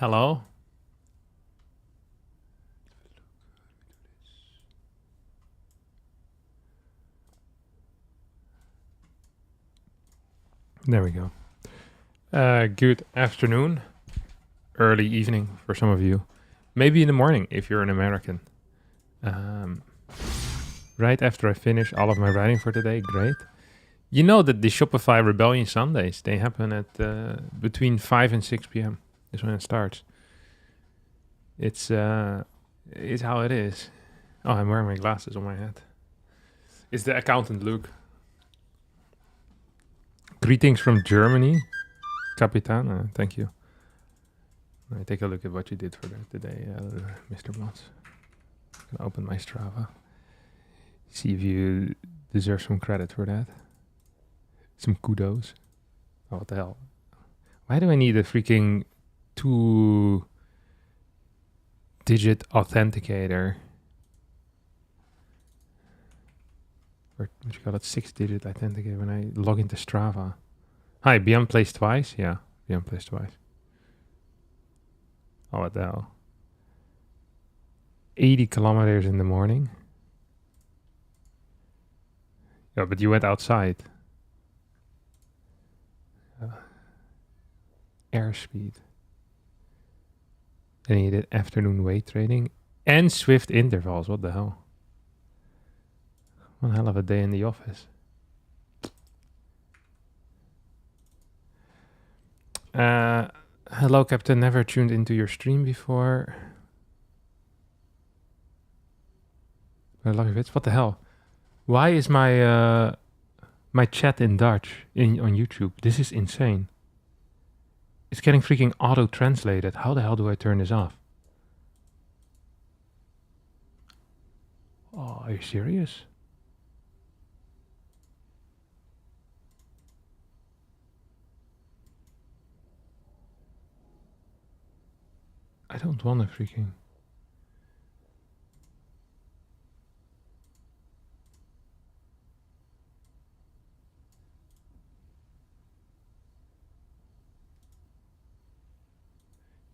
Hello? There we go. Good afternoon. Early evening for some of you. Maybe in the morning if you're an American. Right after I finish all of my writing for today, great. You know that the Shopify Rebellion Sundays, they happen at between 5 and 6 p.m. is when it starts. It's how it is. Oh, I'm wearing my glasses on my head. It's the accountant Luke. Greetings from Germany, Kapitan. Thank you. I take a look at what you did for today, Mr. Blons. I'm gonna open my Strava. See if you deserve some credit for that. Some kudos. Oh, what the hell? Why do I need a freaking 2-digit authenticator? Or what you call it, 6-digit authenticator when I log into Strava. Hi, ByuN plays twice? Yeah, ByuN plays twice. Oh, what the hell? 80 kilometers in the morning? Yeah, but you went outside. Airspeed. And you did afternoon weight training and swift intervals. What the hell? One hell of a day in the office. Hello, Captain. Never tuned into your stream before. I love your bits. What the hell? Why is my my chat in Dutch on YouTube? This is insane. It's getting freaking auto-translated. How the hell do I turn this off? Oh, are you serious? I don't want to freaking...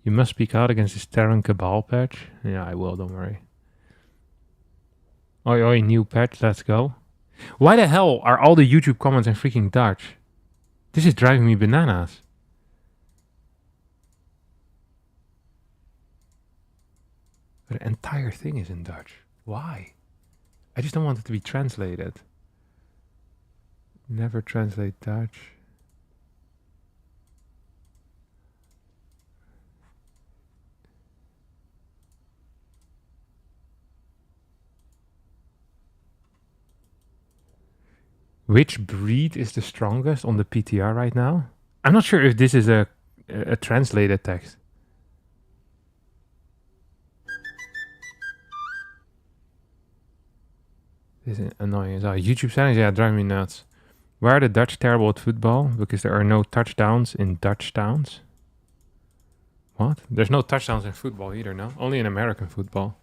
You must speak out against this Terran Cabal patch. Yeah, I will, don't worry. Oi, oi, new patch, let's go. Why the hell are all the YouTube comments in freaking Dutch? This is driving me bananas. The entire thing is in Dutch. Why? I just don't want it to be translated. Never translate Dutch. Which breed is the strongest on the PTR right now? I'm not sure if this is a translated text. This is annoying as well. YouTube settings, yeah, drive me nuts. Why are the Dutch terrible at football? Because there are no touchdowns in Dutch towns. What? There's no touchdowns in football either, no? Only in American football.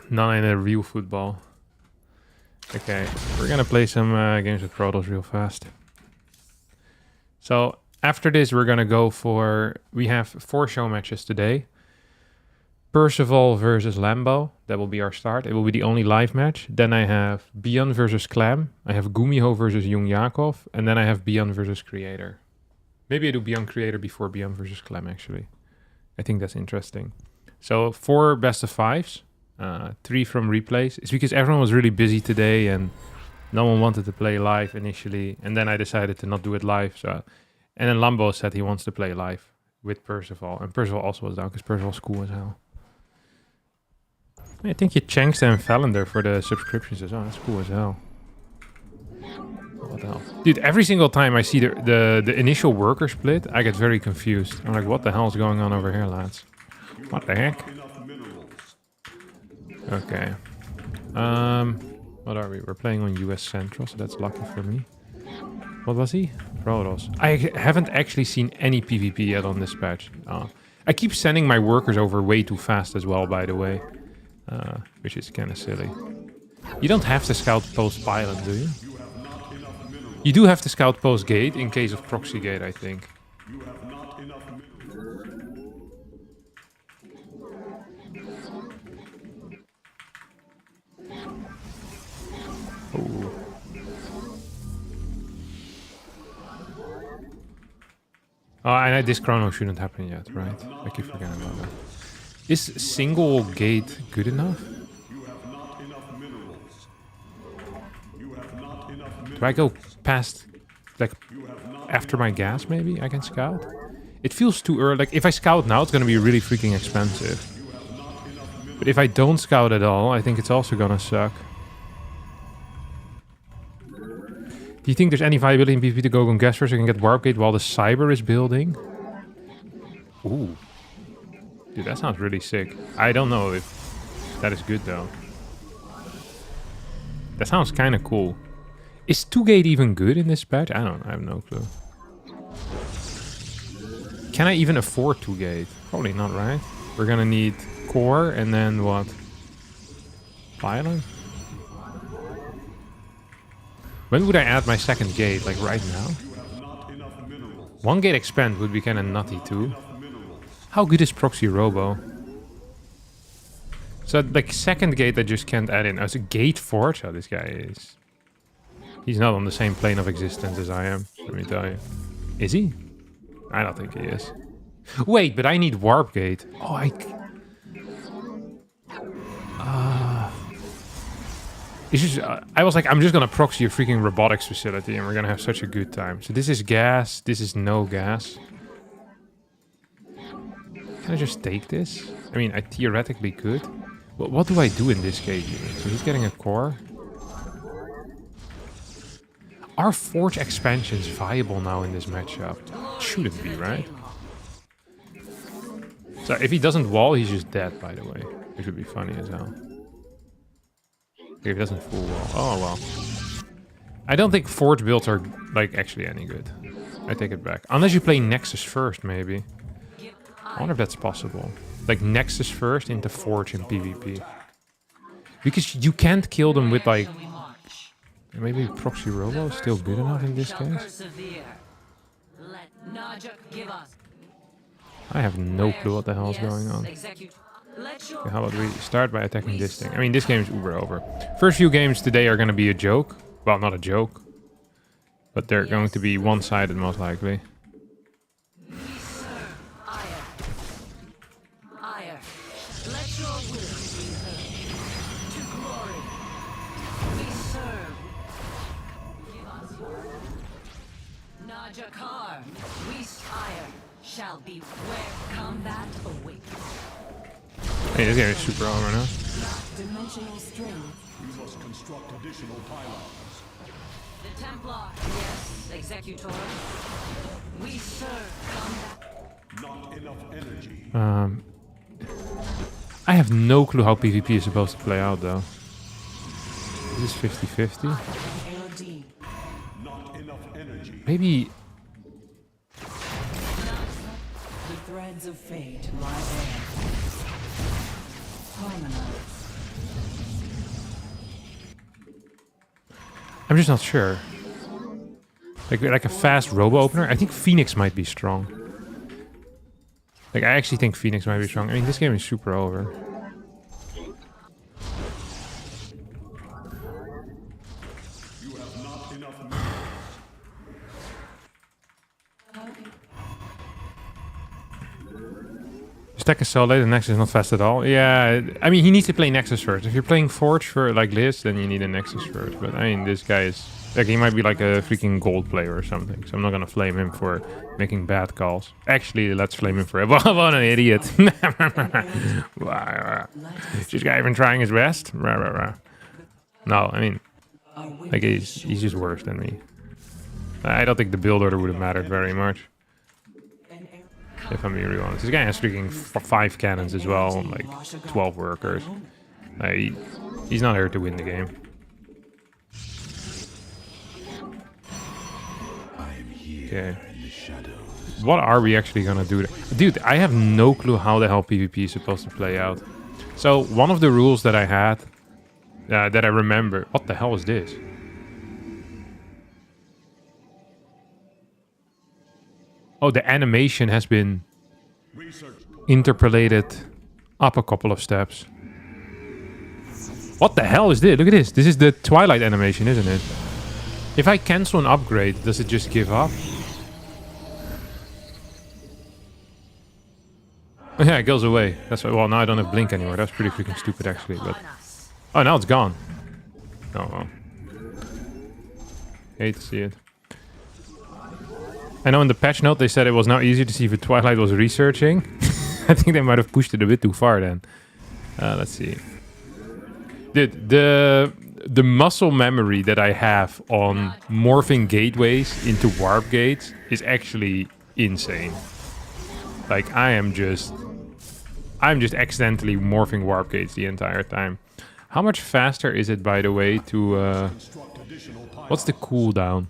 Not in a real football. Okay, we're gonna play some games with Protoss real fast. So after this, we're gonna go for... We have 4 show matches today. Percival versus Lambo. That will be our start. It will be the only live match. Then I have ByuN versus Clem. I have Gumiho versus YoungYakov. And then I have ByuN versus Creator. Maybe I do ByuN Creator before ByuN versus Clem, actually. I think that's interesting. So 4 best of 5s. 3 from replays. It's because everyone was really busy today and no one wanted to play live initially. And then I decided to not do it live. So, and then Lambo said he wants to play live with Percival. And Percival also was down because Percival's cool as hell. I think you Changsta and Fallender for the subscriptions as well. That's cool as hell. What the hell? Dude, every single time I see the initial worker split, I get very confused. I'm like, what the hell is going on over here, lads? What the heck? Okay. What are we? We're playing on US Central, so that's lucky for me. What was he? Protoss. I haven't actually seen any PvP yet on this patch. I keep sending my workers over way too fast as well, by the way. Which is kind of silly. You don't have to scout post pilot, do you? You do have to scout post gate in case of proxy gate, I think. Oh, and this chrono shouldn't happen yet, right? I keep forgetting about that. Is single gate good enough? Do I go past, like, after my gas maybe? I can scout? It feels too early. Like, if I scout now, it's gonna be really freaking expensive. But if I don't scout at all, I think it's also gonna suck. Do you think there's any viability in PvP to go on gas first so I can get warp gate while the cyber is building? Ooh. Dude, that sounds really sick. I don't know if that is good though. That sounds kind of cool. Is 2-gate even good in this patch? I have no clue. Can I even afford 2-gate? Probably not, right? We're gonna need core and then what? Violent? When would I add my second gate? Like right now? 1-gate expand would be kind of nutty too. How good is proxy robo? So like second gate I just can't add in. Oh, it's a gate forge? Oh, this guy is... He's not on the same plane of existence as I am, let me tell you. Is he? I don't think he is. Wait, but I need warp gate. Oh, it's just, I was like, I'm just gonna proxy a freaking robotics facility and we're gonna have such a good time. So this is gas, this is no gas. Can I just take this? I mean, I theoretically could. But what do I do in this case even? So he's getting a core. Are forge expansions viable now in this matchup? Shouldn't be, right? So if he doesn't wall, he's just dead, by the way. Which would be funny as hell. If he doesn't full wall. Oh, well. I don't think forge builds are, like, actually any good. I take it back. Unless you play Nexus first, maybe. I wonder if that's possible. Like, Nexus first into forge in PvP. Because you can't kill them with, like... Maybe proxy robo is still good enough in this case? I have no clue what the hell is going on. Okay, how about we start by attacking this thing? I mean, this game is uber over. First few games today are going to be a joke. Well, not a joke. But they're going to be one-sided, most likely. Shall be where combat awaits. Hey, this game is super on right now. Dimensional strength. We must construct additional pylons. The Templar, yes, Executor. We serve combat. Not enough energy. I have no clue how PvP is supposed to play out though. This is 50-50. Not enough energy. Maybe... Threads of fate lie there. Harmonize. I'm just not sure. Like a fast robo opener? I think Phoenix might be strong. Like, I actually think Phoenix might be strong. I mean, this game is super over. You have not enough. Stack is so late, the Nexus is not fast at all. Yeah, I mean, he needs to play Nexus first. If you're playing Forge for like this, then you need a Nexus first. But I mean, this guy is... Like, he might be like a freaking gold player or something. So I'm not gonna flame him for making bad calls. Actually, let's flame him for... What an idiot. Is this guy even trying his best? No, I mean... Like, he's just worse than me. I don't think the build order would have mattered very much. If I'm being real honest. This guy has freaking 5 cannons as well, like 12 workers. He's not here to win the game. Okay. What are we actually gonna do? Dude, I have no clue how the hell PvP is supposed to play out. So, one of the rules that I had, that I remember... What the hell is this? Oh, the animation has been interpolated up a couple of steps. What the hell is this? Look at this. This is the Twilight animation, isn't it? If I cancel an upgrade, does it just give up? Oh yeah, it goes away. That's why. Well, now I don't have blink anymore. That's pretty freaking stupid, actually. But oh, now it's gone. Oh well. Hate to see it. I know in the patch note they said it was now easier to see if Twilight was researching. I think they might have pushed it a bit too far then. Let's see. The muscle memory that I have on morphing gateways into warp gates is actually insane. Like I'm just accidentally morphing warp gates the entire time. How much faster is it, by the way, to what's the cooldown?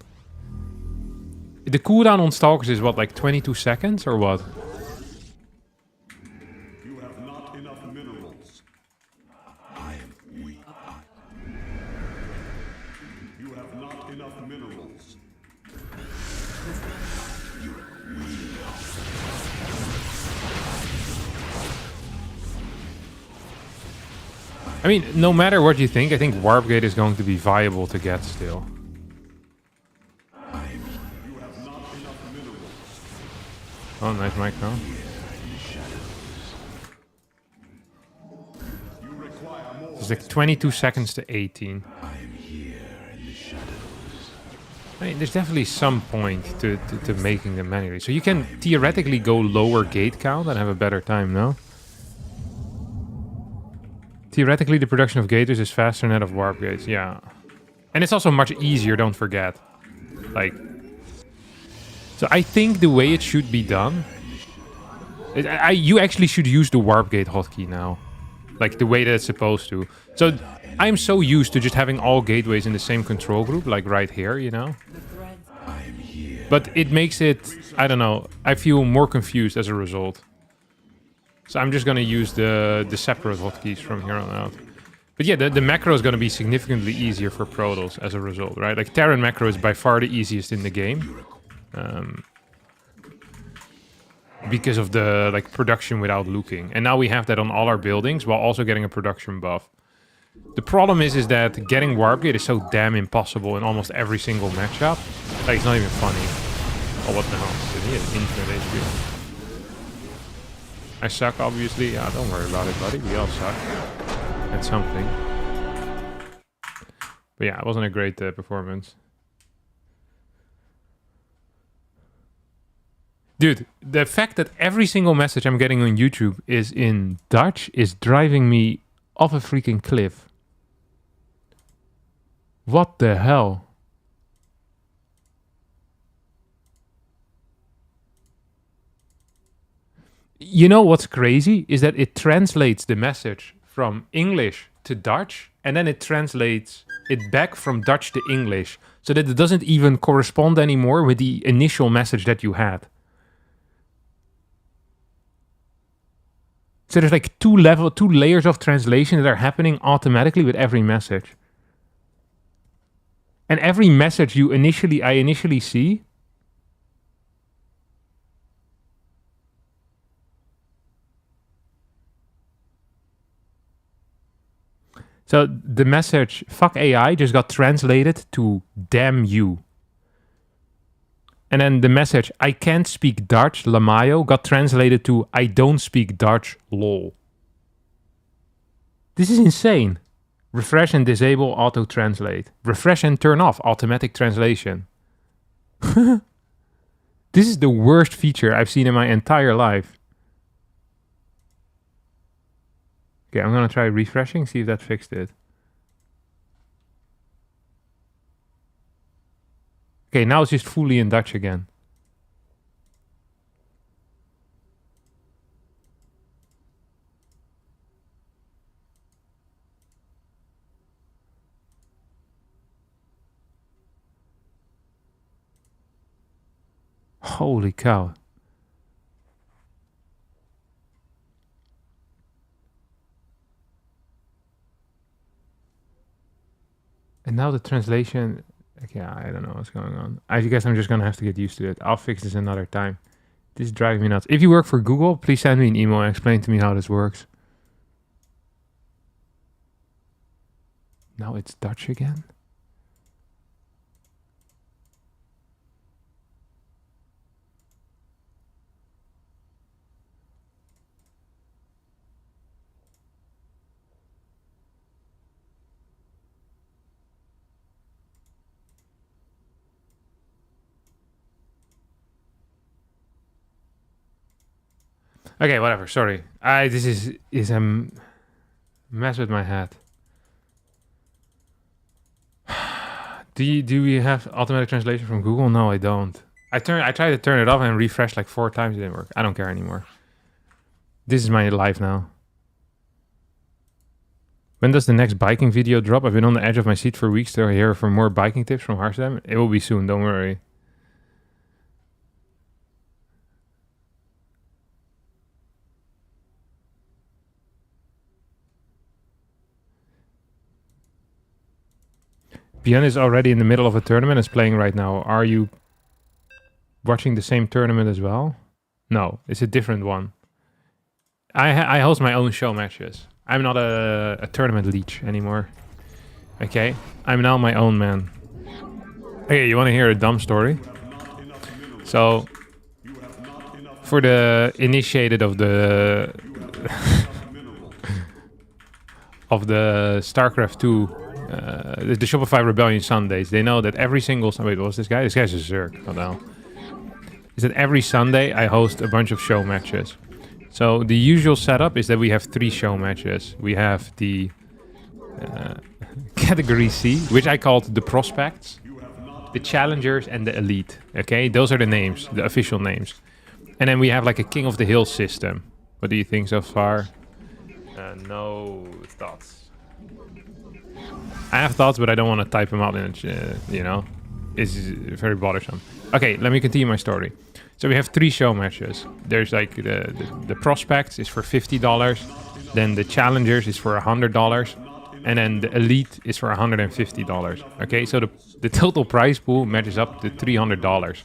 The cooldown on Stalkers is what, like 22 seconds or what? You have not enough minerals. I am weak. You have not enough minerals. I mean, no matter what you think, I think Warp Gate is going to be viable to get still. You have not enough minerals. Oh, nice micro. You require more. It's like 22 seconds to 18. I am here in the shadows. I mean, there's definitely some point to making them manually. So you can theoretically go lower gate count and have a better time, no? Theoretically, the production of gators is faster than that of warp gates, yeah. And it's also much easier, don't forget. Like... So I think the way it should be done... you actually should use the warp gate hotkey now. Like, the way that it's supposed to. So, I'm so used to just having all gateways in the same control group, like right here, you know? But it makes it... I don't know. I feel more confused as a result. So I'm just going to use the separate hotkeys from here on out. But yeah, the macro is going to be significantly easier for Protoss as a result, right? Like Terran macro is by far the easiest in the game. Because of the like production without looking. And now we have that on all our buildings while also getting a production buff. The problem is that getting Warp Gate is so damn impossible in almost every single matchup. Like it's not even funny. Oh, what the hell? He has infinite HP. I suck, obviously. Yeah, don't worry about it, buddy. We all suck at something. But yeah, it wasn't a great performance. Dude, the fact that every single message I'm getting on YouTube is in Dutch is driving me off a freaking cliff. What the hell? You know what's crazy is that it translates the message from English to Dutch and then it translates it back from Dutch to English so that it doesn't even correspond anymore with the initial message that you had. So there's like two layers of translation that are happening automatically with every message. And every message I initially see. So the message, fuck AI, just got translated to damn you. And then the message, I can't speak Dutch, Lamayo, got translated to I don't speak Dutch, lol. This is insane. Refresh and disable auto-translate. Refresh and turn off automatic translation. This is the worst feature I've seen in my entire life. Okay, I'm gonna try refreshing, see if that fixed it. Okay, now it's just fully in Dutch again. Holy cow. And now the translation, okay, I don't know what's going on. I guess I'm just going to have to get used to it. I'll fix this another time. This is driving me nuts. If you work for Google, please send me an email and explain to me how this works. Now it's Dutch again? Okay, whatever. Sorry. This is a mess with my head. Do we have automatic translation from Google? No, I don't. I tried to turn it off and refresh like 4 times. It didn't work. I don't care anymore. This is my life now. When does the next biking video drop? I've been on the edge of my seat for weeks to hear for more biking tips from Harstem. It will be soon. Don't worry. ByuN is already in the middle of a tournament. Is playing right now. Are you watching the same tournament as well? No, it's a different one. I host my own show matches. I'm not a tournament leech anymore. Okay, I'm now my own man. Okay, you want to hear a dumb story? So, for the initiated of the of the StarCraft 2, the Shopify Rebellion Sundays, they know that every single Sunday. Wait, what was this guy? This guy's a Zerg. What the hell? Is that every Sunday I host a bunch of show matches. So the usual setup is that we have 3 show matches. We have the Category C, which I called the Prospects, the Challengers, and the Elite. Okay, those are the names, the official names. And then we have like a King of the Hill system. What do you think so far? No thoughts. I have thoughts, but I don't want to type them out in, you know, it's very bothersome. Okay, let me continue my story. So we have 3 show matches. There's like the Prospects is for $50, then the Challengers is for $100, and then the Elite is for $150. Okay, so the total prize pool matches up to $300.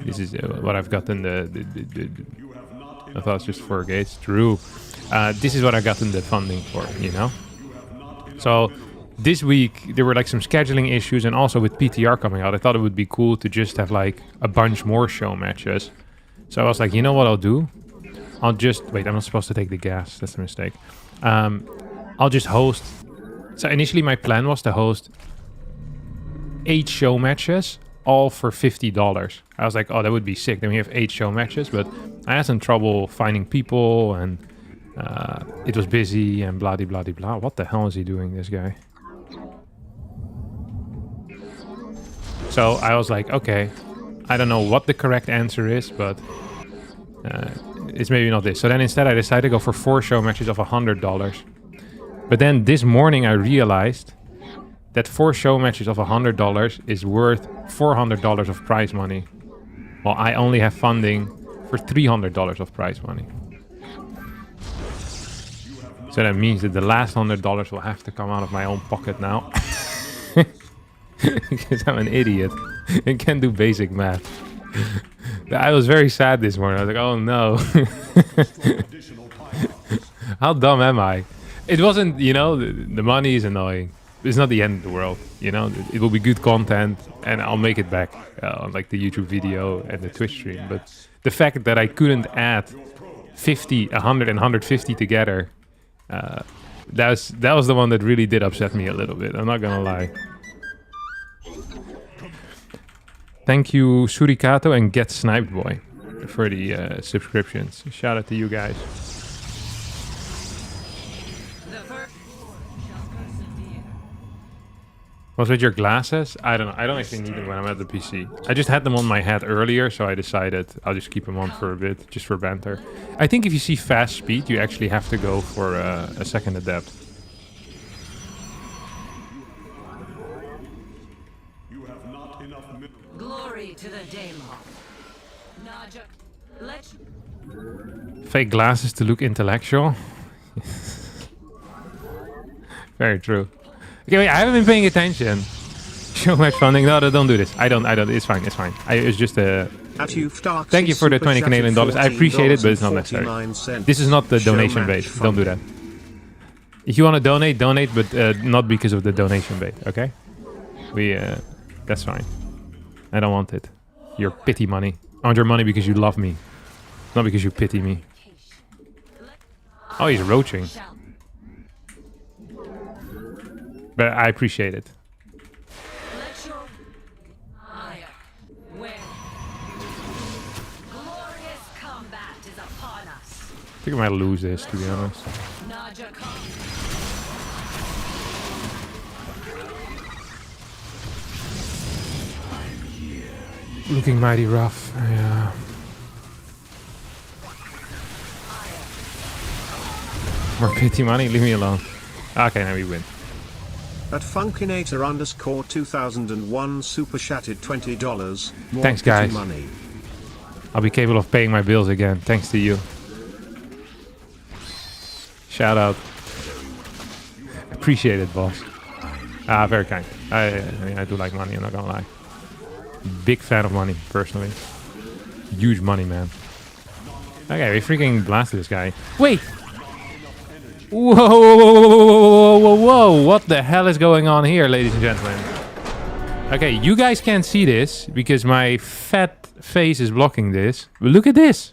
This is what I've got in I thought it's just 4 gates. True. This is what I got in the funding for, you know? So this week there were like some scheduling issues, and also with PTR coming out, I thought it would be cool to just have like a bunch more show matches. So I was like, you know what I'll do? I'll just wait. I'm not supposed to take the gas. That's a mistake. I'll just host. So initially my plan was to host 8 show matches, all for $50. I was like, oh, that would be sick. Then we have 8 show matches, but I had some trouble finding people, and it was busy and blah blah blah blah. What the hell is he doing, this guy? So I was like, okay, I don't know what the correct answer is, but it's maybe not this. So then instead I decided to go for 4 show matches of $100. But then this morning I realized that 4 show matches of $100 is worth $400 of prize money, while I only have funding for $300 of prize money. So that means that the last $100 will have to come out of my own pocket now. Because I'm an idiot and can't do basic math. I was very sad this morning. I was like, oh no. How dumb am I? It wasn't, you know, the money is annoying. It's not the end of the world, you know. It will be good content, and I'll make it back on like the YouTube video and the Twitch stream. But the fact that I couldn't add 50, 100, and 150 together, that was the one that really did upset me a little bit. I'm not gonna lie. Thank you, Surikato and Get Sniped Boy, for the subscriptions. Shout out to you guys. What's with your glasses? I don't know. I don't actually need them when I'm at the PC. I just had them on my head earlier, so I decided I'll just keep them on for a bit, just for banter. I think if you see fast speed, you actually have to go for a second adept. Glory to the Daemon. Fake glasses to look intellectual. Very true. Okay, wait, I haven't been paying attention. So much funding. No, don't do this. I don't. It's fine. It's fine. It's just a... Thank you for the 20 Canadian dollars. I appreciate it, but it's not necessary. This is not the donation bait. Don't do that. If you want to donate, donate, but not because of the donation bait, okay? That's fine. I don't want it. Your pity money. I want your money because you love me. Not because you pity me. Oh, he's roaching. But I appreciate it. think I might lose this, to be honest. Looking mighty rough, yeah. More pity money, leave me alone. Okay, now we win. At Funkinator_2001 super chatted $20. More Thanks, pity guys. Money. I'll be capable of paying my bills again, thanks to you. Shout out. Appreciate it, boss. Very kind. I mean, I do like money, I'm not gonna lie. Big fan of money, personally. Huge money, man. Okay, we freaking blasted this guy. Wait! Whoa, whoa, whoa, whoa, whoa, whoa, what the hell is going on here, ladies and gentlemen? Okay, you guys can't see this because my fat face is blocking this. But look at this.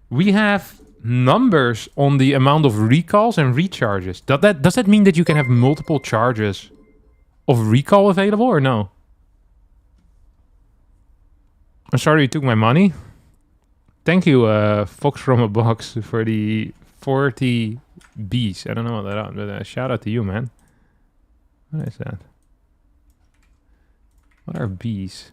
We have numbers on the amount of recalls and recharges. Does that mean that you can have multiple charges of recall available or no? I'm sorry you took my money. Thank you, Fox from a Box, for the 40 Bs. I don't know what that is, but shout out to you, man. What is that? What are Bs?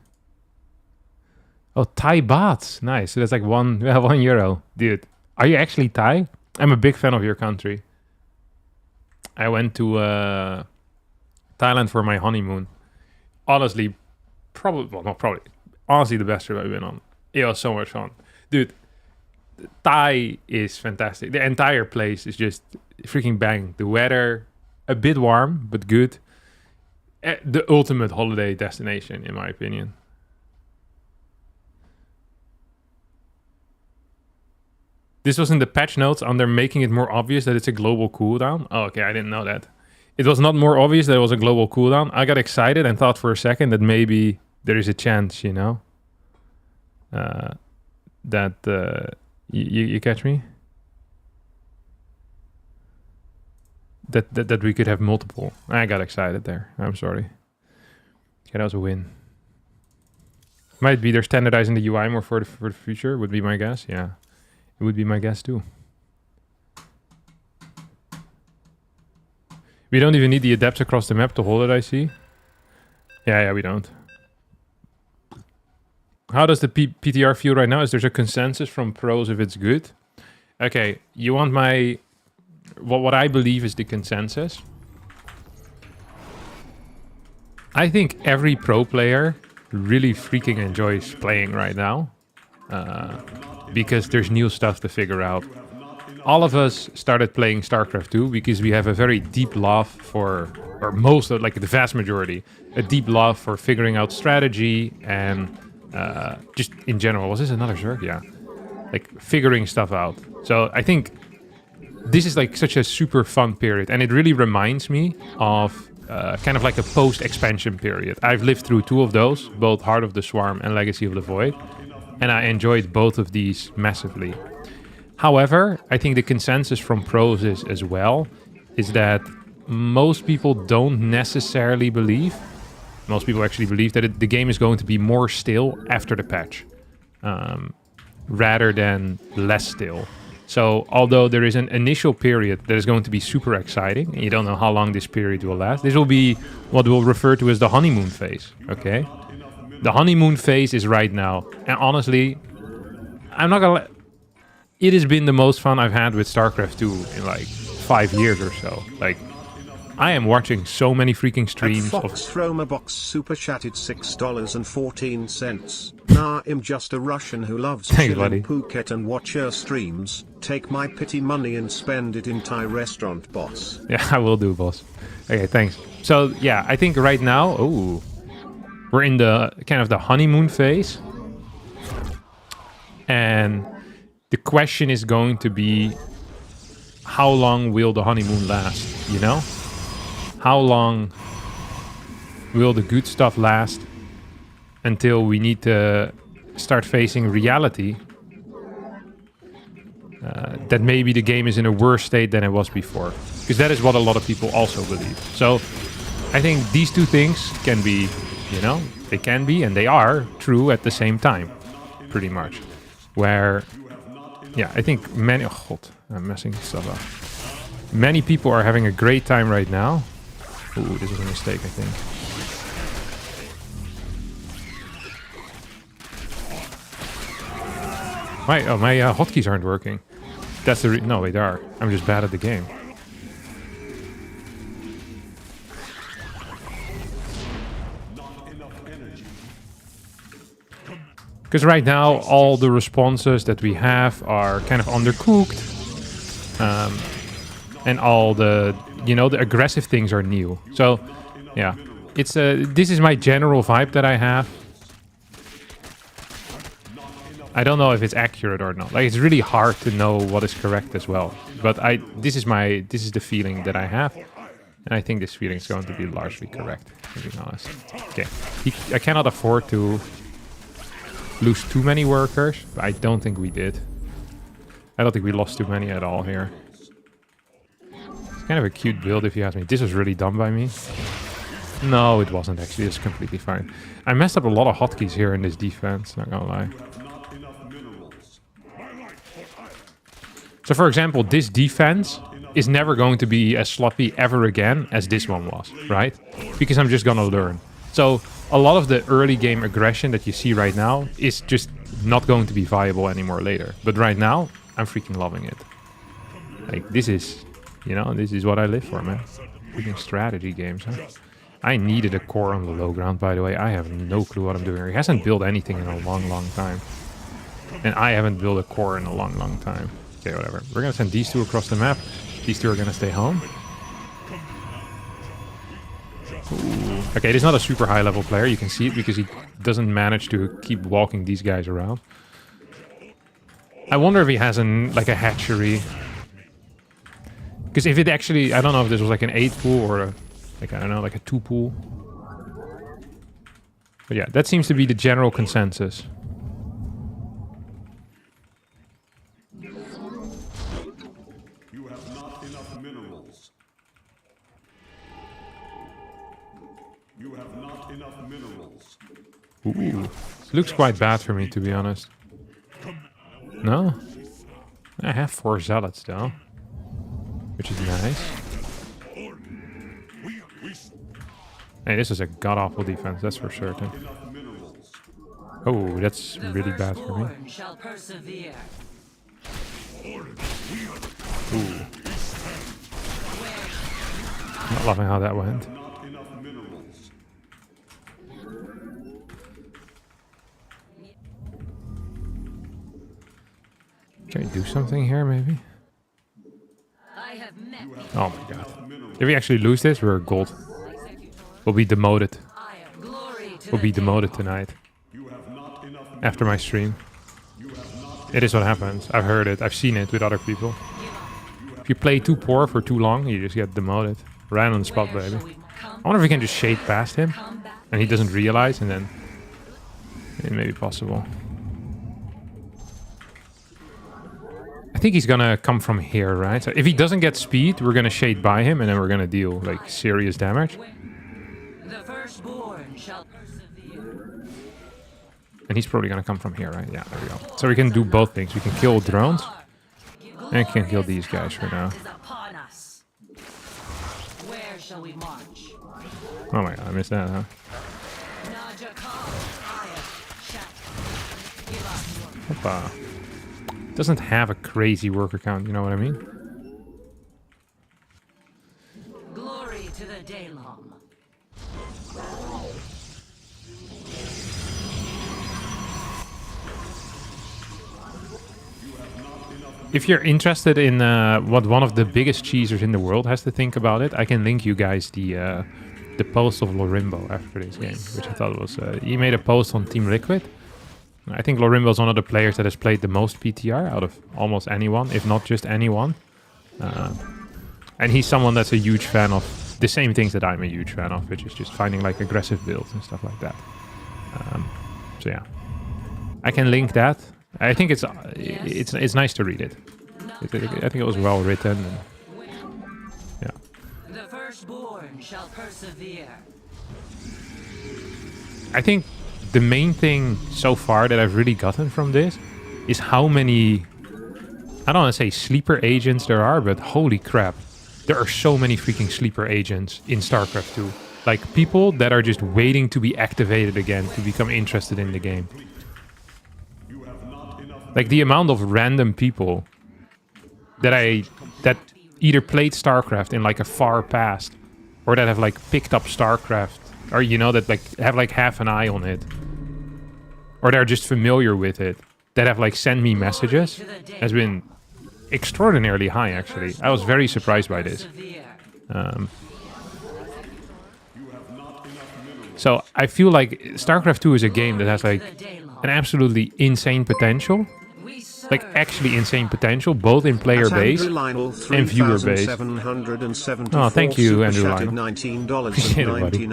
Oh, Thai bahts. Nice. So that's like €1. Dude, are you actually Thai? I'm a big fan of your country. I went to Thailand for my honeymoon. Honestly, honestly the best trip I've been on. It was so much fun. Dude, Thai is fantastic. The entire place is just freaking bang. The weather, a bit warm, but good. The ultimate holiday destination, in my opinion. This was in the patch notes under making it more obvious that it's a global cooldown. Oh, okay, I didn't know that. It was not more obvious that it was a global cooldown. I got excited and thought for a second that maybe there is a chance, you know? You catch me? That we could have multiple. I got excited there. I'm sorry. Okay, that was a win. Might be they're standardizing the UI more for the future, would be my guess. Yeah, it would be my guess too. We don't even need the adepts across the map to hold it, I see. Yeah, we don't. How does the PTR feel right now? Is there a consensus from pros if it's good? Okay, you want my... What I believe is the consensus. I think every pro player really freaking enjoys playing right now. Because there's new stuff to figure out. All of us started playing StarCraft 2 because we have a very deep love for... Or most of, like the vast majority, a deep love for figuring out strategy and... just in general. Was this another Zerg? Yeah. Like figuring stuff out. So I think this is like such a super fun period. And it really reminds me of kind of like a post-expansion period. I've lived through two of those, both Heart of the Swarm and Legacy of the Void. And I enjoyed both of these massively. However, I think the consensus from pros is as well, is that most people don't necessarily believe... Most people actually believe that the game is going to be more still after the patch, rather than less still. So, although there is an initial period that is going to be super exciting, and you don't know how long this period will last, this will be what we'll refer to as the honeymoon phase, okay? The honeymoon phase is right now, and honestly, I'm not gonna... It has been the most fun I've had with StarCraft 2 in like 5 years or so. Like, I am watching so many freaking streams Fox from a Box super chatted $6.14. Nah, I'm just a Russian who loves Thanks, chill buddy. in Phuket and watch your streams. Take my pity money and spend it in Thai restaurant, boss. Yeah, I will do, boss. Okay, thanks. So, yeah, I think right now... Ooh. We're in the kind of the honeymoon phase. And the question is going to be... How long will the honeymoon last, you know? How long will the good stuff last until we need to start facing reality that maybe the game is in a worse state than it was before? Because that is what a lot of people also believe. So I think these two things can be, you know, they can be and they are true at the same time, pretty much. Where yeah, I think many... Oh, God, I'm messing stuff up. Many people are having a great time right now. Ooh, this is a mistake, I think. My hotkeys aren't working. That's the no, wait, they are. I'm just bad at the game. Because right now, all the responses that we have are kind of undercooked. And all the, you know, the aggressive things are new. So, yeah. It's this is my general vibe that I have. I don't know if it's accurate or not. Like, it's really hard to know what is correct as well. But this is the feeling that I have. And I think this feeling is going to be largely correct, to be honest. Okay. I cannot afford to lose too many workers, but I don't think we did. I don't think we lost too many at all here. It's kind of a cute build if you ask me. This was really dumb by me. No, it wasn't actually. It's completely fine. I messed up a lot of hotkeys here in this defense, not gonna lie. So for example, this defense is never going to be as sloppy ever again as this one was, right? Because I'm just gonna learn. So a lot of the early game aggression that you see right now is just not going to be viable anymore later. But right now, I'm freaking loving it. Like, this is, you know, this is what I live for, man. Freaking strategy games, huh? I needed a core on the low ground, by the way. I have no clue what I'm doing here. He hasn't built anything in a long, long time. And I haven't built a core in a long, long time. Okay, whatever. We're gonna send these two across the map. These two are gonna stay home. Ooh. Okay, this is not a super high level player. You can see it because he doesn't manage to keep walking these guys around. I wonder if he has like a hatchery. Because if it actually, I don't know if this was like an 8 pool or a, like, I don't know, like a 2 pool. But yeah, that seems to be the general consensus. You have not enough minerals. You have not enough minerals. Ooh, this looks quite bad for me, to be honest. No? I have 4 zealots, though. Which is nice. Hey, this is a god-awful defense, that's for certain. Oh, that's really bad for me. Ooh. Not loving how that went. Can we do something here, maybe? Oh my god. If we actually lose this, we're gold. We'll be demoted. We'll be demoted tonight. After my stream. It is what happens. I've heard it. I've seen it with other people. If you play too poor for too long, you just get demoted. Right on the spot, baby. I wonder if we can just shade past him. And he doesn't realize, and then it may be possible. I think he's gonna come from here, right? So if he doesn't get speed, we're gonna shade by him, and then we're gonna deal like serious damage. And he's probably gonna come from here, right? Yeah, there we go. So we can do both things. We can kill drones, and we can kill these guys for now. Oh my god, I missed that, huh? Hoppa. Doesn't have a crazy worker count, you know what I mean? Glory to the day long. If you're interested in what one of the biggest cheesers in the world has to think about it, I can link you guys the post of Lorimbo after this game, which I thought was... he made a post on Team Liquid. I think Lorimbo is one of the players that has played the most PTR out of almost anyone, if not just anyone. And he's someone that's a huge fan of the same things that I'm a huge fan of, which is just finding like aggressive builds and stuff like that. So yeah, I can link that. I think it's nice to read it. I think it was well written. And, yeah. The firstborn shall persevere. I think the main thing so far that I've really gotten from this is how many I don't want to say sleeper agents there are, but holy crap. There are so many freaking sleeper agents in StarCraft 2. Like people that are just waiting to be activated again to become interested in the game. Like the amount of random people that either played StarCraft in like a far past or that have like picked up StarCraft or you know that like have like half an eye on it or they're just familiar with it that have like sent me messages has been extraordinarily high actually. I was very surprised by this. So I feel like StarCraft 2 is a game that has like an absolutely insane potential. Like actually insane potential, both in player base and viewer base. Oh, thank you, Andrew Lionel. Appreciate it, buddy.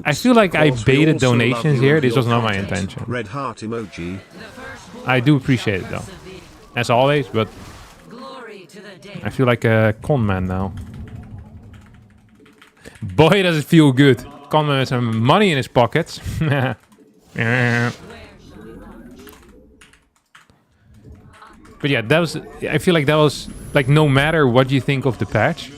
I feel like I baited donations here. This was not my intention. Red heart emoji. I do appreciate it though, as always. But I feel like a con man now. Boy, does it feel good. Con man with some money in his pockets. But yeah, that was. I feel like that was like no matter what you think of the patch,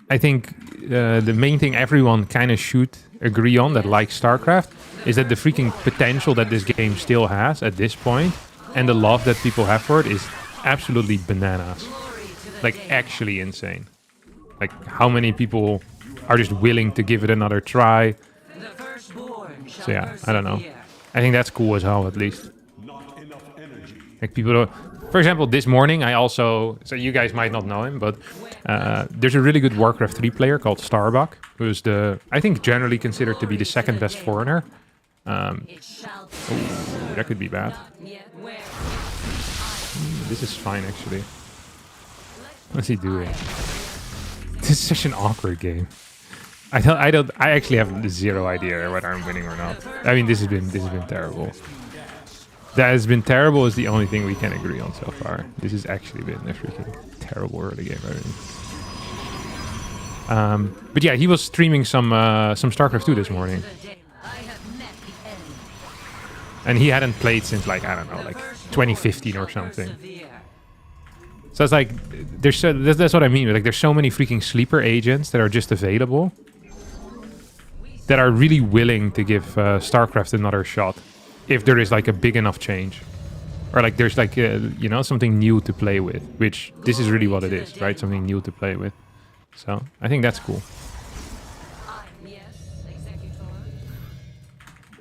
I think the main thing everyone kind of should agree on that likes StarCraft is that the freaking potential that this game still has at this point and the love that people have for it is absolutely bananas. Like actually insane. Like how many people are just willing to give it another try. So yeah, I don't know. I think that's cool as hell at least. Like people don't. For example, this morning I also, so you guys might not know him, but there's a really good Warcraft 3 player called Starbuck, who's I think generally considered to be the second best foreigner. Ooh, that could be bad. This is fine actually. What's he doing? This is such an awkward game. I actually have zero idea whether I'm winning or not. I mean, this has been terrible. That has been terrible is the only thing we can agree on so far. This has actually been a freaking terrible early game. But yeah, he was streaming some StarCraft 2 this morning. And he hadn't played since like, I don't know, like 2015 or something. So it's like, that's what I mean. Like there's so many freaking sleeper agents that are just available that are really willing to give StarCraft another shot. If there is like a big enough change or like there's like you know, something new to play with, which this is really what it is, right? Something new to play with. So I think that's cool.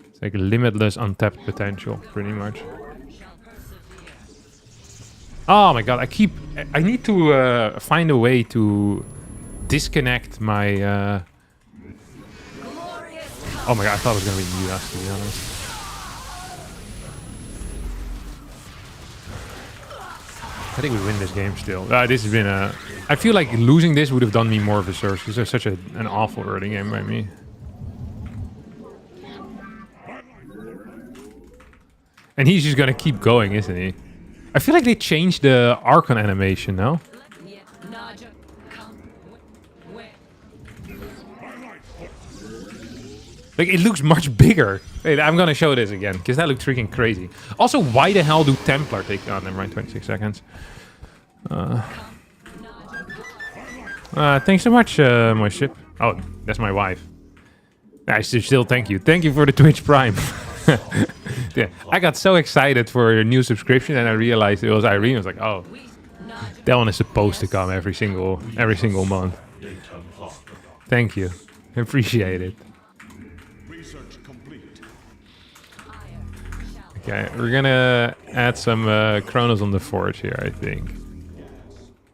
It's like limitless untapped potential pretty much. Oh my god, I need to find a way to disconnect my oh my god, I thought it was gonna be Midas, to be honest. I think we win this game still. This has been a... I feel like losing this would have done me more of a service because it's such an awful early game by me. And he's just gonna keep going, isn't he? I feel like they changed the Archon animation now. Like, it looks much bigger. Wait, I'm gonna show this again, because that looked freaking crazy. Also, why the hell do Templar take... Oh, never mind, 26 seconds. Thanks so much, my ship. Oh, that's my wife. I should still thank you. Thank you for the Twitch Prime. Yeah, I got so excited for a new subscription, and I realized it was Irene. I was like, oh, that one is supposed to come every single month. Thank you. I appreciate it. Okay, we're gonna add some Chronos on the Forge here, I think.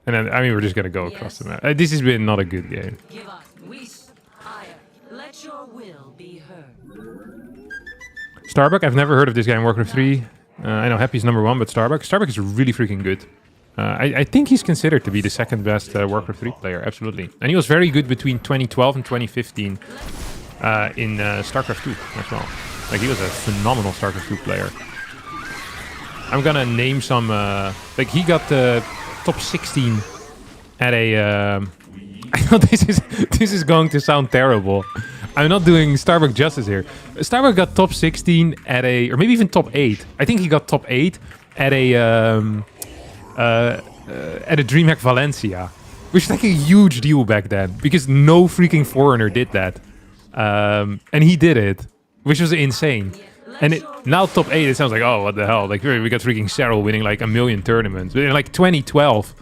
And then, I mean, we're just gonna go across the map. This has been not a good game. Starbuck, I've never heard of this guy in Warcraft 3. I know Happy's #1, but Starbuck is really freaking good. I think he's considered to be the second best Warcraft 3 player, absolutely. And he was very good between 2012 and 2015 in StarCraft 2 as well. Like, he was a phenomenal StarCraft 2 player. I'm gonna name some... like, he got top 16 at a... I know this is going to sound terrible. I'm not doing Starbuck justice here. Starbuck got top 16 at a... Or maybe even top 8. I think he got top 8 at a at a DreamHack Valencia, which is like a huge deal back then because no freaking foreigner did that, and he did it, which was insane. And now top 8, it sounds like, oh, what the hell? Like we got freaking Cyril winning like a million tournaments, but in like 2012,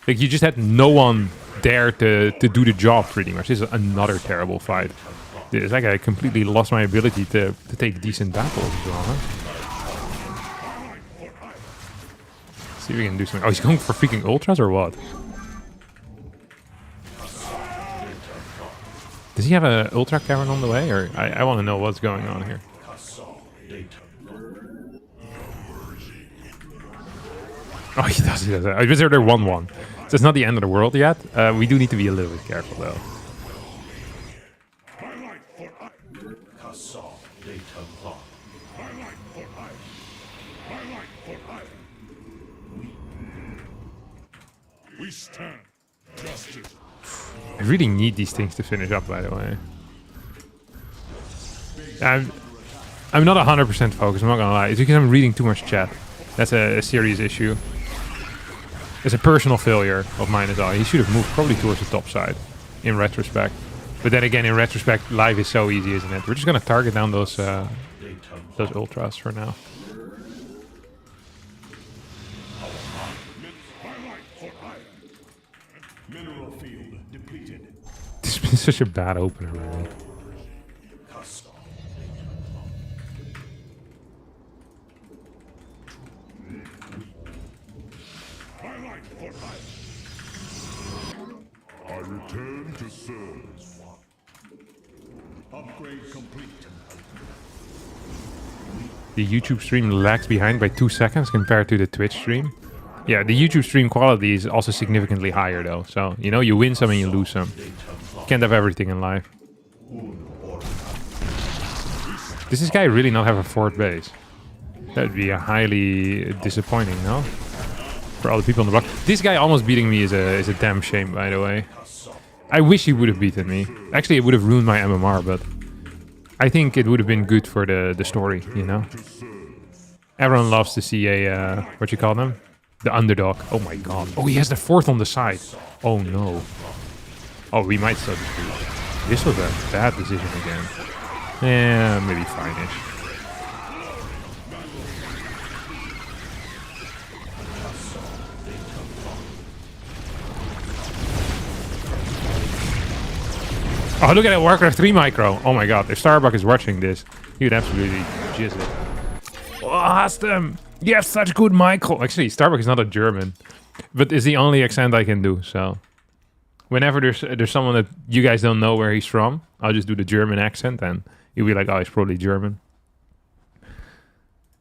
like you just had no one there to do the job pretty much. This is another terrible fight. It's like I completely lost my ability to take decent battles as well, huh? See if we can do something. Oh, he's going for freaking ultras or what? Does he have an ultra cannon on the way? Or I want to know what's going on here. Oh, he does. He does. I was there 1-1. So it's not the end of the world yet. We do need to be a little bit careful though. We stand justice. I really need these things to finish up, by the way. I'm not 100% focused, I'm not gonna lie. It's because I'm reading too much chat. That's a serious issue. It's a personal failure of mine as well. He should have moved probably towards the top side, in retrospect. But then again, in retrospect, live is so easy, isn't it? We're just gonna target down those ultras for now. Mineral field depleted. This has been such a bad opener, man. I return to serve. Upgrade complete. The YouTube stream lags behind by 2 seconds compared to the Twitch stream. Yeah, the YouTube stream quality is also significantly higher though. So, you know, you win some and you lose some. Can't have everything in life. Does this guy really not have a fourth base? That would be a highly disappointing, no? For all the people on the block. This guy almost beating me is a damn shame, by the way. I wish he would have beaten me. Actually, it would have ruined my MMR, but I think it would have been good for the story, you know? Everyone loves to see a, what you call them? The underdog. Oh my god. Oh, he has the fourth on the side. Oh no. Oh, we might still defeat. This was a bad decision again. Yeah, maybe fine-ish. Oh, look at that Warcraft 3 micro. Oh my god, if Starbuck is watching this, he would absolutely jizz it. Oh, Harstem! You have such good micro. Actually, Starbuck is not a German, but it's the only accent I can do, so... Whenever there's someone that you guys don't know where he's from, I'll just do the German accent and you'll be like, oh, he's probably German.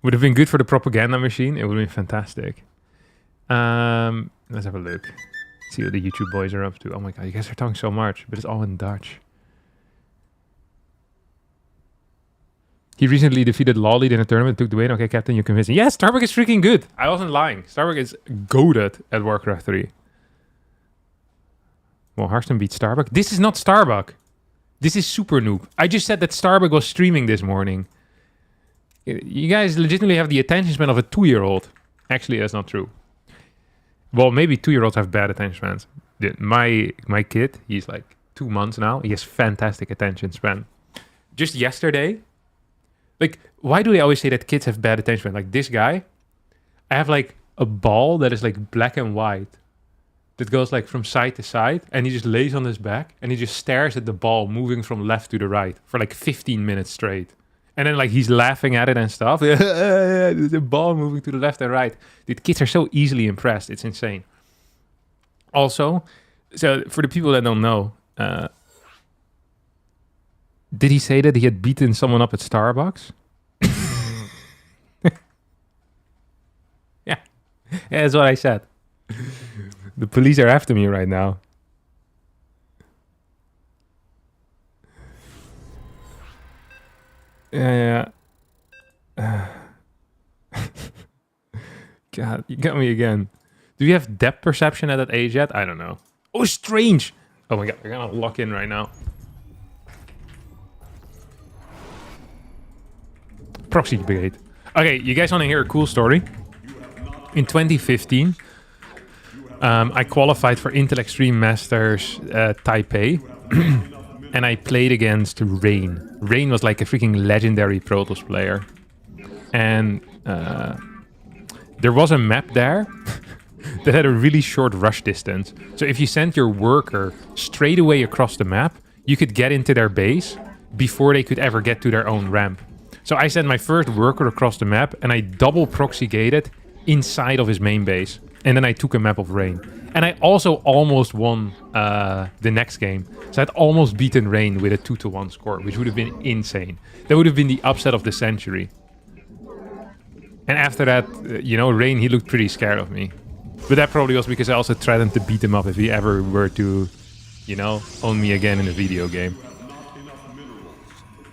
Would have been good for the propaganda machine. It would have been fantastic. Let's have a look. See what the YouTube boys are up to. Oh my god, you guys are talking so much, but it's all in Dutch. He recently defeated Lolly in a tournament, took the win. Okay, Captain, you convinced me. Yes, Starbuck is freaking good. I wasn't lying. Starbuck is goated at Warcraft 3. Well, Harstem beat Starbuck. This is not Starbuck. This is Super Noob. I just said that Starbuck was streaming this morning. You guys legitimately have the attention span of a 2-year-old. Actually, that's not true. Well, maybe 2-year-olds have bad attention spans. My kid, he's like 2 months now. He has fantastic attention span. Just yesterday, like, why do they always say that kids have bad attention span? Like this guy, I have like a ball that is like black and white. That goes like from side to side, and he just lays on his back and he just stares at the ball moving from left to the right for like 15 minutes straight. And then like he's laughing at it and stuff. The ball moving to the left and right. The kids are so easily impressed. It's insane. Also, so for the people that don't know, did he say that he had beaten someone up at Starbucks? Yeah, that's what I said. The police are after me right now. Yeah. God, you got me again. Do you have depth perception at that age yet? I don't know. Oh, strange! Oh my god, we're gonna lock in right now. Proxy debate. Okay, you guys want to hear a cool story? In 2015, I qualified for Intel Extreme Masters Taipei, and I played against Rain. Rain was like a freaking legendary Protoss player. And there was a map there that had a really short rush distance. So if you sent your worker straight away across the map, you could get into their base before they could ever get to their own ramp. So I sent my first worker across the map and I double proxy gated inside of his main base. And then I took a map of Rain. And I also almost won the next game. So I'd almost beaten Rain with a 2-1 score, which would have been insane. That would have been the upset of the century. And after that, you know, Rain, he looked pretty scared of me. But that probably was because I also threatened to beat him up if he ever were to, you know, own me again in a video game.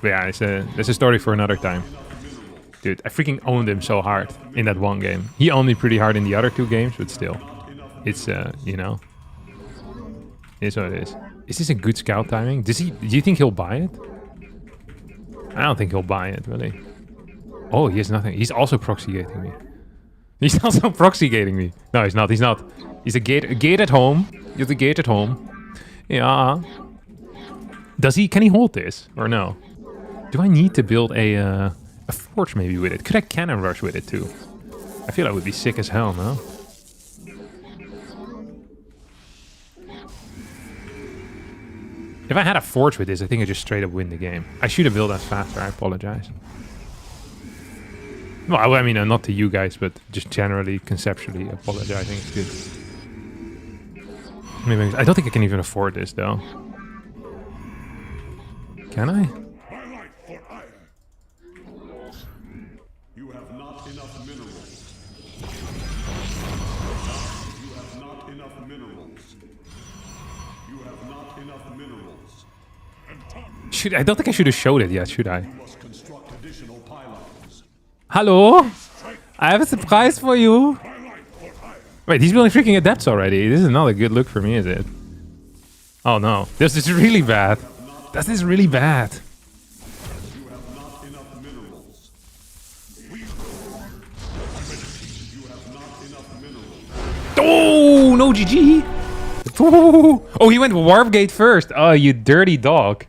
But yeah, it's a story for another time. Dude, I freaking owned him so hard in that one game. He owned me pretty hard in the other 2 games, but still. It's, you know. It is what it is. Is this a good scout timing? Do you think he'll buy it? I don't think he'll buy it, really. Oh, he has nothing. He's also proxy gating me. He's also proxy gating me. No, he's not. He's not. He's a gate at home. He has a gate at home. Yeah. Can he hold this? Or no? Do I need to build a forge maybe with it? Could I cannon rush with it too? I feel that would be sick as hell, no? If I had a forge with this, I think I'd just straight up win the game. I should have built that faster, I apologize. Well, I mean, not to you guys, but just generally, conceptually, apologizing is good. Maybe I don't think I can even afford this, though. Can I? You have not enough minerals. You have not enough minerals. You have not enough minerals. I don't think I should have showed it yet, should I? You must construct additional pylons. Hello? I have a surprise for you. Wait, he's building freaking adepts already. This is not a good look for me, is it? Oh no. This is really bad. This is really bad. You have not enough minerals. You have not enough minerals. Oh, no GG. Oh, he went warp gate first. Oh, you dirty dog.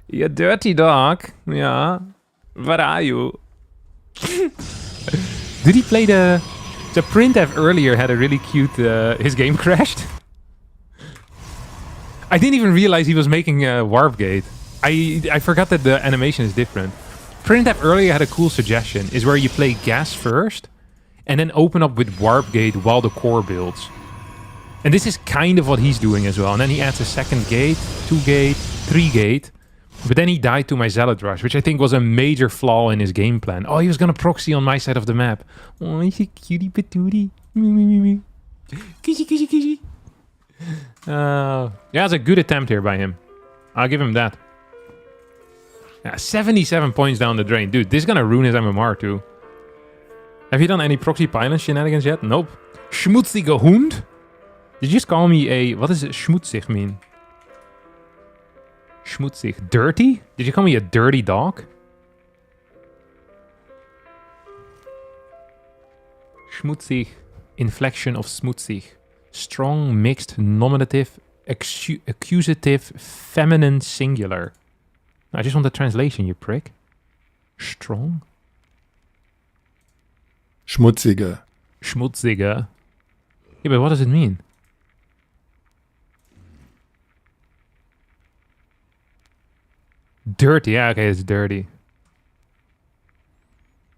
You dirty dog. Yeah. Where are you? Did he play the printf earlier had a really cute his game crashed? I didn't even realize he was making a warp gate. I forgot that the animation is different. Printf earlier had a cool suggestion, is where you play gas first and then open up with warp gate while the core builds. And this is kind of what he's doing as well. And then he adds a second gate, 2 gate, 3 gate. But then he died to my Zealot Rush, which I think was a major flaw in his game plan. Oh, he was going to proxy on my side of the map. Oh, he's a cutie patootie. Kissy, kissy, kissy. Yeah, it's a good attempt here by him. I'll give him that. Yeah, 77 points down the drain. Dude, this is going to ruin his MMR too. Have you done any proxy pylon shenanigans yet? Nope. Schmutzige Hund? Did you just call me a... What does schmutzig mean? Schmutzig. Dirty? Did you call me a dirty dog? Schmutzig. Inflection of smutzig. Strong, mixed, nominative, accusative, feminine, singular. I just want the translation, you prick. Strong? Schmutzige. Schmutzige. Yeah, but what does it mean? Dirty, yeah, okay, it's dirty.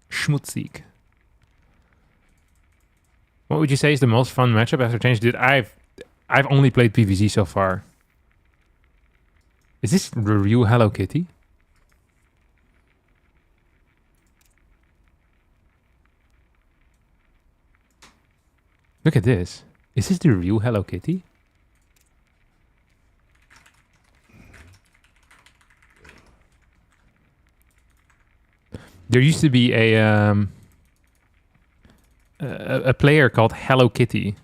Schmutzig. What would you say is the most fun matchup after change? Dude, I've only played PvZ so far. Is this the real Hello Kitty? Look at this. Is this the real Hello Kitty? There used to be a player called Hello Kitty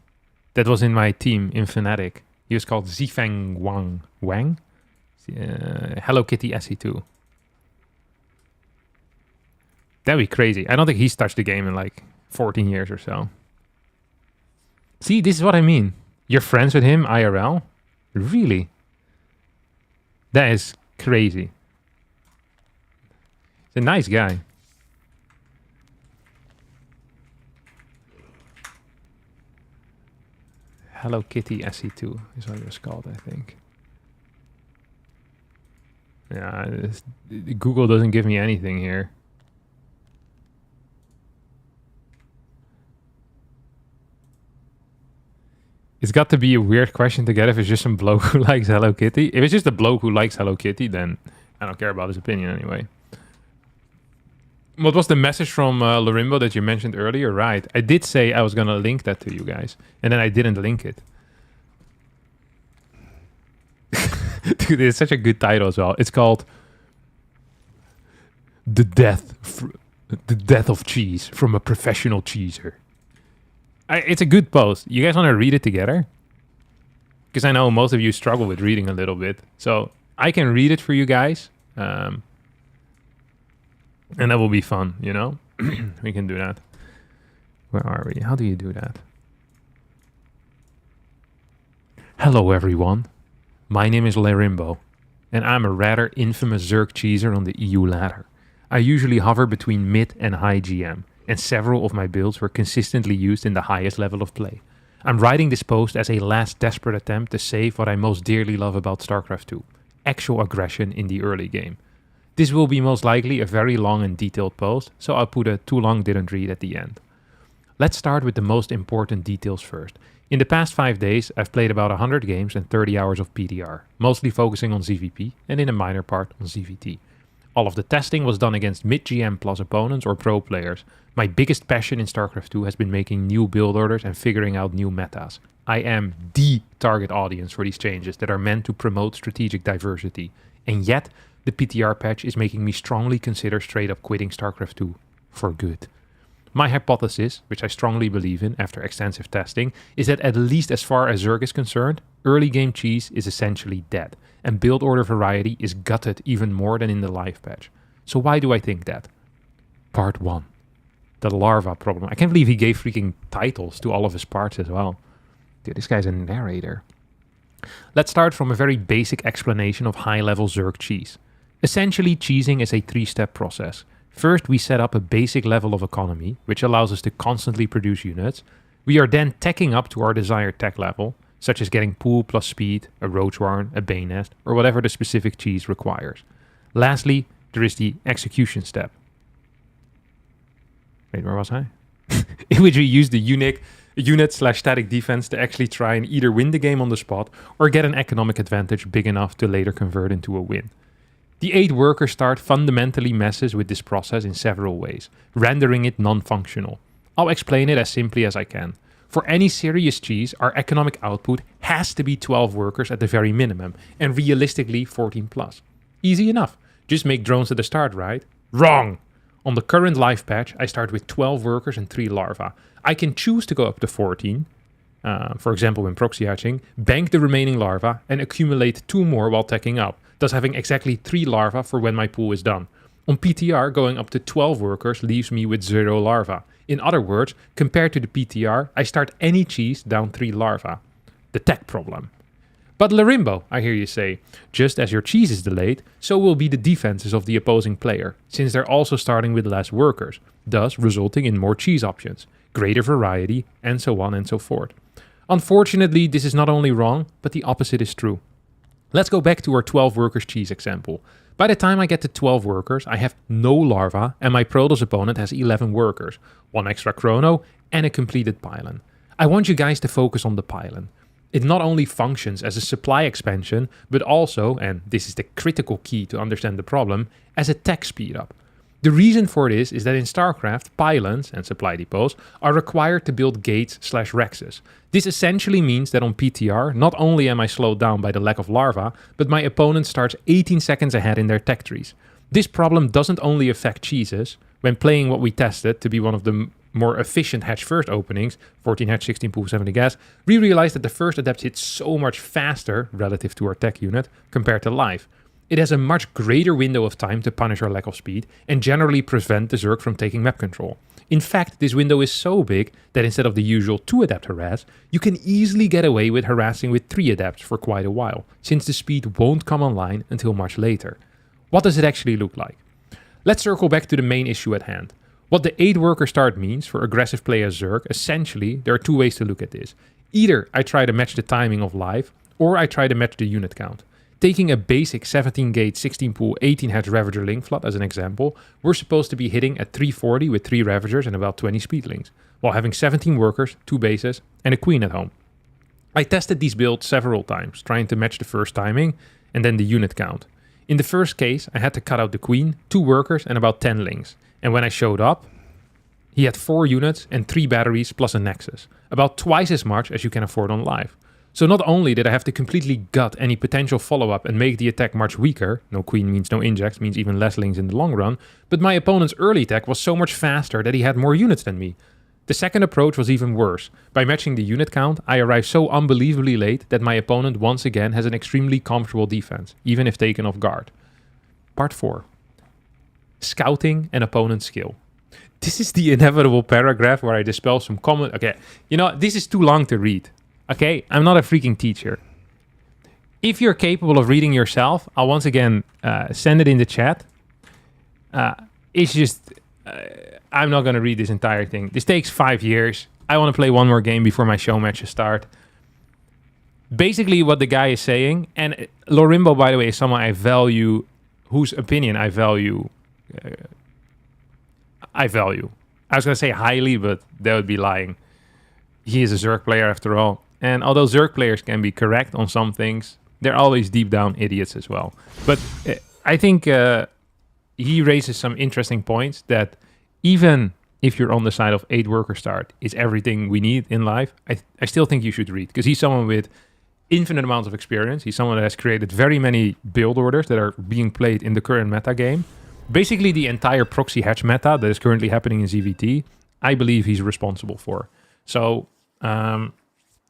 that was in my team in Fnatic. He was called Zifeng Wang. Wang? Hello Kitty SE2. That'd be crazy. I don't think he's touched the game in like 14 years or so. See, this is what I mean. You're friends with him, IRL? Really? That is crazy. He's a nice guy. Hello Kitty SE2 is what it was called, I think. Yeah, Google doesn't give me anything here. It's got to be a weird question to get if it's just some bloke who likes Hello Kitty. If it's just a bloke who likes Hello Kitty, then I don't care about his opinion anyway. What was the message from Larimbo that you mentioned earlier? Right. I did say I was going to link that to you guys, and then I didn't link it. Dude, it's such a good title as well. It's called The Death of Cheese from a Professional Cheeser. It's a good post. You guys want to read it together? Because I know most of you struggle with reading a little bit. So I can read it for you guys. And that will be fun, you know? We can do that. Where are we? How do you do that? Hello, everyone. My name is Larimbo, and I'm a rather infamous Zerg cheeser on the EU ladder. I usually hover between mid and high GM, and several of my builds were consistently used in the highest level of play. I'm writing this post as a last desperate attempt to save what I most dearly love about StarCraft 2, actual aggression in the early game. This will be most likely a very long and detailed post, so I'll put a too long didn't read at the end. Let's start with the most important details first. In the past 5 days, I've played about 100 games and 30 hours of PDR, mostly focusing on ZVP and in a minor part on ZVT. All of the testing was done against mid-GM plus opponents or pro players. My biggest passion in StarCraft 2 has been making new build orders and figuring out new metas. I am the target audience for these changes that are meant to promote strategic diversity, and yet the PTR patch is making me strongly consider straight up quitting StarCraft 2 for good. My hypothesis, which I strongly believe in after extensive testing, is that at least as far as Zerg is concerned, early game cheese is essentially dead, and build order variety is gutted even more than in the live patch. So why do I think that? Part 1. The larva problem. I can't believe he gave freaking titles to all of his parts as well. Dude, this guy's a narrator. Let's start from a very basic explanation of high-level Zerg cheese. Essentially, cheesing is a 3-step process. First, we set up a basic level of economy, which allows us to constantly produce units. We are then teching up to our desired tech level, such as getting pool plus speed, a roach warren, a bane nest, or whatever the specific cheese requires. Lastly, there is the execution step. Wait, where was I? In which we use the unit/static defense to actually try and either win the game on the spot or get an economic advantage big enough to later convert into a win. The 8 worker start fundamentally messes with this process in several ways, rendering it non-functional. I'll explain it as simply as I can. For any serious cheese, our economic output has to be 12 workers at the very minimum, and realistically 14 plus. Easy enough. Just make drones at the start, right? Wrong! On the current live patch, I start with 12 workers and 3 larvae. I can choose to go up to 14, for example when proxy hatching, bank the remaining larvae, and accumulate 2 more while teching up, thus having exactly 3 larvae for when my pool is done. On PTR, going up to 12 workers leaves me with 0 larvae. In other words, compared to the PTR, I start any cheese down 3 larvae. The tech problem. But Larimbo, I hear you say, just as your cheese is delayed, so will be the defenses of the opposing player, since they're also starting with less workers, thus resulting in more cheese options, greater variety, and so on and so forth. Unfortunately, this is not only wrong, but the opposite is true. Let's go back to our 12 workers cheese example. By the time I get to 12 workers, I have no larvae, and my Protoss opponent has 11 workers, 1 extra chrono, and a completed pylon. I want you guys to focus on the pylon. It not only functions as a supply expansion, but also, and this is the critical key to understand the problem, as a tech speed up. The reason for this is that in StarCraft, pylons and supply depots are required to build gates/rexes. This essentially means that on PTR, not only am I slowed down by the lack of larvae, but my opponent starts 18 seconds ahead in their tech trees. This problem doesn't only affect cheeses. When playing what we tested to be one of the more efficient hatch first openings, 14 hatch, 16 pool, 70 gas, we realized that the first adept hits so much faster relative to our tech unit compared to live. It has a much greater window of time to punish our lack of speed and generally prevent the Zerg from taking map control. In fact, this window is so big that instead of the usual 2 adept harass, you can easily get away with harassing with 3 adepts for quite a while, since the speed won't come online until much later. What does it actually look like? Let's circle back to the main issue at hand. What the 8 worker start means for aggressive play as Zerg, essentially, there are 2 ways to look at this. Either I try to match the timing of live, or I try to match the unit count. Taking a basic 17 gate, 16 pool, 18 hatch Ravager link flood as an example, we're supposed to be hitting at 340 with 3 Ravagers and about 20 speedlings, while having 17 workers, 2 bases, and a queen at home. I tested these builds several times, trying to match the first timing and then the unit count. In the first case, I had to cut out the queen, 2 workers, and about 10 links. And when I showed up, he had 4 units and 3 batteries plus a nexus, about twice as much as you can afford on live. So not only did I have to completely gut any potential follow-up and make the attack much weaker, no queen means no injects, means even less links in the long run, but my opponent's early attack was so much faster that he had more units than me. The second approach was even worse. By matching the unit count, I arrived so unbelievably late that my opponent once again has an extremely comfortable defense, even if taken off guard. Part 4. Scouting an opponent's skill. This is the inevitable paragraph where I dispel some common... Okay, you know, this is too long to read. Okay, I'm not a freaking teacher. If you're capable of reading yourself, I'll once again send it in the chat. It's just, I'm not going to read this entire thing. This takes 5 years. I want to play one more game before my show matches start. Basically what the guy is saying, and Lorimbo, by the way, is someone I value, whose opinion I value. I was going to say highly, but that would be lying. He is a Zerg player after all. And although Zerg players can be correct on some things, they're always deep down idiots as well. But I think he raises some interesting points that even if you're on the side of 8 worker start is everything we need in life, I still think you should read. Because he's someone with infinite amounts of experience. He's someone that has created very many build orders that are being played in the current meta game. Basically the entire proxy hatch meta that is currently happening in ZVT, I believe he's responsible for. So...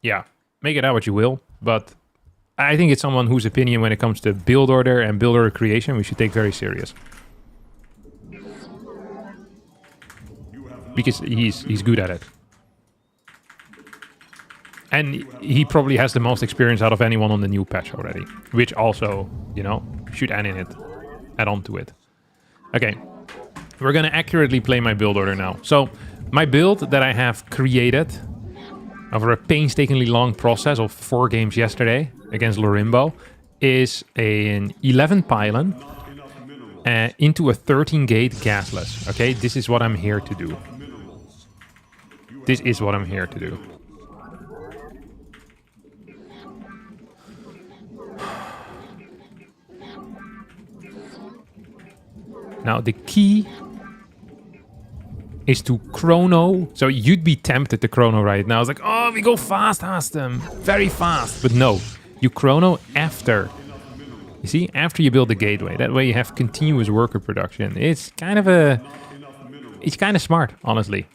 yeah, make it out what you will, but I think it's someone whose opinion when it comes to build order and build order creation we should take very serious. Because he's good at it. And he probably has the most experience out of anyone on the new patch already, which also, you know, should add on to it. Okay, we're gonna accurately play my build order now. So, my build that I have created over a painstakingly long process of 4 games yesterday against Lorimbo is an 11 pylon into a 13 gate gasless. Okay, this is what I'm here to do. This is what I'm here to do. Now the key is to chrono. So you'd be tempted to chrono right now. It's like, oh, we go fast, Harstem. Very fast. But no, you chrono after. You see, after you build the gateway. That way you have continuous worker production. It's kind of smart, honestly.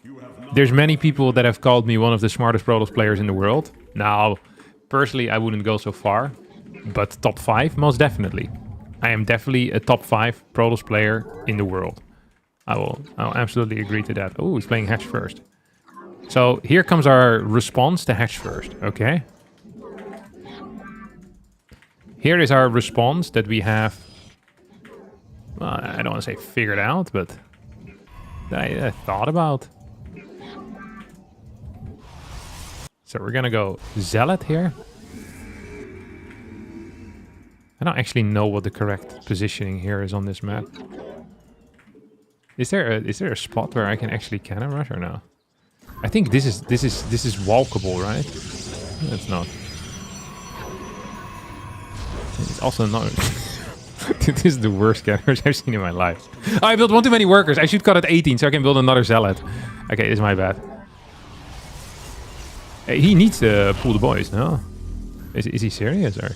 There's many people that have called me one of the smartest Protoss players in the world. Now, personally, I wouldn't go so far. But top 5, most definitely. I am definitely a top 5 Protoss player in the world. I'll absolutely agree to that. Oh, he's playing hatch first. So here comes our response to hatch first, okay? Here is our response that we have, well, I don't want to say figured out, but I thought about. So we're gonna go Zealot here. I don't actually know what the correct positioning here is on this map. Is there a spot where I can actually cannon rush or no? I think this is walkable, right? It's not. It's also not. This is the worst cannon rush I've seen in my life. Oh, I built one too many workers. I should cut at 18 so I can build another Zealot. Okay, it's my bad. He needs to pull the boys, no? Is he serious or?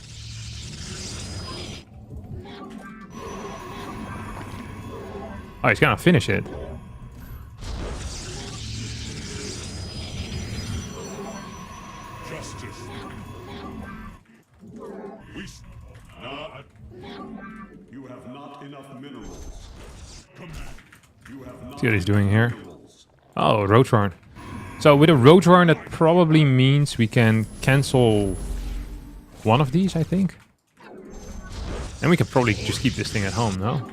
Oh, he's gonna finish it. Justice. You have not enough minerals. See what he's doing here. Oh, Roadrun. So with a Roadrun, that probably means we can cancel one of these, I think. And we can probably just keep this thing at home, no?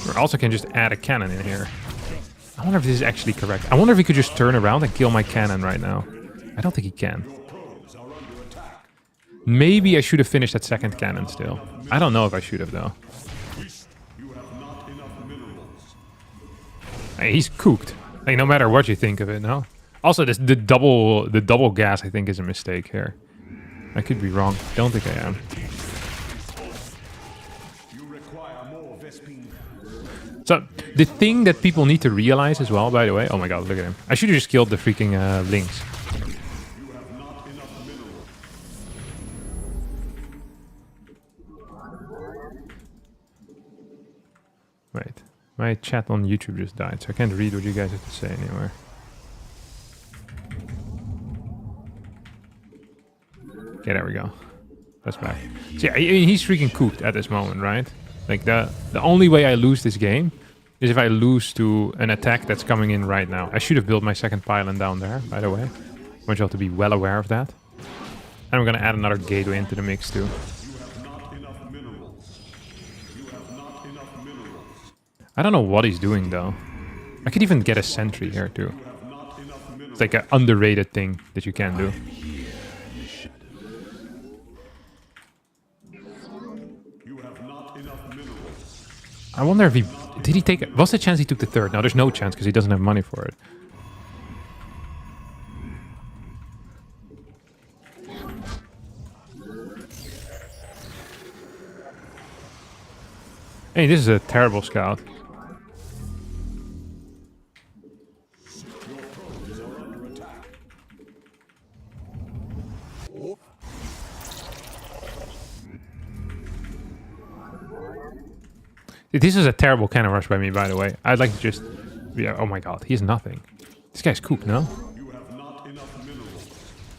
We also can just add a cannon in here. I wonder if this is actually correct. I wonder if he could just turn around and kill my cannon right now. I don't think he can. Maybe I should have finished that second cannon still. I don't know if I should have, though. Hey, he's cooked. Like, no matter what you think of it, no? Also, this, the double gas, I think, is a mistake here. I could be wrong. Don't think I am. So, the thing that people need to realize as well, by the way... Oh my god, look at him. I should have just killed the freaking Lynx. Wait. My chat on YouTube just died, so I can't read what you guys have to say anymore. Okay, there we go. That's back. So yeah, he's freaking cooked at this moment, right? Like, the only way I lose this game is if I lose to an attack that's coming in right now. I should have built my second pylon down there, by the way. I want you all to be well aware of that. And we're gonna add another gateway into the mix too. I don't know what he's doing though. I could even get a sentry here too. It's like an underrated thing that you can do. I wonder if he... Did he take... What's the chance he took the third? No, there's no chance because he doesn't have money for it. Hey, this is a terrible scout. This is a terrible cannon rush by me, by the way. I'd like to just... Yeah, oh my god, he has nothing. This guy's cooked, no?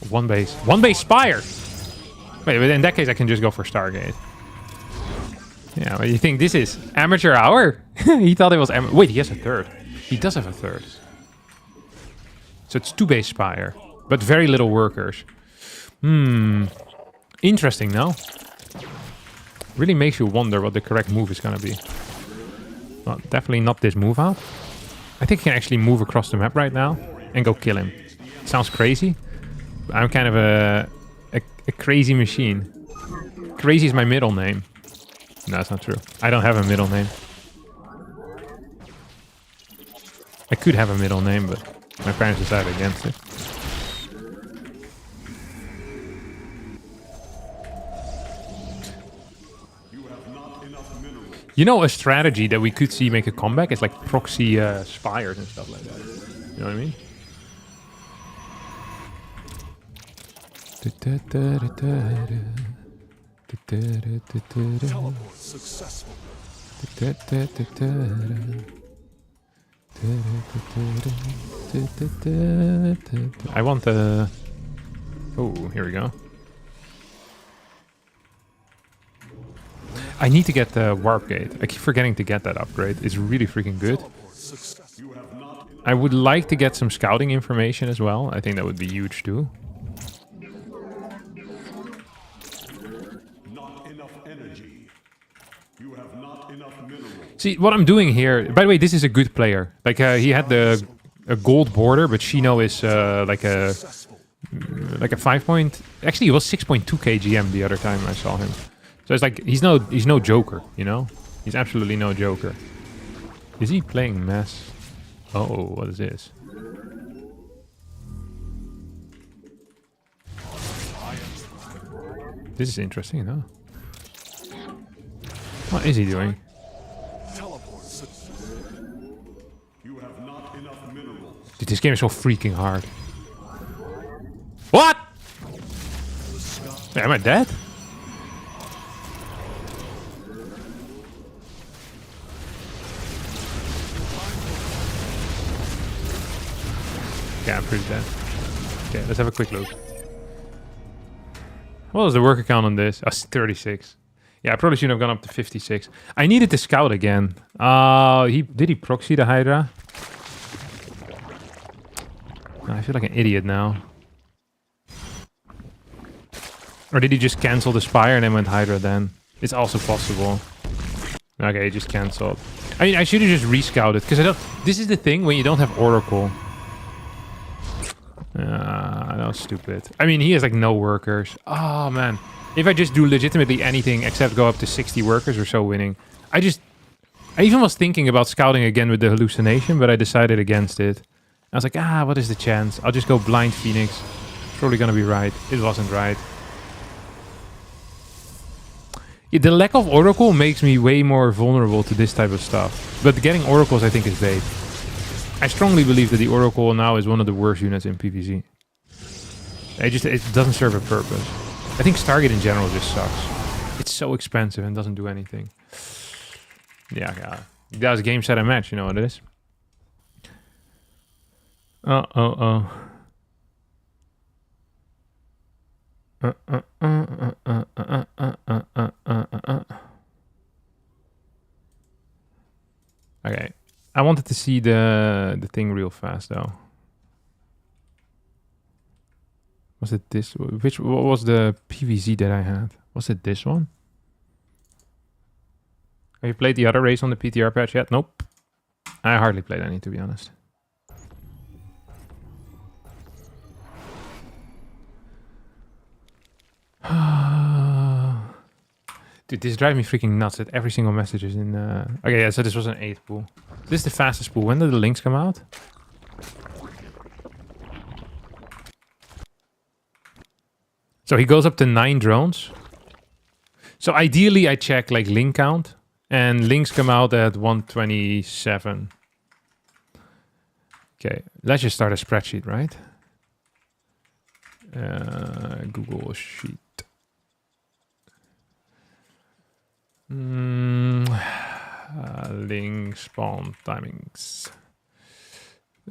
One base. One base Spire! Wait, but in that case I can just go for Stargate. Yeah, well, you think this is amateur hour? He thought it was... Wait, he has a third. He does have a third. So it's 2 base Spire, but very little workers. Interesting, no? Really makes you wonder what the correct move is going to be. Well, definitely not this move out. I think I can actually move across the map right now and go kill him. Sounds crazy. But I'm kind of a crazy machine. Crazy is my middle name. No, that's not true. I don't have a middle name. I could have a middle name, but my parents decided against it. You know, a strategy that we could see make a comeback is like proxy spires and stuff like that. You know what I mean? Teleport successful. I want the... Oh, here we go. I need to get the warp gate. I keep forgetting to get that upgrade. It's really freaking good. I would like to get some scouting information as well. I think that would be huge too. Not enough energy. You have not enough minerals. See, what I'm doing here... By the way, this is a good player. Like, he had a gold border, but Shino is like a 5 point... Actually, he was 6.2 kgm the other time I saw him. So it's like, he's no joker, you know? He's absolutely no joker. Is he playing mass? Oh, what is this? This is interesting, huh? What is he doing? You have not enough minerals. Dude, this game is so freaking hard. What? Am I dead? Yeah, I'm pretty dead. Okay, let's have a quick look. What was the worker count on this? Oh, 36. Yeah, I probably shouldn't have gone up to 56. I needed to scout again. Did he proxy the Hydra? I feel like an idiot now. Or did he just cancel the Spire and then went Hydra then? It's also possible. Okay, he just cancelled. I mean, I should have just rescouted, because I don't... This is the thing when you don't have Oracle. That was stupid. I mean, he has like no workers. Oh, man. If I just do legitimately anything except go up to 60 workers, we're so winning. I even was thinking about scouting again with the hallucination, but I decided against it. I was like, what is the chance? I'll just go blind Phoenix. It's probably gonna be right. It wasn't right. Yeah, the lack of Oracle makes me way more vulnerable to this type of stuff. But getting Oracles, I think, is bait. I strongly believe that the Oracle now is one of the worst units in PvZ. It doesn't serve a purpose. I think Stargate in general just sucks. It's so expensive and doesn't do anything. Yeah. That was game, set, and match. You know what it is. Okay. I wanted to see the thing real fast though. Was it this? What was the PvZ that I had? Was it this one? Have you played the other race on the PTR patch yet? Nope. I hardly played any, to be honest. Dude, this drives me freaking nuts that every single message is in... Okay, yeah, so this was an 8th pool. This is the fastest pool. When did the links come out? So he goes up to 9 drones. So ideally I check like link count. And links come out at 127. Okay, let's just start a spreadsheet, right? Google Sheet. Link spawn timings.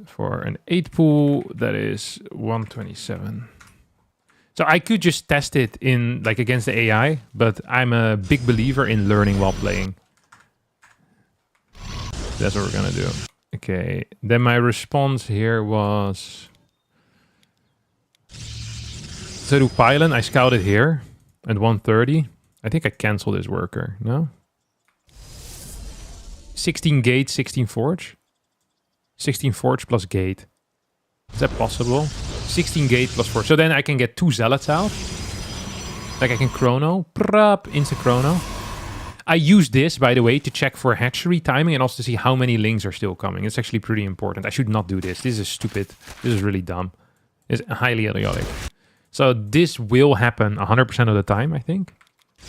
For an 8 pool, that is 127. So I could just test it in like against the AI, but I'm a big believer in learning while playing. That's what we're gonna do. Okay, then my response here was... So to Pylon, I scouted here at 130. I think I canceled his worker, no? 16 gate, 16 forge? 16 forge plus gate. Is that possible? 16 gate plus forge. So then I can get 2 zealots out. Like I can chrono. Insta chrono. I use this, by the way, to check for hatchery timing and also to see how many links are still coming. It's actually pretty important. I should not do this. This is stupid. This is really dumb. It's highly idiotic. So this will happen 100% of the time, I think.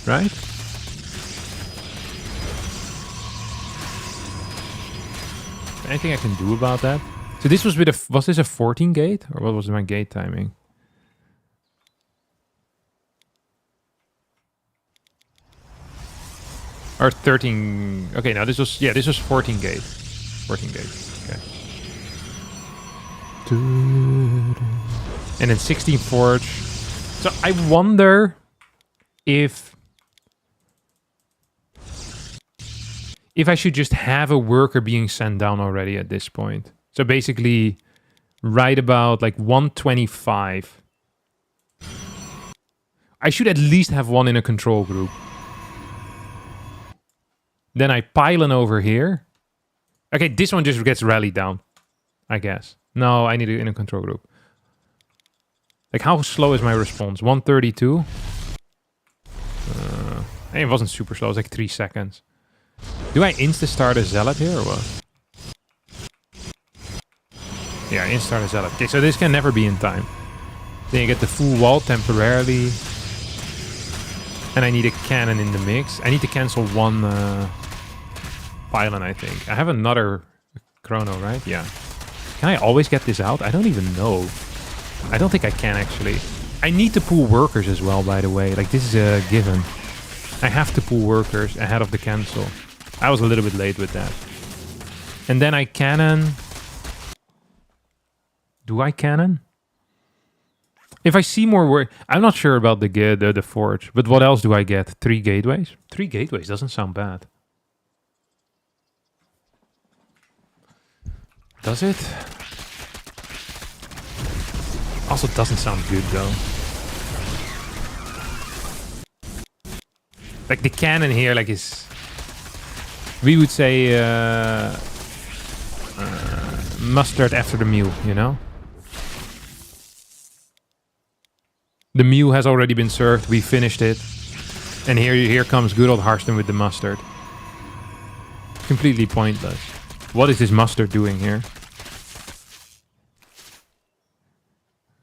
Right? Anything I can do about that? So this was with a... Was this a 14 gate? Or what was my gate timing? Or 13... Okay, now this was... Yeah, this was 14 gate. 14 gate. Okay. And then 16 forge. So I wonder if I should just have a worker being sent down already at this point. So basically, right about like 125. I should at least have one in a control group. Then I pylon over here. Okay, this one just gets rallied down, I guess. No, I need it in a control group. Like, how slow is my response? 132? It wasn't super slow. It was like 3 seconds. Do I insta-start a zealot here or what? Yeah, insta-start a zealot. Okay, so this can never be in time. Then you get the full wall temporarily. And I need a cannon in the mix. I need to cancel one pylon, I think. I have another chrono, right? Yeah. Can I always get this out? I don't even know. I don't think I can, actually. I need to pull workers as well, by the way. Like, this is a given. I have to pull workers ahead of the cancel. I was a little bit late with that. And then I cannon... Do I cannon? If I see more work, I'm not sure about the forge, but what else do I get? 3 gateways? 3 gateways doesn't sound bad. Does it? Also doesn't sound good though. Like the cannon here, like is... We would say mustard after the meal, you know? The meal has already been served, we finished it. And here comes good old Harstem with the mustard. Completely pointless. What is this mustard doing here?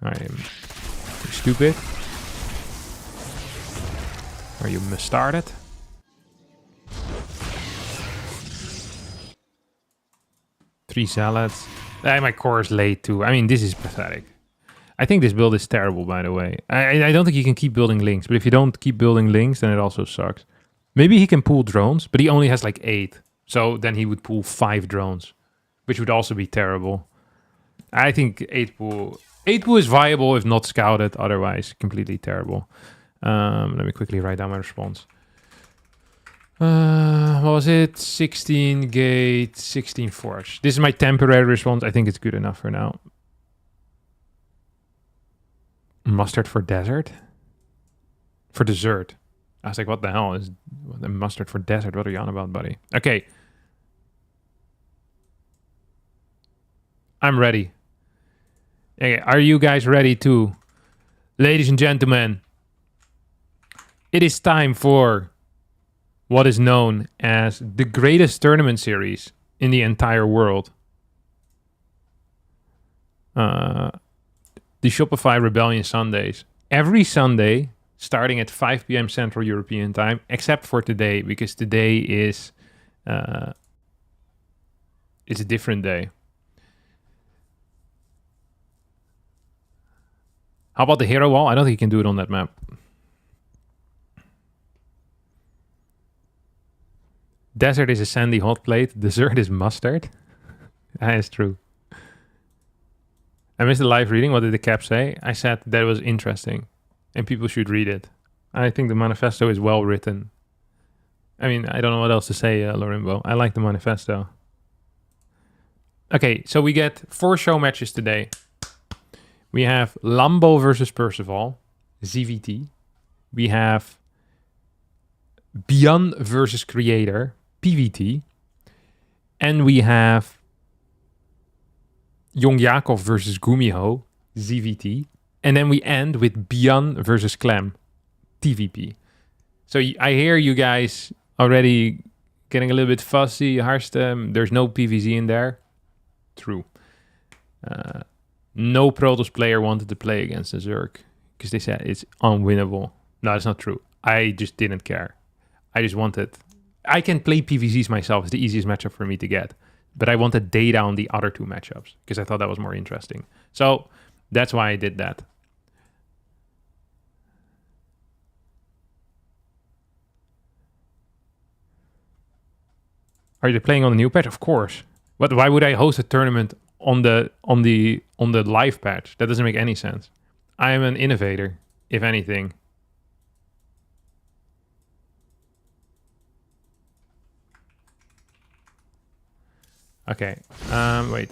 I am stupid. Are you mustarded? Three salads. My core is late too. I mean, this is pathetic. I think this build is terrible, by the way. I don't think you can keep building links, but if you don't keep building links, then it also sucks. Maybe he can pull drones, but he only has like 8. So then he would pull 5 drones, which would also be terrible. I think 8 pull is viable if not scouted, otherwise completely terrible. Let me quickly write down my response. What was it? 16 gate, 16 forge. This is my temporary response. I think it's good enough for now. Mustard for desert? For dessert. I was like, what the hell is the mustard for desert? What are you on about, buddy? Okay. I'm ready. Okay, are you guys ready too? Ladies and gentlemen, it is time for what is known as the greatest tournament series in the entire world. The Shopify Rebellion Sundays. Every Sunday, starting at 5 p.m. Central European Time, except for today, because today is it's a different day. How about the hero wall? I don't think you can do it on that map. Desert is a sandy hot plate. Dessert is mustard. That is true. I missed the live reading. What did the cap say? I said that was interesting and people should read it. I think the manifesto is well written. I mean, I don't know what else to say, Lorimbo. I like the manifesto. Okay, so we get 4 show matches today. We have Lambo versus Percival, ZVT. We have ByuN versus Creator, PVT. And we have YoungYakov versus Gumiho, ZVT. And then we end with ByuN versus Clem, TVP. So I hear you guys already getting a little bit fussy. Harstem, there's no PVZ in there. True. No Protoss player wanted to play against the Zerg because they said it's unwinnable. No, it's not true. I just didn't care. I just wanted... I can play PVZs myself. It's the easiest matchup for me to get. But I wanted data on the other 2 matchups because I thought that was more interesting. So that's why I did that. Are you playing on the new patch? Of course. But why would I host a tournament on the live patch? That doesn't make any sense. I am an innovator, if anything. Okay. Wait.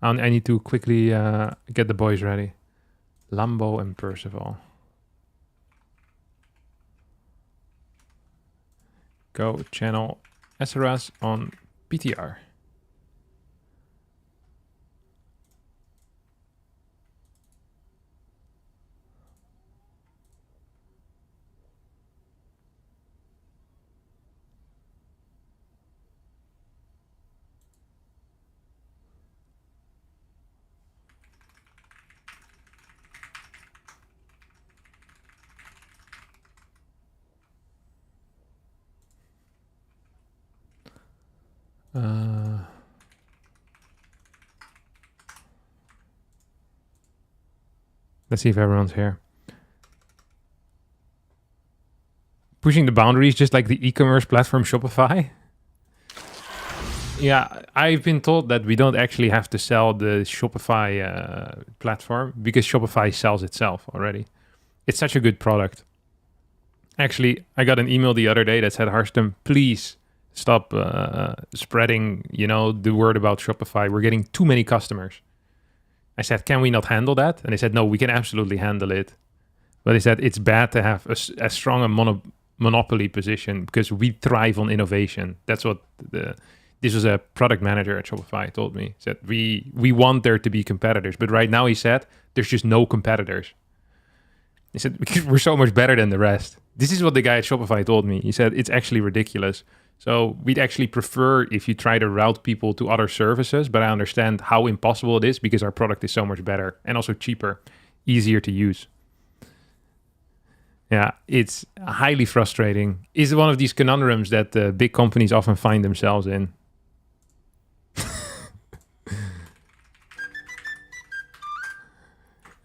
I need to quickly get the boys ready. Lambo and Percival. Go channel SRS on PTR. Let's see if everyone's here. pushing the boundaries, just like the e-commerce platform Shopify. Yeah, I've been told that we don't actually have to sell the Shopify platform because Shopify sells itself already. It's such a good product. Actually, I got an email the other day that said, Harstem, please stop spreading, the word about Shopify. We're getting too many customers. I said, can we not handle that? And they said, no, we can absolutely handle it. But they said it's bad to have as strong a monopoly position because we thrive on innovation. That's what this was a product manager at Shopify told me. He said, we want there to be competitors. But right now, he said, there's just no competitors. He said, because we're so much better than the rest. This is what the guy at Shopify told me. He said, it's actually ridiculous. So we'd actually prefer if you try to route people to other services, but I understand how impossible it is because our product is so much better and also cheaper, easier to use. Yeah, it's highly frustrating. It's one of these conundrums that big companies often find themselves in.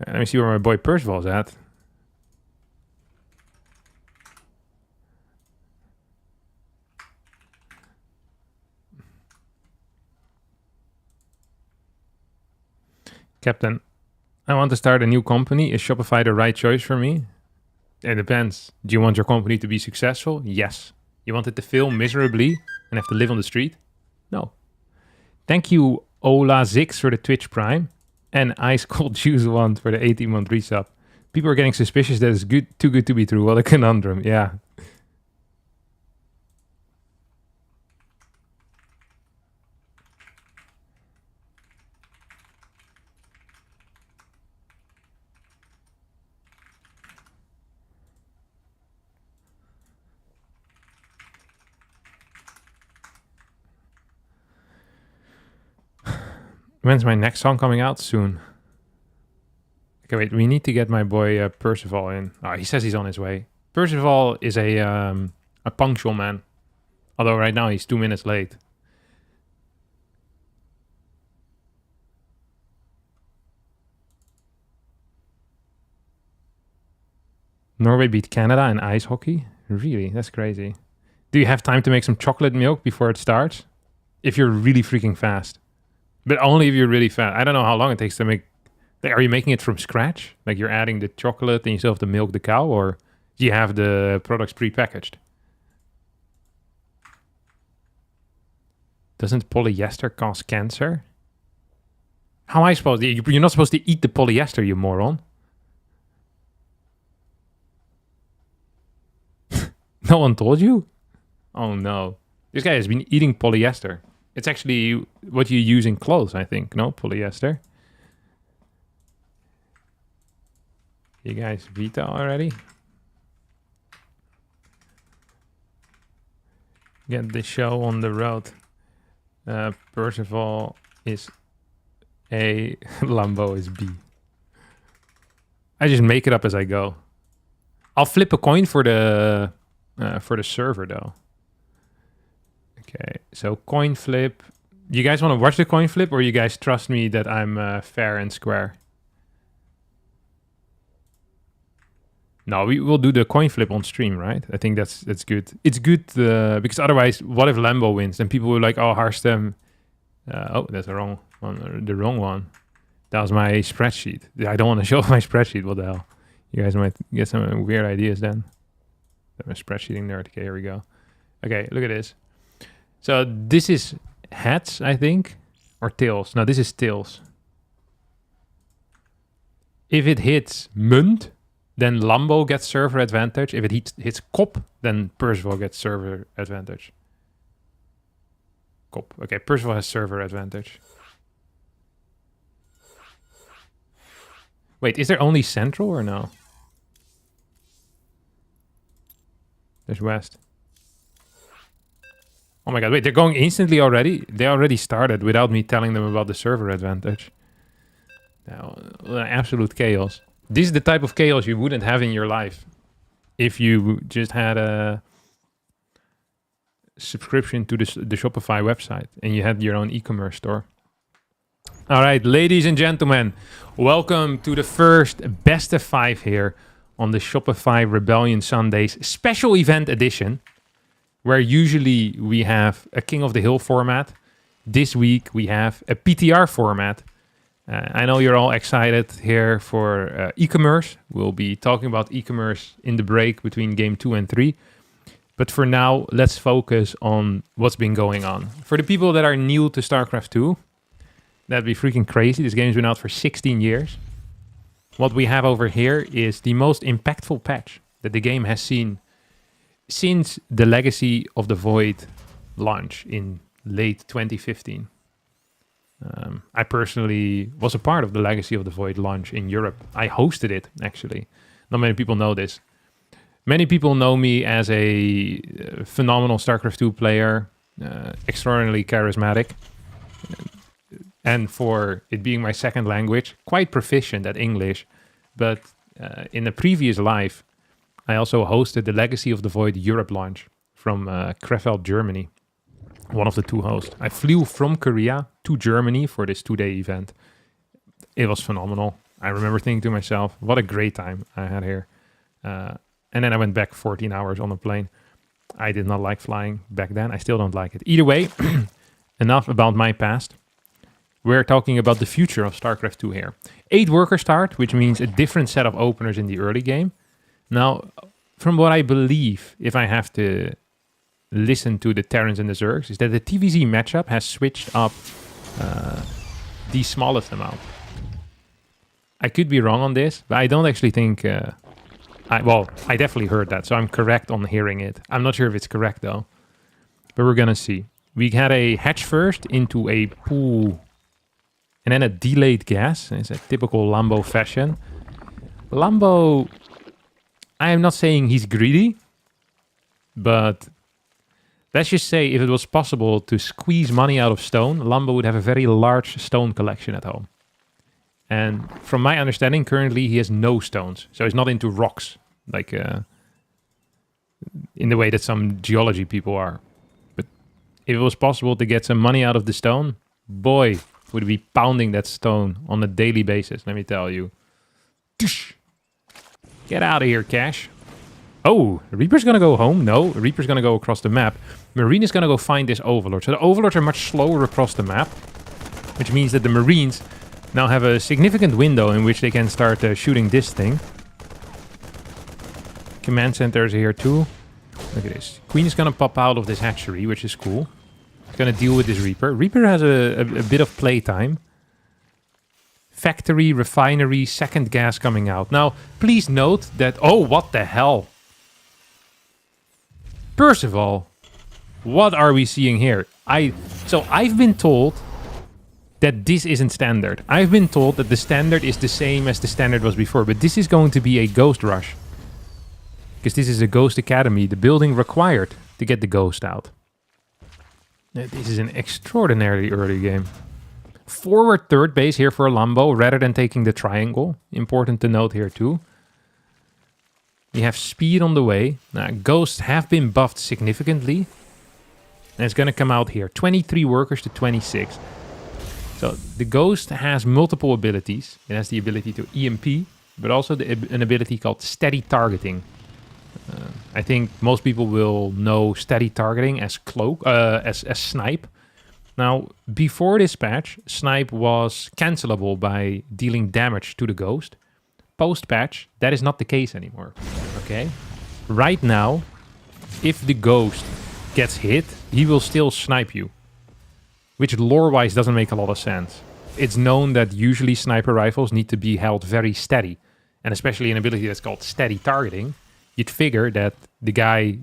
Let me see where my boy Percival's at. Captain, I want to start a new company. Is Shopify the right choice for me? It depends. Do you want your company to be successful? Yes. You want it to fail miserably and have to live on the street? No. Thank you, Ola6 for the Twitch Prime and Ice Cold Juice 1 for the 18-month resub. People are getting suspicious that it's too good to be true. What a conundrum. Yeah. When's my next song coming out? Soon. Okay, wait. We need to get my boy Percival in. Oh, he says he's on his way. Percival is a punctual man. Although right now he's 2 minutes late. Norway beat Canada in ice hockey? Really? That's crazy. Do you have time to make some chocolate milk before it starts? If you're really freaking fast. But only if you're really fast. I don't know how long it takes to make... Are you making it from scratch? Like you're adding the chocolate and you still have to milk the cow? Or do you have the products pre-packaged? Doesn't polyester cause cancer? How am I supposed to... You're not supposed to eat the polyester, you moron. No one told you? Oh no. This guy has been eating polyester. It's actually what you use in clothes, I think. No, polyester. You guys veto already? Get the show on the road. Percival is A. Lambo is B. I just make it up as I go. I'll flip a coin for the server though. Okay, so coin flip. You guys want to watch the coin flip, or you guys trust me that I'm fair and square? No, we will do the coin flip on stream, right? I think that's good. It's good because otherwise, what if Lambo wins? And people will like, oh, Harstem. Oh, that's the wrong one. The wrong one. That was my spreadsheet. I don't want to show my spreadsheet. What the hell? You guys might get some weird ideas then. I'm a spreadsheeting nerd. Okay, here we go. Okay, look at this. So this is heads, I think, or tails. No, this is tails. If it hits munt, then Lambo gets server advantage. If it hits kop, then Percival gets server advantage. Kop. Okay, Percival has server advantage. Wait, is there only central or no? There's west. Oh my god, wait, they're going instantly already? They already started without me telling them about the server advantage. Now, absolute chaos. This is the type of chaos you wouldn't have in your life if you just had a subscription to the Shopify website and you had your own e-commerce store. All right, ladies and gentlemen, welcome to the first best of 5 here on the Shopify Rebellion Sundays special event edition, where usually we have a King of the Hill format. This week we have a PTR format. I know you're all excited here for e-commerce. We'll be talking about e-commerce in the break between game 2 and 3. But for now, let's focus on what's been going on. For the people that are new to StarCraft 2, that'd be freaking crazy. This game's been out for 16 years. What we have over here is the most impactful patch that the game has seen since the Legacy of the Void launch in late 2015. I personally was a part of the Legacy of the Void launch in Europe. I hosted it, actually. Not many people know this. Many people know me as a phenomenal StarCraft 2 player, extraordinarily charismatic, and for it being my second language, quite proficient at English. But in a previous life, I also hosted the Legacy of the Void Europe launch from Krefeld, Germany. One of the two hosts. I flew from Korea to Germany for this 2-day event. It was phenomenal. I remember thinking to myself, what a great time I had here. And then I went back 14 hours on a plane. I did not like flying back then. I still don't like it. Either way, enough about my past. We're talking about the future of StarCraft 2 here. 8 worker start, which means a different set of openers in the early game. Now, from what I believe, if I have to listen to the Terrans and the Zergs, is that the TVZ matchup has switched up the smallest amount. I could be wrong on this, but I don't actually think... I definitely heard that, so I'm correct on hearing it. I'm not sure if it's correct, though. But we're gonna see. We had a hatch first into a pool, and then a delayed gas. It's a typical Lambo fashion. Lambo, I am not saying he's greedy, but let's just say if it was possible to squeeze money out of stone, Lambo would have a very large stone collection at home. And from my understanding, currently he has no stones. So he's not into rocks, like in the way that some geology people are. But if it was possible to get some money out of the stone, boy, would be pounding that stone on a daily basis, let me tell you. Get out of here, Cash. Oh, Reaper's gonna go home? No, Reaper's gonna go across the map. Marine is gonna go find this Overlord. So the Overlords are much slower across the map, which means that the Marines now have a significant window in which they can start shooting this thing. Command center is here too. Look at this. Queen is gonna pop out of this hatchery, which is cool. It's gonna deal with this Reaper. Reaper has a bit of playtime. Factory, refinery, second gas coming out. Now, please note that... Oh, what the hell? Percival, what are we seeing here? So I've been told that this isn't standard. I've been told that the standard is the same as the standard was before, but this is going to be a Ghost Rush. Because this is a Ghost Academy, the building required to get the Ghost out. This is an extraordinarily early game. Forward third base here for a Lambo rather than taking the triangle. Important to note here too. We have speed on the way. Now, Ghosts have been buffed significantly. And it's going to come out here. 23 workers to 26. So the Ghost has multiple abilities. It has the ability to EMP, but also an ability called steady targeting. I think most people will know steady targeting as cloak, as snipe. Now, before this patch, snipe was cancelable by dealing damage to the Ghost. Post-patch, that is not the case anymore. Okay? Right now, if the Ghost gets hit, he will still snipe you. Which lore-wise doesn't make a lot of sense. It's known that usually sniper rifles need to be held very steady. And especially an ability that's called steady targeting. You'd figure that the guy,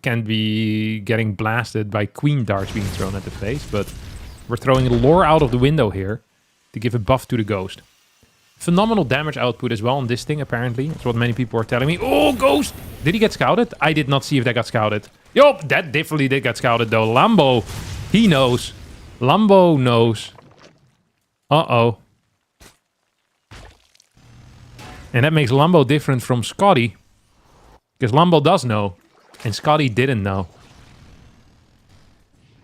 can be getting blasted by queen darts being thrown at the face. But we're throwing lore out of the window here to give a buff to the Ghost. Phenomenal damage output as well on this thing, apparently. That's what many people are telling me. Oh, Ghost! Did he get scouted? I did not see if that got scouted. Yup, that definitely did get scouted, though. Lambo, he knows. Lambo knows. Uh-oh. And that makes Lambo different from Scotty. Because Lambo does know. And Scotty didn't know.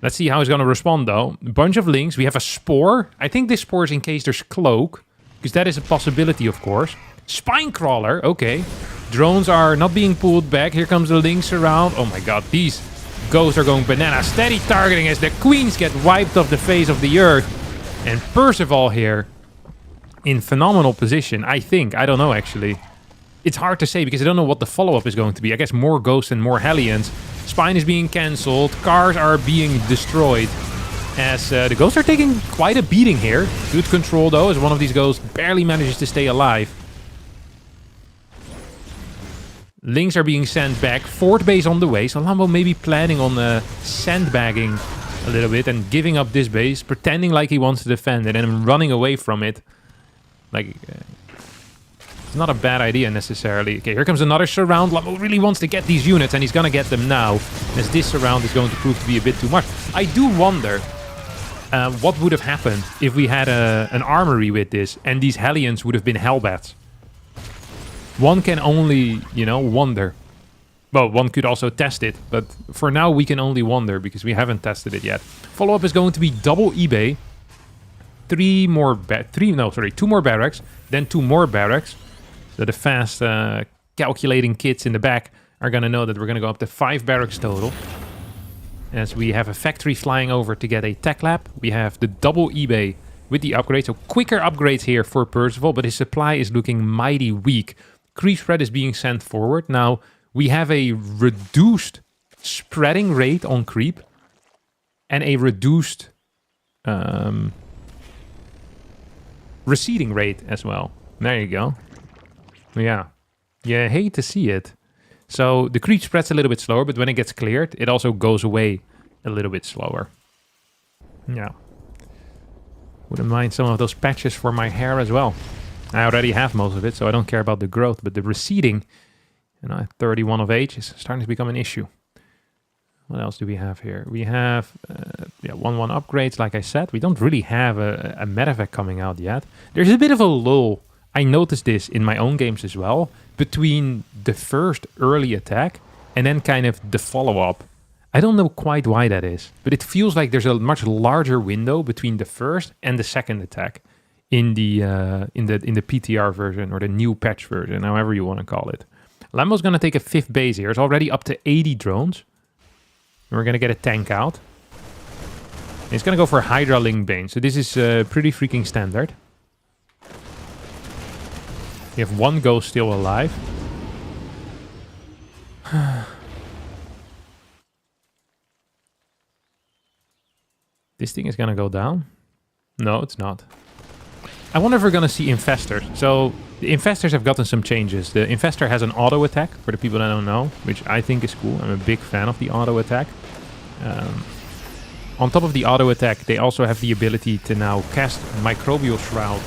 Let's see how he's going to respond, though. A bunch of links. We have a Spore. I think this Spore is in case there's Cloak. Because that is a possibility, of course. Spine crawler, okay. Drones are not being pulled back. Here comes the Lynx around. Oh my god, these ghosts are going bananas. Steady targeting as the queens get wiped off the face of the earth. And Percival here in phenomenal position, I think. I don't know, actually. It's hard to say because I don't know what the follow-up is going to be. I guess more ghosts and more Hellions. Spine is being cancelled. Cars are being destroyed. As the ghosts are taking quite a beating here. Good control, though, as one of these ghosts barely manages to stay alive. Lynx are being sent back. Fort base on the way. So Lambo may be planning on sandbagging a little bit and giving up this base, pretending like he wants to defend it and running away from it. Like, it's not a bad idea necessarily. Okay, here comes another surround. Lambo really wants to get these units, and he's gonna get them now, as this surround is going to prove to be a bit too much. I do wonder what would have happened if we had an armory with this, and these Hellions would have been Hellbats. One can only, you know, wonder. Well, one could also test it, but for now we can only wonder because we haven't tested it yet. Follow-up is going to be double eBay. Two more barracks, then 2 more barracks. So the fast calculating kids in the back are going to know that we're going to go up to 5 barracks total. As we have a factory flying over to get a tech lab. We have the double eBay with the upgrade. So quicker upgrades here for Percival, but his supply is looking mighty weak. Creep spread is being sent forward. Now, we have a reduced spreading rate on creep. And a reduced receding rate as well. There you go. Yeah. You hate to see it. So the creep spreads a little bit slower, but when it gets cleared, it also goes away a little bit slower. Yeah. Wouldn't mind some of those patches for my hair as well. I already have most of it, so I don't care about the growth. But the receding, you know, at 31 of age is starting to become an issue. What else do we have here? We have 1-1 upgrades, like I said. We don't really have a medevac coming out yet. There's a bit of a lull. I noticed this in my own games as well, between the first early attack and then kind of the follow-up. I don't know quite why that is, but it feels like there's a much larger window between the first and the second attack in the PTR version or the new patch version, however you want to call it. Lambo's going to take a 5th base here. It's already up to 80 drones. And we're going to get a tank out. And it's going to go for Hydra Link Bane. So this is pretty freaking standard. We have 1 ghost still alive. This thing is going to go down. No, it's not. I wonder if we're going to see Infestors. So the Infestors have gotten some changes. The Infestor has an auto attack, for the people that don't know, which I think is cool. I'm a big fan of the auto attack. On top of the auto attack, they also have the ability to now cast Microbial Shroud,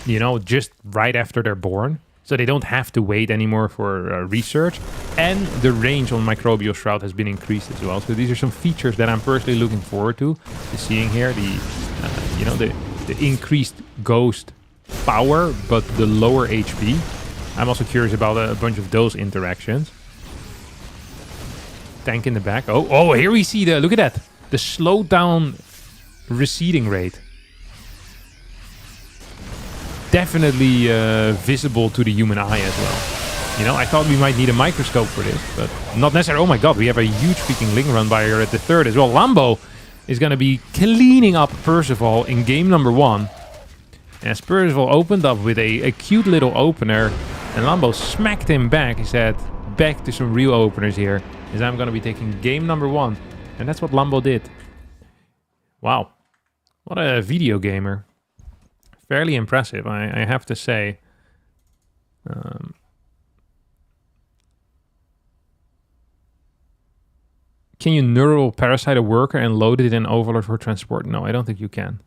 you know, just right after they're born. So they don't have to wait anymore for research. And the range on Microbial Shroud has been increased as well. So these are some features that I'm personally looking forward to seeing here. The increased ghost power, but the lower HP. I'm also curious about a bunch of those interactions. Tank in the back. Oh, here we see look at that. The slowed down receding rate. Definitely visible to the human eye as well. You know, I thought we might need a microscope for this, but not necessarily. Oh my god, we have a huge freaking Ling Run Buyer at the 3rd as well. Lambo is going to be cleaning up Percival in game number 1. As Percival opened up with a cute little opener, and Lambo smacked him back. He said, back to some real openers here, as I'm going to be taking game number 1. And that's what Lambo did. Wow. What a video gamer. Fairly impressive, I have to say. Can you neural parasite a worker and load it in Overlord for transport? No, I don't think you can.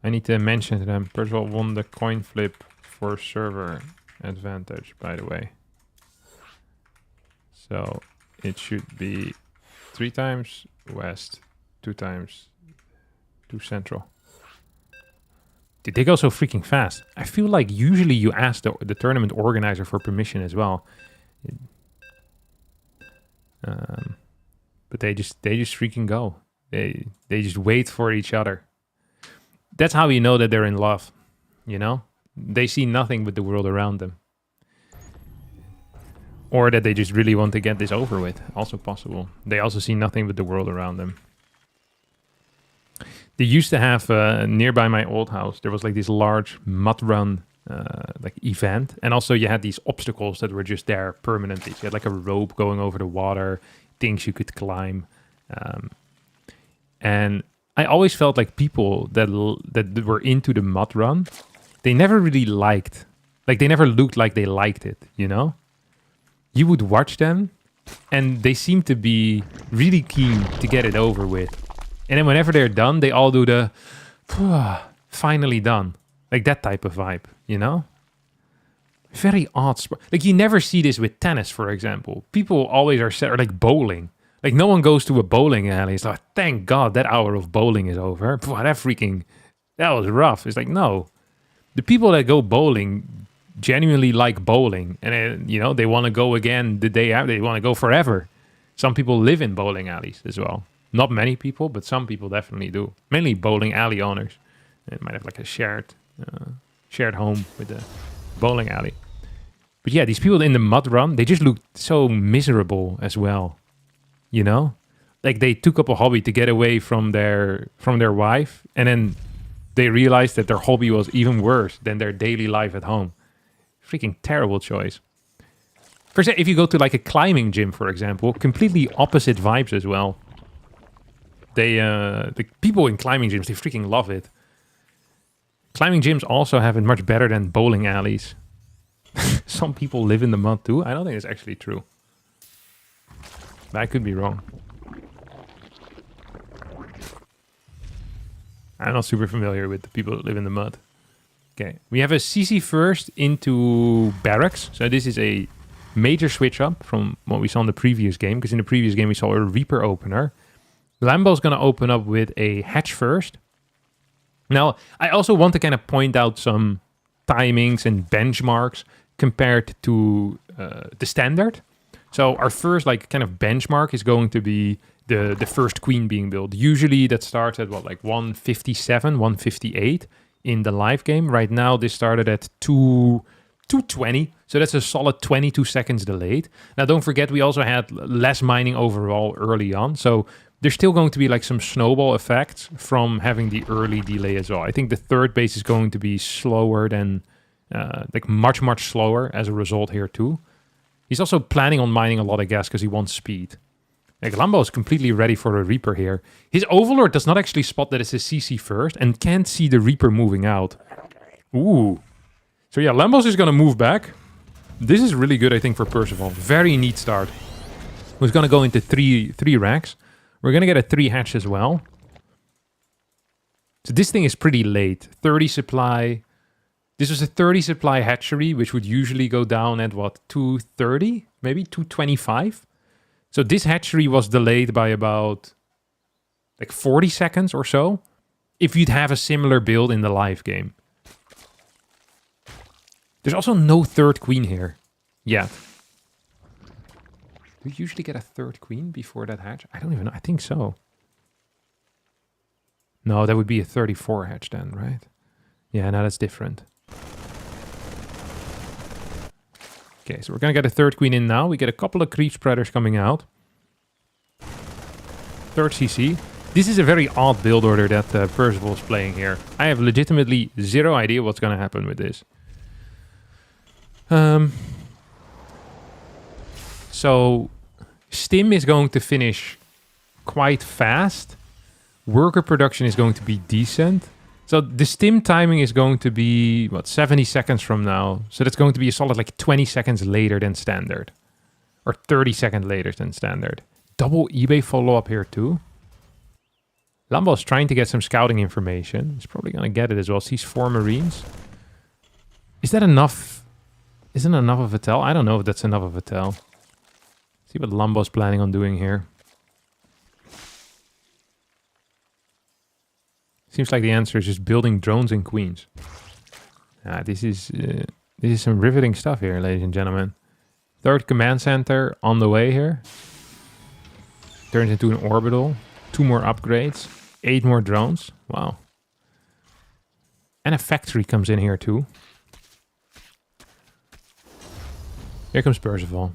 I need to mention to them, Percival won the coin flip for server advantage, by the way. So it should be 3 times west, 2 times 2 central. Did they go so freaking fast? I feel like usually you ask the tournament organizer for permission as well. But they just freaking go. They just wait for each other. That's how you know that they're in love, you know? They see nothing but the world around them. Or that they just really want to get this over with. Also possible. They also see nothing but the world around them. They used to have, nearby my old house, there was like this large mud run like event. And also you had these obstacles that were just there permanently. So you had like a rope going over the water, things you could climb. And I always felt like people that were into the mud run, they never really liked, like they never looked like they liked it, you know? You would watch them and they seem to be really keen to get it over with. And then whenever they're done, they all do the, finally done. Like that type of vibe, you know? Very odd sport. Like you never see this with tennis, for example. People always are set, or like bowling. Like no one goes to a bowling alley. It's like, thank God that hour of bowling is over. That was rough. It's like, no. The people that go bowling genuinely like bowling. And, you know, they want to go again the day after. They want to go forever. Some people live in bowling alleys as well. Not many people, but some people definitely do. Mainly bowling alley owners. It might have like a shared home with the bowling alley. But yeah, these people in the mud run, they just look so miserable as well. You know? Like they took up a hobby to get away from their wife, and then they realized that their hobby was even worse than their daily life at home. Freaking terrible choice. First, if you go to like a climbing gym, for example, completely opposite vibes as well. The people in climbing gyms, they freaking love it. Climbing gyms also have it much better than bowling alleys. Some people live in the mud too. I don't think it's actually true. I could be wrong. I'm not super familiar with the people that live in the mud. Okay, we have a CC first into barracks. So this is a major switch up from what we saw in the previous game. Because in the previous game we saw a Reaper opener. Lambo's going to open up with a hatch first. Now, I also want to kind of point out some timings and benchmarks compared to the standard. So our first like kind of benchmark is going to be the first queen being built. Usually that starts at what, like 157, 158 in the live game. Right now this started at 220. So that's a solid 22 seconds delayed. Now don't forget we also had less mining overall early on. So there's still going to be like some snowball effects from having the early delay as well. I think the third base is going to be slower than, like much slower as a result here too. He's also planning on mining a lot of gas because he wants speed. Like Lambo is completely ready for a Reaper here. His Overlord does not actually spot that it's a CC first and can't see the Reaper moving out. Ooh. So yeah, Lambo's is going to move back. This is really good, I think, for Percival. Very neat start. He's going to go into three racks. We're going to get a 3 hatch as well. So this thing is pretty late. 30 supply. This was a 30 supply hatchery, which would usually go down at what, 230? Maybe 225? So this hatchery was delayed by about like 40 seconds or so. If you'd have a similar build in the live game. There's also no third queen here yet. Do you usually get a third queen before that hatch? I don't even know. I think so. No, that would be a 34 hatch then, right? Yeah, no, that's different. Okay, so we're going to get a third queen in now. We get a couple of creep spreaders coming out. Third CC. This is a very odd build order that Percival is playing here. I have legitimately zero idea what's going to happen with this. So Stim is going to finish quite fast. Worker production is going to be decent. So the Stim timing is going to be, what, 70 seconds from now. So that's going to be a solid like 20 seconds later than standard. Or 30 seconds later than standard. Double eBay follow-up here too. Lambo's trying to get some scouting information. He's probably going to get it as well. Sees 4 Marines. Is that enough? Isn't enough of a tell? I don't know if that's enough of a tell. See what Lambo's planning on doing here. Seems like the answer is just building drones and queens. This is some riveting stuff here, ladies and gentlemen. Third command center on the way here. Turns into an orbital. 2 more upgrades. 8 more drones. Wow. And a factory comes in here too. Here comes Percival.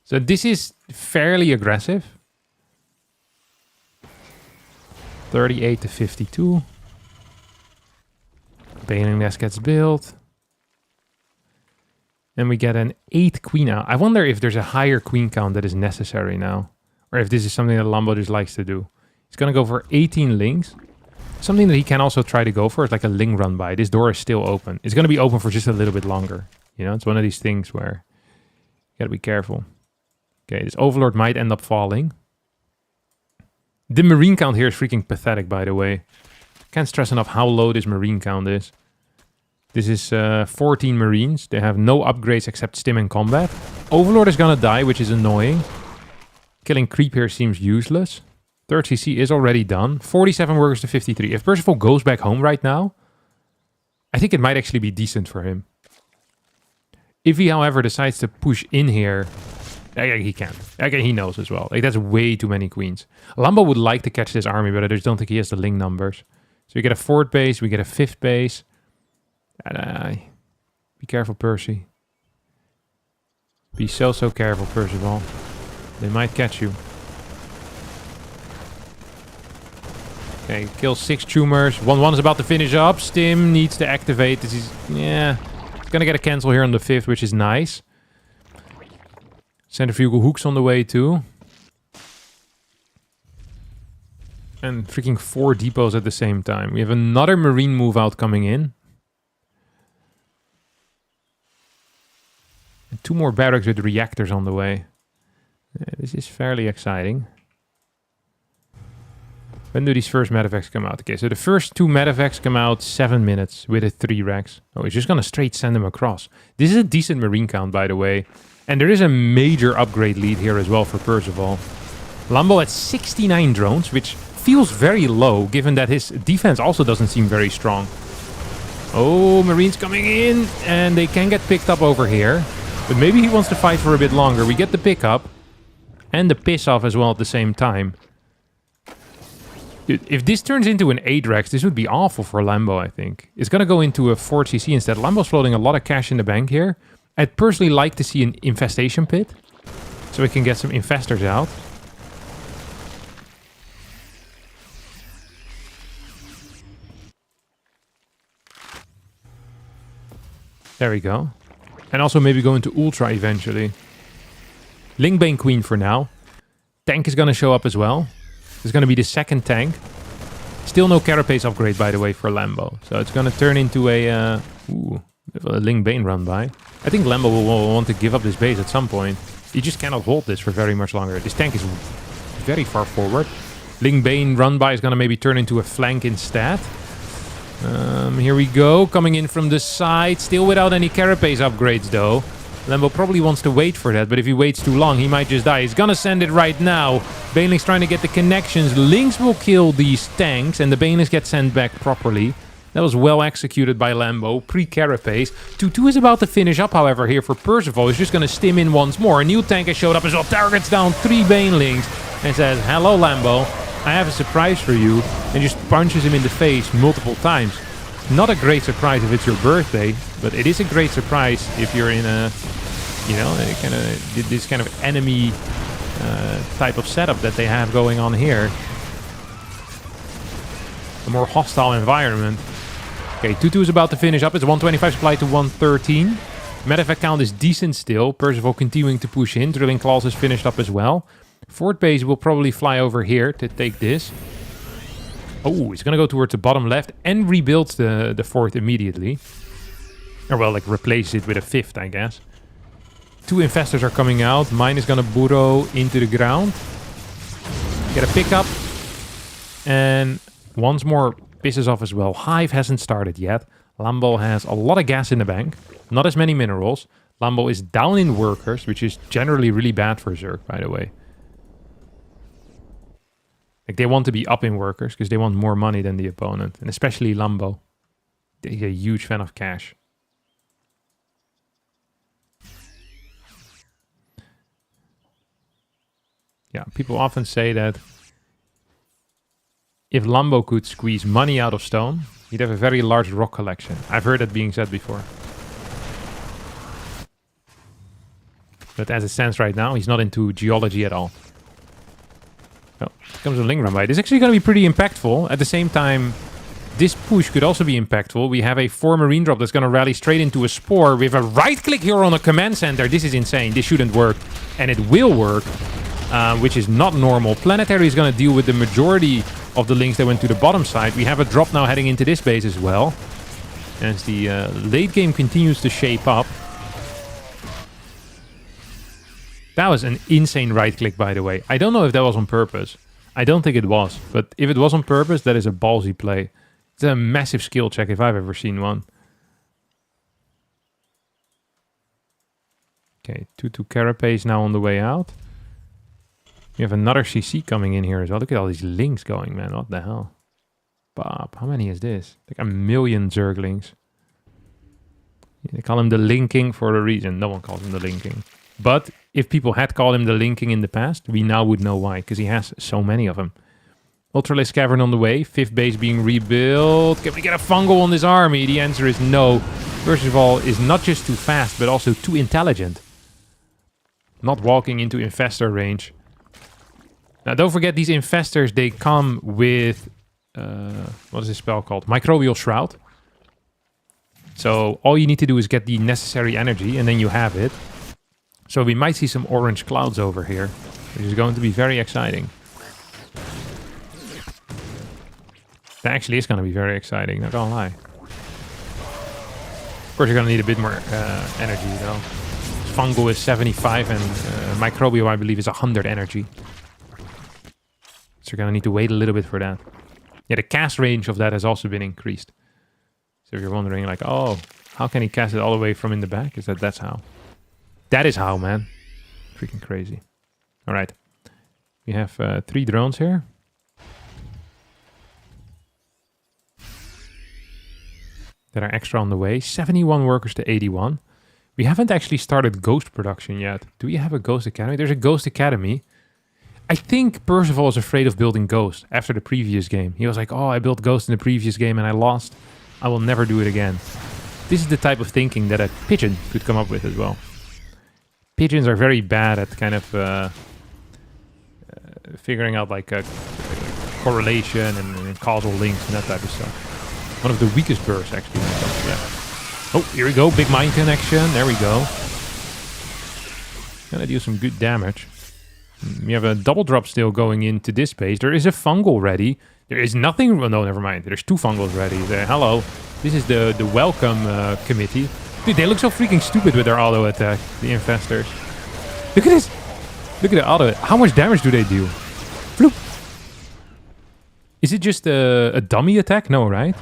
So this is fairly aggressive. 38 to 52. Baneling nest gets built. And we get an 8 queen out. I wonder if there's a higher queen count that is necessary now. Or if this is something that Lambo just likes to do. He's going to go for 18 lings. Something that he can also try to go for is like a ling run by. This door is still open. It's going to be open for just a little bit longer. You know, it's one of these things where you got to be careful. Okay, this Overlord might end up falling. The marine count here is freaking pathetic, by the way. Can't stress enough how low this marine count is. This is 14 marines. They have no upgrades except stim and combat. Overlord is going to die, which is annoying. Killing creep here seems useless. 3rd CC is already done. 47 workers to 53. If Percival goes back home right now, I think it might actually be decent for him. If he, however, decides to push in here, he can't. He knows as well. Like, that's way too many queens. Lambo would like to catch this army, but I just don't think he has the ling numbers. So we get a 4th base, we get a 5th base. And, be careful, Percy. Be so careful, Percival. They might catch you. Okay, kill 6 tumors. 1-1 is about to finish up. Stim needs to activate. This is, yeah. Gonna get a cancel here on the 5th, which is nice. Centrifugal hooks on the way too. And freaking 4 depots at the same time. We have another marine move out coming in. And 2 more barracks with reactors on the way. Yeah, this is fairly exciting. When do these first medevacs come out? Okay, so the first 2 medevacs come out 7 minutes with a 3 racks. Oh, he's just gonna straight send them across. This is a decent marine count, by the way. And there is a major upgrade lead here as well for Percival. Lambo at 69 drones, which feels very low, given that his defense also doesn't seem very strong. Oh, marines coming in, and they can get picked up over here. But maybe he wants to fight for a bit longer. We get the pickup and the piss off as well at the same time. Dude, if this turns into an 8 Rex, this would be awful for Lambo, I think. It's going to go into a 4 CC instead. Lambo's floating a lot of cash in the bank here. I'd personally like to see an infestation pit, so we can get some infestors out. There we go. And also maybe go into Ultra eventually. Lingbane Queen for now. Tank is going to show up as well. It's going to be the 2nd tank. Still no carapace upgrade, by the way, for Lambo. So it's going to turn into a Lingbane run by. I think Lambo will want to give up this base at some point. He just cannot hold this for very much longer. This tank is very far forward. Lingbane run by is going to maybe turn into a flank instead. Here we go. Coming in from the side. Still without any carapace upgrades, though. Lambo probably wants to wait for that, but if he waits too long, he might just die. He's gonna send it right now. Banelings trying to get the connections. Lynx will kill these tanks, and the Banelings get sent back properly. That was well executed by Lambo. Pre-carapace. 2-2 is about to finish up, however, here for Percival. He's just gonna stim in once more. A new tank has showed up as well. Targets down 3 Banelings and says, "Hello, Lambo. I have a surprise for you." And just punches him in the face multiple times. Not a great surprise if it's your birthday, but it is a great surprise if you're in a, you know, this kind of enemy type of setup that they have going on here. A more hostile environment. Okay, 2-2 is about to finish up. It's 125 supply to 113. Medevac count is decent still. Percival continuing to push in. Drilling claws is finished up as well. 4th base will probably fly over here to take this. Oh, he's going to go towards the bottom left and rebuilds the 4th immediately. Or, well, like, replace it with a 5th, I guess. 2 infestors are coming out. Mine is going to burrow into the ground. Get a pickup. And once more pisses off as well. Hive hasn't started yet. Lambo has a lot of gas in the bank. Not as many minerals. Lambo is down in workers, which is generally really bad for Zerg, by the way. Like, they want to be up in workers because they want more money than the opponent. And especially Lambo. He's a huge fan of cash. Yeah, people often say that if Lambo could squeeze money out of stone, he'd have a very large rock collection. I've heard that being said before. But as it stands right now, he's not into geology at all. Oh, here comes a Lingram bite. This is actually going to be pretty impactful. At the same time, this push could also be impactful. We have a 4 marine drop that's going to rally straight into a spore. We have a right click here on a command center. This is insane. This shouldn't work. And it will work, which is not normal. Planetary is going to deal with the majority of the links that went to the bottom side. We have a drop now heading into this base as well. As the late game continues to shape up. That was an insane right click, by the way. I don't know if that was on purpose. I don't think it was. But if it was on purpose, that is a ballsy play. It's a massive skill check if I've ever seen one. Okay, 2-2 Carapace now on the way out. We have another CC coming in here as well. Look at all these links going, man. What the hell? Bob, how many is this? Like 1 million Zerglings. They call him the Linking for a reason. No one calls him the Linking. But if people had called him the Linking in the past, we now would know why, because he has so many of them. Ultralisk Cavern on the way, 5th base being rebuilt. Can we get a fungal on this army? The answer is no. Percival is not just too fast, but also too intelligent. Not walking into infestor range. Now don't forget, these infestors, they come with, what is this spell called? Microbial Shroud. So all you need to do is get the necessary energy, and then you have it. So we might see some orange clouds over here, which is going to be very exciting. That actually is going to be very exciting, not gonna lie. Of course, you're going to need a bit more energy, though. Fungal is 75 and Microbial, I believe, is 100 energy. So you're going to need to wait a little bit for that. Yeah, the cast range of that has also been increased. So if you're wondering, like, oh, how can he cast it all the way from in the back? Is that's how. That is how, man. Freaking crazy. All right. We have 3 drones here. That are extra on the way. 71 workers to 81. We haven't actually started Ghost production yet. Do we have a Ghost Academy? There's a Ghost Academy. I think Percival is afraid of building Ghost after the previous game. He was like, oh, I built Ghost in the previous game and I lost. I will never do it again. This is the type of thinking that a pigeon could come up with as well. Pigeons are very bad at kind of figuring out like a correlation and causal links and that type of stuff. One of the weakest birds, actually, when it comes to that. Oh, here we go. Big mine connection. There we go. Gonna deal some good damage. We have a double drop still going into this base. There is a fungal ready. There is nothing... Well, no, never mind. There's 2 fungals ready. Hello. This is the welcome committee. Dude, they look so freaking stupid with their auto attack. The infestors. Look at this. Look at the auto. How much damage do they do? Floop. Is it just a dummy attack? No, right?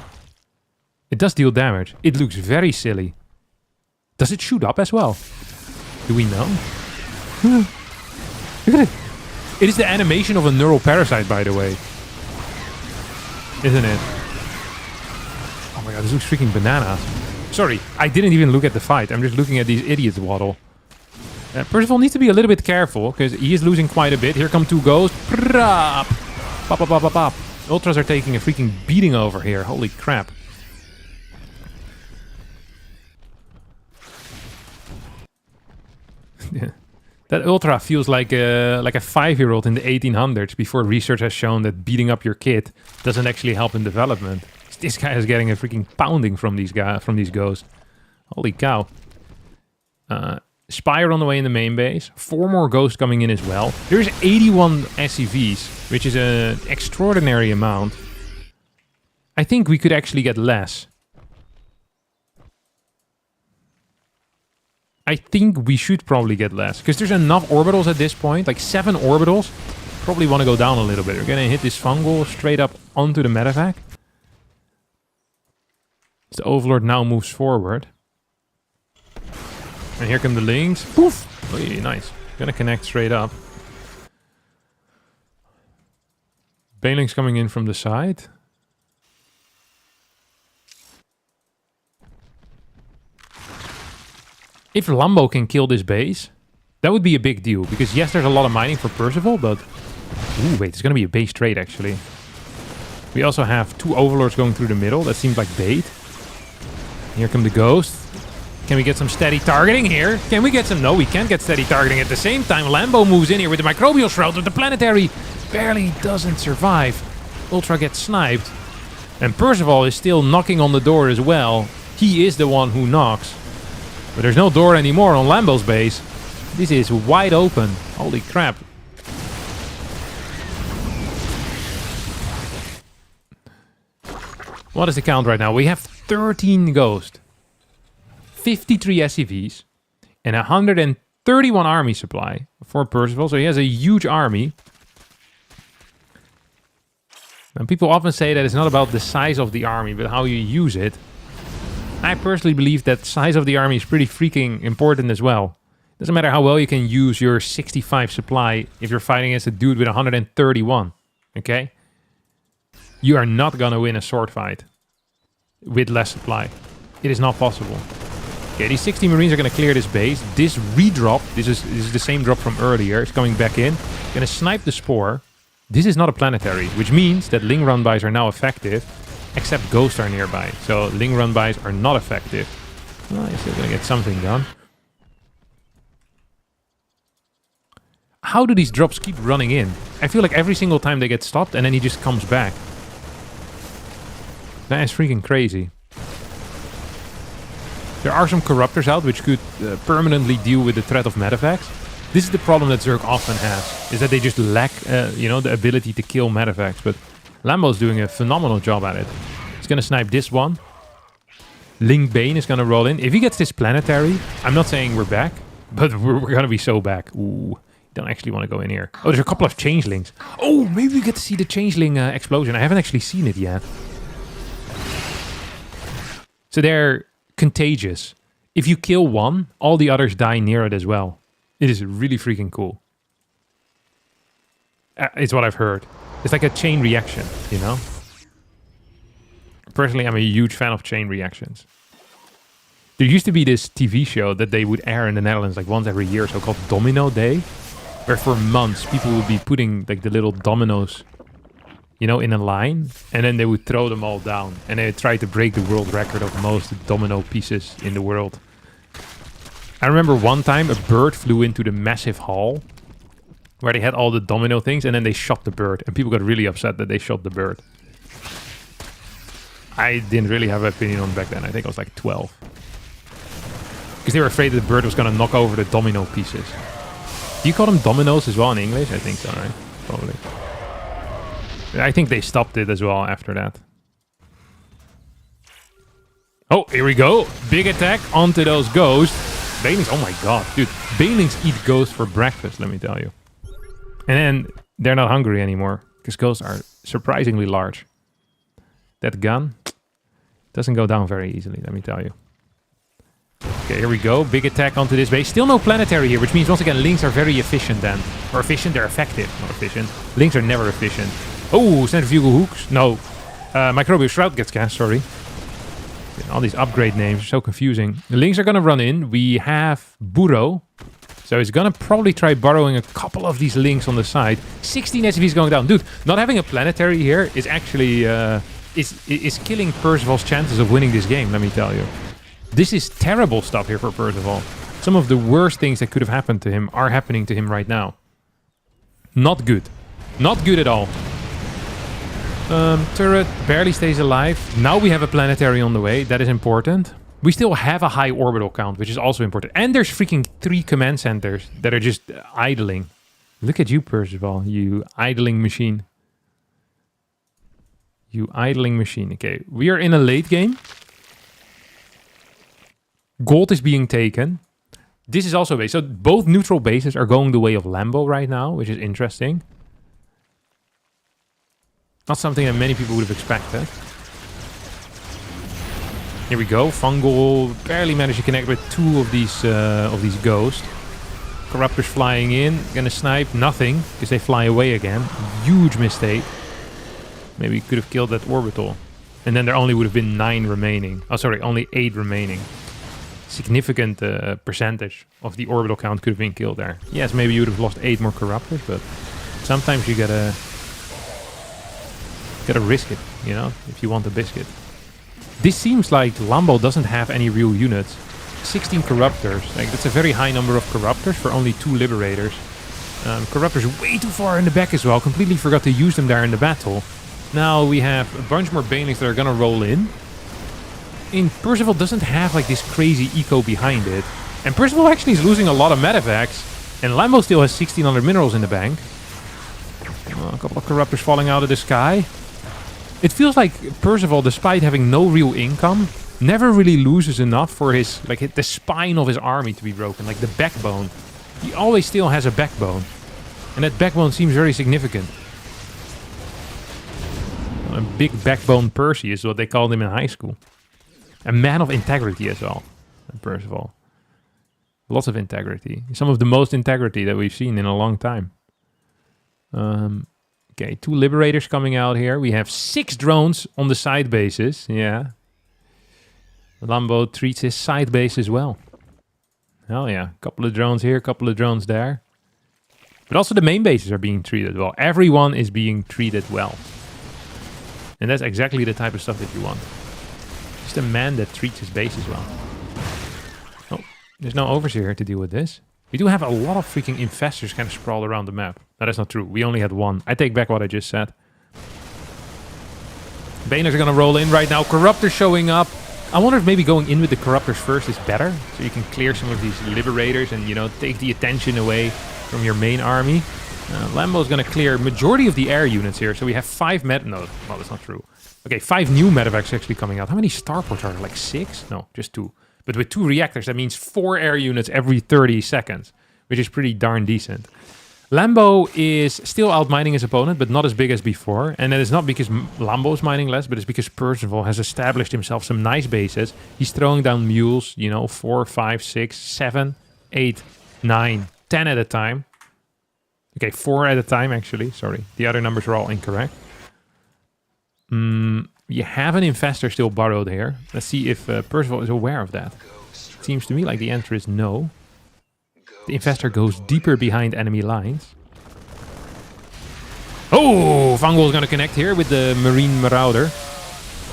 It does deal damage. It looks very silly. Does it shoot up as well? Do we know? Look at it. It is the animation of a neural parasite, by the way. Isn't it? Oh my god, this looks freaking bananas. Sorry, I didn't even look at the fight. I'm just looking at these idiots waddle. Percival needs to be a little bit careful, because he is losing quite a bit. Here come 2 ghosts. Pop, pop, pop, pop, pop. Ultras are taking a freaking beating over here. Holy crap. That Ultra feels like a 5-year-old in the 1800s before research has shown that beating up your kid doesn't actually help in development. This guy is getting a freaking pounding from these ghosts. Holy cow. Spire on the way in the main base. 4 more ghosts coming in as well. There's 81 SCVs, which is an extraordinary amount. I think we could actually get less. I think we should probably get less, because there's enough orbitals at this point, like 7 orbitals. Probably want to go down a little bit. We're going to hit this fungal straight up onto the medevac. The Overlord now moves forward. And here come the links. Poof! Oh, yeah, nice. Gonna connect straight up. Banelinks coming in from the side. If Lambo can kill this base, that would be a big deal. Because yes, there's a lot of mining for Percival, but... Ooh, wait, it's going to be a base trade, actually. We also have 2 Overlords going through the middle. That seems like bait. Here come the Ghosts. Can we get some steady targeting here? Can we get some... No, we can't get steady targeting at the same time. Lambo moves in here with the Microbial Shroud, but the Planetary barely doesn't survive. Ultra gets sniped. And Percival is still knocking on the door as well. He is the one who knocks. But there's no door anymore on Lambo's base. This is wide open. Holy crap. What is the count right now? We have 13 Ghosts, 53 SCVs, and 131 army supply for Percival. So he has a huge army. And people often say that it's not about the size of the army, but how you use it. I personally believe that size of the army is pretty freaking important as well. Doesn't matter how well you can use your 65 supply if you're fighting against a dude with 131. Okay? You are not gonna win a sword fight with less supply. It is not possible. Okay, these 60 Marines are gonna clear this base. This redrop, this is the same drop from earlier. It's coming back in. Gonna snipe the Spore. This is not a planetary, which means that Ling run-bys are now effective, except Ghosts are nearby. So Ling run-bys are not effective. Well, you're still gonna get something done. How do these drops keep running in? I feel like every single time they get stopped and then he just comes back. That is freaking crazy. There are some Corruptors out which could permanently deal with the threat of Medavacs. This is the problem that Zerg often has, is that they just lack, the ability to kill Medavacs. But Lambo's doing a phenomenal job at it. He's gonna snipe this one. Ling Bane is gonna roll in. If he gets this planetary, I'm not saying we're back, but we're gonna be so back. Ooh, don't actually want to go in here. Oh, there's a couple of changelings. Oh, maybe we get to see the changeling explosion. I haven't actually seen it yet. So they're contagious. If you kill one, all the others die near it as well. It is really freaking cool. It's what I've heard. It's like a chain reaction, you know? Personally, I'm a huge fan of chain reactions. There used to be this TV show that they would air in the Netherlands like once every year, so called Domino Day, where for months people would be putting like the little dominoes, you know, in a line, and then they would throw them all down, and they would try to break the world record of most domino pieces in the world. I remember one time a bird flew into the massive hall where they had all the domino things, and then they shot the bird, and people got really upset that they shot the bird. I didn't really have an opinion on it back then. I think I was like 12. Because they were afraid that the bird was going to knock over the domino pieces. Do you call them dominoes as well in English? I think so, right? Probably. I think they stopped it as well after that. Oh, here we go. Big attack onto those ghosts. Banelings, oh my god, dude. Banelings eat ghosts for breakfast, let me tell you. And then they're not hungry anymore, because ghosts are surprisingly large. That gun doesn't go down very easily, let me tell you. Okay, here we go. Big attack onto this base. Still no planetary here, which means once again, links are very efficient then. Or efficient, they're effective, not efficient. Links are never efficient. Oh, centrifugal hooks. No. Microbial Shroud gets cast, sorry. All these upgrade names are so confusing. The links are going to run in. We have Burrow. So he's going to probably try burrowing a couple of these links on the side. 16 SCVs going down. Dude, not having a planetary here is actually... is killing Percival's chances of winning this game, let me tell you. This is terrible stuff here for Percival. Some of the worst things that could have happened to him are happening to him right now. Not good. Not good at all. Turret barely stays alive. Now we have a planetary on the way. That is important. We still have a high orbital count, which is also important. And there's freaking 3 command centers that are just idling. Look at you, Percival. You idling machine. You idling machine. Okay, we are in a late game. Gold is being taken. This is also base. So both neutral bases are going the way of Lambo right now, which is interesting. Not something that many people would have expected. Here we go. Fungal barely managed to connect with 2 of these ghosts. Corruptors flying in. Gonna snipe. Nothing, because they fly away again. Huge mistake. Maybe could have killed that orbital. And then there only would have been 9 remaining. Oh, sorry, only 8 remaining. Significant percentage of the orbital count could have been killed there. Yes, maybe you would have lost 8 more Corruptors, but sometimes you gotta Gotta risk it, you know, if you want the biscuit. This seems like Lambo doesn't have any real units. 16 Corruptors. Like, that's a very high number of Corruptors for only 2 Liberators. Corruptors way too far in the back as well. Completely forgot to use them there in the battle. Now we have a bunch more Banelings that are gonna roll in. And Percival doesn't have like this crazy eco behind it. And Percival actually is losing a lot of medevacs. And Lambo still has 1600 minerals in the bank. A couple of Corruptors falling out of the sky. It feels like Percival, despite having no real income, never really loses enough for his, like, the spine of his army to be broken, like the backbone. He always still has a backbone. And that backbone seems very significant. A big backbone Percy is what they called him in high school. A man of integrity as well, Percival. Lots of integrity. Some of the most integrity that we've seen in a long time. Okay, 2 Liberators coming out here. We have 6 drones on the side bases. Yeah. Lambo treats his side base as well. Hell yeah. Couple of drones here, couple of drones there. But also the main bases are being treated well. Everyone is being treated well. And that's exactly the type of stuff that you want. Just a man that treats his bases well. Oh, there's no Overseer here to deal with this. We do have a lot of freaking Infestors kind of sprawled around the map. No, that's not true. We only had 1. I take back what I just said. Baners are going to roll in right now. Corruptors showing up. I wonder if maybe going in with the Corruptors first is better. So you can clear some of these Liberators and, you know, take the attention away from your main army. Lambo's going to clear majority of the air units here. So we have 5 No, that's not true. Okay, 5 new medevacs actually coming out. How many starports are there? Like 6? No, just 2. But with 2 reactors, that means 4 air units every 30 seconds, which is pretty darn decent. Lambo is still outmining his opponent, but not as big as before. And that is not because Lambo is mining less, but it's because Percival has established himself some nice bases. He's throwing down mules, you know, 4, 5, 6, 7, 8, 9, 10 at a time. Okay, 4 at a time, actually. Sorry, the other numbers are all incorrect. You have an Infestor still borrowed here. Let's see if Percival is aware of that. It seems to me like the answer is no. The Infestor goes deeper behind enemy lines. Oh, Vangel is going to connect here with the Marine Marauder.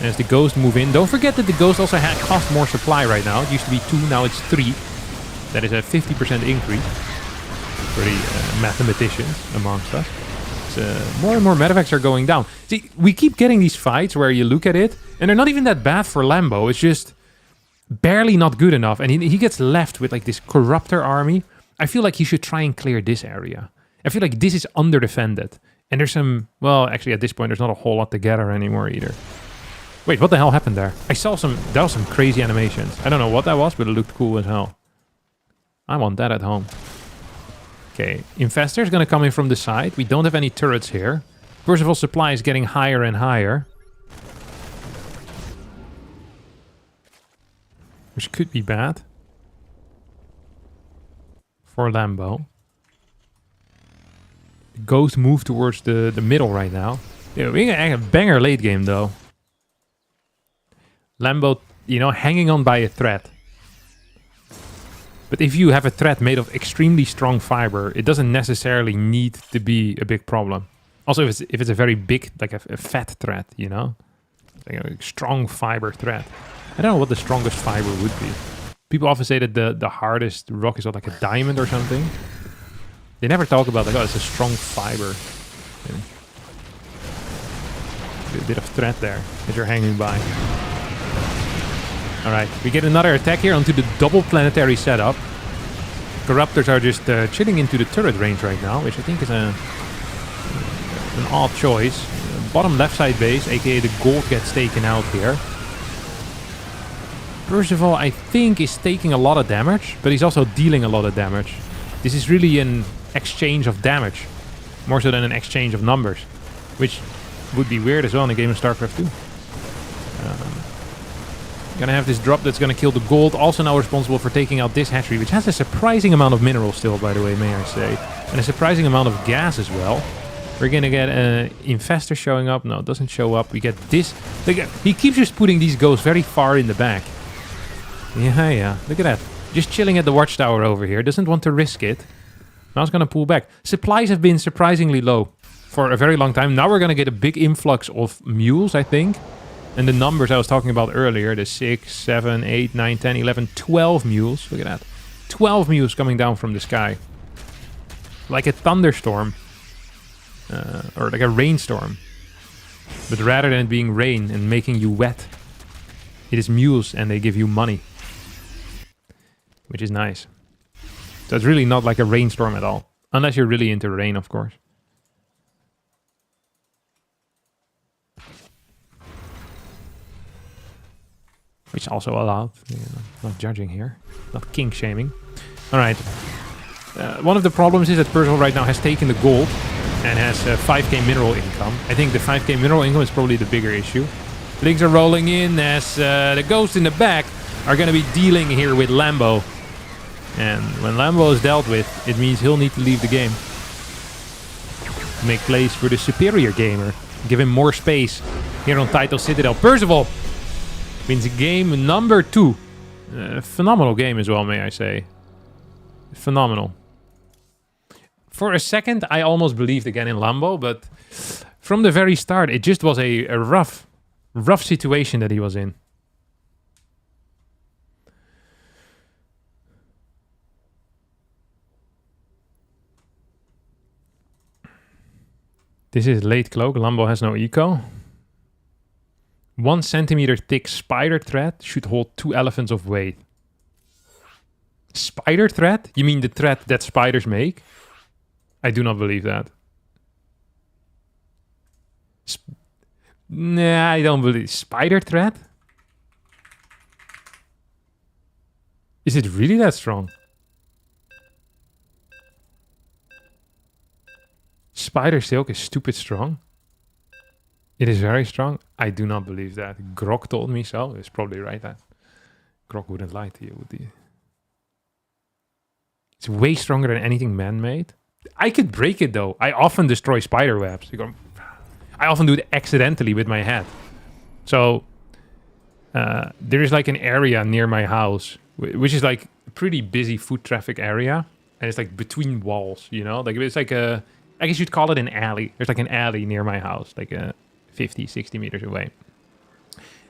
As the Ghost move in. Don't forget that the Ghost also cost more supply right now. It used to be 2, now it's 3. That is a 50% increase. For the mathematicians amongst us. More and more medevacs are going down. See, we keep getting these fights where you look at it, and they're not even that bad for Lambo. It's just barely not good enough. And he gets left with like this Corruptor army. I feel like he should try and clear this area. I feel like this is under-defended. And there's some... Well, actually, at this point, there's not a whole lot to gather anymore either. Wait, what the hell happened there? I saw some... That was some crazy animations. I don't know what that was, but it looked cool as hell. I want that at home. Okay, Infestor is going to come in from the side. We don't have any turrets here. Percival's supply is getting higher and higher. Which could be bad. For Lambo. The Ghost move towards the middle right now. Yeah, we got a banger late game though. Lambo, you know, hanging on by a thread. But if you have a thread made of extremely strong fiber, it doesn't necessarily need to be a big problem. Also, if it's a very big, like a fat thread, you know? Like a strong fiber thread. I don't know what the strongest fiber would be. People often say that the hardest rock is like a diamond or something. They never talk about like, oh, it's a strong fiber. A bit of thread there as you're hanging by. Alright, we get another attack here onto the double planetary setup. Corruptors are just chilling into the turret range right now, which I think is an odd choice. Bottom left side base, aka the gold, gets taken out here. Percival, I think, is taking a lot of damage, but he's also dealing a lot of damage. This is really an exchange of damage, more so than an exchange of numbers, which would be weird as well in a game of StarCraft 2. Gonna have this drop that's gonna kill the gold, also now responsible for taking out this hatchery, which has a surprising amount of minerals still, by the way, may I say, and a surprising amount of gas as well. We're gonna get an Infestor showing up. No, it doesn't show up. We get this. He keeps just putting these ghosts very far in the back. Yeah, look at that. Just chilling at the watchtower over here. Doesn't want to risk it. Now it's gonna pull back. Supplies have been surprisingly low. for a very long time. Now we're going to get a big influx of mules, I think. And the numbers I was talking about earlier, the 6, 7, 8, 9, 10, 11, 12 mules. Look at that. 12 mules coming down from the sky. Like a thunderstorm. Or like a rainstorm. But rather than it being rain and making you wet, it is mules and they give you money. Which is nice. So it's really not like a rainstorm at all. Unless you're really into rain, of course. Which is also allowed. You know, not judging here. Not kink shaming. Alright. One of the problems is that Percival right now has taken the gold and has 5k mineral income. I think the 5k mineral income is probably the bigger issue. Links are rolling in as the ghosts in the back are going to be dealing here with Lambo. And when Lambo is dealt with, it means he'll need to leave the game. Make place for the superior gamer. Give him more space here on Title Citadel. Percival wins game number 2. Phenomenal game as well, may I say. Phenomenal. For a second, I almost believed again in Lambo, but from the very start, it just was a rough situation that he was in. This is late cloak. Lambo has no eco. 1 centimeter thick spider thread should hold 2 elephants of weight. Spider thread? You mean the thread that spiders make? I do not believe that. Nah, I don't believe. Spider thread? Is it really that strong? Spider silk is stupid strong. It is very strong. I do not believe that. Grok told me so. It's probably right. That Grok wouldn't lie to you, would he? It's way stronger than anything man-made. I could break it though. I often destroy spider webs. I often do it accidentally with my head. So there is like an area near my house, which is like a pretty busy foot traffic area, and it's like between walls. You know, like it's like a. I guess you'd call it an alley. There's like an alley near my house, like 50, 60 meters away.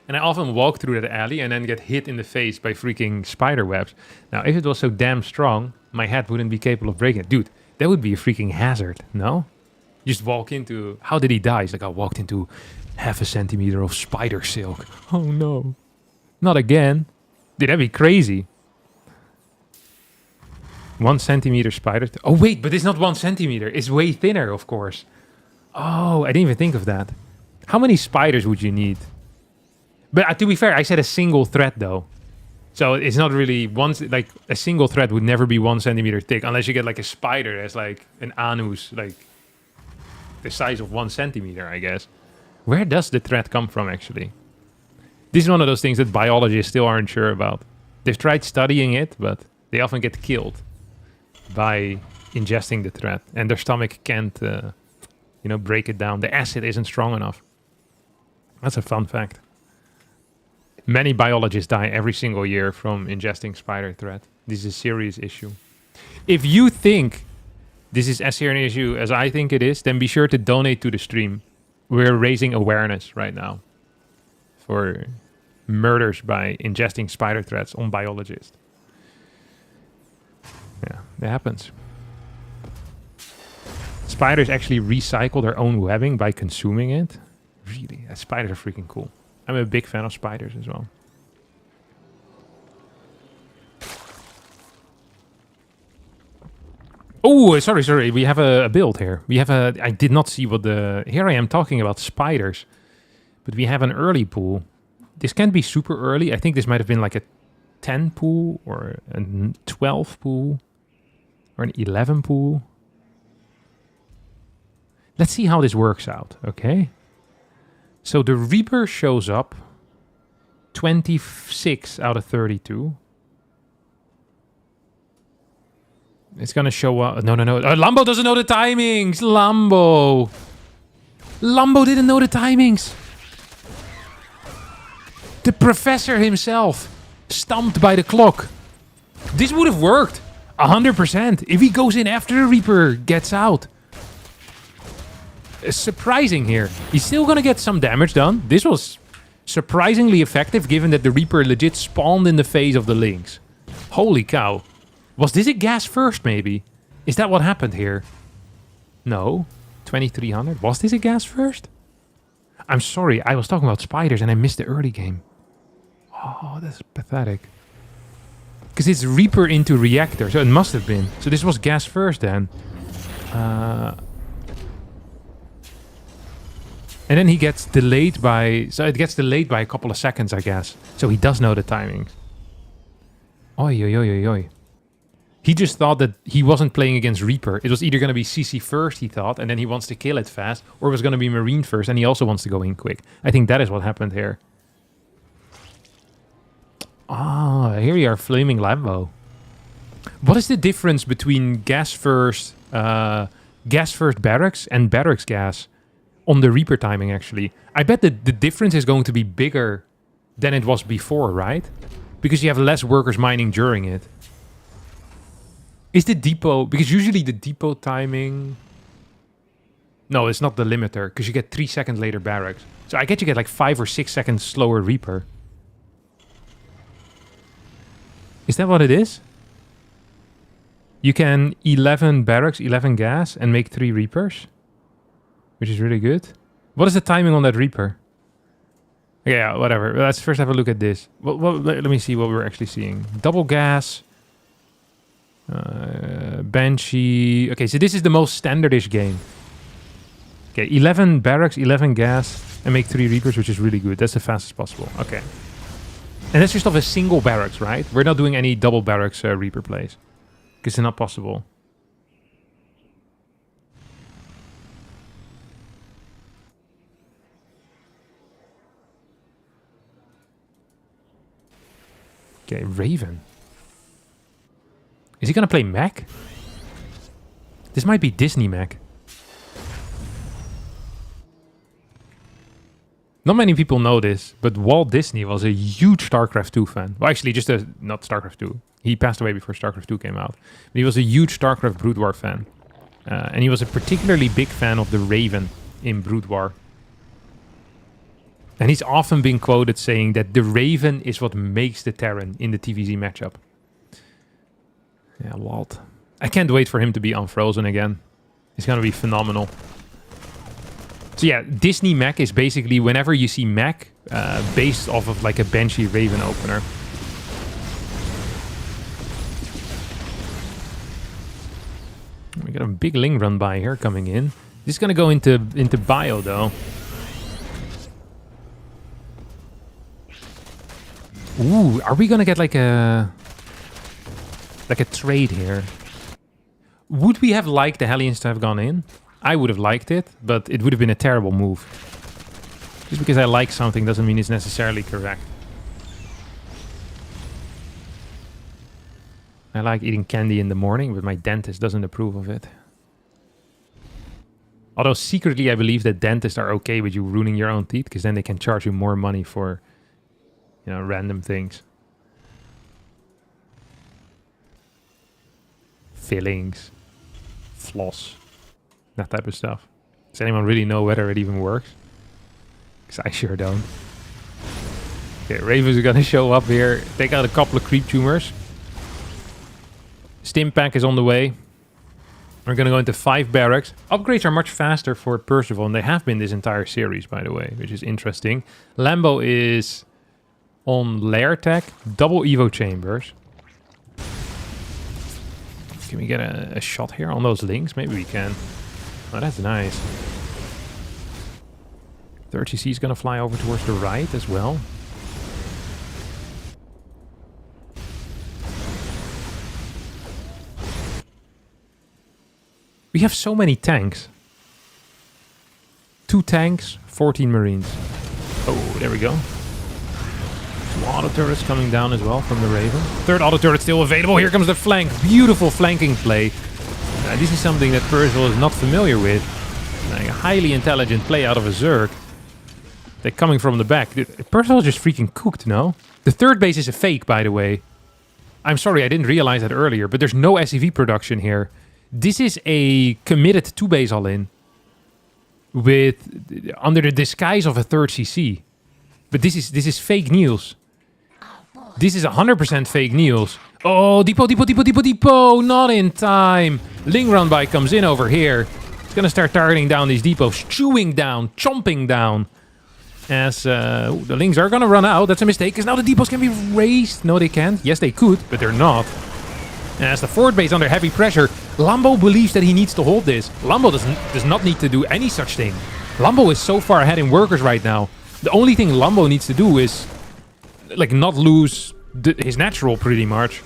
And I often walk through that alley and then get hit in the face by freaking spider webs. Now, if it was so damn strong, my head wouldn't be capable of breaking it. Dude, that would be a freaking hazard, no? You just walk into... How did he die? He's like, I walked into 0.5 centimeter of spider silk. Oh no. Not again. Dude, that'd be crazy. 1 centimeter spider. Oh, wait, but it's not 1 centimeter. It's way thinner, of course. Oh, I didn't even think of that. How many spiders would you need? But to be fair, I said a single thread, though. So it's not really one... Like, a single thread would never be 1 centimeter thick, unless you get, like, a spider that's, like, an anus, like, the size of 1 centimeter, I guess. Where does the thread come from, actually? This is one of those things that biologists still aren't sure about. They've tried studying it, but they often get killed by ingesting the thread, and their stomach can't, break it down. The acid isn't strong enough. That's a fun fact. Many biologists die every single year from ingesting spider thread. This is a serious issue. If you think this is as serious an issue as I think it is, then be sure to donate to the stream. We're raising awareness right now for murders by ingesting spider threads on biologists. Yeah, it happens. Spiders actually recycle their own webbing by consuming it. Really, spiders are freaking cool. I'm a big fan of spiders as well. Oh, sorry. We have a build here. We have a... I did not see what the... Here I am talking about spiders. But we have an early pool. This can't be super early. I think this might have been like a 10 pool or a 12 pool. Or an 11 pool. Let's see how this works out, okay? So the Reaper shows up 26 out of 32. It's gonna show up. No. Lambo doesn't know the timings. Lambo didn't know the timings. The professor himself stumped by the clock. This would have worked 100% if he goes in after the Reaper gets out. surprising here. He's still gonna get some damage done. This was surprisingly effective given that the Reaper legit spawned in the face of the Lynx. Holy cow. Was this a gas first, maybe? Is that what happened here? No. 2300. Was this a gas first? I'm sorry, I was talking about spiders and I missed the early game. Oh, that's pathetic. Because it's Reaper into Reactor, so it must have been. So this was gas first then. And then he gets delayed by... So it gets delayed by a couple of seconds, I guess. So he does know the timings. Oi, oi, oi, oi, oi. He just thought that he wasn't playing against Reaper. It was either going to be CC first, he thought, and then he wants to kill it fast, or it was going to be Marine first, and he also wants to go in quick. I think that is what happened here. Ah, here we are, Flaming Lambo. What is the difference between gas first barracks and barracks gas on the Reaper timing, actually? I bet that the difference is going to be bigger than it was before, right? Because you have less workers mining during it. Is the depot... Because usually the depot timing... No, it's not the limiter, because you get 3 seconds later barracks. So I get you get like 5 or 6 seconds slower Reaper. Is that what it is? You can 11 barracks, 11 gas, and make 3 Reapers. Which is really good. What is the timing on that Reaper? Yeah, whatever. Let's first have a look at this. Well, let me see what we're actually seeing. Double gas... Banshee. Okay, so this is the most standardish game. Okay, 11 barracks, 11 gas, and make 3 Reapers, which is really good. That's the fastest possible. Okay. And that's just off a single barracks, right? We're not doing any double barracks Reaper plays. Because it's not possible. Okay, Raven. Is he gonna play Mac? This might be Disney Mac. Not many people know this, but Walt Disney was a huge StarCraft 2 fan. Well, actually, not StarCraft 2. He passed away before StarCraft 2 came out. But he was a huge StarCraft Brood War fan. And he was a particularly big fan of the Raven in Brood War. And he's often been quoted saying that the Raven is what makes the Terran in the TVZ matchup. Yeah, Walt. I can't wait for him to be unfrozen again. It's gonna be phenomenal. So yeah, Disney Mac is basically whenever you see Mac based off of like a Banshee Raven opener. We got a big Ling run by here coming in. This is gonna go into bio though. Ooh, are we gonna get like a trade here? Would we have liked the Hellions to have gone in? I would have liked it, but it would have been a terrible move. Just because I like something doesn't mean it's necessarily correct. I like eating candy in the morning, but my dentist doesn't approve of it. Although secretly I believe that dentists are okay with you ruining your own teeth, because then they can charge you more money for, you know, random things. Fillings. Floss. That type of stuff. Does anyone really know whether it even works? Because I sure don't. Okay, Ravens are gonna show up here. Take out a couple of creep tumors. Stim pack is on the way. We're gonna go into 5 barracks. Upgrades are much faster for Percival, and they have been this entire series, by the way, which is interesting. Lambo is on lair tech, double Evo chambers. Can we get a shot here on those links? Maybe we can. Oh, that's nice. 30C is going to fly over towards the right as well. We have so many tanks. 2 tanks, 14 Marines. Oh, there we go. 2 auto turrets coming down as well from the Raven. 3rd auto turret still available. Here comes the flank. Beautiful flanking play. This is something that Percival is not familiar with. Like a highly intelligent play out of a Zerg. They're coming from the back. Percival just freaking cooked, no? The 3rd base is a fake, by the way. I'm sorry, I didn't realize that earlier, but there's no SCV production here. This is a committed 2 base all-in. with under the disguise of a third CC. But this is fake news. This is 100% fake news. Oh, depot, not in time. Ling Runby comes in over here. It's gonna start targeting down these depots, chewing down, chomping down. As the Lings are gonna run out. That's a mistake, because now the depots can be raised. No, they can't. Yes, they could, but they're not. As the forward base under heavy pressure, Lambo believes that he needs to hold this. Lambo does not need to do any such thing. Lambo is so far ahead in workers right now. The only thing Lambo needs to do is like not lose his natural pretty much.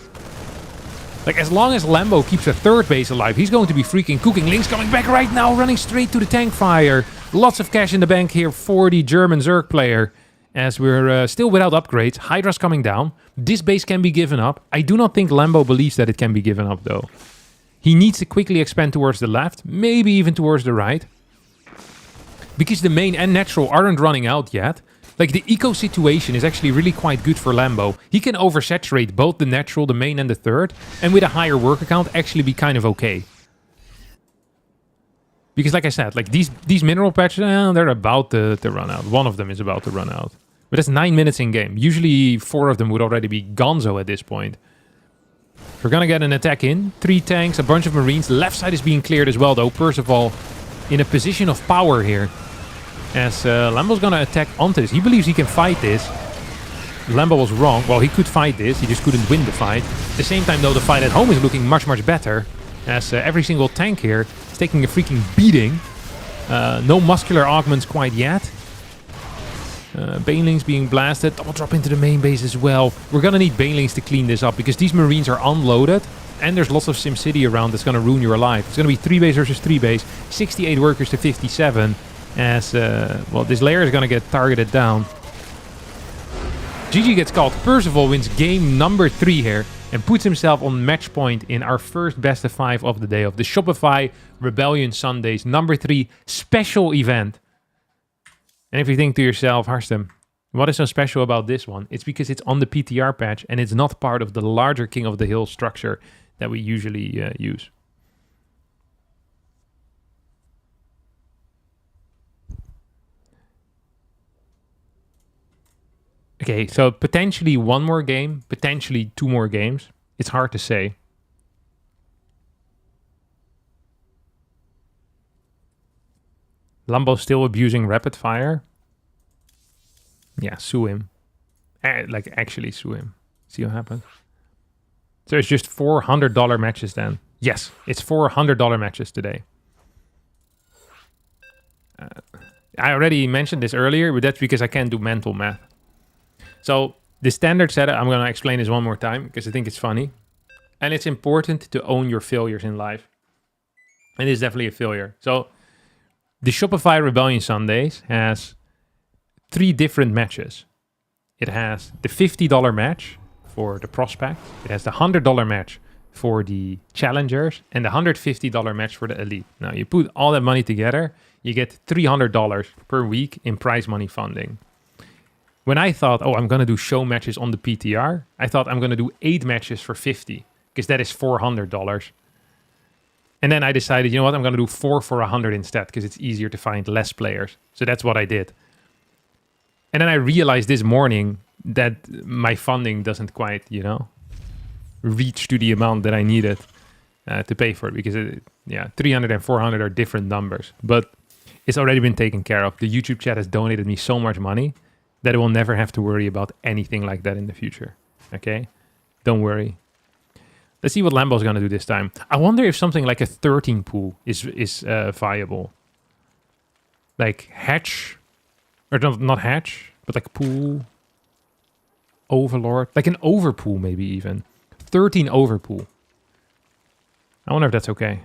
Like as long as Lambo keeps a third base alive, he's going to be freaking cooking. Link's coming back right now, running straight to the tank fire. Lots of cash in the bank here for the German Zerg player. As we're still without upgrades. Hydra's coming down. This base can be given up. I do not think Lambo believes that it can be given up though. He needs to quickly expand towards the left, maybe even towards the right. Because the main and natural aren't running out yet. Like the eco situation is actually really quite good for Lambo. He can oversaturate both the natural, the main and the third. And with a higher worker count actually be kind of okay. Because like I said, like these mineral patches, they're about to run out. One of them is about to run out. But that's 9 minutes in game. Usually 4 of them would already be gonzo at this point. We're gonna get an attack in. 3 tanks, a bunch of marines. Left side is being cleared as well though. Percival in a position of power here. As Lambo's gonna attack onto this. He believes he can fight this. Lambo was wrong. Well, he could fight this. He just couldn't win the fight. At the same time though, the fight at home is looking much, much better. As every single tank here is taking a freaking beating. No muscular augments quite yet. Banelings being blasted. Double drop into the main base as well. We're gonna need Banelings to clean this up because these marines are unloaded. And there's lots of SimCity around that's gonna ruin your life. It's gonna be 3 base versus 3 base. 68 workers to 57. As, well, this layer is gonna get targeted down. GG gets called. Percival wins game number 3 here. And puts himself on match point in our first best of 5 of the day of the Shopify Rebellion Sundays number 3 special event. And if you think to yourself, Harstem, what is so special about this one? It's because it's on the PTR patch and it's not part of the larger King of the Hill structure that we usually use. Okay, so potentially 1 more game, potentially 2 more games. It's hard to say. Lambo's still abusing rapid fire. Yeah, sue him. Like, actually sue him. See what happens. So it's just $400 matches then. Yes, it's $400 matches today. I already mentioned this earlier, but that's because I can't do mental math. So the standard setup, I'm going to explain this one more time because I think it's funny. And it's important to own your failures in life. And it's definitely a failure. So the Shopify Rebellion Sundays has 3 different matches. It has the $50 match for the prospect. It has the $100 match for the challengers and the $150 match for the elite. Now you put all that money together, you get $300 per week in prize money funding. When I thought, oh, I'm going to do show matches on the PTR, I thought I'm going to do 8 matches for 50 because that is $400. And then I decided, you know what, I'm going to do 4 for 100 instead because it's easier to find less players. So that's what I did. And then I realized this morning that my funding doesn't quite, you know, reach to the amount that I needed to pay for it because, 300 and 400 are different numbers. But it's already been taken care of. The YouTube chat has donated me so much money that I will never have to worry about anything like that in the future. Okay? Don't worry. Let's see what Lambo's going to do this time. I wonder if something like a 13 pool is viable. Like hatch, or not hatch, but like pool, overlord, like an overpool maybe even. 13 overpool. I wonder if that's okay.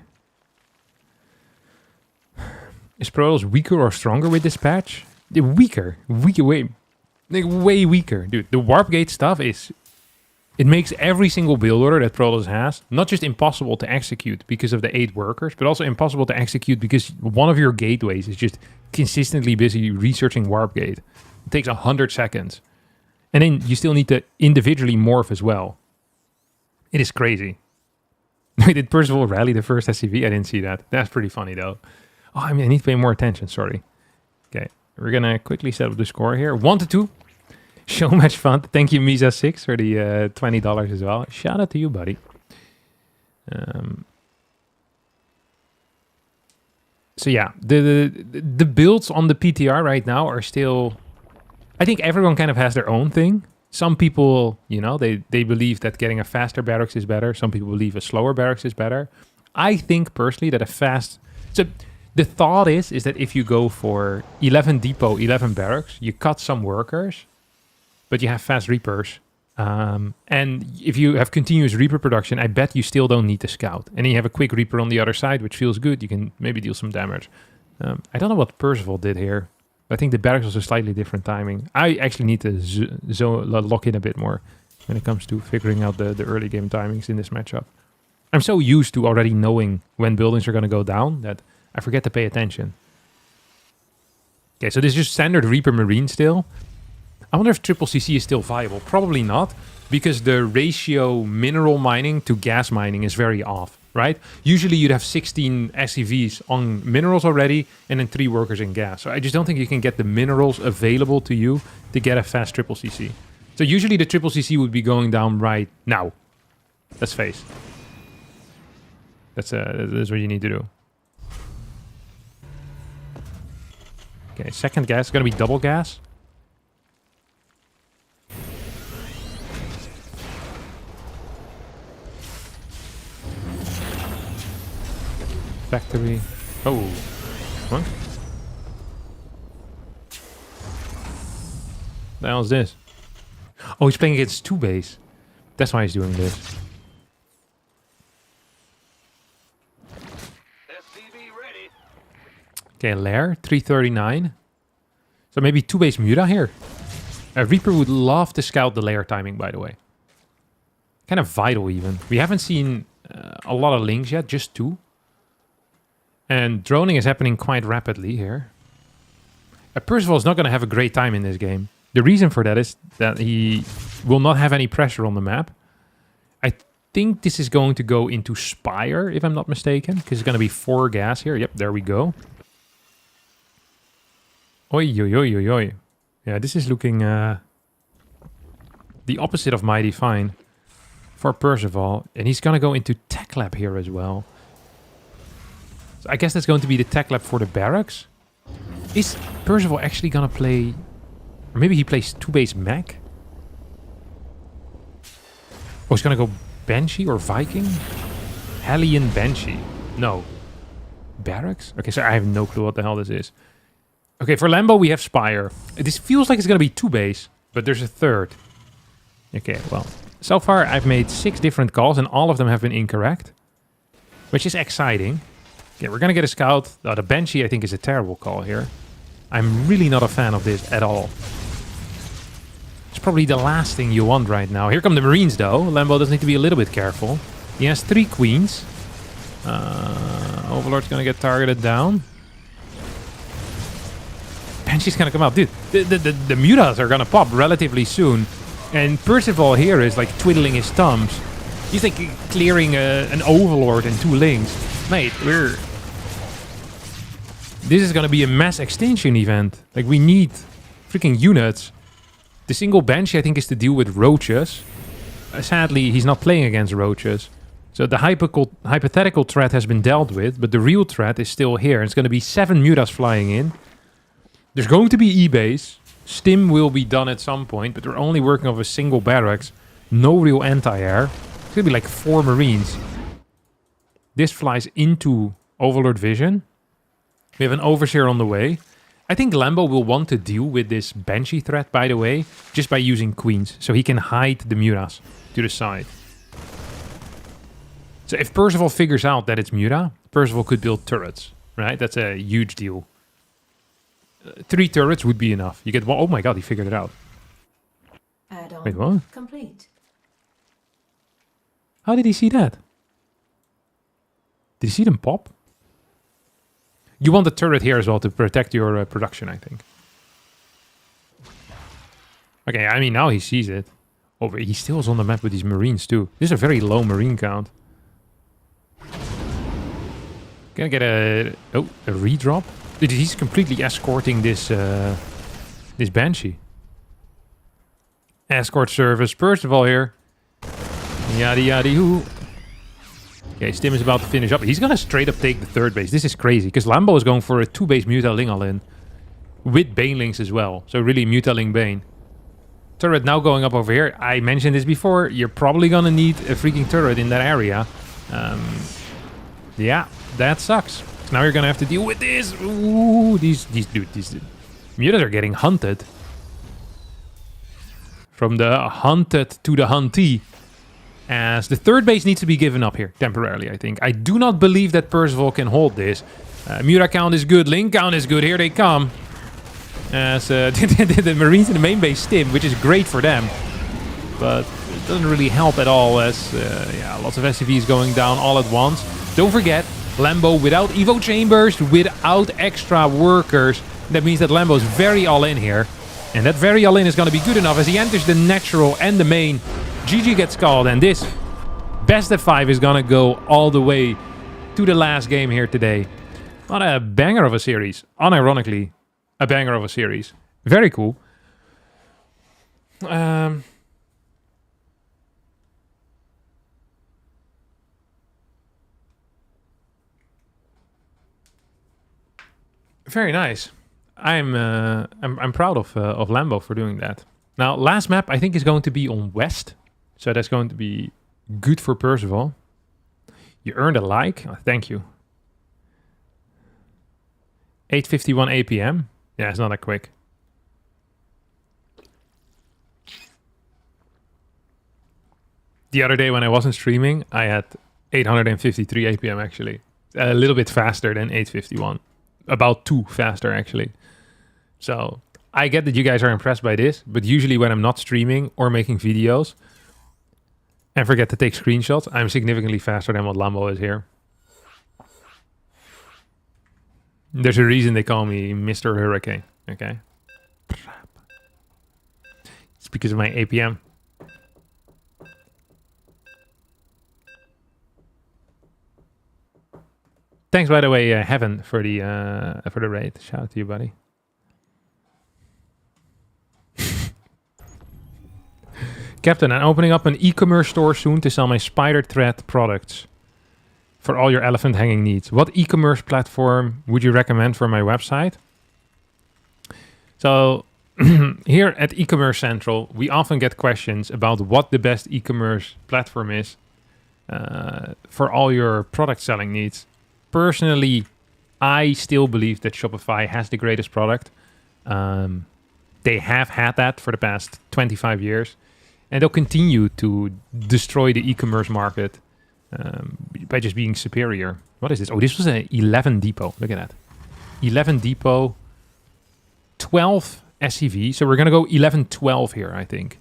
Is Protoss weaker or stronger with this patch? Weaker, way weaker. Dude, the warp gate stuff is... It makes every single build order that Protoss has not just impossible to execute because of the 8 workers, but also impossible to execute because one of your gateways is just consistently busy researching warp gate. It takes 100 seconds. And then you still need to individually morph as well. It is crazy. Did Percival rally the first SCV? I didn't see that. That's pretty funny though. Oh, I need to pay more attention, sorry. Okay, we're going to quickly set up the score here. 1-2. Show match fun. Thank you, Misa6, for the $20 as well. Shout out to you, buddy. So yeah, the builds on the PTR right now are still... I think everyone kind of has their own thing. Some people, you know, they believe that getting a faster barracks is better. Some people believe a slower barracks is better. I think personally that a fast... So the thought is that if you go for 11 depot, 11 barracks, you cut some workers, but you have fast reapers. And if you have continuous reaper production, I bet you still don't need to scout. And then you have a quick reaper on the other side, which feels good. You can maybe deal some damage. I don't know what Percival did here. I think the barracks was a slightly different timing. I actually need to lock in a bit more when it comes to figuring out the early game timings in this matchup. I'm so used to already knowing when buildings are going to go down that I forget to pay attention. Okay, so this is just standard Reaper Marine still. I wonder if triple CC is still viable. Probably not, because the ratio mineral mining to gas mining is very off, right? Usually you'd have 16 SCVs on minerals already and then 3 workers in gas. So I just don't think you can get the minerals available to you to get a fast triple CC. So usually the triple CC would be going down right now. Let's face. That's what you need to do. Okay, second gas is going to be double gas. Factory. Oh. What? The hell is this? Oh, he's playing against 2 base. That's why he's doing this. Okay, lair, 339. So maybe 2 base Muta here. A Reaper would love to scout the lair timing, by the way. Kind of vital, even. We haven't seen a lot of links yet, just 2. And droning is happening quite rapidly here. Percival is not going to have a great time in this game. The reason for that is that he will not have any pressure on the map. I think this is going to go into Spire, if I'm not mistaken, because it's going to be 4 gas here. Yep, there we go. Oi, oi, oi, oi, oi. Yeah, this is looking the opposite of mighty fine for Percival. And he's going to go into Tech Lab here as well. So I guess that's going to be the Tech Lab for the barracks. Is Percival actually going to play... Or maybe he plays 2 base mech? Oh, he's going to go Banshee or Viking? Hellion Banshee. No. Barracks? Okay, so I have no clue what the hell this is. Okay, for Lambo we have Spire. This feels like it's going to be 2 base, but there's a 3rd. Okay, well, so far I've made 6 different calls and all of them have been incorrect, which is exciting. Okay, we're going to get a scout. The Banshee I think is a terrible call here. I'm really not a fan of this at all. It's probably the last thing you want right now. Here come the Marines though. Lambo does need to be a little bit careful. He has 3 queens. Overlord's going to get targeted down. Banshee's gonna come up. Dude, the mutas are gonna pop relatively soon. And Percival here is like twiddling his thumbs. He's like clearing an Overlord and 2 links. Mate, this is gonna be a mass extinction event. Like, we need freaking units. The single Banshee, I think, is to deal with roaches. Sadly, he's not playing against roaches. So the hypothetical threat has been dealt with, but the real threat is still here. It's gonna be 7 mutas flying in. There's going to be E-base. Stim will be done at some point, but we're only working off a single barracks. No real anti-air. It's going to be like 4 Marines. This flies into Overlord Vision. We have an Overseer on the way. I think Lambo will want to deal with this Banshee threat, by the way, just by using Queens. So he can hide the Mutas to the side. So if Percival figures out that it's Muta, Percival could build turrets, right? That's a huge deal. 3 turrets would be enough. You get 1. Oh my god, he figured it out. Add-on Wait, what? complete. How did he see that? Did you see them pop? You want the turret here as well to protect your production, I think. Okay, I mean, now he sees it. Oh, but he still is on the map with these Marines too. This is a very low Marine count. Gonna get a redrop. Dude, he's completely escorting this this Banshee. Escort service, Percival here. Yada yada hoo. Okay, Stim is about to finish up. He's gonna straight up take the third base. This is crazy, because Lambo is going for a 2-base Mutaling all-in. With Banelings as well. So really Mutaling Bane. Turret now going up over here. I mentioned this before. You're probably gonna need a freaking turret in that area. Yeah, that sucks. So now you're gonna have to deal with this. Ooh, these mutas are getting hunted. From the hunted to the huntee. As the third base needs to be given up here, temporarily, I think. I do not believe that Percival can hold this. Muta count is good, Link count is good, here they come. As the Marines in the main base stim, which is great for them. But it doesn't really help at all, as yeah, lots of SCVs going down all at once. Don't forget, Lambo without Evo Chambers, without extra workers. That means that Lambo is very all-in here. And that very all-in is going to be good enough as he enters the natural and the main. GG gets called, and this best of 5 is going to go all the way to the last game here today. What a banger of a series. Unironically, a banger of a series. Very cool. Very nice. I'm proud of Lambo for doing that. Now, last map I think is going to be on West, so that's going to be good for Percival. You earned a like. Oh, thank you. 8:51 APM. Yeah, it's not that quick. The other day when I wasn't streaming, I had 853 APM actually. A little bit faster than 8:51. About 2 faster actually. So I get that you guys are impressed by this, but usually when I'm not streaming or making videos and forget to take screenshots, I'm significantly faster than what Lambo is here. There's a reason they call me Mr. Hurricane, okay? It's because of my APM. Thanks, by the way, Heaven, for the raid. Shout out to you, buddy. Captain, I'm opening up an e-commerce store soon to sell my spider thread products for all your elephant hanging needs. What e-commerce platform would you recommend for my website? So here at e-commerce central, we often get questions about what the best e-commerce platform is for all your product selling needs. Personally, I still believe that Shopify has the greatest product. They have had that for the past 25 years. And they'll continue to destroy the e-commerce market by just being superior. What is this? Oh, this was an 11 depot. Look at that. 11 depot, 12 SCV. So we're going to go 11-12 here, I think.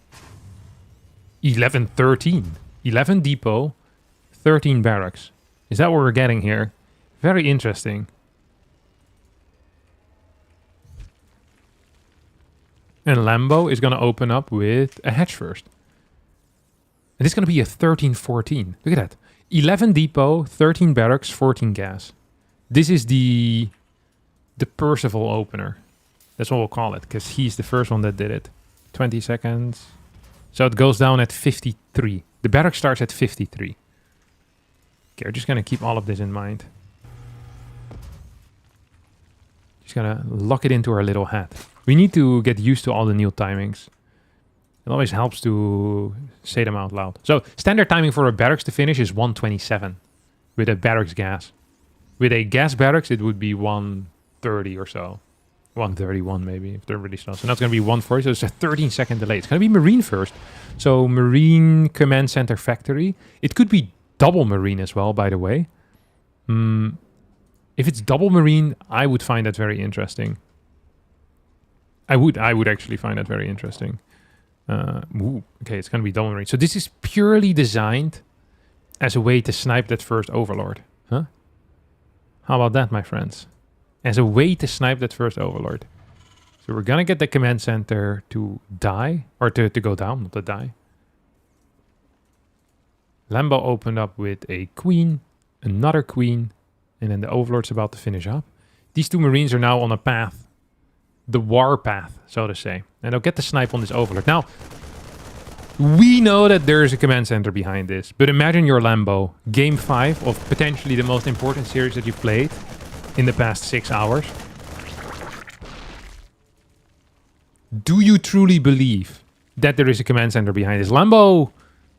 11-13. 11 depot, 13 barracks. Is that what we're getting here? Very interesting. And Lambo is going to open up with a hatch first. And this is going to be a 13-14. Look at that. 11 depot, 13 barracks, 14 gas. This is the Percival opener. That's what we'll call it, because he's the first one that did it. 20 seconds. So it goes down at 53. The barrack starts at 53. Okay, we're just going to keep all of this in mind. Just going to lock it into our little hat. We need to get used to all the new timings. It always helps to say them out loud. So standard timing for a barracks to finish is 127 with a barracks gas. With a gas barracks, it would be 130 or so. 131 maybe, if they're really slow. So now it's going to be 140, so it's a 13-second delay. It's going to be Marine first. So Marine Command Center Factory. It could be double Marine as well, by the way. If it's double Marine, I would find that very interesting. I would actually find that very interesting. Okay, it's going to be double Marine. So this is purely designed as a way to snipe that first Overlord. Huh? How about that, my friends? As a way to snipe that first Overlord. So we're going to get the command center to die. Or to go down, not to die. Lambo opened up with a queen. Another queen. And then the Overlord's about to finish up. These two Marines are now on a path. The war path, so to say. And they'll get the snipe on this Overlord. Now, we know that there's a command center behind this. But imagine your Lambo. Game 5 of potentially the most important series that you've played in the past 6 hours. Do you truly believe that there is a command center behind this? Lambo,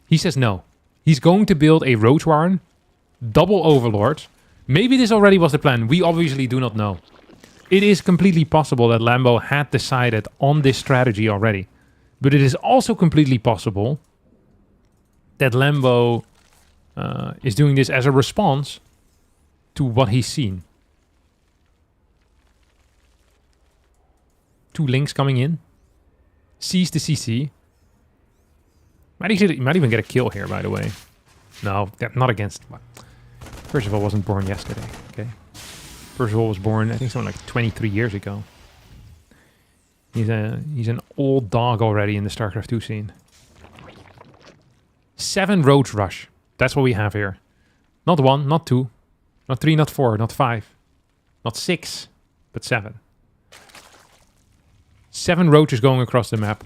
he says no. He's going to build a Roach Warren, double Overlords. Maybe this already was the plan. We obviously do not know. It is completely possible that Lambo had decided on this strategy already. But it is also completely possible that Lambo is doing this as a response to what he's seen. 2 links coming in. Sees the CC. Might even get a kill here, by the way. No, not against... Percival wasn't born yesterday, okay? Percival was born, I think, something like 23 years ago. He's an old dog already in the StarCraft 2 scene. 7 Roach Rush. That's what we have here. Not 1, not 2, not 3, not 4, not 5, not 6, but 7. 7 roaches going across the map.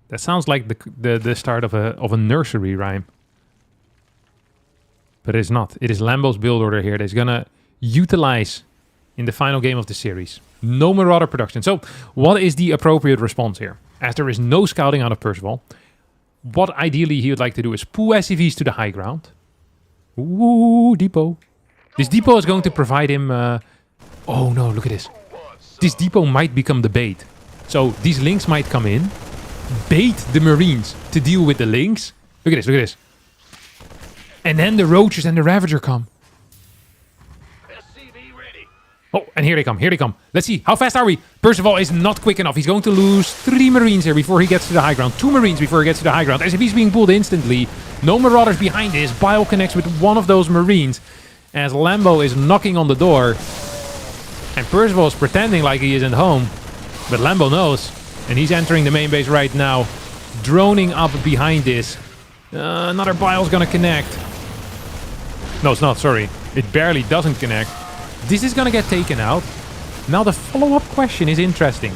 That sounds like the start of a nursery rhyme. But it is not. It is Lambo's build order here that's gonna utilize in the final game of the series. No Marauder production. So, what is the appropriate response here? As there is no scouting out of Percival, what ideally he would like to do is pull SCVs to the high ground. Ooh, depot. This depot is going to provide him... oh no, look at this. This depot might become the bait. So, these links might come in, bait the Marines to deal with the links. Look at this, look at this. And then the Roaches and the Ravager come. Oh, and here they come, here they come. Let's see, how fast are we? Percival is not quick enough. He's going to lose 3 Marines here before he gets to the high ground. 2 Marines before he gets to the high ground. SCV's being pulled instantly. No Marauders behind this. ByuN connects with one of those Marines as Lambo is knocking on the door. And Percival is pretending like he isn't home. But Lambo knows. And he's entering the main base right now. Droning up behind this. Another ByuN's gonna connect. No, it's not, sorry. It barely doesn't connect. This is gonna get taken out. Now the follow-up question is interesting.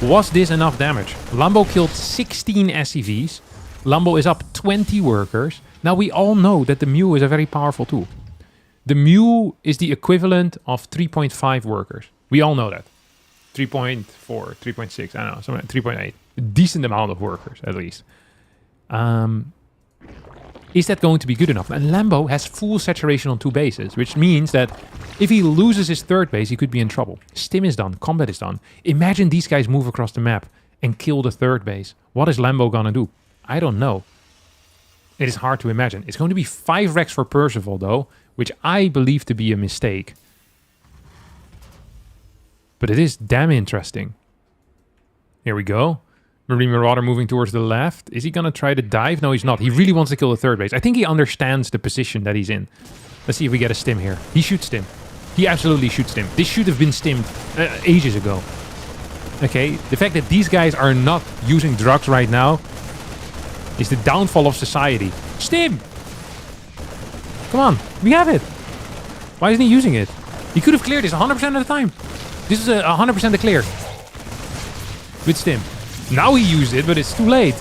Was this enough damage? Lambo killed 16 SCVs. Lambo is up 20 workers. Now we all know that the Mew is a very powerful tool. The Mew is the equivalent of 3.5 workers. We all know that. 3.4, 3.6, I don't know, something like 3.8. A decent amount of workers, at least. Is that going to be good enough? And Lambo has full saturation on 2 bases, which means that if he loses his 3rd base, he could be in trouble. Stim is done, combat is done. Imagine these guys move across the map and kill the 3rd base. What is Lambo gonna do? I don't know. It is hard to imagine. It's going to be 5 wrecks for Percival, though, which I believe to be a mistake. But it is damn interesting. Here we go. Marine Marauder moving towards the left. Is he going to try to dive? No, he's not. He really wants to kill the 3rd base. I think he understands the position that he's in. Let's see if we get a stim here. He shoots stim. He absolutely shoots stim. This should have been stimmed ages ago. Okay, the fact that these guys are not using drugs right now is the downfall of society. Stim! Come on, we have it. Why isn't he using it? He could have cleared this 100% of the time. This is a 100% a clear. With stim. Now he used it, but it's too late.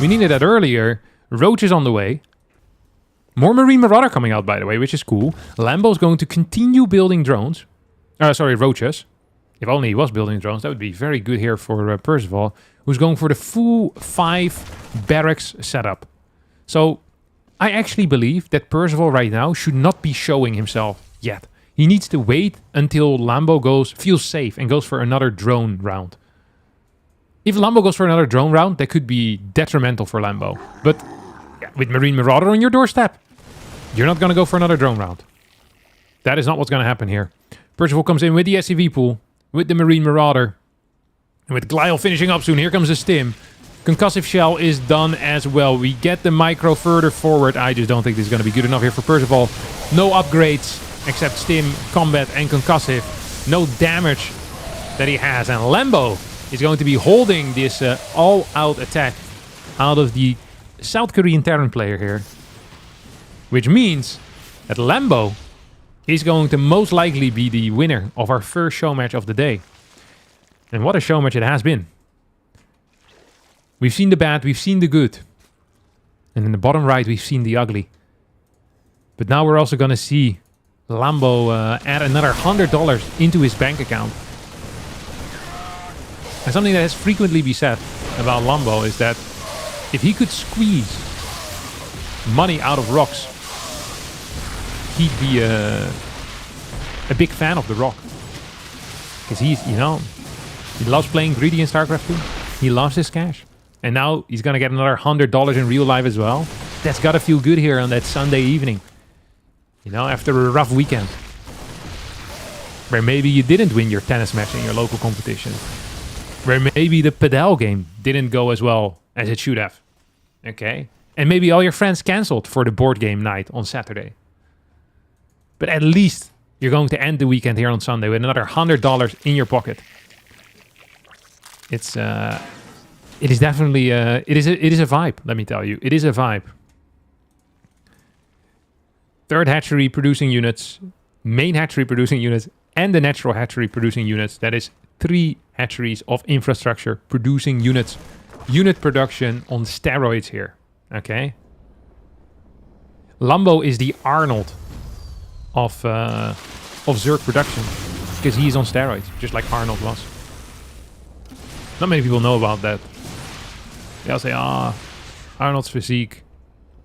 We needed that earlier. Roach is on the way. More Marine Marauder coming out, by the way, which is cool. Lambo's going to continue building drones. Roaches. If only he was building drones, that would be very good here for Percival, who's going for the full 5 barracks setup. So, I actually believe that Percival right now should not be showing himself yet. He needs to wait until Lambo feels safe and goes for another drone round. If Lambo goes for another drone round, that could be detrimental for Lambo. But yeah, with Marine Marauder on your doorstep, you're not going to go for another drone round. That is not what's going to happen here. Percival comes in with the SCV pool, with the Marine Marauder. And with Gumiho finishing up soon, here comes the stim. Concussive shell is done as well. We get the micro further forward. I just don't think this is going to be good enough here for Percival. No upgrades, except stim, combat, and concussive. No damage that he has. And Lambo is going to be holding this all-out attack out of the South Korean Terran player here. Which means that Lambo is going to most likely be the winner of our first show match of the day. And what a show match it has been. We've seen the bad, we've seen the good. And in the bottom right, we've seen the ugly. But now we're also going to see Lambo add another $100 into his bank account. And something that has frequently been said about Lambo is that if he could squeeze money out of rocks, he'd be a big fan of the rock. Because he's, he loves playing greedy in StarCraft 2. He loves his cash. And now he's going to get another $100 in real life as well. That's got to feel good here on that Sunday evening. After a rough weekend. Where maybe you didn't win your tennis match in your local competition. Where maybe the padel game didn't go as well as it should have. Okay? And maybe all your friends cancelled for the board game night on Saturday. But at least you're going to end the weekend here on Sunday with another $100 in your pocket. It is definitely it is a vibe, let me tell you. It is a vibe. Third hatchery producing units, main hatchery producing units, and the natural hatchery producing units. That is 3 hatcheries of infrastructure producing units. Unit production on steroids here. Okay? Lambo is the Arnold of Zerg production. Because he's on steroids, just like Arnold was. Not many people know about that. They'll say, Arnold's physique,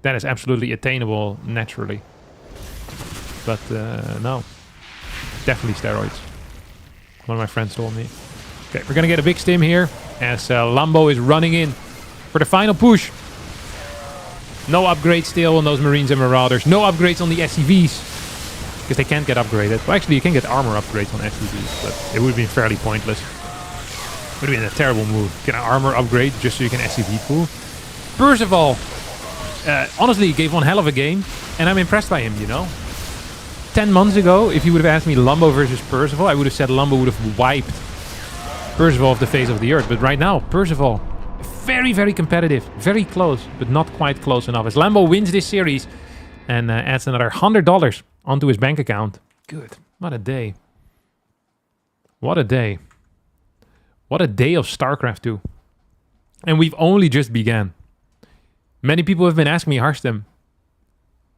that is absolutely attainable naturally. But no, definitely steroids. One of my friends told me. Okay, we're going to get a big stim here as Lambo is running in for the final push. No upgrades still on those Marines and Marauders. No upgrades on the SCVs. Because they can't get upgraded. Well, actually, you can get armor upgrades on SCVs, but it would have been fairly pointless. Would have been a terrible move. Get an armor upgrade just so you can SCV pool. Percival, honestly, gave one hell of a game, and I'm impressed by him, 10 months ago, if you would have asked me Lambo versus Percival, I would have said Lambo would have wiped Percival off the face of the earth. But right now, Percival, very, very competitive. Very close, but not quite close enough. As Lambo wins this series and adds another $100 onto his bank account. Good. What a day. What a day. What a day of StarCraft 2. And we've only just began. Many people have been asking me, Harstem,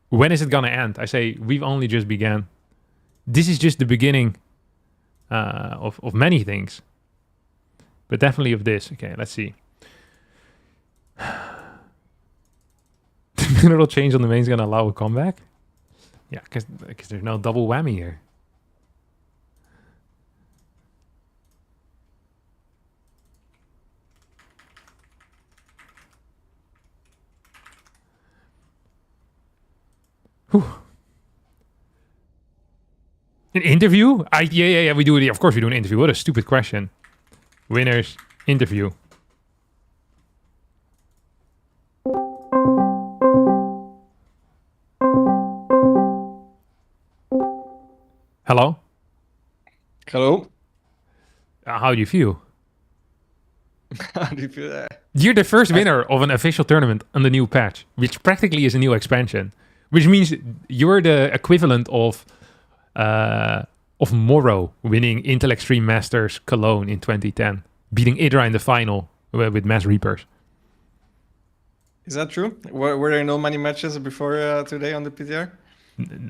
when is it gonna end? I say, we've only just began. This is just the beginning of many things. But definitely of this. Okay, let's see. The mineral change on the main is gonna allow a comeback? Yeah, because there's no double whammy here. Whew. An interview? Yeah, we do it. Of course we do an interview. What a stupid question. Winners, interview. Hello? Hello. How do you feel? How do you feel that? You're the first winner of an official tournament on the new patch, which practically is a new expansion. Which means you're the equivalent of Morrow winning Intel Extreme Masters Cologne in 2010, beating Idra in the final with Mass Reapers. Is that true? Were there no money matches before today on the PTR?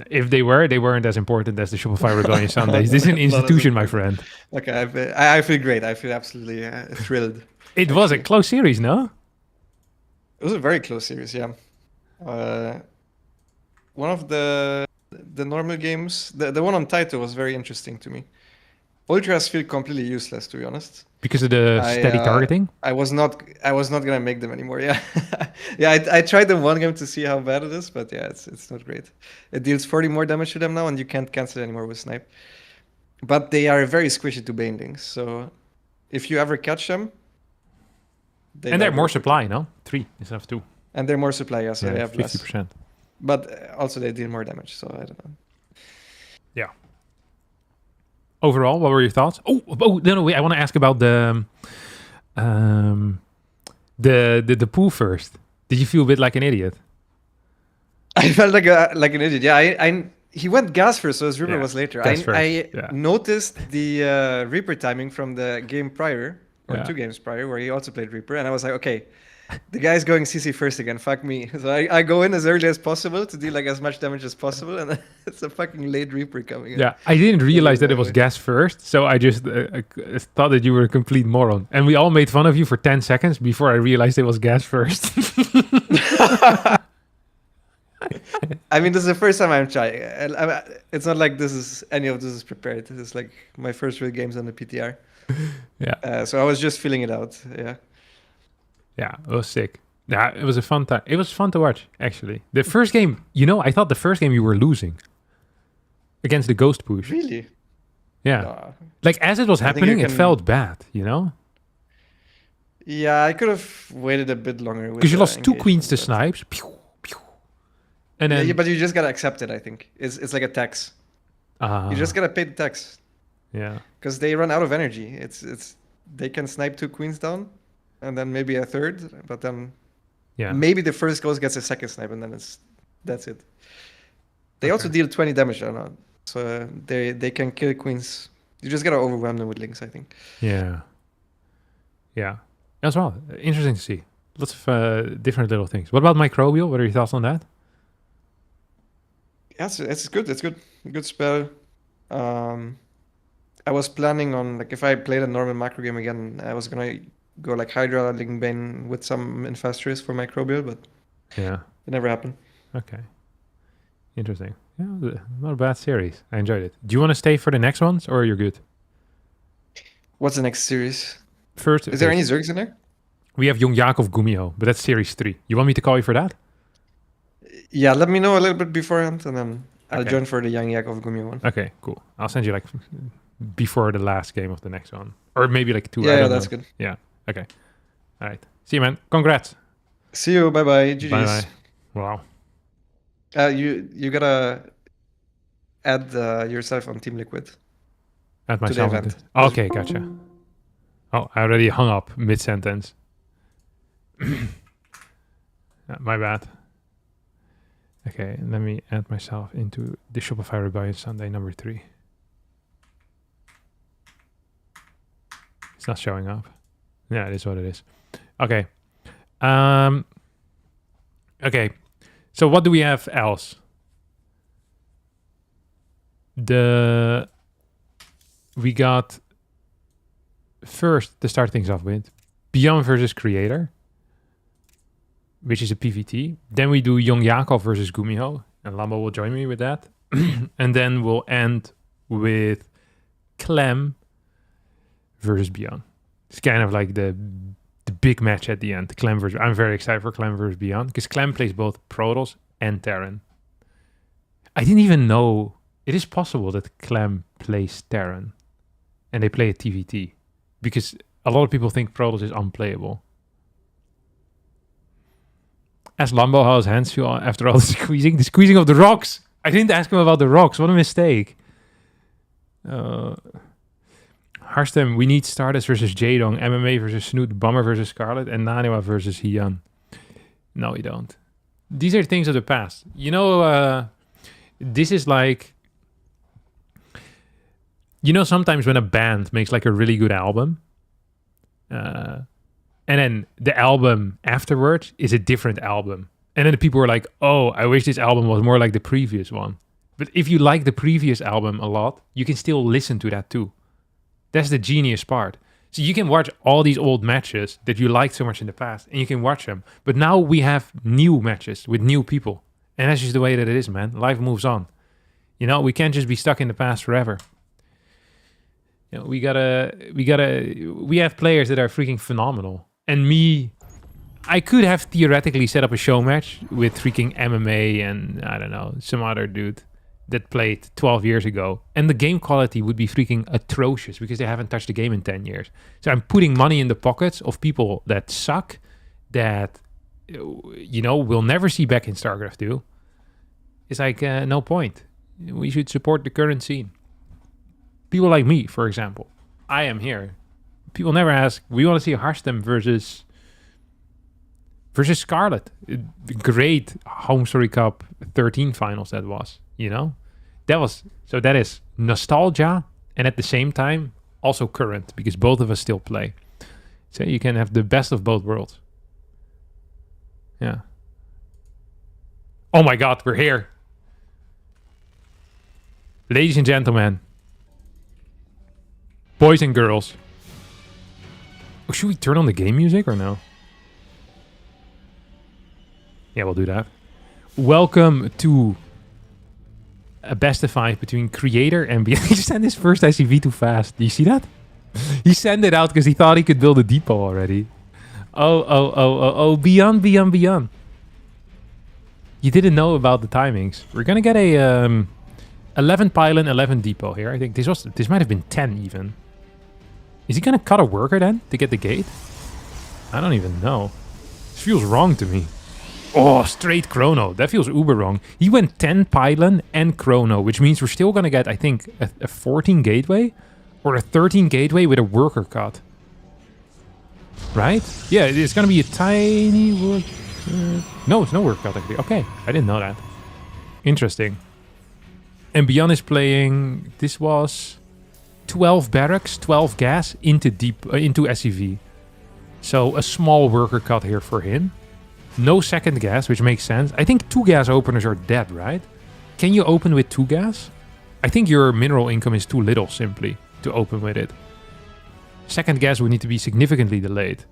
If they were, they weren't as important as the Shopify Rebellion Sundays. This is an institution, my friend. Okay, I feel great. I feel absolutely thrilled. It was a close series, no? It was a very close series, yeah. One of the normal games, the one on Taito was very interesting to me. Ultras feel completely useless, to be honest. Because of the steady targeting? I was not gonna make them anymore. Yeah, yeah. I tried them one game to see how bad it is, but yeah, it's not great. It deals 40 more damage to them now, and you can't cancel it anymore with snipe. But they are very squishy to banelings, so if you ever catch them, they're more supply, no? 3 instead of 2. And they're more supply, yeah, so they have 50%. less. But also they deal more damage, so I don't know. Yeah. Overall, what were your thoughts? Oh no, wait, I want to ask about the pool first. Did you feel a bit like an idiot? I felt like an idiot. Yeah, he went gas first, so his Reaper Yeah, was later. gas first, I yeah. noticed the Reaper timing from the game prior, or Yeah. 2 games prior, where he also played Reaper, and I was like, okay, the guy's going CC first again. Fuck me. So I go in as early as possible to deal like as much damage as possible, and it's a fucking late Reaper coming in. Yeah, I didn't realize that it was Anyway. gas first, so I just thought that you were a complete moron. And we all made fun of you for 10 seconds before I realized it was gas first. I mean, this is the first time I'm trying. It's not like any of this is prepared. This is like my first real games on the PTR. Yeah, So I was just feeling it out. Yeah. yeah, it was sick. Yeah, it was a fun time. It was fun to watch, actually. The first game, I thought the first game you were losing against the Ghost Push. Really? Yeah, No. like as it was I think happening, you it can- felt bad, Yeah, I could have waited a bit longer. because you lost 2 queens to snipes. Pew, pew. And then, Yeah, but you just gotta accept it. I think it's like a tax. You just gotta pay the tax yeah, because they run out of energy. It's they can snipe 2 queens down, and then maybe a third, but then yeah. maybe the first ghost gets a second snipe, and then that's it. They also Okay. deal 20 damage now, so they can kill queens. You just gotta overwhelm them with links, I think. Yeah. Yeah. As well. Interesting to see. Lots of different little things. What about Microbial? What are your thoughts on that? Yeah, it's good. It's good. Good spell. I was planning on like if I played a normal macro game again, I was gonna go like Hydra, Ling Bane with some Infestris for Microbial, but Yeah. it never happened. Okay. Interesting. Yeah, not a bad series. I enjoyed it. Do you want to stay for the next ones or you're good? What's the next series? First, Is there okay, any Zergs in there? we have YoungYakov Gumiho, but that's series 3. You want me to call you for that? Yeah, let me know a little bit beforehand, and then I'll Okay. join for the YoungYakov Gumiho one. Okay, cool. I'll send you like before the last game of the next one. Or maybe like 2. I Yeah, don't that's know. good. Yeah. Okay. All right. See you, man. Congrats. See you. Bye bye. GG's. Bye-bye. Wow. You gotta add yourself on Team Liquid. At the myself. event. Okay, gotcha. Oh, I already hung up mid-sentence. My bad. Okay, let me add myself into the Shopify Rebellion Sunday number 3. It's not showing up. Yeah, it is what it is. Okay. Okay. So what do we have else? We got first to start things off with ByuN versus Creator, which is a PvT. Then we do YoungYakov versus Gumiho, and Lambo will join me with that. And then we'll end with Clem versus ByuN. It's kind of like the big match at the end. Clem versus. I'm very excited for Clem versus ByuN because Clem plays both Protoss and Terran. I didn't even know it is possible that Clem plays Terran, and they play a TVT because a lot of people think Protoss is unplayable. Ask Lambo how his hands feel after all the squeezing. The squeezing of the rocks. I didn't ask him about the rocks. What a mistake. Harstem, we need Stardust versus Jadong, MMA versus Snoot, Bomber versus Scarlet, and Naniwa versus Hyun. No, we don't. These are things of the past. This is like... sometimes when a band makes like a really good album, and then the album afterwards is a different album. And then the people were like, oh, I wish this album was more like the previous one. But if you like the previous album a lot, you can still listen to that too. That's the genius part. So you can watch all these old matches that you liked so much in the past, and you can watch them. But now we have new matches with new people. And that's just the way that it is, man. Life moves on. We can't just be stuck in the past forever. We have players that are freaking phenomenal. And I could have theoretically set up a show match with freaking MMA and, I don't know, some other dude that played 12 years ago. And the game quality would be freaking atrocious because they haven't touched the game in 10 years. So I'm putting money in the pockets of people that suck, that, we'll never see back in StarCraft 2. It's like, no point. We should support the current scene. People like me, for example. I am here. People never ask, we want to see Harstem versus Scarlet. Great Home Story Cup 13 finals that was, That is nostalgia, and at the same time also current, because both of us still play. So you can have the best of both worlds. Yeah. Oh my god, we're here. Ladies and gentlemen. Boys and girls. Oh, should we turn on the game music or no? Yeah, we'll do that. Welcome to a best of 5 between Creator and ByuN. He sent his first SCV too fast. Do you see that? He sent it out because he thought he could build a depot already. Oh, ByuN. You didn't know about the timings. We're gonna get a 11 pylon, 11 depot here. I think this might have been 10 even. Is he gonna cut a worker then to get the gate? I don't even know. This feels wrong to me. Oh, straight chrono. That feels uber wrong. He went 10 pylon and chrono, which means we're still gonna get, I think, a 14 gateway or a 13 gateway with a worker cut. Right? Yeah, it's gonna be a tiny work. No, it's no worker cut actually. Okay, I didn't know that. Interesting. And ByuN is playing. This was 12 barracks, 12 gas into SCV. So a small worker cut here for him. No second gas, which makes sense. I think 2 gas openers are dead, right? Can you open with 2 gas? I think your mineral income is too little simply to open with it. Second gas would need to be significantly delayed.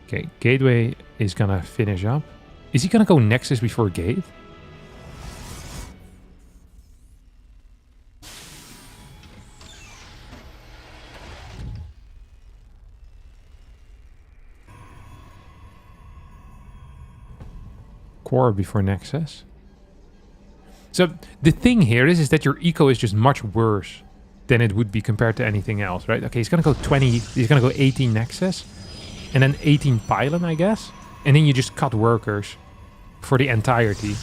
Okay, gateway is gonna finish up. Is he gonna go Nexus before gate? Core before Nexus. So the thing here is that your eco is just much worse than it would be compared to anything else, right? Okay, he's gonna go 20, he's gonna go 18 Nexus, and then 18 pylon, I guess. And then you just cut workers for the entirety.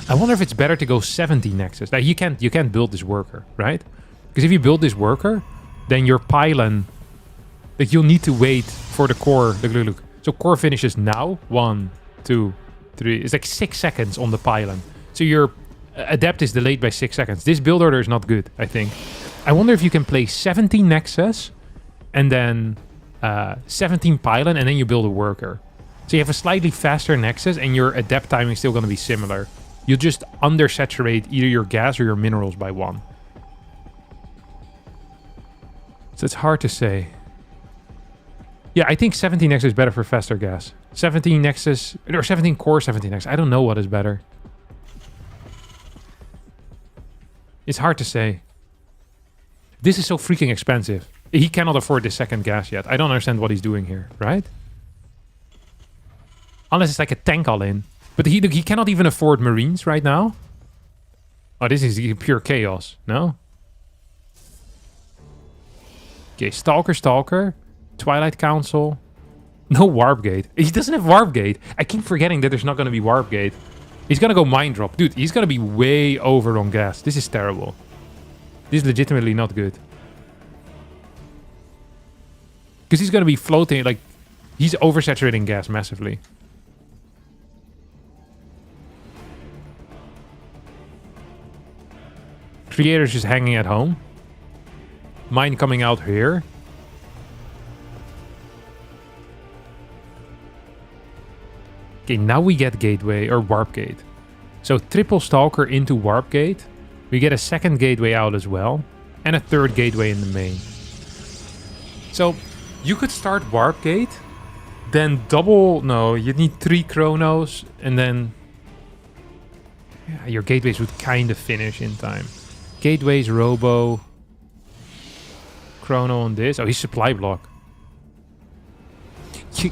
I wonder if it's better to go 70 Nexus. Like you can't build this worker, right? Because if you build this worker, then your pylon, like you'll need to wait for the core. Look. So core finishes now. 1, 2, 3. It's like 6 seconds on the pylon. So your adept is delayed by 6 seconds. This build order is not good, I think. I wonder if you can play 17 Nexus and then 17 pylon and then you build a worker. So you have a slightly faster Nexus and your adept timing is still going to be similar. You'll just undersaturate either your gas or your minerals by 1. So it's hard to say. Yeah, I think 17 Nexus is better for faster gas. 17 Nexus, or 17 core, 17 Nexus. I don't know what is better. It's hard to say. This is so freaking expensive. He cannot afford this second gas yet. I don't understand what he's doing here, right? Unless it's like a tank all-in. But he cannot even afford Marines right now. Oh, this is pure chaos, no? Okay, Stalker. Twilight Council. No Warp Gate. He doesn't have Warp Gate. I keep forgetting that there's not going to be Warp Gate. He's going to go Mine Drop. Dude, he's going to be way over on gas. This is terrible. This is legitimately not good. Because he's going to be floating, like... He's oversaturating gas massively. Creator's just hanging at home. Mine coming out here. Okay, now we get Gateway or Warp Gate. So triple Stalker into Warp Gate. We get a second Gateway out as well. And a third Gateway in the main. So you could start Warp Gate. Then double... No, you need 3 Chronos. And then... Yeah, your Gateways would kind of finish in time. Gateways, Robo... Chrono on this. Oh, he's supply block.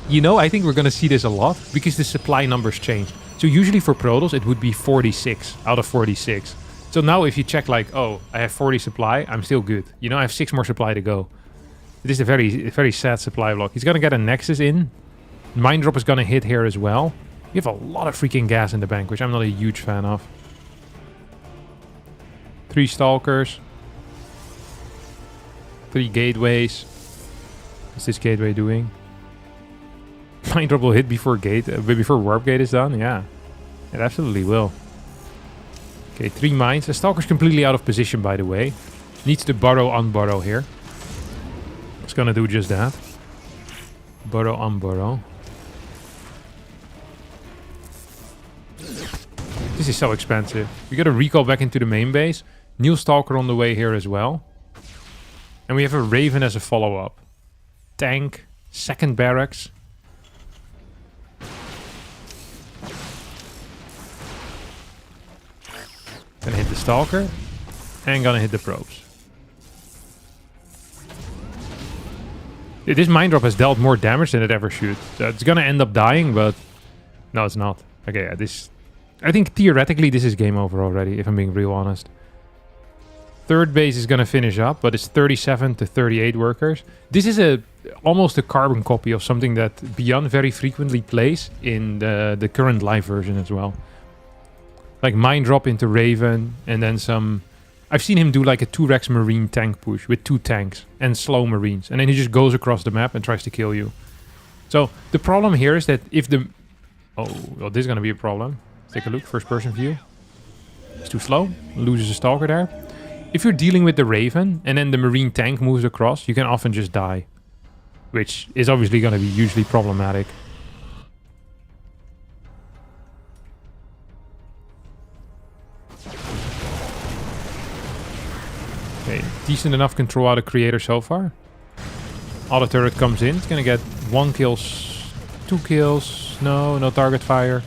You know, I think we're going to see this a lot because the supply numbers change. So usually for Protoss, it would be 46 out of 46. So now if you check like, oh, I have 40 supply, I'm still good. You know, I have 6 more supply to go. It is a very sad supply block. He's going to get a Nexus in. Mine Drop is going to hit here as well. You have a lot of freaking gas in the bank, which I'm not a huge fan of. 3 Stalkers. 3 Gateways. What's this Gateway doing? Mind Drop will hit before before Warp Gate is done. Yeah, it absolutely will. Okay, 3 mines. The Stalker's completely out of position, by the way. Needs to burrow, unburrow here. It's gonna do just that. Burrow, unburrow. This is so expensive. We gotta recall back into the main base. New Stalker on the way here as well. And we have a Raven as a follow-up. Tank, second barracks. Gonna hit the Stalker. And gonna hit the probes. This Mind Drop has dealt more damage than it ever should. So it's gonna end up dying, but... No, it's not. Okay, yeah, this... I think theoretically this is game over already, if I'm being real honest. Third base is gonna finish up, but it's 37 to 38 workers. This is almost a carbon copy of something that ByuN very frequently plays in the current live version as well. Like Mind Drop into Raven, and then some... I've seen him do like a 2-Rex Marine tank push with 2 tanks and slow Marines. And then he just goes across the map and tries to kill you. So the problem here is that if the... Oh, well, this is gonna be a problem. Let's take a look, first person view. It's too slow, loses a Stalker there. If you're dealing with the Raven and then the Marine tank moves across, you can often just die. Which is obviously gonna be hugely problematic. Okay, decent enough control out of Creator so far. Auto turret comes in. It's gonna get 1 kill, 2 kills. No target fire.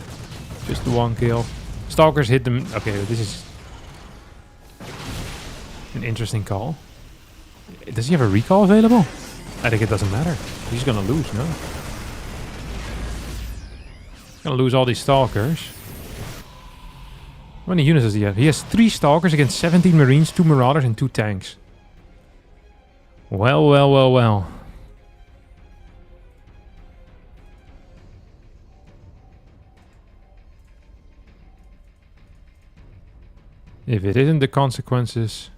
Just the 1 kill. Stalkers hit them. Okay, this is an interesting call. Does he have a recall available? I think it doesn't matter. He's gonna lose, no? Gonna lose all these Stalkers. How many units does he have? He has 3 Stalkers against 17 Marines, 2 Marauders, and 2 tanks. Well, well, well, well. If it isn't the consequences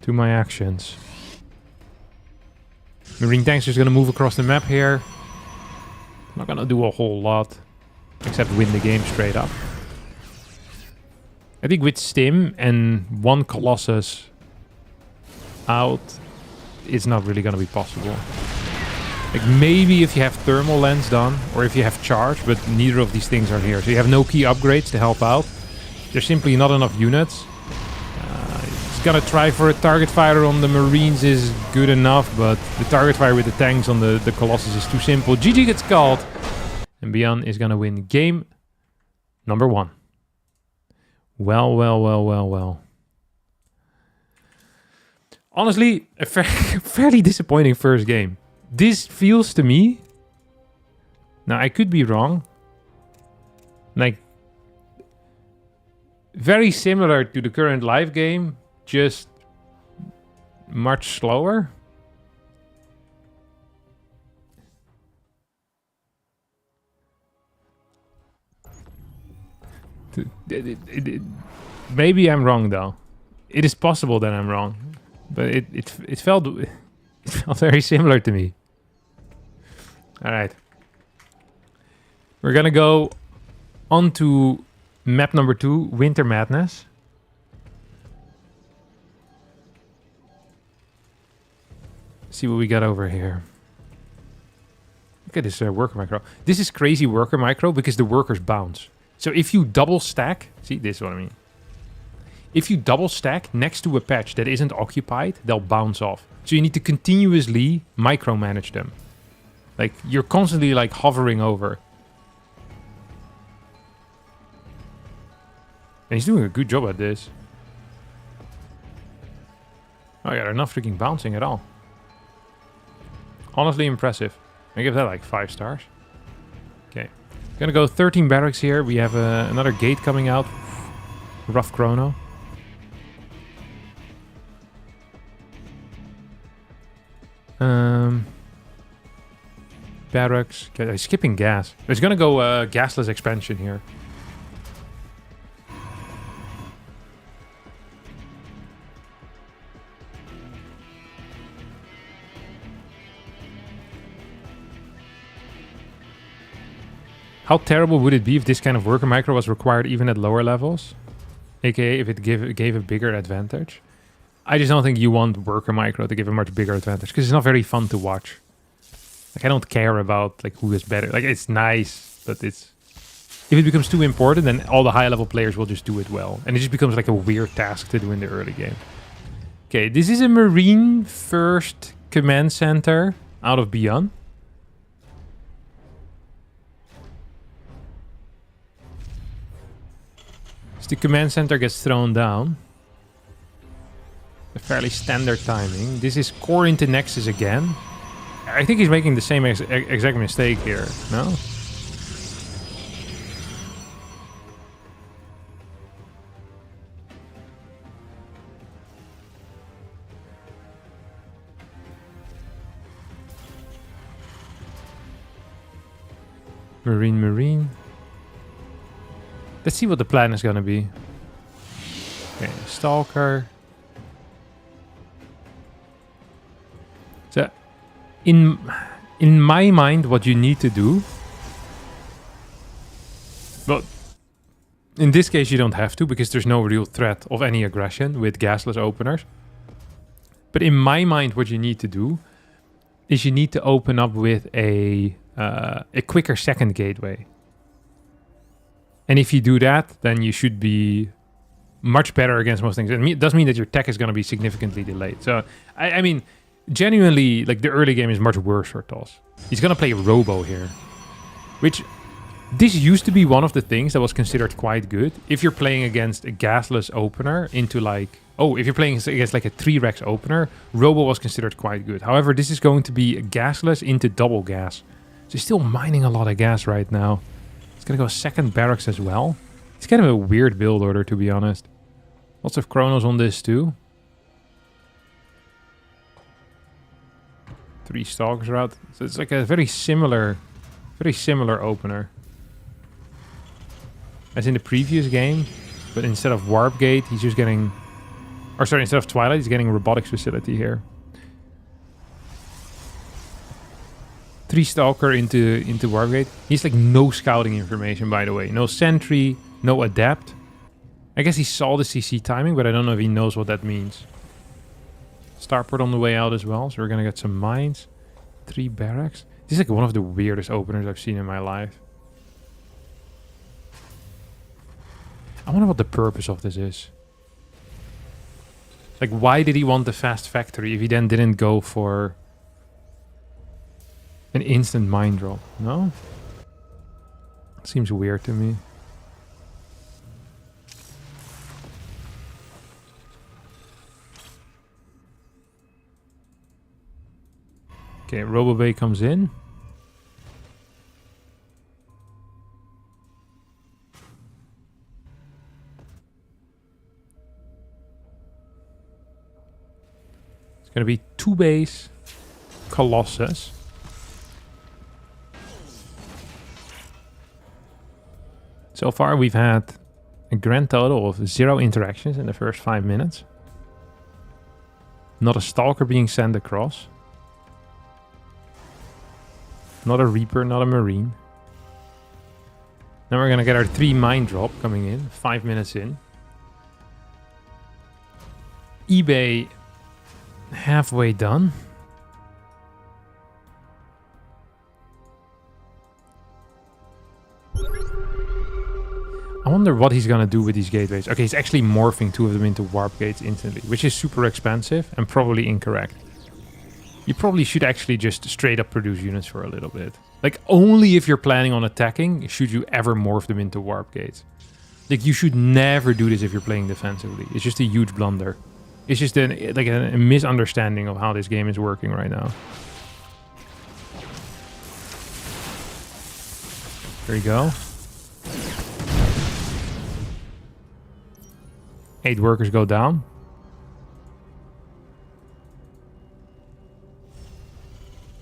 to my actions. Marine tanks is gonna move across the map here. Not gonna do a whole lot. Except win the game straight up. I think with Stim and 1 Colossus out, it's not really gonna be possible. Like maybe if you have Thermal Lens done, or if you have Charge, but neither of these things are here. So you have no key upgrades to help out. There's simply not enough units. He's gonna try for a target fire on the Marines is good enough, but the target fire with the tanks on the Colossus is too simple. GG gets called. And ByuN is gonna win game number 1. Well, well, well, well, well. Honestly, a fairly disappointing first game. This feels to me... Now, I could be wrong. Like... Very similar to the current live game, just much slower. Maybe I'm wrong though. It is possible that I'm wrong, but it felt very similar to me. All right, we're gonna go on to map number 2, Winter Madness. See what we got over here. Look at this worker micro. This is crazy worker micro because the workers bounce. So if you double stack, see, this is what I mean. If you double stack next to a patch that isn't occupied, they'll bounce off. So you need to continuously micromanage them. Like, you're constantly like hovering over. And he's doing a good job at this. Oh yeah, they're not freaking bouncing at all. Honestly impressive. I give that like 5 stars. Okay. Gonna go 13 barracks here. We have another gate coming out. Rough chrono. Barracks. Okay, skipping gas. It's gonna go gasless expansion here. How terrible would it be if this kind of worker micro was required even at lower levels? AKA if it gave a bigger advantage. I just don't think you want worker micro to give a much bigger advantage because it's not very fun to watch. Like I don't care about like who is better. Like it's nice, but it's if it becomes too important, then all the high level players will just do it well, and it just becomes like a weird task to do in the early game. Okay, this is a Marine first command center out of ByuN. So the command center gets thrown down. A fairly standard timing. This is core into Nexus again. I think he's making the same exact mistake here, no? Marine. Let's see what the plan is gonna be. Okay, Stalker. So, in my mind, what you need to do... Well, in this case you don't have to, because there's no real threat of any aggression with gasless openers. But in my mind, what you need to do is you need to open up with a quicker second gateway. And if you do that, then you should be much better against most things. It does mean that your tech is going to be significantly delayed. So, I mean, genuinely, like the early game is much worse for TOS. He's going to play Robo here, which this used to be one of the things that was considered quite good. If you're playing against a gasless opener into like... Oh, if you're playing against like a 3-Rex opener, Robo was considered quite good. However, this is going to be gasless into double gas. So he's still mining a lot of gas right now. He's going to go second barracks as well. It's kind of a weird build order, to be honest. Lots of chronos on this too. 3 stalkers are out. So it's like a very similar opener as in the previous game. But instead of Warp Gate, he's just getting... Or sorry, instead of Twilight, he's getting Robotics Facility here. 3 Stalker into Warp Gate. He's like no scouting information, by the way. No Sentry, no Adapt. I guess he saw the CC timing, but I don't know if he knows what that means. Starport on the way out as well, so we're gonna get some mines. 3 barracks. This is like one of the weirdest openers I've seen in my life. I wonder what the purpose of this is. Like, why did he want the fast factory if he then didn't go for an instant mine drop? No? Seems weird to me. Okay, RoboBay comes in. It's going to be 2 base Colossus. So far we've had a grand total of 0 interactions in the first 5 minutes. Not a Stalker being sent across. Not a Reaper, not a Marine. Then we're going to get our 3 mine drop coming in, 5 minutes in. eBay halfway done. I wonder what he's gonna do with these gateways. Okay, he's actually morphing 2 of them into warp gates instantly, which is super expensive and probably incorrect. You probably should actually just straight up produce units for a little bit. Like, only if you're planning on attacking should you ever morph them into warp gates. Like, you should never do this if you're playing defensively. It's just a huge blunder. It's just a misunderstanding of how this game is working right now. There you go. 8 workers go down.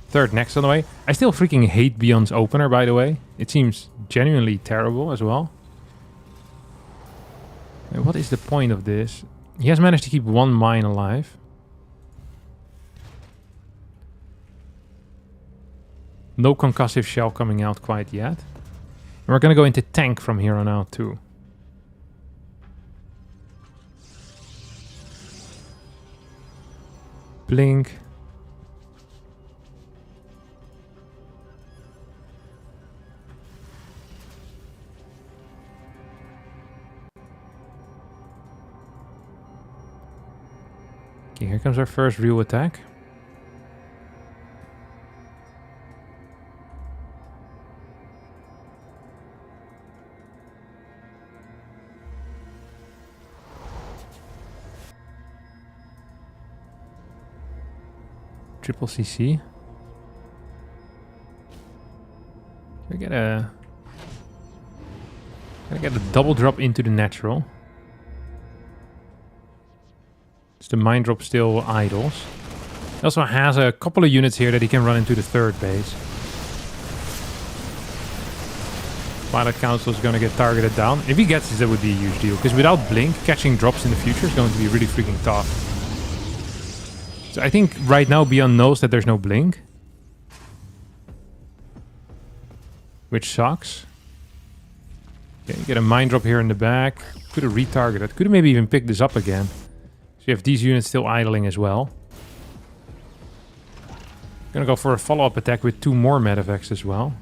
Third next on the way. I still freaking hate ByuN's opener, by the way. It seems genuinely terrible as well. And what is the point of this? He has managed to keep 1 mine alive. No concussive shell coming out quite yet. we're gonna go into tank from here on out too. Blink. Okay, here comes our first real attack. Triple CC. Can I get a double drop into the natural? Is the mine drop still idles? He also has a couple of units here that he can run into the third base. Twilight Council is going to get targeted down. If he gets this, that would be a huge deal. Because without Blink, catching drops in the future is going to be really freaking tough. So I think right now ByuN knows that there's no Blink. Which sucks. Okay, get a mine drop here in the back. Could have retargeted. Could have maybe even picked this up again. So you have these units still idling as well. Gonna go for a follow-up attack with 2 more Medivacs as well.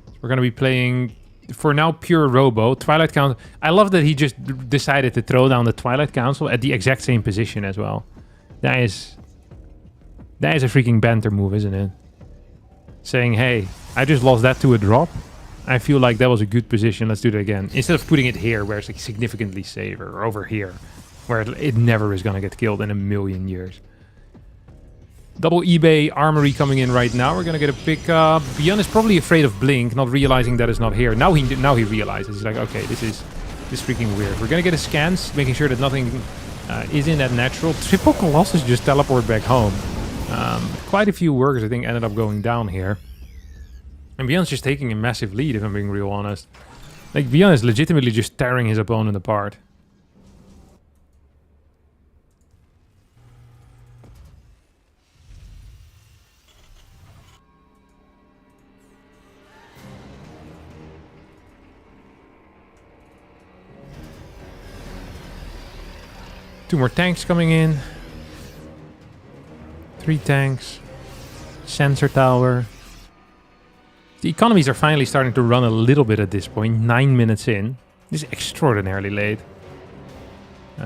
So we're gonna be playing, for now, pure Robo. Twilight Council. I love that he just decided to throw down the Twilight Council at the exact same position as well. That is a freaking banter move, isn't it? Saying, hey, I just lost that to a drop. I feel like that was a good position. Let's do that again. Instead of putting it here, where it's like significantly safer, or over here, where it never is going to get killed in a million years. Double eBay Armory coming in right now. We're going to get a pickup. ByuN is probably afraid of Blink, not realizing that it's not here. Now he realizes. He's like, okay, this is freaking weird. We're going to get a scans, making sure that nothing is in that natural. Triple Colossus just teleport back home. Quite a few workers, I think, ended up going down here. And ByuN's just taking a massive lead, if I'm being real honest. Like, ByuN is legitimately just tearing his opponent apart. Two more tanks coming in. 3 tanks. Sensor tower. The economies are finally starting to run a little bit at this point. 9 minutes in. This is extraordinarily late.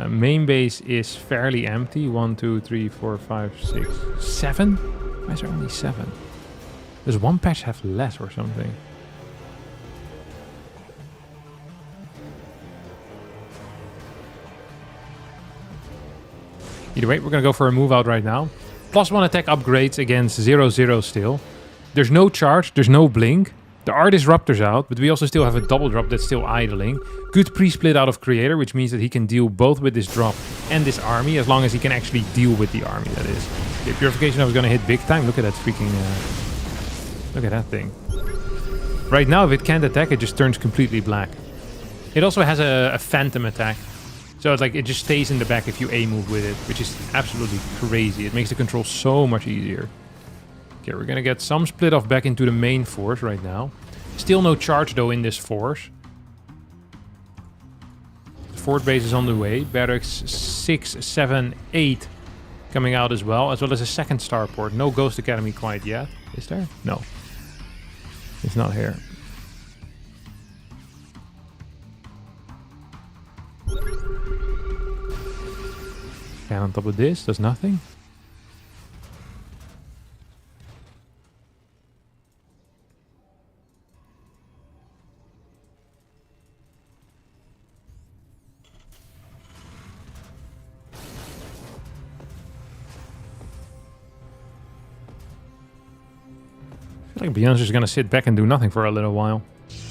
Main base is fairly empty. 1, 2, 3, 4, 5, 6, 7? Why is there only 7? Does one patch have less or something? Either way, we're going to go for a move out right now. +1 attack upgrades against 0-0 still. There's no charge, there's no blink. There are disruptors out, but we also still have a double drop that's still idling. Good pre-split out of Creator, which means that he can deal both with this drop and this army, as long as he can actually deal with the army, that is. Okay, Purification is going to hit big time. Look at that freaking... look at that thing. Right now, if it can't attack, it just turns completely black. It also has a phantom attack. So it's like it just stays in the back if you A-move with it, which is absolutely crazy. It makes the control so much easier. Okay, we're gonna get some split off back into the main force right now. Still no charge though in this force. The fort base is on the way. Barracks 6, 7, 8 coming out as well as a second starport. No Ghost Academy quite yet. Is there? No. It's not here. And on top of this, does nothing. I feel like ByuN's just gonna sit back and do nothing for a little while,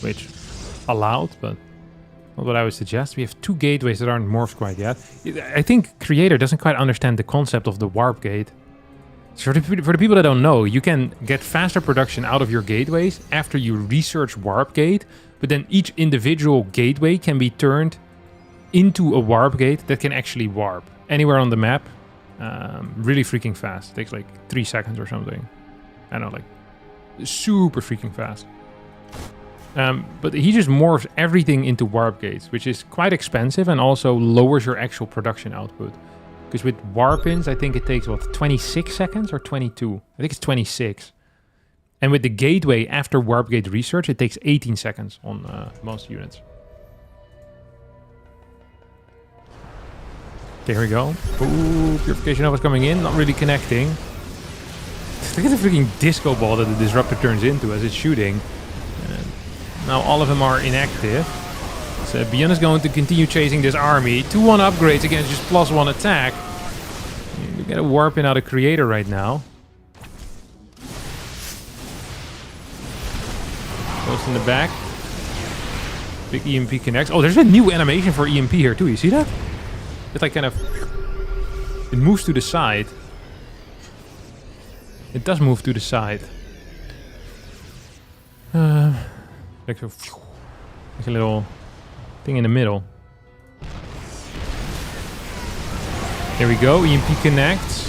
which allowed, but not what I would suggest. We have 2 gateways that aren't morphed quite yet. I think Creator doesn't quite understand the concept of the warp gate. So for the people that don't know, you can get faster production out of your gateways after you research warp gate, but then each individual gateway can be turned into a warp gate that can actually warp anywhere on the map. Really freaking fast. Takes like 3 seconds or something. I don't know, like Super freaking fast. But he just morphs everything into warp gates, which is quite expensive and also lowers your actual production output. Because with warp-ins, I think it takes, what, 26 seconds or 22? I think it's 26. And with the gateway after warp gate research, it takes 18 seconds on most units. There we go. Ooh, Purification Nova's coming in, not really connecting. Look at the freaking disco ball that the Disruptor turns into as it's shooting. Now all of them are inactive. So ByuN is going to continue chasing this army. 2-1 upgrades against just +1 attack. We get a warp in out of Creator right now. Close in the back. Big EMP connects. Oh, there's a new animation for EMP here too. You see that? It's like kind of... It moves to the side. It does move to the side. Like a little thing in the middle. There we go. EMP connects.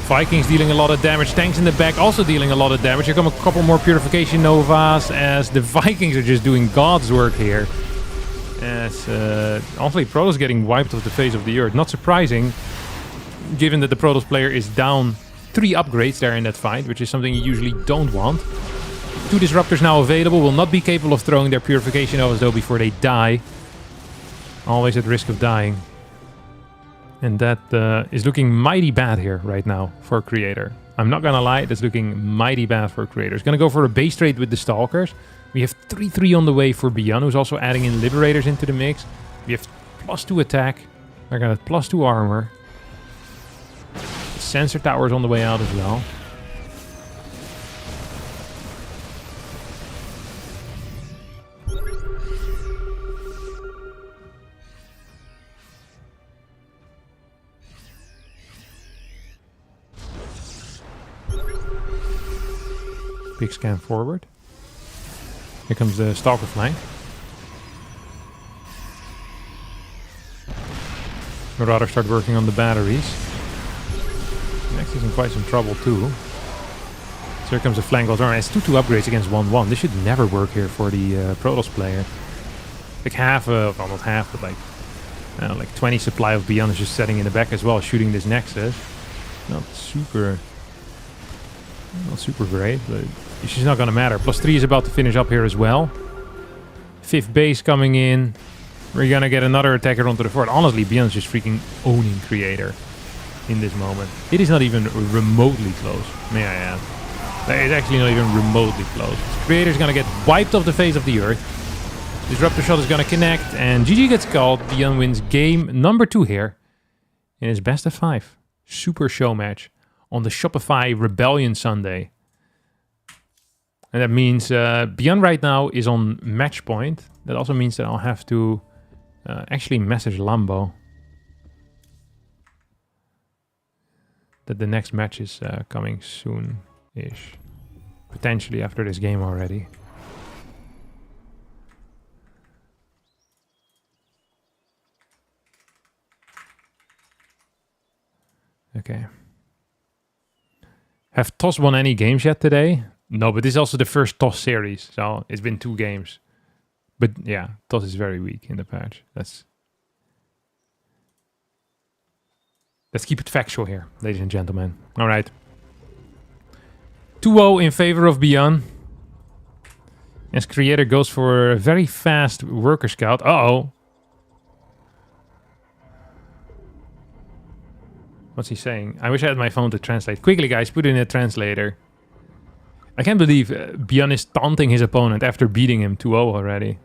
Vikings dealing a lot of damage. Tanks in the back also dealing a lot of damage. Here come a couple more Purification Novas as the Vikings are just doing God's work here. As honestly, Protoss getting wiped off the face of the earth. Not surprising, given that the Protoss player is down 3 upgrades there in that fight, which is something you usually don't want. 2 Disruptors now available, will not be capable of throwing their Purification Novas though before they die. Always at risk of dying. And that is looking mighty bad here right now for Creator. I'm not gonna lie, that's looking mighty bad for Creator. It's gonna go for a base trade with the Stalkers. We have 3-3 on the way for ByuN, who's also adding in Liberators into the mix. We have +2 attack. I got +2 armor. The Sensor Tower's on the way out as well. Big scan forward. Here comes the Stalker flank. I'd rather start working on the batteries. Next is in quite some trouble too. So here comes the flank also. It's 2-2 upgrades against 1-1. This should never work here for the Protoss player. Like half of, well not half, but like 20 supply of ByuN is just setting in the back as well, shooting this Nexus. Not super great, but it's just not gonna matter. +3 is about to finish up here as well. 5th base coming in. We're gonna get another attacker onto the fort. Honestly, ByuN's just freaking owning Creator in this moment. It is not even remotely close, may I add. It's actually not even remotely close. Creator's gonna get wiped off the face of the earth. Disruptor shot is gonna connect, and GG gets called. ByuN wins game number 2 here in his best of 5 super show match on the Shopify Rebellion Sunday. And that means ByuN right now is on match point. That also means that I'll have to actually message Lambo that the next match is coming soon-ish. Potentially after this game already. Okay. Have TOS won any games yet today? No, but this is also the first TOS series, so it's been 2 games. But yeah, TOS is very weak in the patch. Let's keep it factual here, ladies and gentlemen. All right. 2-0 in favor of ByuN. As Creator goes for a very fast Worker Scout. Uh-oh. What's he saying? I wish I had my phone to translate. Quickly, guys, put it in a translator. I can't believe ByuN is taunting his opponent after beating him 2-0 already.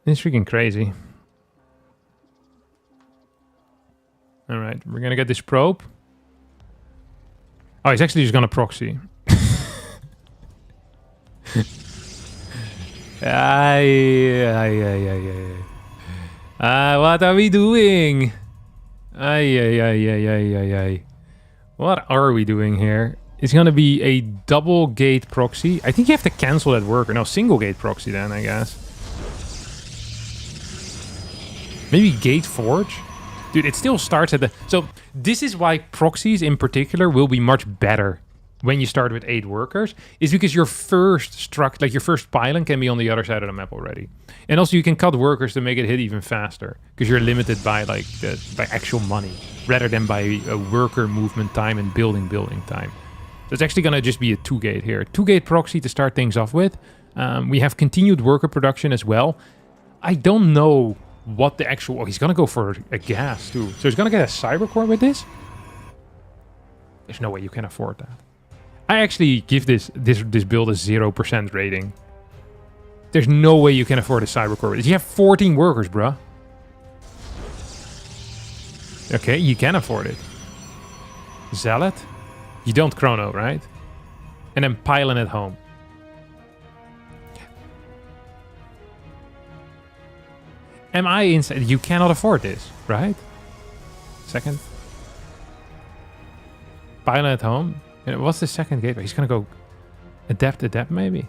It's freaking crazy. Alright, we're gonna get this probe. Oh, he's actually just gonna proxy. What are we doing? What are we doing here? It's gonna be a double gate proxy. I think you have to cancel that worker. No, single gate proxy then, I guess. Maybe gate forge? Dude, it still starts at the... So, this is why proxies in particular will be much better when you start with 8 workers is because your first like your first pylon can be on the other side of the map already. And also you can cut workers to make it hit even faster because you're limited by like by actual money rather than by a worker movement time and building time. So it's actually going to just be a 2-gate here. 2-gate proxy to start things off with. We have continued worker production as well. I don't know what the actual... Oh, he's going to go for a gas too. So he's going to get a cyber core with this? There's no way you can afford that. I actually give this build a 0% rating. There's no way you can afford a cyber core with this. You have 14 workers, bruh. Okay, you can afford it. Zealot? You don't chrono, right? And then pylon at home. Am I inside? You cannot afford this, right? Second. Pylon at home. And what's the second gateway? He's gonna go adept maybe.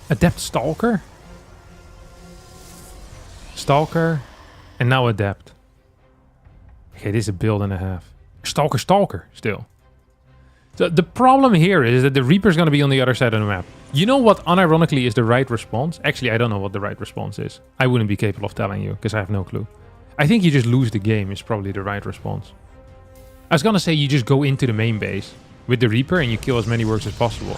Adept Stalker? Stalker, and now Adept. Okay, this is a build and a half. Stalker still. So the problem here is that the Reaper's going to be on the other side of the map. You know what unironically is the right response? Actually, I don't know what the right response is. I wouldn't be capable of telling you because I have no clue. I think you just lose the game is probably the right response. I was going to say you just go into the main base with the Reaper and you kill as many works as possible.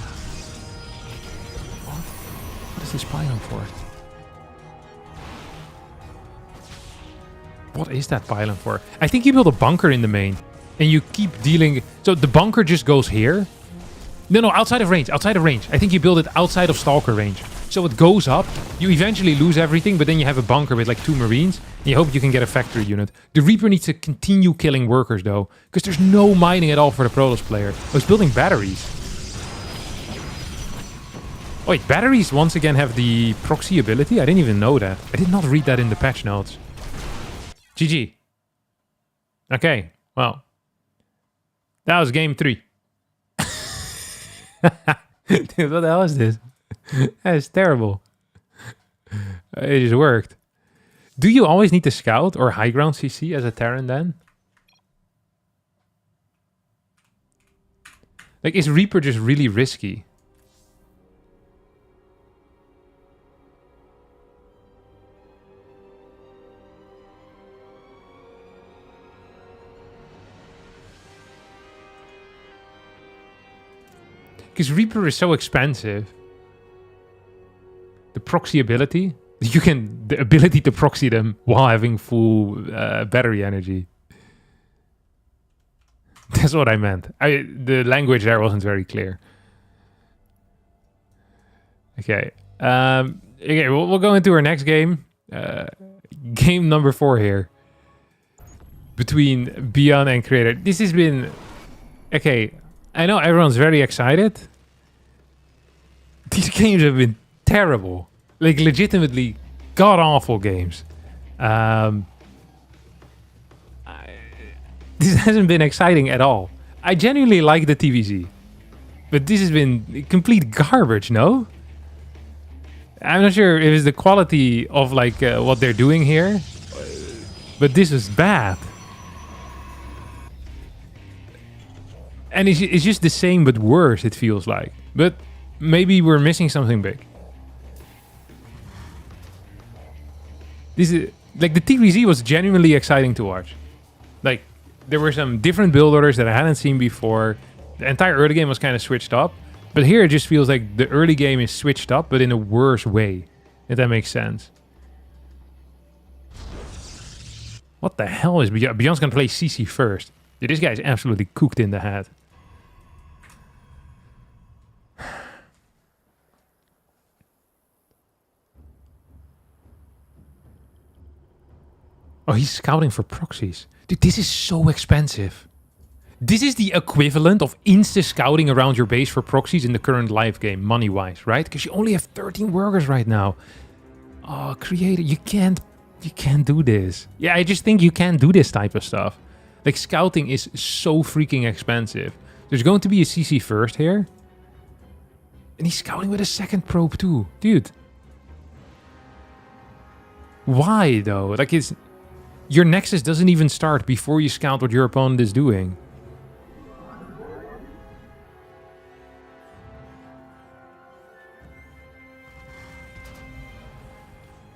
What is this pylon for? What is that pylon for? I think you build a bunker in the main. And you keep dealing... So the bunker just goes here. No, outside of range. Outside of range. I think you build it outside of Stalker range. So it goes up. You eventually lose everything, but then you have a bunker with like 2 Marines. And you hope you can get a factory unit. The Reaper needs to continue killing workers though. Because there's no mining at all for the Protoss player. Oh, he's building batteries. Oh, wait, batteries once again have the proxy ability? I didn't even know that. I did not read that in the patch notes. GG. Okay, well. That was game 3. Dude, what the hell is this? That is terrible. It just worked. Do you always need to scout or high ground CC as a Terran then? Like, is Reaper just really risky? Because Reaper is so expensive. The proxy ability. The ability to proxy them while having full battery energy. That's what I meant. The language there wasn't very clear. Okay. Okay, we'll go into our next game. Game number 4 here. Between ByuN and Creator. This has been... Okay, I know everyone's very excited. These games have been terrible. Like, legitimately god-awful games. This hasn't been exciting at all. I genuinely like the TVZ. But this has been complete garbage, no? I'm not sure if it's the quality of, like, what they're doing here. But this is bad. And it's just the same but worse, it feels like. But maybe we're missing something big. This is like the TVZ was genuinely exciting to watch. Like there were some different build orders that I hadn't seen before. The entire early game was kind of switched up. But here it just feels like the early game is switched up, but in a worse way. If that makes sense. What the hell is ByuN? ByuN's gonna play CC first. Dude, this guy is absolutely cooked in the head. Oh, he's scouting for proxies. Dude, this is so expensive. This is the equivalent of insta-scouting around your base for proxies in the current live game, money-wise, right? Because you only have 13 workers right now. Oh, Creator, you can't do this. Yeah, I just think you can't do this type of stuff. Like, scouting is so freaking expensive. There's going to be a CC first here. And he's scouting with a second probe too. Dude. Why, though? Like, your Nexus doesn't even start before you scout what your opponent is doing.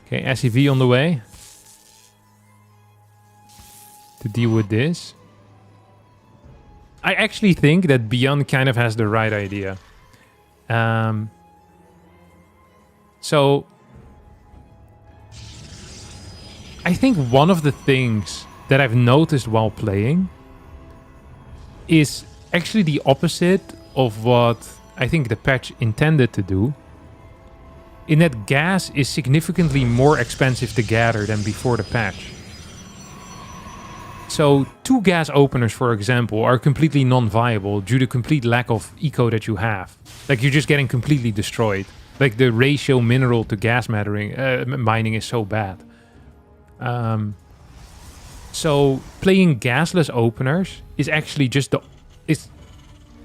Okay, SCV on the way. To deal with this. I actually think that ByuN kind of has the right idea. So I think one of the things that I've noticed while playing is actually the opposite of what I think the patch intended to do. In that gas is significantly more expensive to gather than before the patch. So 2 gas openers, for example, are completely non-viable due to complete lack of eco that you have. Like, you're just getting completely destroyed. Like, the ratio mineral to gas mining is so bad. So playing gasless openers is actually just it's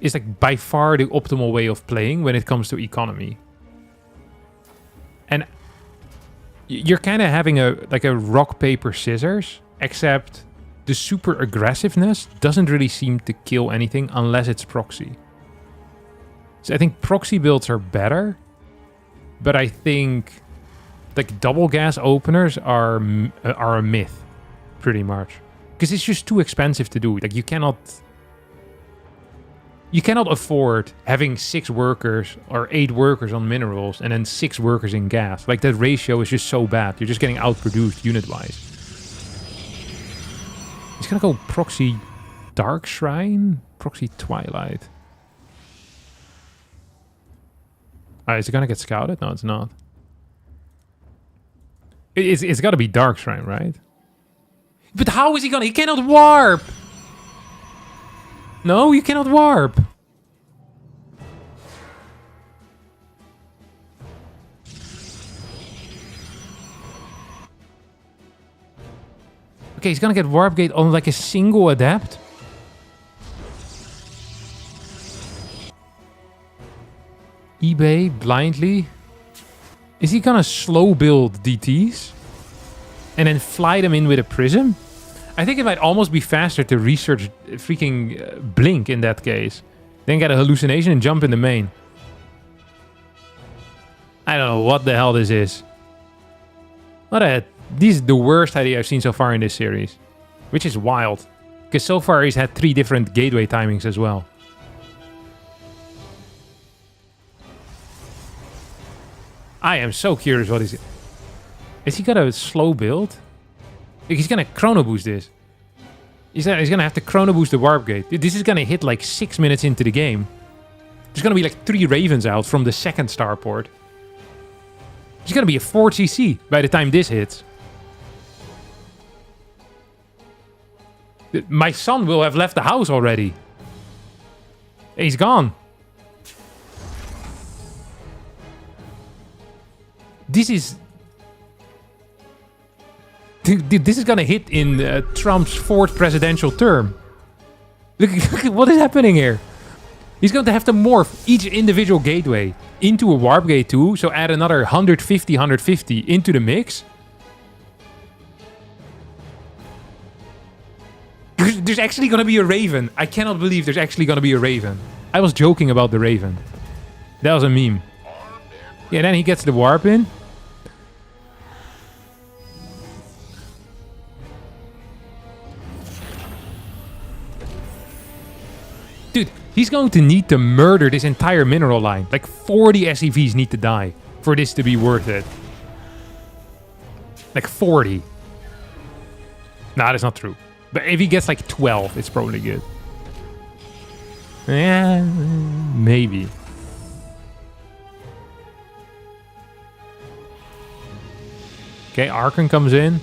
like by far the optimal way of playing when it comes to economy. And you're kind of having a rock, paper, scissors, except the super aggressiveness doesn't really seem to kill anything unless it's proxy. So I think proxy builds are better, but I think like double gas openers are a myth, pretty much, because it's just too expensive to do. Like, you cannot afford having 6 workers or 8 workers on minerals and then 6 workers in gas. Like, that ratio is just so bad. You're just getting outproduced unit-wise. He's gonna go proxy Dark Shrine, proxy Twilight. Is it gonna get scouted? No, it's not. It's gotta be Dark Shrine, right? But how is he gonna... He cannot warp! No, you cannot warp. Okay, he's gonna get warp gate on like a single adapt. eBay blindly. Is he gonna slow build DTs and then fly them in with a prism? I think it might almost be faster to research freaking Blink in that case. Then get a hallucination and jump in the main. I don't know what the hell this is. This is the worst idea I've seen so far in this series. Which is wild. Because so far he's had 3 different gateway timings as well. I am so curious what is it. Is he got a slow build? Like, he's gonna chrono boost this. He's gonna have to chrono boost the warp gate. This is gonna hit like 6 minutes into the game. There's gonna be like 3 ravens out from the second starport. There's gonna be a 4 CC by the time this hits. My son will have left the house already. He's gone. This is gonna hit in Trump's 4th presidential term. Look what is happening here. He's going to have to morph each individual gateway into a warp gate too, so add another 150 into the mix. There's actually gonna be a raven. I cannot believe there's actually gonna be a raven. I was joking about the raven. That was a meme. Yeah, then he gets the warp in. Dude, he's going to need to murder this entire mineral line. Like 40 SCVs need to die for this to be worth it. Like 40. Nah, that's not true. But if he gets like 12, it's probably good. Yeah, maybe. Okay, Archon comes in.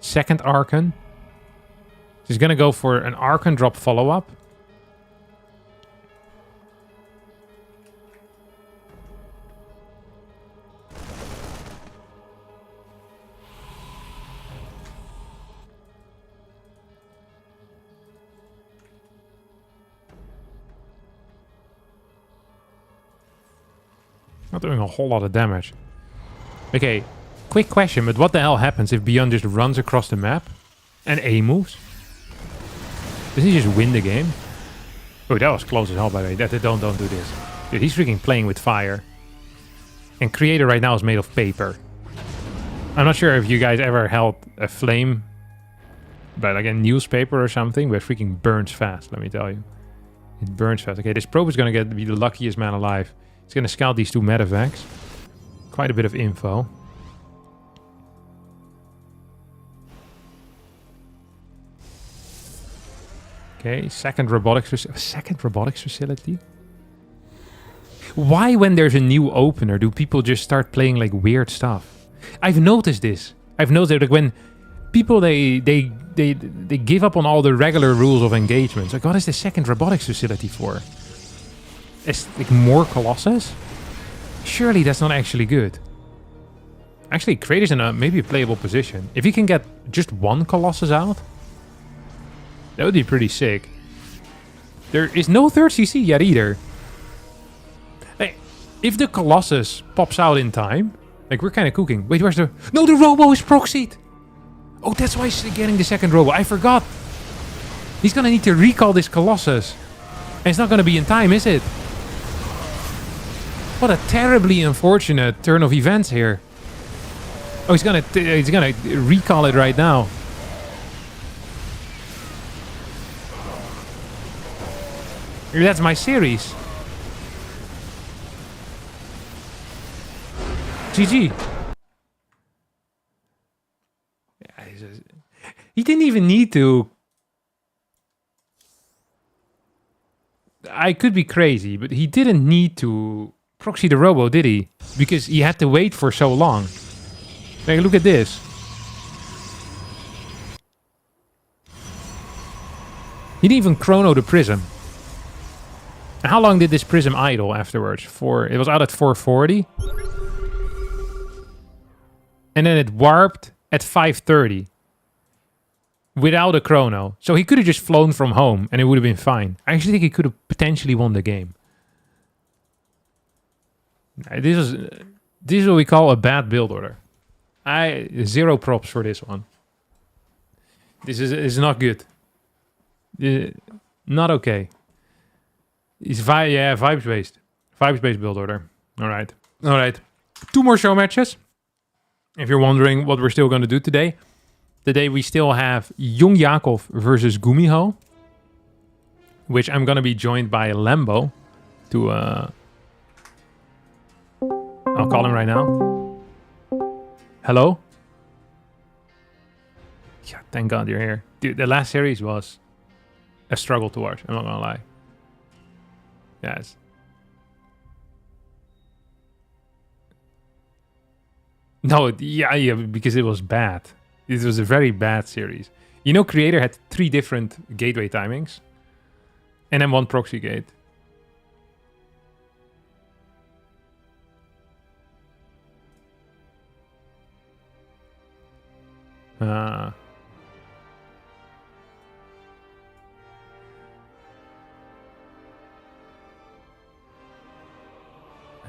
Second Archon. He's gonna go for an Archon drop follow-up. Not doing a whole lot of damage. Okay, quick question, but what the hell happens if ByuN just runs across the map and A moves? Does he just win the game? Oh, that was close as hell, by the way. Don't do this. Dude, he's freaking playing with fire. And Creator right now is made of paper. I'm not sure if you guys ever held a flame by like a newspaper or something, but it freaking burns fast, let me tell you. It burns fast. Okay, this probe is going to be the luckiest man alive. He's going to scout these two medevacs. Quite a bit of info. Okay, second robotics facility. Why, when there's a new opener, do people just start playing like weird stuff? I've noticed this. I've noticed like when people they give up on all the regular rules of engagement. Like, what is the second robotics facility for? It's like more Colossus? Surely that's not actually good. Actually, Creator's in a maybe a playable position. If you can get just one Colossus out, that would be pretty sick. There is no third CC yet either. Hey, if the Colossus pops out in time, like we're kind of cooking. Wait, where's the... No, the Robo is proxied! Oh, that's why he's getting the second Robo. I forgot. He's gonna need to recall this Colossus. And it's not gonna be in time, is it? What a terribly unfortunate turn of events here. Oh, he's gonna recall it right now. That's my series. GG. Yeah, he didn't even need to. I could be crazy, but he didn't need to proxy the Robo, did he? Because he had to wait for so long. Like, look at this. He didn't even chrono the Prism. And how long did this Prism idle afterwards? It was out at 440. And then it warped at 5:30 without a chrono. So he could have just flown from home and it would have been fine. I actually think he could have potentially won the game. This is what we call a bad build order. Zero props for this one. This is not good. Not okay. It's vibes based. Vibes based build order. Alright. Alright. 2 more show matches. If you're wondering what we're still going to do today. Today we still have YoungYakov versus Gumiho. Which I'm going to be joined by Lambo. To I'll call him right now. Hello? Yeah, thank God you're here. Dude, the last series was a struggle to watch. I'm not going to lie. Yes. No, yeah, because it was bad. It was a very bad series. You know, Creator had 3 different gateway timings. And then 1 proxy gate.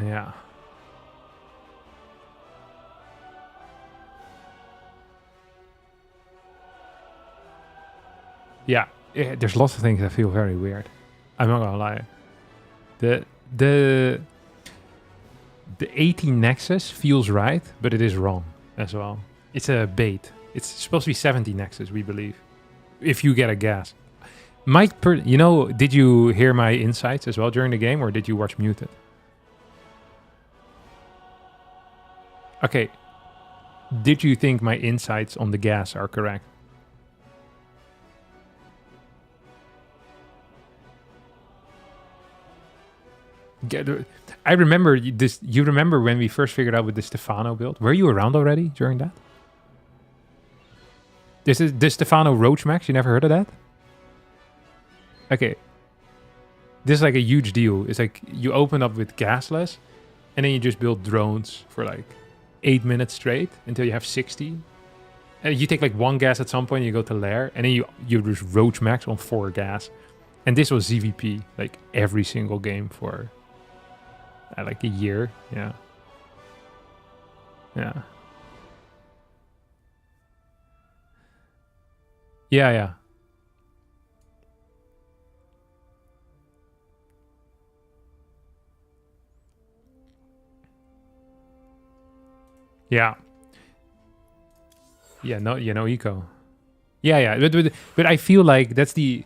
Yeah. Yeah, there's lots of things that feel very weird. I'm not gonna lie. The 18 Nexus feels right, but it is wrong as well. It's a bait. It's supposed to be 70 Nexus, we believe. If you get a gas. Did you hear my insights as well during the game, or did you watch muted? Okay. Did you think my insights on the gas are correct? I remember this. You remember when we first figured out with the Stefano build? Were you around already during that? This is the Stefano Roach Max. You never heard of that? Okay. This is like a huge deal. It's like you open up with gasless, and then you just build drones for like 8 minutes straight until you have 60. And you take like 1 gas at some point, and you go to lair, and then you just Roach Max on 4 gas. And this was ZVP like every single game for like a year. Yeah. Yeah. Yeah, yeah. Yeah. Yeah, no, you know, eco. Yeah, yeah. But I feel like that's like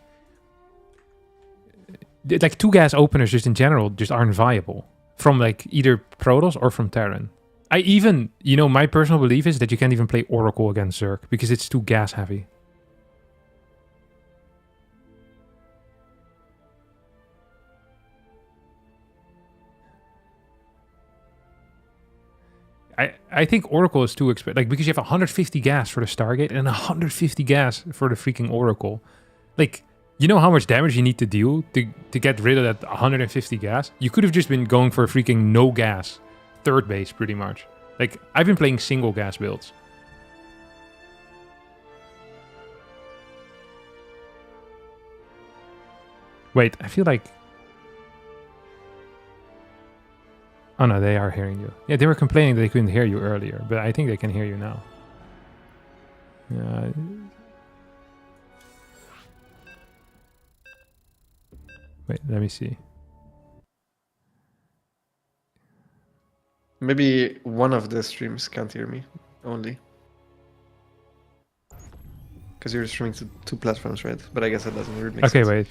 2-gas openers just in general just aren't viable from like either Protoss or from Terran. I even, you know, my personal belief is that you can't even play Oracle against Zerg because it's too gas heavy. I think Oracle is too expensive, like, because you have 150 gas for the Stargate and 150 gas for the freaking Oracle. Like, you know how much damage you need to deal to get rid of that 150 gas? You could have just been going for a freaking no gas third base, pretty much. Like, I've been playing single gas builds. Wait, I feel like... Oh no, they are hearing you. Yeah, they were complaining that they couldn't hear you earlier, but I think they can hear you now. Wait, let me see. Maybe one of the streams can't hear me only. Because you're streaming to 2 platforms, right? But I guess that doesn't really make sense. Okay, wait.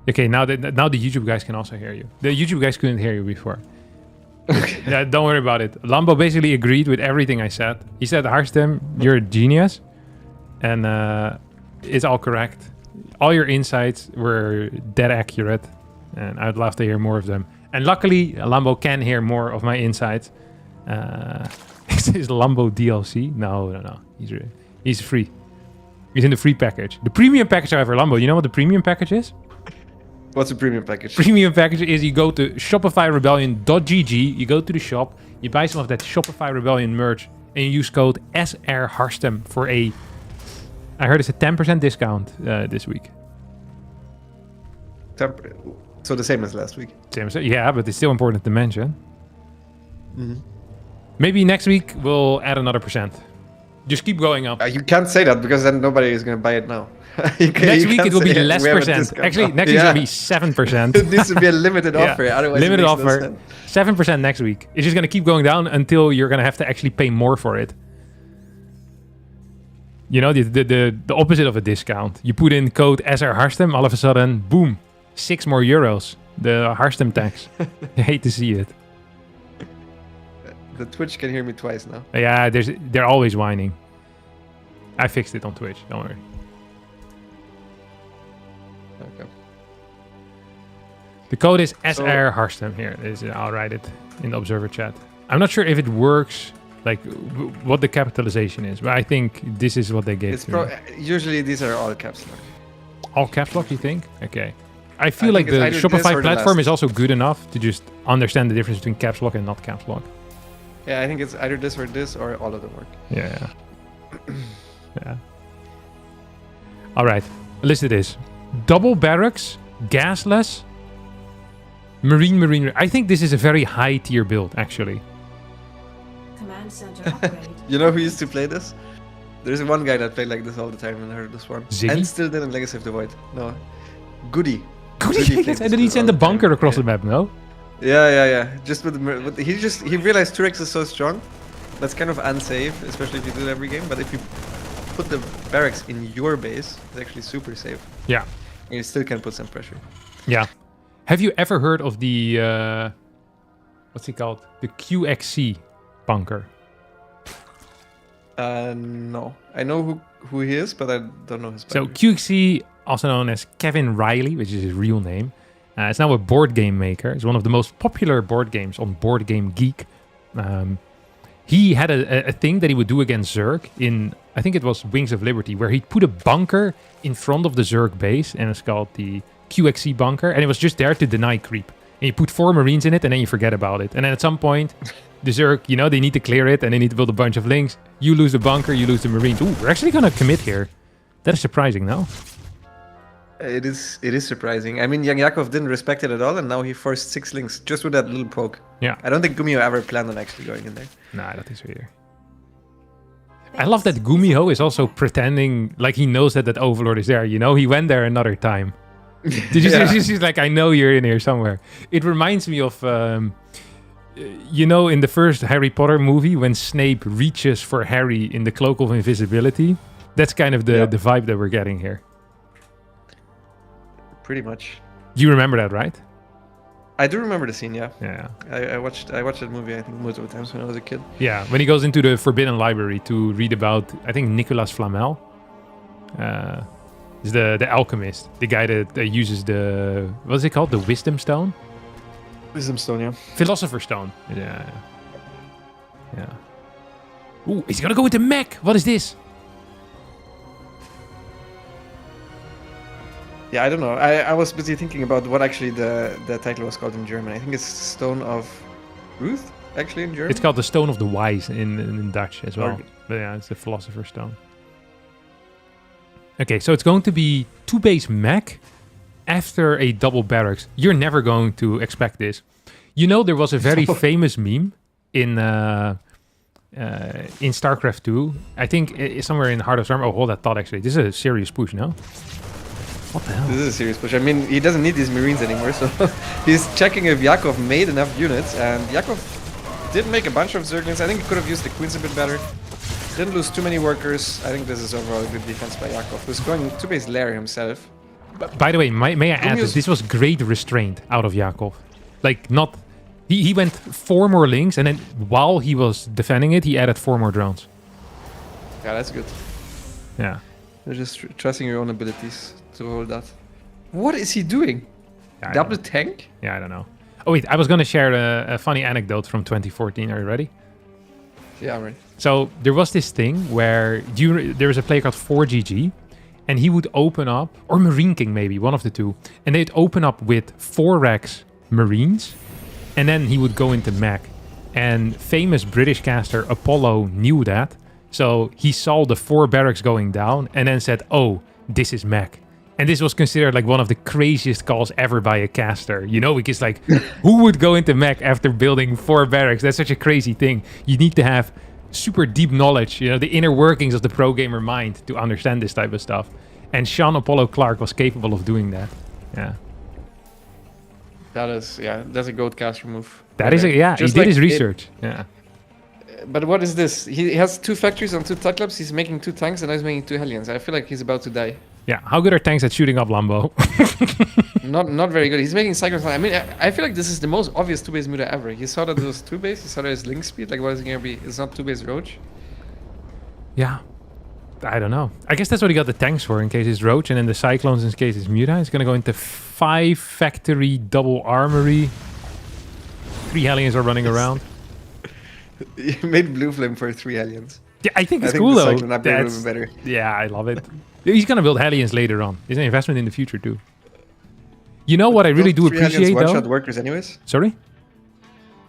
Okay, now the YouTube guys can also hear you. The YouTube guys couldn't hear you before. Okay. Yeah, don't worry about it. Lambo basically agreed with everything I said. He said, Harstem, you're a genius. And it's all correct. All your insights were dead accurate. And I'd love to hear more of them. And luckily, Lambo can hear more of my insights. Is Lambo DLC? No. He's free. He's in the free package. The premium package, however, Lambo, you know what the premium package is? What's the premium package? Premium package is you go to shopifyrebellion.gg, you go to the shop, you buy some of that Shopify Rebellion merch, and you use code SRHarstem for I heard it's a 10% discount this week. So the same as last week. Yeah, but it's still important to mention. Mm-hmm. Maybe next week we'll add another percent. Just keep going up. You can't say that because then nobody is going to buy it now. Next week it will be less percent. Actually, next week's going to be 7%. It needs to be a limited offer. Otherwise limited it makes offer. No sense. 7% next week. It's just going to keep going down until you're going to have to actually pay more for it. You know, the opposite of a discount. You put in code SRHarstem, all of a sudden, boom, 6 more euros. The Harstem tax. I hate to see it. The Twitch can hear me twice now. Yeah, they're always whining. I fixed it on Twitch, don't worry. Okay. The code is SR Harstem here. I'll write it in the observer chat. I'm not sure if it works, like what the capitalization is, but I think this is what they gave to me. Usually these are all caps lock. All caps lock, you think? Okay. I feel like the Shopify platform is also good enough to just understand the difference between caps lock and not caps lock. Yeah, I think it's either this or all of them work. Yeah. Yeah. All right. Listen to this. Double barracks, gasless, marine. I think this is a very high tier build, actually. Command center upgrade. You know who used to play this? There's one guy that played like this all the time and I heard this one. Ziggy? And still didn't Legacy of the Void. No. Goody. And then he sent a bunker across the map, no? Yeah. Just with he realized Turex is so strong. That's kind of unsafe, especially if you do it every game. But if you put the barracks in your base, it's actually super safe. Yeah. And you still can put some pressure. Yeah. Have you ever heard of the what's it called? The QXC bunker? No. I know who he is, but I don't know his So bunker. QXC, also known as Kevin Riley, which is his real name. It's now a board game maker. It's one of the most popular board games on Board Game Geek. He had a thing that he would do against Zerg in, I think it was Wings of Liberty, where he'd put a bunker in front of the Zerg base, and it's called the QXC bunker, and it was just there to deny creep. And you put 4 Marines in it, and then you forget about it. And then at some point, the Zerg, you know, they need to clear it, and they need to build a bunch of links. You lose the bunker, you lose the Marines. Ooh, we're actually going to commit here. That is surprising, no? It is surprising. I mean, YoungYakov didn't respect it at all, and now he forced 6 links just with that little poke. Yeah. I don't think Gumiho ever planned on actually going in there. Nah, I don't think so either. I love that Gumiho is also pretending like he knows that Overlord is there. You know, he went there another time. Did you see? She's like, I know you're in here somewhere. It reminds me of, you know, in the first Harry Potter movie when Snape reaches for Harry in the Cloak of Invisibility. That's kind of the vibe that we're getting here. Pretty much. You remember that, right? I do remember the scene, yeah. Yeah. I watched that movie, I think, multiple times when I was a kid. Yeah, when he goes into the Forbidden Library to read about, I think, Nicolas Flamel. Is the alchemist, the guy that uses the, what's it called? The Wisdom Stone? Wisdom Stone, yeah. Philosopher's Stone. Yeah. Ooh, he's gonna go with the mech. What is this? Yeah, I don't know. I was busy thinking about what actually the title was called in German. I think it's Stone of Truth, actually, in German. It's called the Stone of the Wise in Dutch as well. Okay. But yeah, it's the Philosopher's Stone. Okay, so it's going to be 2-base mech after a double barracks. You're never going to expect this. You know, there was a very famous meme in StarCraft 2. I think somewhere in Heart of Storm. Oh, hold that thought, actually. This is a serious push, no? What the hell? This is a serious push. I mean, he doesn't need these Marines anymore, so he's checking if Yakov made enough units, and Yakov did make a bunch of Zerglings. I think he could have used the Queens a bit better. Didn't lose too many workers. I think this is overall a good defense by Yakov, who's going 2-base lair himself. By the way, may I add that this was great restraint out of Yakov. Like, not... He went 4 more links, and then while he was defending it, he added 4 more drones. Yeah, that's good. Yeah. You're just trusting your own abilities to hold that. What is he doing? Yeah, Double tank? Yeah, I don't know. Oh, wait, I was going to share a funny anecdote from 2014. Are you ready? Yeah, I'm ready. So there was this thing where there was a player called 4GG, and he would open up, or Marine King maybe, one of the two, and they'd open up with 4 racks Marines, and then he would go into mech. And famous British caster Apollo knew that, so he saw the 4 barracks going down, and then said, oh, this is mech. And this was considered like one of the craziest calls ever by a caster, you know, because like, who would go into mech after building 4 barracks? That's such a crazy thing. You need to have super deep knowledge, you know, the inner workings of the pro gamer mind to understand this type of stuff. And Sean Apollo Clark was capable of doing that. Yeah. That's a goat caster move. That is, he did his research. Yeah. But what is this? He has 2 factories on 2 tech labs. He's making 2 tanks, and now he's making 2 Hellions. I feel like he's about to die. Yeah, how good are tanks at shooting up Lambo? Not very good. He's making cyclones. I mean, I feel like this is the most obvious 2-base muta ever. He saw that it was 2-base. He saw that his link speed. Like, what is it going to be? It's not 2-base Roach. Yeah. I don't know. I guess that's what he got the tanks for, in case it's Roach, and then the Cyclones in case it's Muta. He's going to go into 5 factory double armory. 3 Hellions are running around. He made Blue Flame for 3 Hellions. Yeah, I think it's cool, the though. Cyclone upgrade would be better. Yeah, I love it. He's going to build Hellions later on. It's an investment in the future, too. You know what I really do appreciate, though? One-shot workers anyways? Sorry?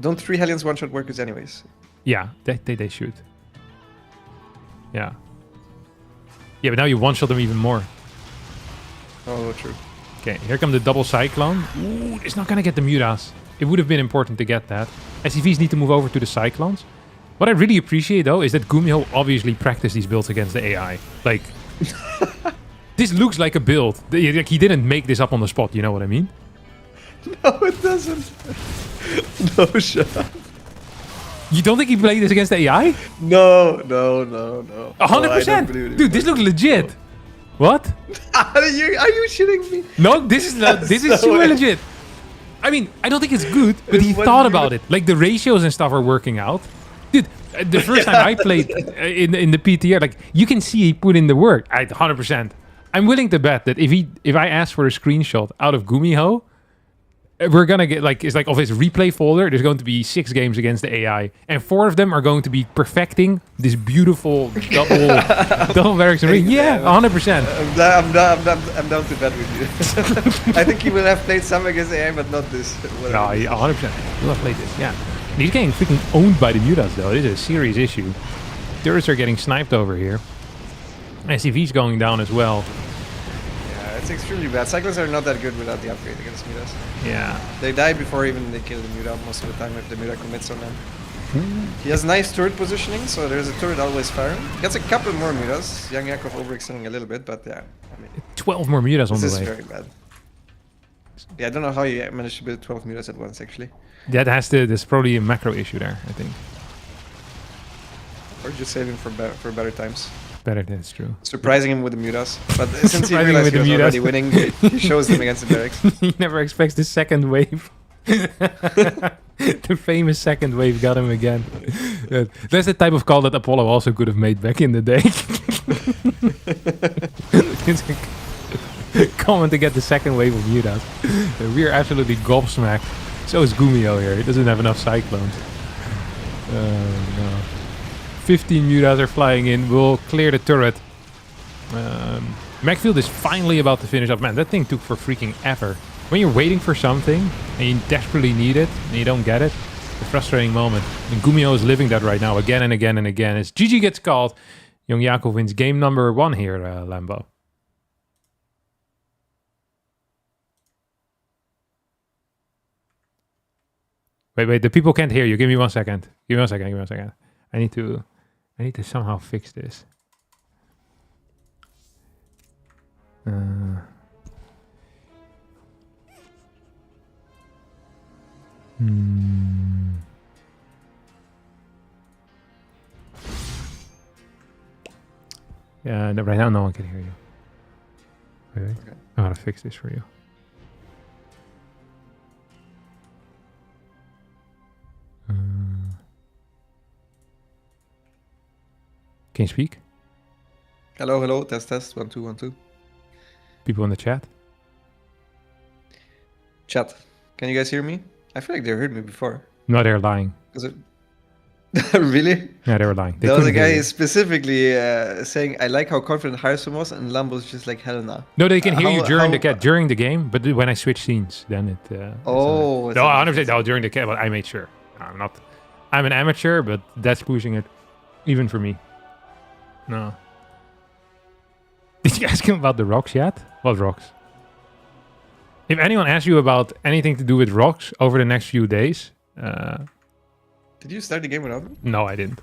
Don't 3 Hellions one-shot workers anyways? Yeah, they should. Yeah. Yeah, but now you one-shot them even more. Oh, true. Okay, here come the double Cyclone. Ooh, it's not going to get the Mutas. It would have been important to get that. SCVs need to move over to the Cyclones. What I really appreciate, though, is that Gumiho obviously practiced these builds against the AI. Like, this looks like a build. Like, he didn't make this up on the spot, you know what I mean? No, it doesn't. No shot. You don't think he played this against the AI? No. 100%! Dude, this looks legit. What? Are you shitting me? No, this is not. This is super legit. I mean, I don't think it's good, but he thought about it. Like, the ratios and stuff are working out. Dude, the first time I played in the PTR, like, you can see he put in the work. 100%. I'm willing to bet that if I ask for a screenshot out of Gumiho, we're gonna get like, it's like of his replay folder, there's going to be 6 games against the AI, and 4 of them are going to be perfecting this beautiful double barracks ring. Yeah, 100%. I'm down to bet with you. I think he will have played some against AI, but not this. No, 100%. He'll have played this. Yeah. He's getting freaking owned by the Mutas, though. It is a serious issue. Turrets are getting sniped over here. SCV's going down as well. Yeah, It's extremely bad. Cyclones are not that good without the upgrade against Mutas. Yeah. They die before even they kill the Muta most of the time if the Muta commits on them. He has nice turret positioning, so there's a turret always firing. Gets a couple more Mutas. YoungYakov overextending a little bit, but yeah. I mean, 12 more mutas on this the is way. very bad. Yeah, I don't know how you managed to build 12 Mutas at once, actually. That has to. There's probably a macro issue there, I think. Or just saving for better times. Better, that's true. Surprising him with the Mutas. But since he Surprising realized with he the was already Mutas. winning, he shows them against the barracks. He never expects the second wave. The famous second wave got him again. That's the type of call that Apollo also could have made back in the day. Coming to get the second wave of mutas. We are absolutely gobsmacked. So is Gumiho here. He doesn't have enough cyclones. No. 15 mutas are flying in. We'll clear the turret. Macfield is finally about to finish up. Man, that thing took for freaking ever. When you're waiting for something and you desperately need it and you don't get it, it's a frustrating moment. And Gumiho is living that right now again and again and again. As GG gets called, YoungYakov wins game number 1 here, Lambo. Wait, the people can't hear you. Give me 1 second. Give me 1 second, give me 1 second. I need to somehow fix this. Yeah, right now no one can hear you. Wait. Okay. I gotta fix this for you. Can you speak? Hello, test, 1 2 1 2. People in the chat? Chat, can you guys hear me? I feel like they heard me before. No, they're lying. Is it really? Yeah, they were lying. They There was a couldn't hear guy you. specifically saying, "I like how confident Harstem was," and Lambo's just like, "Hell nah." No, they can hear you how- during the game, but when I switch scenes, then it. Oh, no, 100%. No, during the game, but I made sure. I'm not. I'm an amateur, but that's pushing it, even for me. No. Did you ask him about the rocks yet? What rocks? If anyone asks you about anything to do with rocks over the next few days, Did you start the game without me? no, I didn't.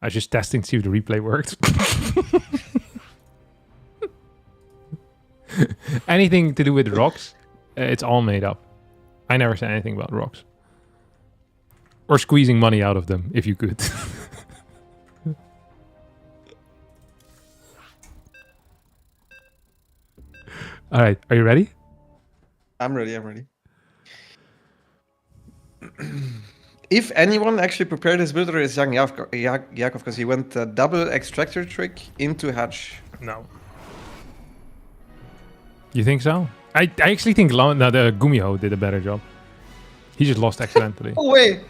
I was just testing to see if the replay worked. Anything to do with rocks, it's all made up. I never said anything about rocks. Or squeezing money out of them, if you could. All right, are you ready? I'm ready. If anyone actually prepared his builder, it's YoungYakov, because he went double extractor trick into hatch. No. You think so? I actually think the Gumiho did a better job. He just lost accidentally. No way!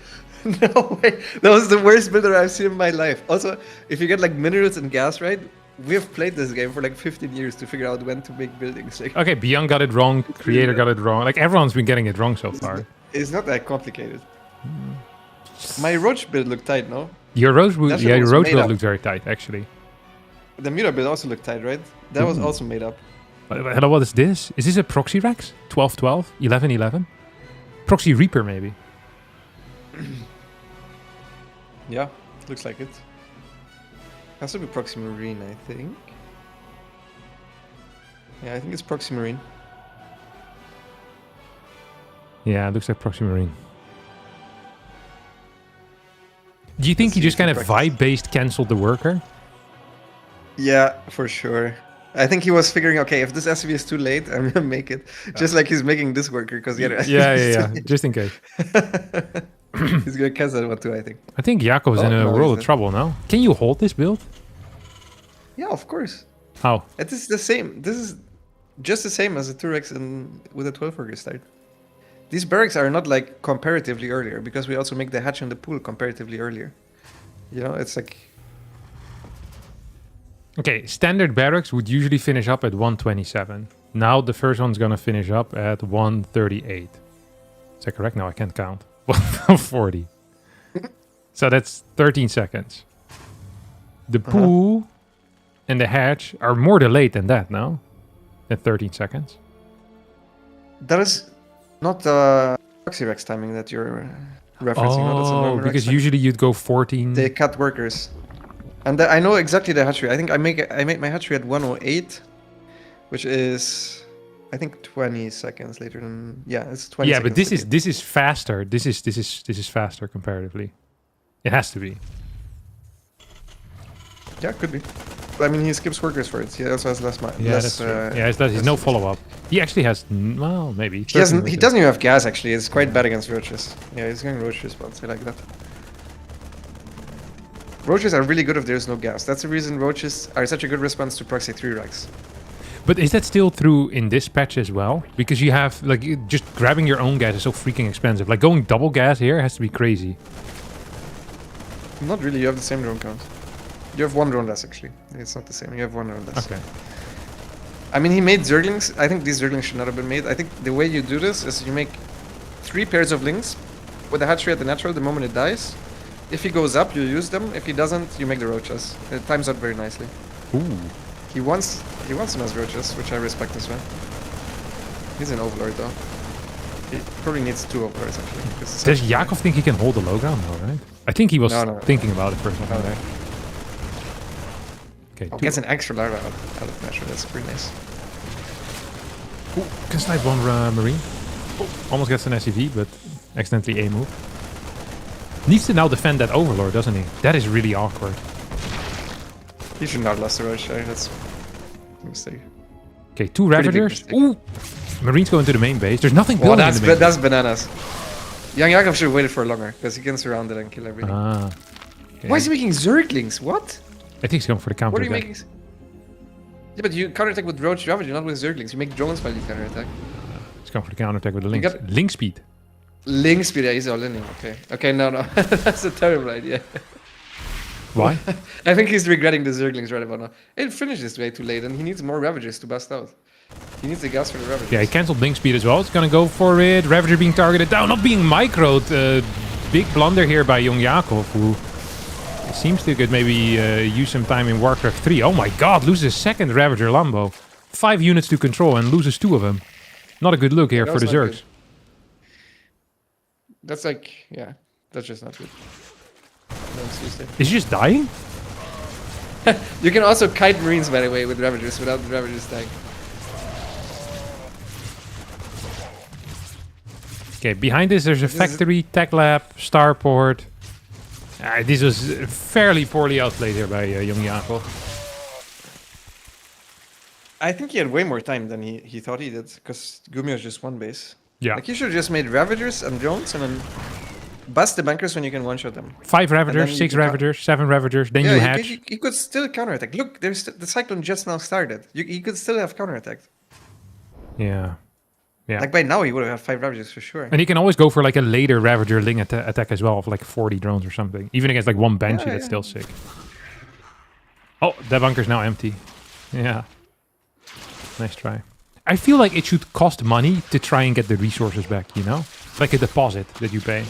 No way! That was the worst builder I've seen in my life. Also, if you get like minerals and gas right, we have played this game for like 15 years to figure out when to make buildings. Like, Okay, ByuN got it wrong. Creator got it wrong. Like everyone's been getting it wrong so far. it's not that complicated. My roach build looked tight, no? Your roach, That shit yeah, your was roach made build up. looked very tight actually. The Mira build also looked tight, right? That was also made up. Hello, what is this? Is this a proxy Rex? 12-12? 11-11? Proxy Reaper maybe? Yeah, looks like it. Has to be Proxy Marine, I think. Yeah, I think it's Proxy Marine. Yeah, it looks like Proxy Marine. Do you think Let's he see just if he kind of practiced. vibe-based canceled the worker? Yeah, for sure. I think he was figuring, okay, if this SCV is too late, I'm gonna make it. Just like he's making this worker, because the other Yeah, just in case. he's gonna cancel that one too, I think. I think Yakov's in a no, world he's of not. trouble now. Can you hold this build? Yeah, of course. How? It is the same. This is just the same as the 2Rex with a 12 worker start. These barracks are not like comparatively earlier, because we also make the hatch and the pool comparatively earlier. You know, it's like... Okay, standard barracks would usually finish up at 127. Now the first one's gonna finish up at 138. Is that correct? No, I can't count. 140. So that's 13 seconds. The pool and the hatch are more delayed than that now. at 13 seconds. That is not proxy Rex timing that you're referencing. No? That's a Oh, normal Rex because timing. usually you'd go 14. They cut workers. And I know exactly the hatchery. I think I made my hatchery at 108, which is I think 20 seconds later than it's 20 Yeah, seconds but this later. is faster. This is faster comparatively. It has to be. Yeah, could be. But, I mean, he skips workers for it. He also has less. Yeah, that's true. Yeah, he's no follow up. He actually has well, maybe. He doesn't even have gas. Actually, it's quite bad against roaches. Yeah, he's going roach response. I like that. Roaches are really good if there's no gas. That's the reason roaches are such a good response to proxy 3 Rex. But is that still true in this patch as well? Because you have like just grabbing your own gas is so freaking expensive. Like going double gas here has to be crazy. Not really. You have the same drone count. You have 1 drone less actually. It's not the same. You have 1 drone less. Okay. I mean, he made Zerglings. I think these Zerglings should not have been made. I think the way you do this is you make 3 pairs of lings with the hatchery at the natural the moment it dies. If he goes up, you use them. If he doesn't, you make the roaches. It times out very nicely. Ooh. He wants them as roaches, which I respect as well. He's an overlord though. He probably needs 2 overlords actually. Does Yakov think he can hold the low ground? No, right? I think he was No. thinking about it for a second No. there. Okay, Oh, gets an extra larva out of natural. That's pretty nice. Ooh, can snipe one marine. Almost gets an SCV, but accidentally A move. Needs to now defend that overlord, doesn't he? That is really awkward. He should not have lost the roach. That's a mistake. Okay, 2 Pretty big Ravagers. mistake. Ooh! Marines go into the main base. There's nothing Oh, building in the main base. that's bananas. YoungYakov should have waited for longer because he can surround it and kill everything. Ah. Okay. Why is he making Zerglings? What? I think he's going for the counter. What are you attack. making? Yeah, but you counterattack with Roach Ravager, not with Zerglings. You make drones while you counterattack. He's going for the counter attack with the links. got- Link speed. Link speed, yeah, he's all inning. Okay, no. That's a terrible idea. Why? I think he's regretting the Zerglings right about now. It finishes way too late and he needs more Ravagers to bust out. He needs the gas for the Ravagers. Yeah, he cancelled Blink Speed as well. It's gonna go for it. Ravager being targeted down, not being microed. Big blunder here by YoungYakov, who seems to could maybe use some time in Warcraft 3. Oh my god, loses a second Ravager Lambo. 5 units to control and loses 2 of them. Not a good look here That for the was not Zergs. good. That's like, yeah, that's just not good. No excuse there. Is he just dying? You can also kite Marines, by the way, with Ravagers without the Ravagers dying. Okay, behind this there's a factory, tech lab, starport. This was fairly poorly outplayed here by YoungYakov. I think he had way more time than he thought he did, because Gumiho is just 1 base. Yeah. Like, you should have just made Ravagers and drones and then bust the bunkers when you can one-shot them. 5 Ravagers, you 6 can- Ravagers, 7 Ravagers, then you Yeah, hatch. you could still counterattack. Look, there's the Cyclone just now started. You could still have counterattacked. Yeah. Yeah. Like, by now he would have had 5 Ravagers for sure. And you can always go for like a later Ravager Ling attack as well, of like 40 drones or something. Even against like 1 Banshee, that's still sick. Oh, that bunker's now empty. Yeah. Nice try. I feel like it should cost money to try and get the resources back, you know? Like a deposit that you pay.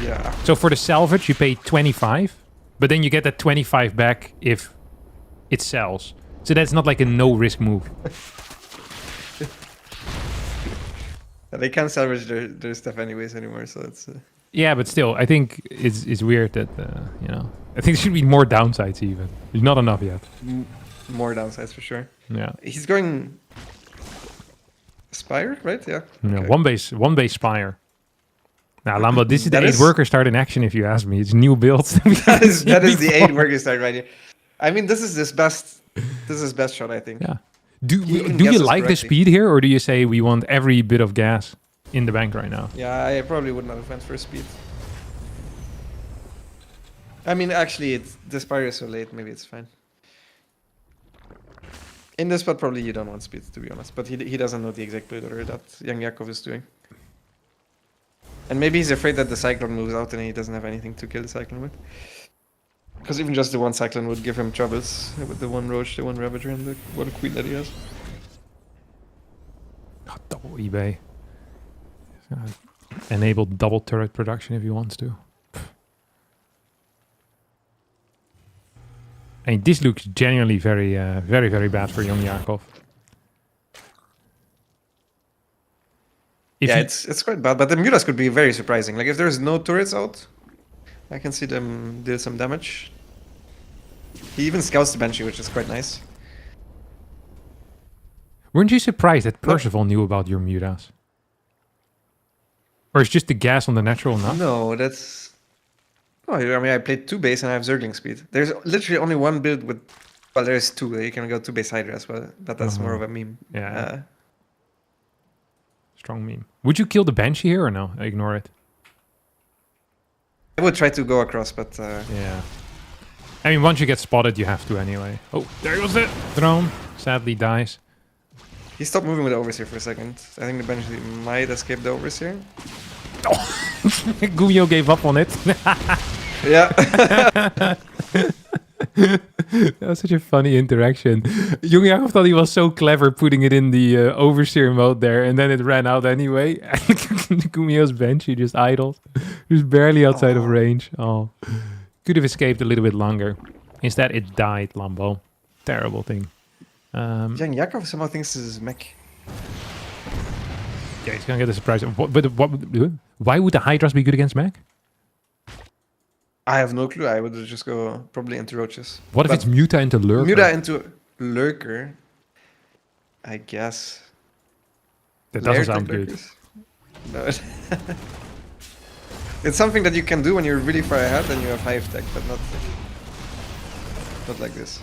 Yeah. So for the salvage, you pay 25, but then you get that 25 back if it sells. So that's not like a no-risk move. They can't salvage their stuff anyways anymore, so it's... Yeah, but still, I think it's weird that, you know... I think there should be more downsides even. There's not enough yet. more downsides for sure. Yeah. He's going... Spire, right? Yeah. Yeah, Okay. one base Spire. Now, Lambo, this is the That 8 is- worker start in action if you ask me. It's new builds. that is the 8 worker start right here. I mean, this is his best shot, I think. Yeah. Do even you guesses like the correctly. speed here, or do you say we want every bit of gas in the bank right now? Yeah, I probably would not have went for speed. I mean, actually, the Spire is so late, maybe it's fine. In this spot, probably you don't want speed, to be honest. But he doesn't know the exact build order that YoungYakov is doing. And maybe he's afraid that the Cyclone moves out and he doesn't have anything to kill the Cyclone with. Because even just the 1 Cyclone would give him troubles with the 1 Roach, the 1 Ravager, and the 1 Queen that he has. Oh, double eBay. Enable double turret production if he wants to. I mean, this looks genuinely very, very bad for YoungYakov. Yeah, it's quite bad, but the Mutas could be very surprising. Like if there's no turrets out, I can see them deal some damage. He even scouts the Banshee, which is quite nice. Weren't you surprised that Percival knew about your mutas? Or is just the gas on the natural enough? No, that's... Oh, I mean, I played 2 base and I have Zergling speed. There's literally only one build with... Well, there's 2. You can go 2 base Hydra as well, but that's more of a meme. Yeah. Strong meme. Would you kill the Banshee here or no? Ignore it. I would try to go across, but... Yeah. I mean, once you get spotted, you have to anyway. Oh, there goes the drone. Sadly dies. He stopped moving with the Overseer for a second. I think the Banshee might escape the Overseer. Gumiho gave up on it. Yeah. That was such a funny interaction. YoungYakov thought he was so clever putting it in the overseer mode there, and then it ran out anyway. Gumiho's Banshee just idled. He was barely outside of range. Oh, could have escaped a little bit longer. Instead, it died, Lambo. Terrible thing. YoungYakov somehow thinks this is mech. Yeah, he's gonna get a surprise. Why would the Hydras be good against mech? I have no clue. I would just go probably into Roaches. What if it's Muta into Lurker? Muta into Lurker, I guess. That doesn't Layered sound good. Lurkers? No. It's something that you can do when you're really far ahead and you have hive tech, but not like this.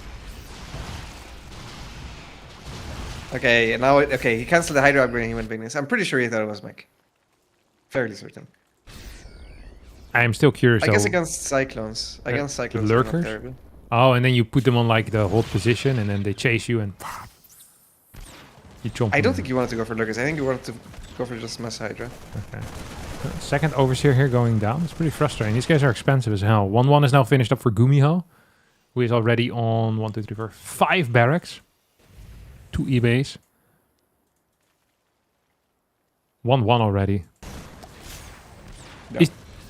Okay, now he canceled the Hydra upgrade and he went bigness. I'm pretty sure he thought it was mech. Fairly certain. I am still curious. I guess against Cyclones. Against Cyclones, the they're not Lurkers? terrible. Oh, and then you put them on like the hold position, and then they chase you, and you jump. I don't them. think you wanted to go for Lurkers. I think you wanted to go for just Mass Hydra. Okay. Second overseer here going down. It's pretty frustrating. These guys are expensive as hell. 1-1 is now finished up for Gumiho, who is already on 1, 2, 3, 4, 5 barracks. 2 eBays. 1-1 already. Yeah.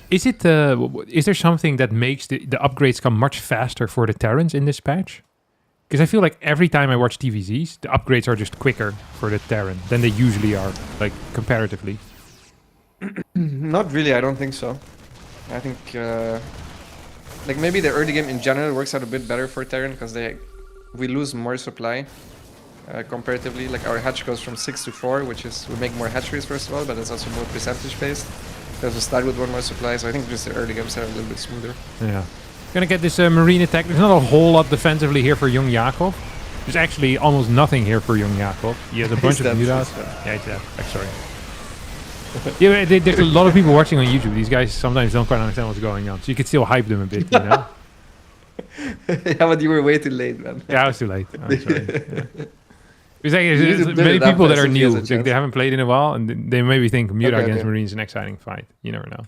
Is it is there something that makes the upgrades come much faster for the Terrans in this patch? Because I feel like every time I watch TVZs, the upgrades are just quicker for the Terran than they usually are, like comparatively. Not really, I don't think so. I think like maybe the early game in general works out a bit better for Terran because we lose more supply comparatively. Like our hatch goes from 6 to 4, which is we make more hatcheries first of all, but it's also more percentage based. Because we start with 1 more supply, so I think just the early games are a little bit smoother. Yeah. Gonna get this marine attack. There's not a whole lot defensively here for YoungYakov. There's actually almost nothing here for YoungYakov. He has a bunch of mutas. Yeah, he's dead. Sorry. Yeah, there's a lot of people watching on YouTube. These guys sometimes don't quite understand what's going on, so you could still hype them a bit, you know? Yeah, but you were way too late, man. Yeah, I was too late. I'm sorry. Yeah. There's many people that are new, like they haven't played in a while, and they maybe think Muta against Marine is an exciting fight. You never know.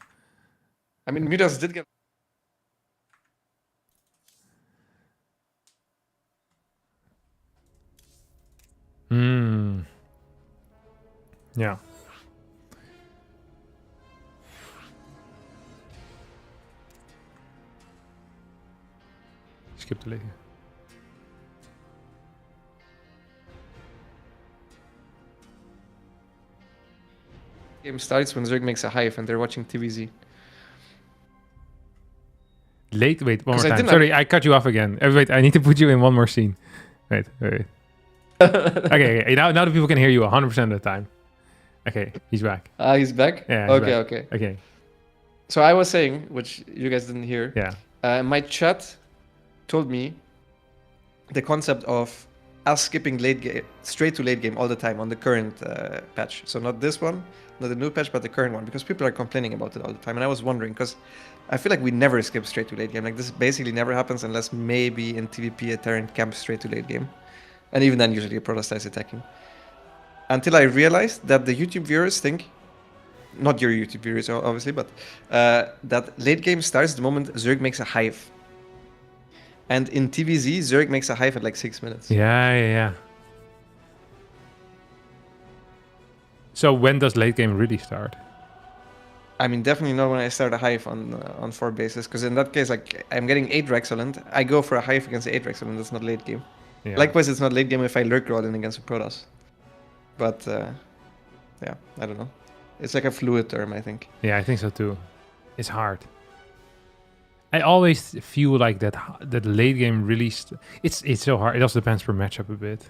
I mean, Mutas did get... Yeah. Skip the lady. Game starts when Zerg makes a hive and they're watching TVZ. Wait, one more 'Cause time. Sorry, I cut you off again. Wait, I need to put you in one more scene. Wait. Okay. Now the people can hear you 100% of the time. Okay, he's back. He's back? Yeah. Okay. Okay. So I was saying, which you guys didn't hear. Yeah. My chat told me the concept of us skipping late game, straight to late game all the time on the current patch. So not this one, not the new patch, but the current one, because people are complaining about it all the time. And I was wondering, because I feel like we never skip straight to late game. Like this basically never happens unless maybe in TVP a Terran camps straight to late game. And even then usually a Protoss is attacking. Until I realized that the YouTube viewers think, not your YouTube viewers obviously, but that late game starts the moment Zerg makes a hive. And in TVZ, Zerg makes a hive at like 6 minutes. Yeah. So when does late game really start? I mean, definitely not when I start a hive on 4 bases, because in that case, like, I'm getting 8 Rexolent. I go for a hive against 8 Rexolent. That's not late game. Yeah. Likewise, it's not late game if I lurk roll in against a Protoss. But yeah, I don't know. It's like a fluid term, I think. Yeah, I think so too. It's hard. I always feel like that late game really... It's so hard. It also depends per matchup a bit.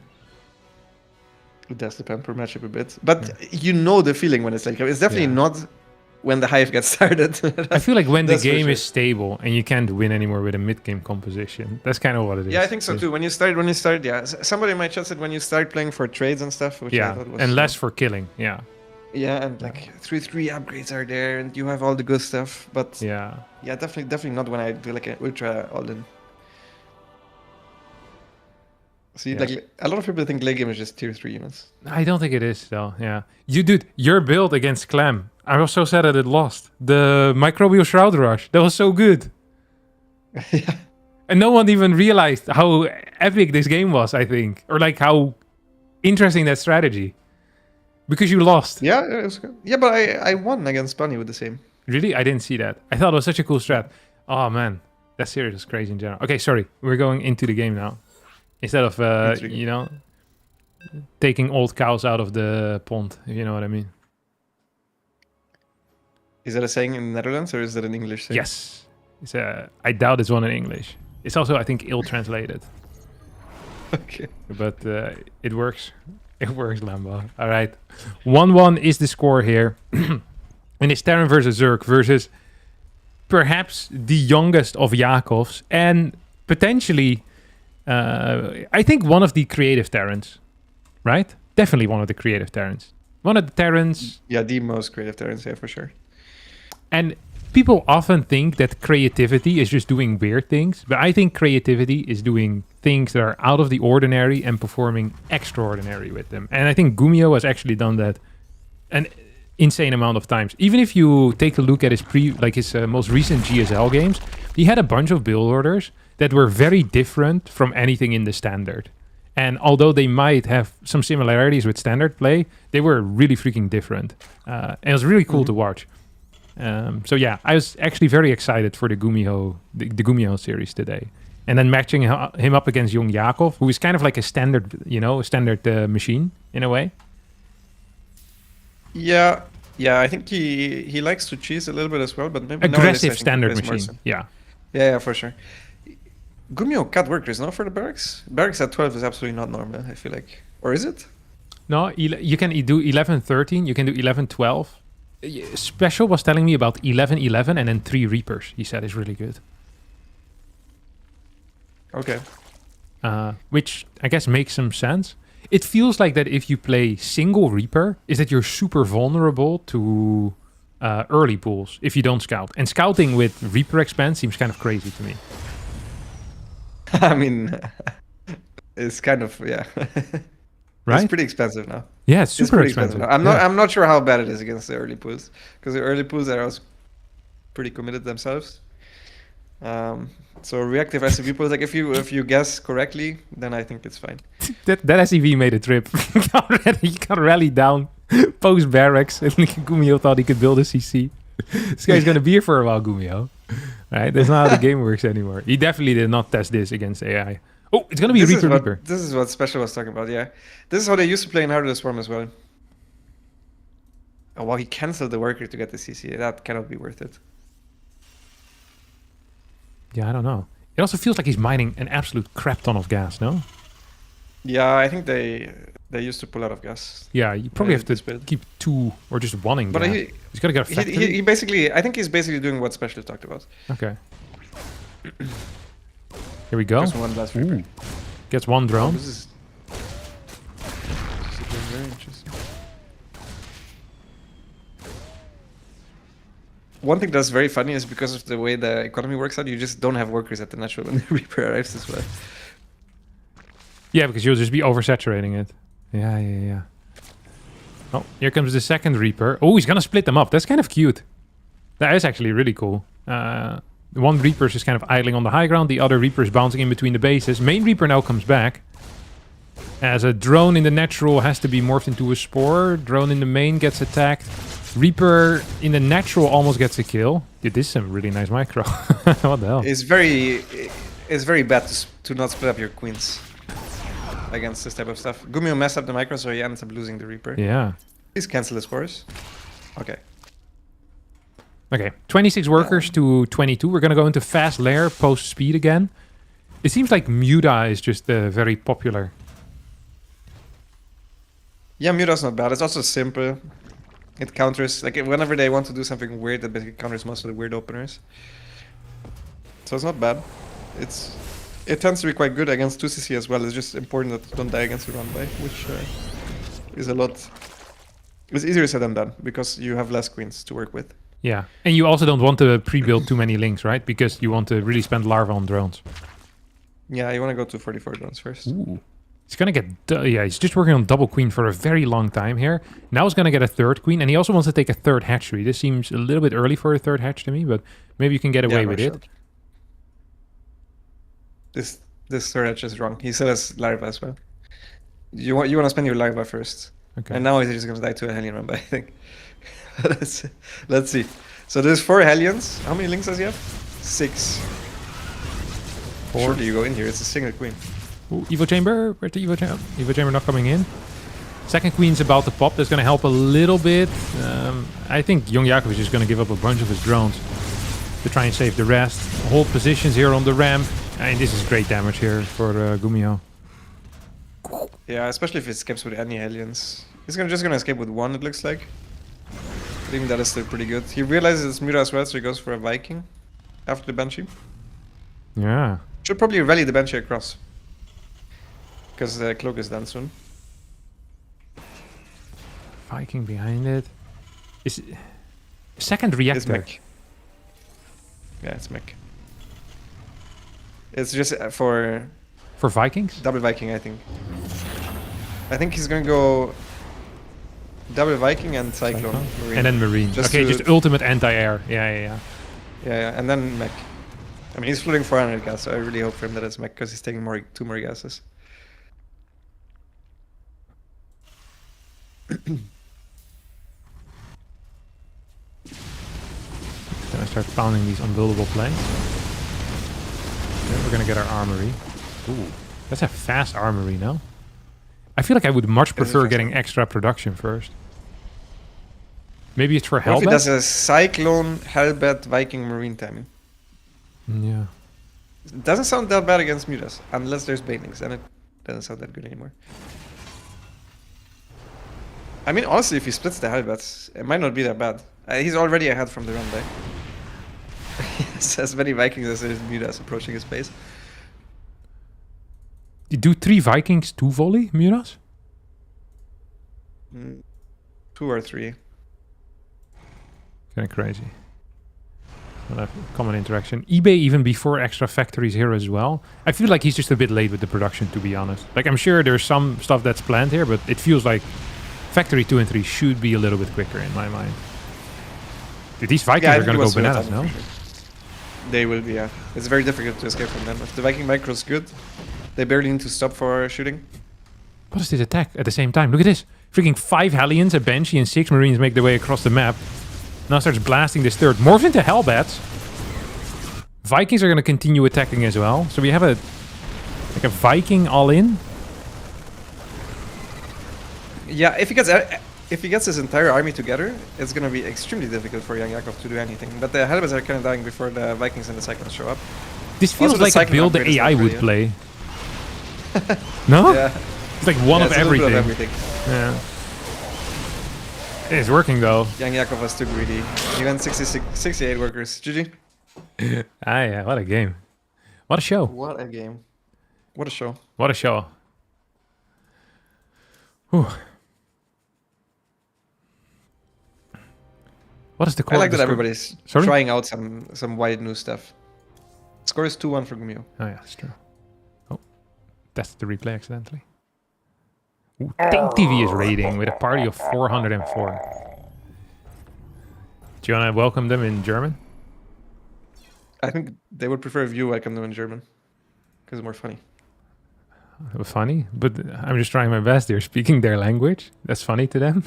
It does depend per matchup a bit. But you know the feeling when it's late game. It's definitely not when the hive gets started. I feel like when the That's for game sure. is stable and you can't win anymore with a mid-game composition. That's kind of what it is. Yeah, I think so too. When you start, yeah. Somebody in my chat said when you start playing for trades and stuff, which I Yeah, thought was, and less for killing. Yeah. Yeah, and like 3/3 upgrades are there, and you have all the good stuff. But Yeah. yeah, definitely not when I do like an ultra all in. See, Yeah. like a lot of people think late game is just tier 3 units. I don't think it is though. Yeah. Dude, your build against Clem. I was so sad that it lost. The Microbial Shroud Rush. That was so good. Yeah. And no one even realized how epic this game was, I think. Or like how interesting that strategy. Because you lost. Yeah, it was good. Yeah, but I won against Bunny with the same. Really? I didn't see that. I thought it was such a cool strat. Oh man. That series is crazy in general. Okay, sorry. We're going into the game now. Instead of, you know, taking old cows out of the pond, if you know what I mean. Is that a saying in the Netherlands or is that an English saying? Yes. It's I doubt it's one in English. It's also, I think, ill-translated. Okay. But it works. It works, Lambo. All right. 1-1 is the score here. And it's Terran versus Zerg versus perhaps the youngest of Yakovs. And potentially, I think one of the creative Terrans. Right? Definitely one of the creative Terrans. One of the Terrans. Yeah, the most creative Terrans, yeah, for sure. And people often think that creativity is just doing weird things, but I think creativity is doing things that are out of the ordinary and performing extraordinary with them. And I think Gumiho has actually done that an insane amount of times. Even if you take a look at his most recent GSL games, he had a bunch of build orders that were very different from anything in the standard. And although they might have some similarities with standard play, they were really freaking different. And it was really cool to watch. So yeah, I was actually very excited for the Gumiho series today. And then matching him up against YoungYakov, who is kind of like a standard, machine in a way. Yeah, I think he likes to cheese a little bit as well, but maybe nowadays I Aggressive think standard there's more machine. so. Yeah. Yeah, for sure. Gumiho cut workers, no, for the barracks? Barracks at 12 is absolutely not normal, I feel like. Or is it? No, you can do 11-13, you can do 11-12. Special was telling me about 11-11 and then 3 Reapers. He said is really good. Okay. Which I guess makes some sense. It feels like that if you play single Reaper, is that you're super vulnerable to early pools if you don't scout. And scouting with Reaper expand seems kind of crazy to me. I mean, it's kind of, yeah. Right? It's pretty expensive now. Yeah, it's super pretty expensive. now. Yeah. I'm not sure how bad it is against the early pools, because the early pools are also pretty committed themselves. So reactive SCV pools, like if you guess correctly, then I think it's fine. That SCV made a trip. He got rallied down post barracks, and Gumiho thought he could build a CC. This guy's gonna be here for a while, Gumiho. Right? That's not how the game works anymore. He definitely did not test this against AI. Oh, it's gonna be Reaper. This is what Special was talking about, yeah. This is how they used to play in Heart of the Swarm as well. Oh, well, he cancelled the worker to get the CC. That cannot be worth it. Yeah, I don't know. It also feels like he's mining an absolute crap ton of gas, no? Yeah, I think they used to pull out of gas. Yeah, you probably have to this build. keep 2 or just 1 But gas. He's got to get a factory. he basically, I think he's basically doing what Special talked about. Okay. Here we go. Just one last Reaper. Gets 1 drone. This is very interesting. One thing that's very funny is because of the way the economy works out, you just don't have workers at the natural when the Reaper arrives as well. Yeah, because you'll just be oversaturating it. Yeah. Oh, here comes the second Reaper. Oh, he's going to split them up. That's kind of cute. That is actually really cool. One Reaper is just kind of idling on the high ground. The other Reaper is bouncing in between the bases. Main Reaper now comes back. As a drone in the natural has to be morphed into a spore. Drone in the main gets attacked. Reaper in the natural almost gets a kill. Dude, this is some really nice micro. What the hell? It's very bad to not split up your queens against this type of stuff. Gumiho messed up the micro, so he ends up losing the Reaper. Yeah. Please cancel his horse. Okay. Okay, 26 workers to 22. We're gonna go into fast lair, post speed again. It seems like Muda is just very popular. Yeah, Muta's not bad. It's also simple. It counters, like whenever they want to do something weird, it basically counters most of the weird openers. So it's not bad. It tends to be quite good against 2cc as well. It's just important that you don't die against the run by, which is a lot. It's easier said than done because you have less queens to work with. Yeah, and you also don't want to pre-build too many links, right? Because you want to really spend larva on drones. Yeah, you want to go to 44 drones first. Ooh. He's gonna get, he's just working on double queen for a very long time here. Now he's gonna get a third queen, and he also wants to take a third hatchery. This seems a little bit early for a third hatch to me, but maybe you can get away with it. This third hatch is wrong. He still has larva as well. You want to spend your larva first. Okay. And now he's just gonna die to a Hellion run by, I think. Let's see. So there's 4 Hellions. How many links does he have? 6. 4. Surely you go in here. It's a single queen. Ooh, Evo Chamber. Where's the Evo Chamber? Evo Chamber not coming in. Second queen's about to pop. That's going to help a little bit. I think YoungYakov is just going to give up a bunch of his drones to try and save the rest. Hold positions here on the ramp. And this is great damage here for Gumiho. Yeah, especially if he escapes with any Hellions. He's just gonna escape with 1, it looks like. But even that is still pretty good. He realizes it's Muta as well, so he goes for a Viking after the Banshee. Yeah. Should probably rally the Banshee across. Because the cloak is done soon. Viking behind it. Is it second reactor? It's mech. Yeah, it's mech. It's just for Vikings? double Viking, I think. I think he's gonna go double Viking and Cyclone. Marine. And then Marine. Just okay, to- just ultimate anti-air. Yeah. Yeah, yeah, and then mech. I mean, he's floating 400 gas, so I really hope for him that it's mech because he's taking 2 more gases. Gonna start pounding these unbuildable planes. Then we're gonna get our armory. Ooh, that's a fast armory now. I feel like I would much prefer getting extra production first. Maybe it's for What if he Hellbat? does a Cyclone, Hellbat, Viking, Marine timing? Yeah. It doesn't sound that bad against Mutas, unless there's Banelings, and it doesn't sound that good anymore. I mean, honestly, if he splits the Hellbats, it might not be that bad. He's already ahead from the run by. He has as many Vikings as there's Mutas approaching his base. You do 3 Vikings, 2 volley, Muras? 2 or 3. Kind of crazy. We'll have common interaction. eBay even before extra factories here as well. I feel like he's just a bit late with the production, to be honest. Like, I'm sure there's some stuff that's planned here, but it feels like factory 2 and 3 should be a little bit quicker in my mind. Dude, these Vikings I are think gonna he go wants to bananas, attack no? for sure. They will be, yeah. It's very difficult to escape from them. If the Viking micro's good, they barely need to stop for shooting. What is this attack at the same time? Look at this. Freaking 5 Hellions, a Banshee, and 6 Marines make their way across the map. Now starts blasting this third. Morphs into Hellbats. Vikings are going to continue attacking as well. So we have a Viking all in. Yeah, if he gets his entire army together, it's gonna be extremely difficult for YoungYakov to do anything. But the Hellbats are kind of dying before the Vikings and the Cyclones show up. This feels Also, the like a Cyclone build the upgrade is AI not would really, play. No? Yeah, It's like one yeah, of it's a little bit everything. of everything. Yeah. It's working though. YoungYakov was too greedy. He went 68 workers. GG. Yeah, what a game. What a show. What a game. What a show. What a show. Whew. What is the I core? like the that score- everybody's Sorry? trying out some wild new stuff. Score is 2-1 for Gumiho. Oh yeah, that's true. Oh, that's the replay accidentally. Ooh, Tank TV is raiding with a party of 404. Do you want to welcome them in German? I think they would prefer if you welcome them in German. Because it's more funny. Funny, but I'm just trying my best. They're speaking their language. That's funny to them.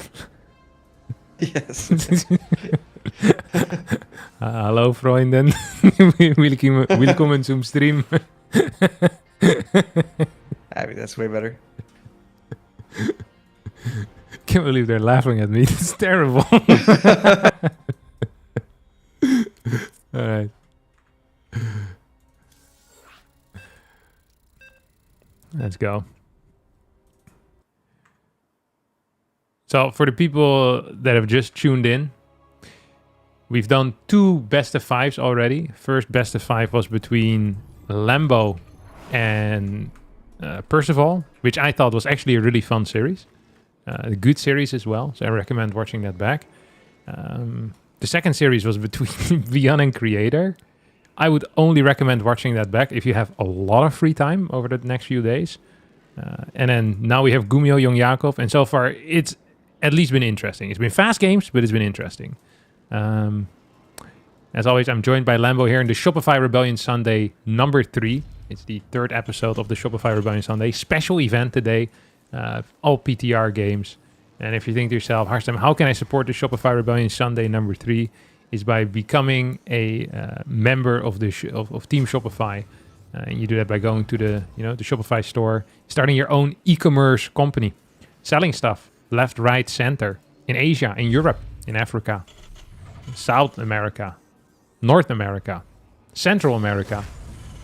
Yes. Hallo vrienden. Willkommen zum Stream. I mean, that's way better. Can't believe they're laughing at me. It's terrible. All right. Let's go. So for the people that have just tuned in, we've done 2 best of 5s already. First best of 5 was between Lambo and Percival, which I thought was actually a really fun series. A good series as well, so I recommend watching that back. The second series was between ByuN and Creator. I would only recommend watching that back if you have a lot of free time over the next few days. And then now we have Gumiho, YoungYakov, and so far it's at least been interesting. It's been fast games, but it's been interesting. As always, I'm joined by Lambo here in the Shopify Rebellion Sunday number 3. It's the 3rd episode of the Shopify Rebellion Sunday. Special event today. All PTR games. And if you think to yourself, Harstem, how can I support the Shopify Rebellion Sunday number 3? Is by becoming a member of the of Team Shopify. And you do that by going to the the Shopify store, starting your own e-commerce company, selling stuff left, right, center in Asia, in Europe, in Africa, South America, North America, Central America.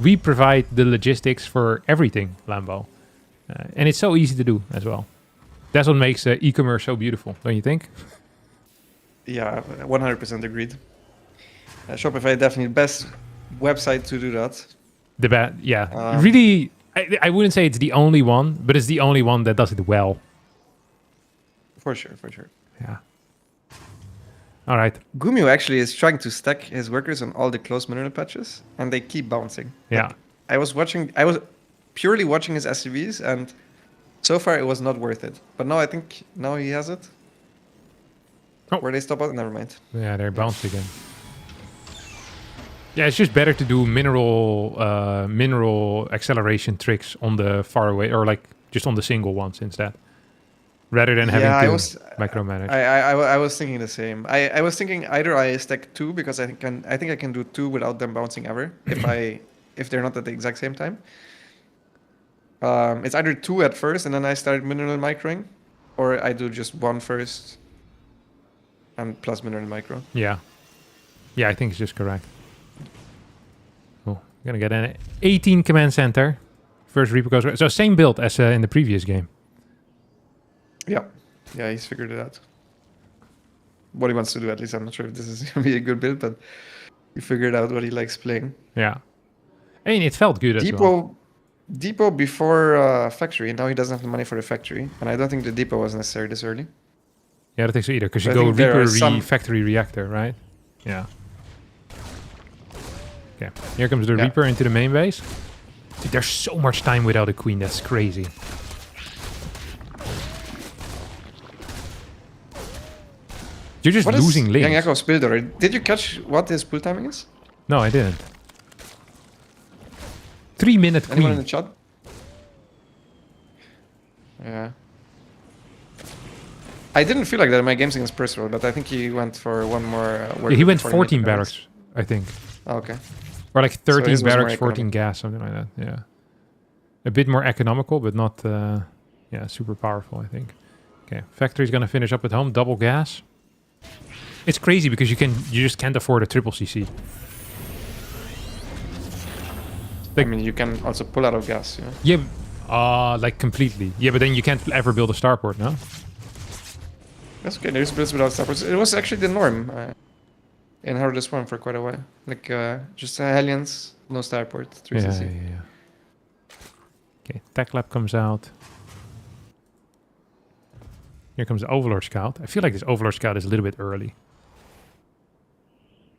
We provide the logistics for everything, Lambo. And it's so easy to do as well. That's what makes e-commerce so beautiful, don't you think? Yeah, 100% agreed. Shopify definitely the best website to do that. Really, I wouldn't say it's the only one, but it's the only one that does it well. For sure. Yeah. All right. Gumiho actually is trying to stack his workers on all the close mineral patches, and they keep bouncing. Yeah. I was purely watching his SCVs, and so far it was not worth it. But now I think he has it. Oh. Where they stop out? Never mind. Yeah, they're bounced again. Yeah, it's just better to do mineral acceleration tricks on the far away, or like just on the single ones instead, rather than having to micromanage. I was thinking the same. I was thinking either I stack 2 because I think I can do 2 without them bouncing ever if they're not at the exact same time. It's either 2 at first and then I start mineral microing, or I do just 1 first and plus mineral micro. Yeah, I think it's just correct. Oh, we're gonna get an 18 command center. First Reaper goes right. So same build as in the previous game. Yeah, he's figured it out. What he wants to do, at least. I'm not sure if this is gonna be a good build, but he figured out what he likes playing. Yeah, I mean it felt good as well. Depot before factory, and now he doesn't have the money for the factory, and I don't think the depot was necessary this early. Yeah, I don't think so either, because you I go think there Reaper are factory reactor, right? Yeah. Okay, here comes the Reaper into the main base. Dude, there's so much time without a queen, that's crazy. You're just losing links. YoungYakov's build already. Did you catch what his pull timing is? No, I didn't. 3-minute Anyone in queen. the chat? Yeah. I didn't feel like that in my games against Percival, but I think he went for one more work. Yeah, he went before 14 made the barracks, I think. Oh, okay. Or like 13 his was more barracks, 14 economic. gas, something like that. Yeah. A bit more economical, but not super powerful, I think. Okay, factory's gonna finish up at home, double gas. It's crazy because you just can't afford a triple CC. I mean, you can also pull out of gas, yeah. Yeah, like completely. Yeah, but then you can't ever build a starport, no? That's okay, there's builds without starports. It was actually the norm in How to Swarm for quite a while. Like, just Hellions, no starport, 3cc. Yeah. Okay, Tech Lab comes out. Here comes the Overlord Scout. I feel like this Overlord Scout is a little bit early.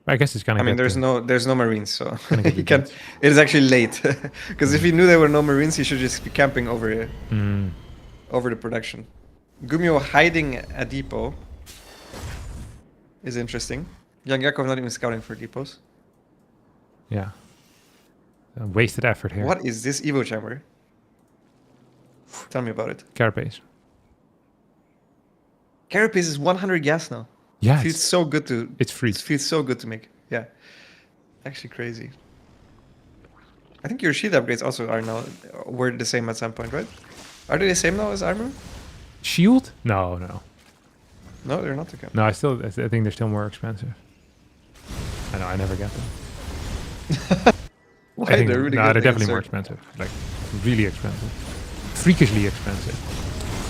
I guess it's gonna. I mean, get there's no Marines, so Gonna he can. It is actually late, because if he knew there were no Marines, he should just be camping over here, over the production. Gumiho hiding a depot is interesting. YoungYakov not even scouting for depots. Yeah. Wasted effort here. What is this Evo chamber? Tell me about it. Carapace. Carapace is 100 gas now. Yeah, It feels so good to. it's free. It feels so good to make. Yeah. Actually crazy. I think your shield upgrades also are now were the same at some point, right? Are they the same now as armor? Shield? No, no. No, they're not okay. No, I think they're still more expensive. I know, I never get them. Why? I think, They're really no, good. they're definitely more against expensive. Like, really expensive. Freakishly expensive.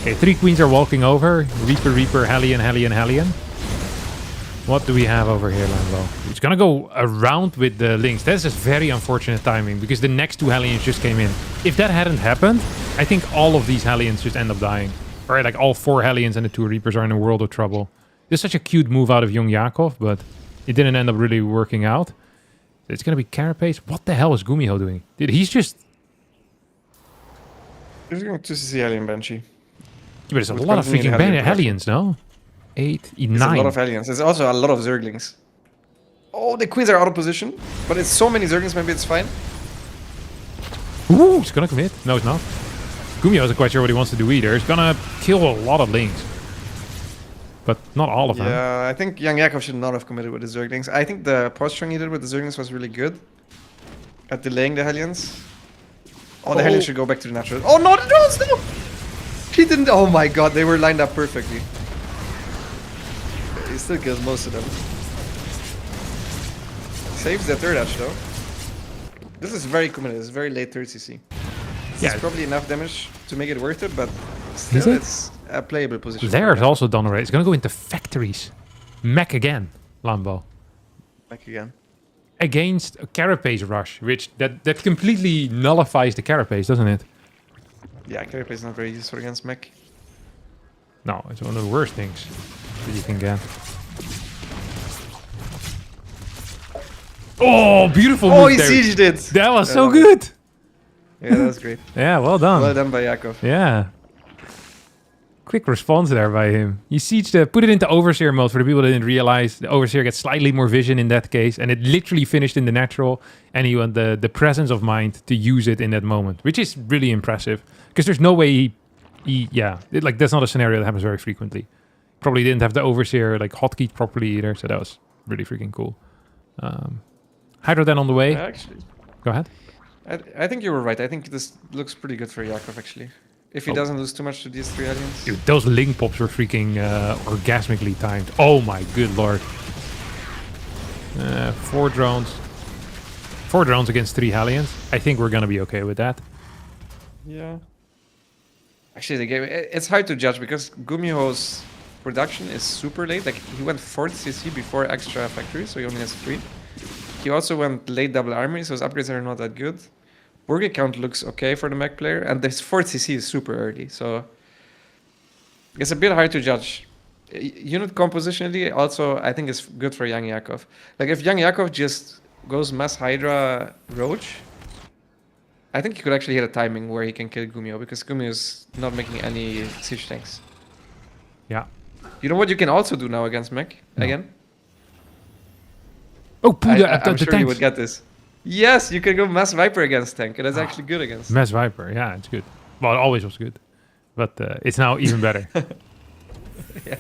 Okay, 3 queens are walking over. Reaper, Reaper, Hellion, Hellion, Hellion. What do we have over here, Lambo? It's gonna go around with the links. That's just very unfortunate timing because the next 2 Hellions just came in. If that hadn't happened, I think all of these Hellions just end up dying. Alright, like all 4 Hellions and the 2 Reapers are in a world of trouble. This is such a cute move out of YoungYakov, but it didn't end up really working out. It's gonna be Carapace. What the hell is Gumiho doing? Dude, he's just... He's going to see Alien Banshee. But it's a With lot of continued freaking Hellion Hellions, no? 8, 9. There's a lot of Hellions. There's also a lot of Zerglings. Oh, the queens are out of position, but it's so many Zerglings, maybe it's fine. Ooh, he's gonna commit. No, it's not. Gumiho isn't quite sure what he wants to do either. He's gonna kill a lot of links. But not all of them. Yeah, I think YoungYakov should not have committed with the Zerglings. I think the posturing he did with the Zerglings was really good. At delaying the Hellions. Oh, the Hellions should go back to the natural. Oh, no, the drones, no! He didn't. Oh my god, they were lined up perfectly. He still kills most of them. Saves the third edge though. This is very committed. It's very late 30cc. Yeah. It's probably enough damage to make it worth it, but still it? it's a playable position. There's also done already. It's gonna go into factories. Mech again, Lambo. Back again. Against a Carapace rush, which that completely nullifies the Carapace, doesn't it? Yeah, Carapace is not very useful against mech. No, it's one of the worst things that you can get. Oh, beautiful move Oh, he there. sieged it! That was I so love it. good. Yeah, that was great. Yeah, well done. Well done by Yakov. Yeah. Quick response there by him. He sieged put it into Overseer mode for the people that didn't realize. The Overseer gets slightly more vision in that case, and it literally finished in the natural, and he had the presence of mind to use it in that moment, which is really impressive. Because there's no way that's not a scenario that happens very frequently. Probably didn't have the Overseer like hotkeyed properly either, so that was really freaking cool. Hydro then on the way. Actually, Go ahead. I think you were right. I think this looks pretty good for Yakov actually. If he doesn't lose too much to these 3 aliens. Dude, those link pops were freaking orgasmically timed. Oh my good lord. 4 drones. 4 drones against 3 Hellions. I think we're gonna be okay with that. Yeah. Actually, the game, it's hard to judge because Gumiho's production is super late. Like, he went 4th CC before extra factory, so he only has 3. He also went late double armory, so his upgrades are not that good. Burger count looks okay for the mech player, and this 4th CC is super early, so it's a bit hard to judge. Unit compositionally, also, I think it's good for YoungYakov. Like, if YoungYakov just goes Mass Hydra Roach, I think he could actually hit a timing where he can kill Gumiho, because Gumiho is not making any siege tanks. Yeah. You know what you can also do now against mech? No. Again? Oh, pull the I'm sure you tanks. would get this. Yes, you can go Mass Viper against tank, and that's actually good against. Mass Viper, yeah, it's good. Well, it always was good. But it's now even better. Yeah.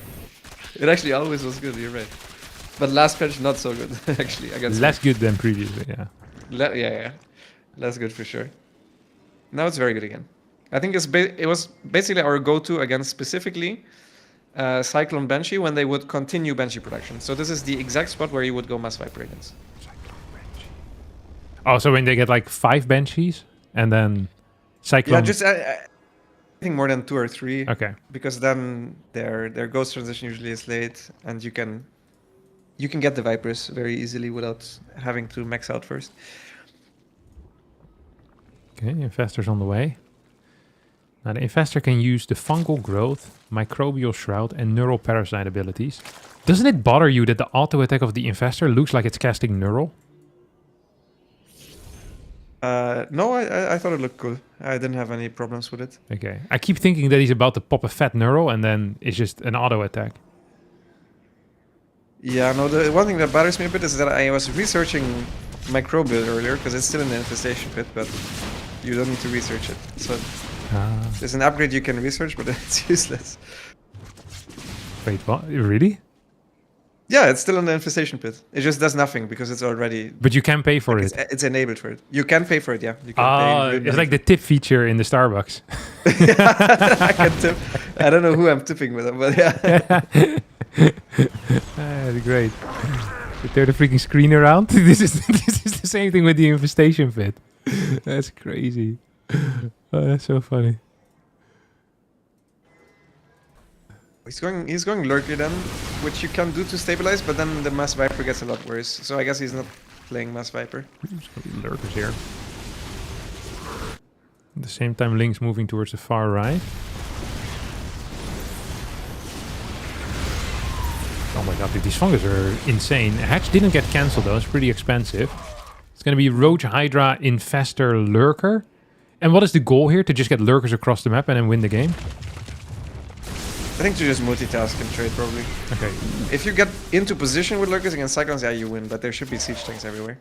It actually always was good, you're right. But last patch, not so good, actually. Against Less good than previously, yeah. yeah. Less good for sure. Now it's very good again. I think it was basically our go-to against specifically Cyclone Banshee when they would continue Banshee production. So this is the exact spot where you would go Mass Viper against. Oh, so when they get like 5 Banshees and then Cyclone... Yeah, just I think more than 2 or 3. Okay. Because then their ghost transition usually is late, and you can get the Vipers very easily without having to max out first. Okay, Infestor's on the way. Now the Infestor can use the Fungal Growth, Microbial Shroud, and Neural Parasite abilities. Doesn't it bother you that the auto attack of the Infestor looks like it's casting Neural? No, I thought it looked cool. I didn't have any problems with it. Okay. I keep thinking that he's about to pop a fat Neural and then it's just an auto attack. Yeah, no, the one thing that bothers me a bit is that I was researching Microbial earlier, because it's still in the infestation pit, but you don't need to research it. So there's an upgrade you can research, but it's useless. Wait, what? Really? Yeah, it's still in the infestation pit. It just does nothing because it's already. But you can pay for It's, it. it's enabled for it. You can pay for it, yeah. You can Ah, pay. it's like the tip feature in the Starbucks. I can tip. I don't know who I'm tipping with, but yeah. Great. Is there the freaking screen around? This is the same thing with the infestation pit. That's crazy. Oh, that's so funny. He's going lurker then, which you can do to stabilize, but then the Mass Viper gets a lot worse. So I guess he's not playing Mass Viper. Lurkers here. At the same time, Link's moving towards the far right. Oh my god, dude, these fungus are insane. Hatch didn't get cancelled though, it's pretty expensive. It's gonna be Roach, Hydra, Infestor, Lurker. And what is the goal here? To just get Lurkers across the map and then win the game? I think to just multitask and trade probably. Okay. If you get into position with lurkers against Cyclones, yeah, you win, but there should be siege tanks everywhere.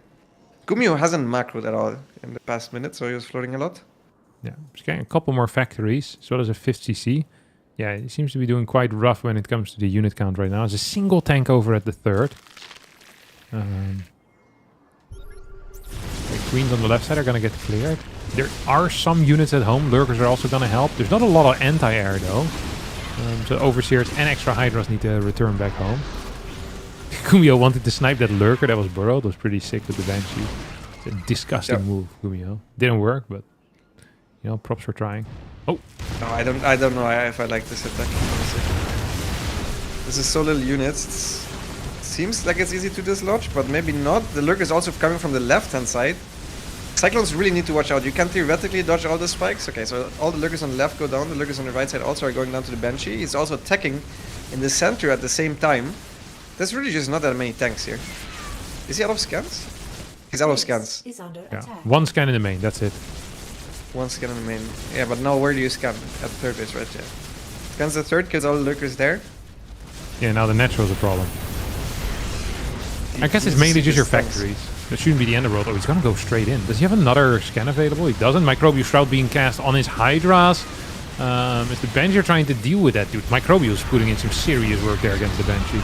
Gumiho hasn't macroed at all in the past minute, so he was floating a lot. Yeah, just getting a couple more factories, as well as a 5th CC. Yeah, he seems to be doing quite rough when it comes to the unit count right now. There's a single tank over at the 3rd. The queens on the left side are going to get cleared. There are some units at home. Lurkers are also going to help. There's not a lot of anti-air though. So Overseers and extra Hydras need to return back home. Gumiho wanted to snipe that Lurker that was burrowed. It was pretty sick with the Banshee. It's a disgusting move, Gumiho. Didn't work, but you know, props for trying. Oh! No, I don't know if I like this attack, honestly. This is so little units. It seems like it's easy to dislodge, but maybe not. The Lurker is also coming from the left-hand side. Cyclones really need to watch out. You can theoretically dodge all the spikes. Okay, so all the Lurkers on the left go down. The Lurkers on the right side also are going down to the Banshee. He's also attacking in the center at the same time. There's really just not that many tanks here. Is he out of scans? He's out of scans. Is under Yeah. attack. One scan in the main, that's it. One scan in the main. Yeah, but now where do you scan? At the third base, right? Yeah. Scans the third, kills all the Lurkers there. Yeah, now the natural is a problem. I guess it's mainly just your factories. That shouldn't be the end of the world. Oh, he's gonna go straight in. Does he have another scan available? He doesn't. Microbial Shroud being cast on his Hydras. Is the Banshee trying to deal with that, dude? Microbial is putting in some serious work there against the Banshee.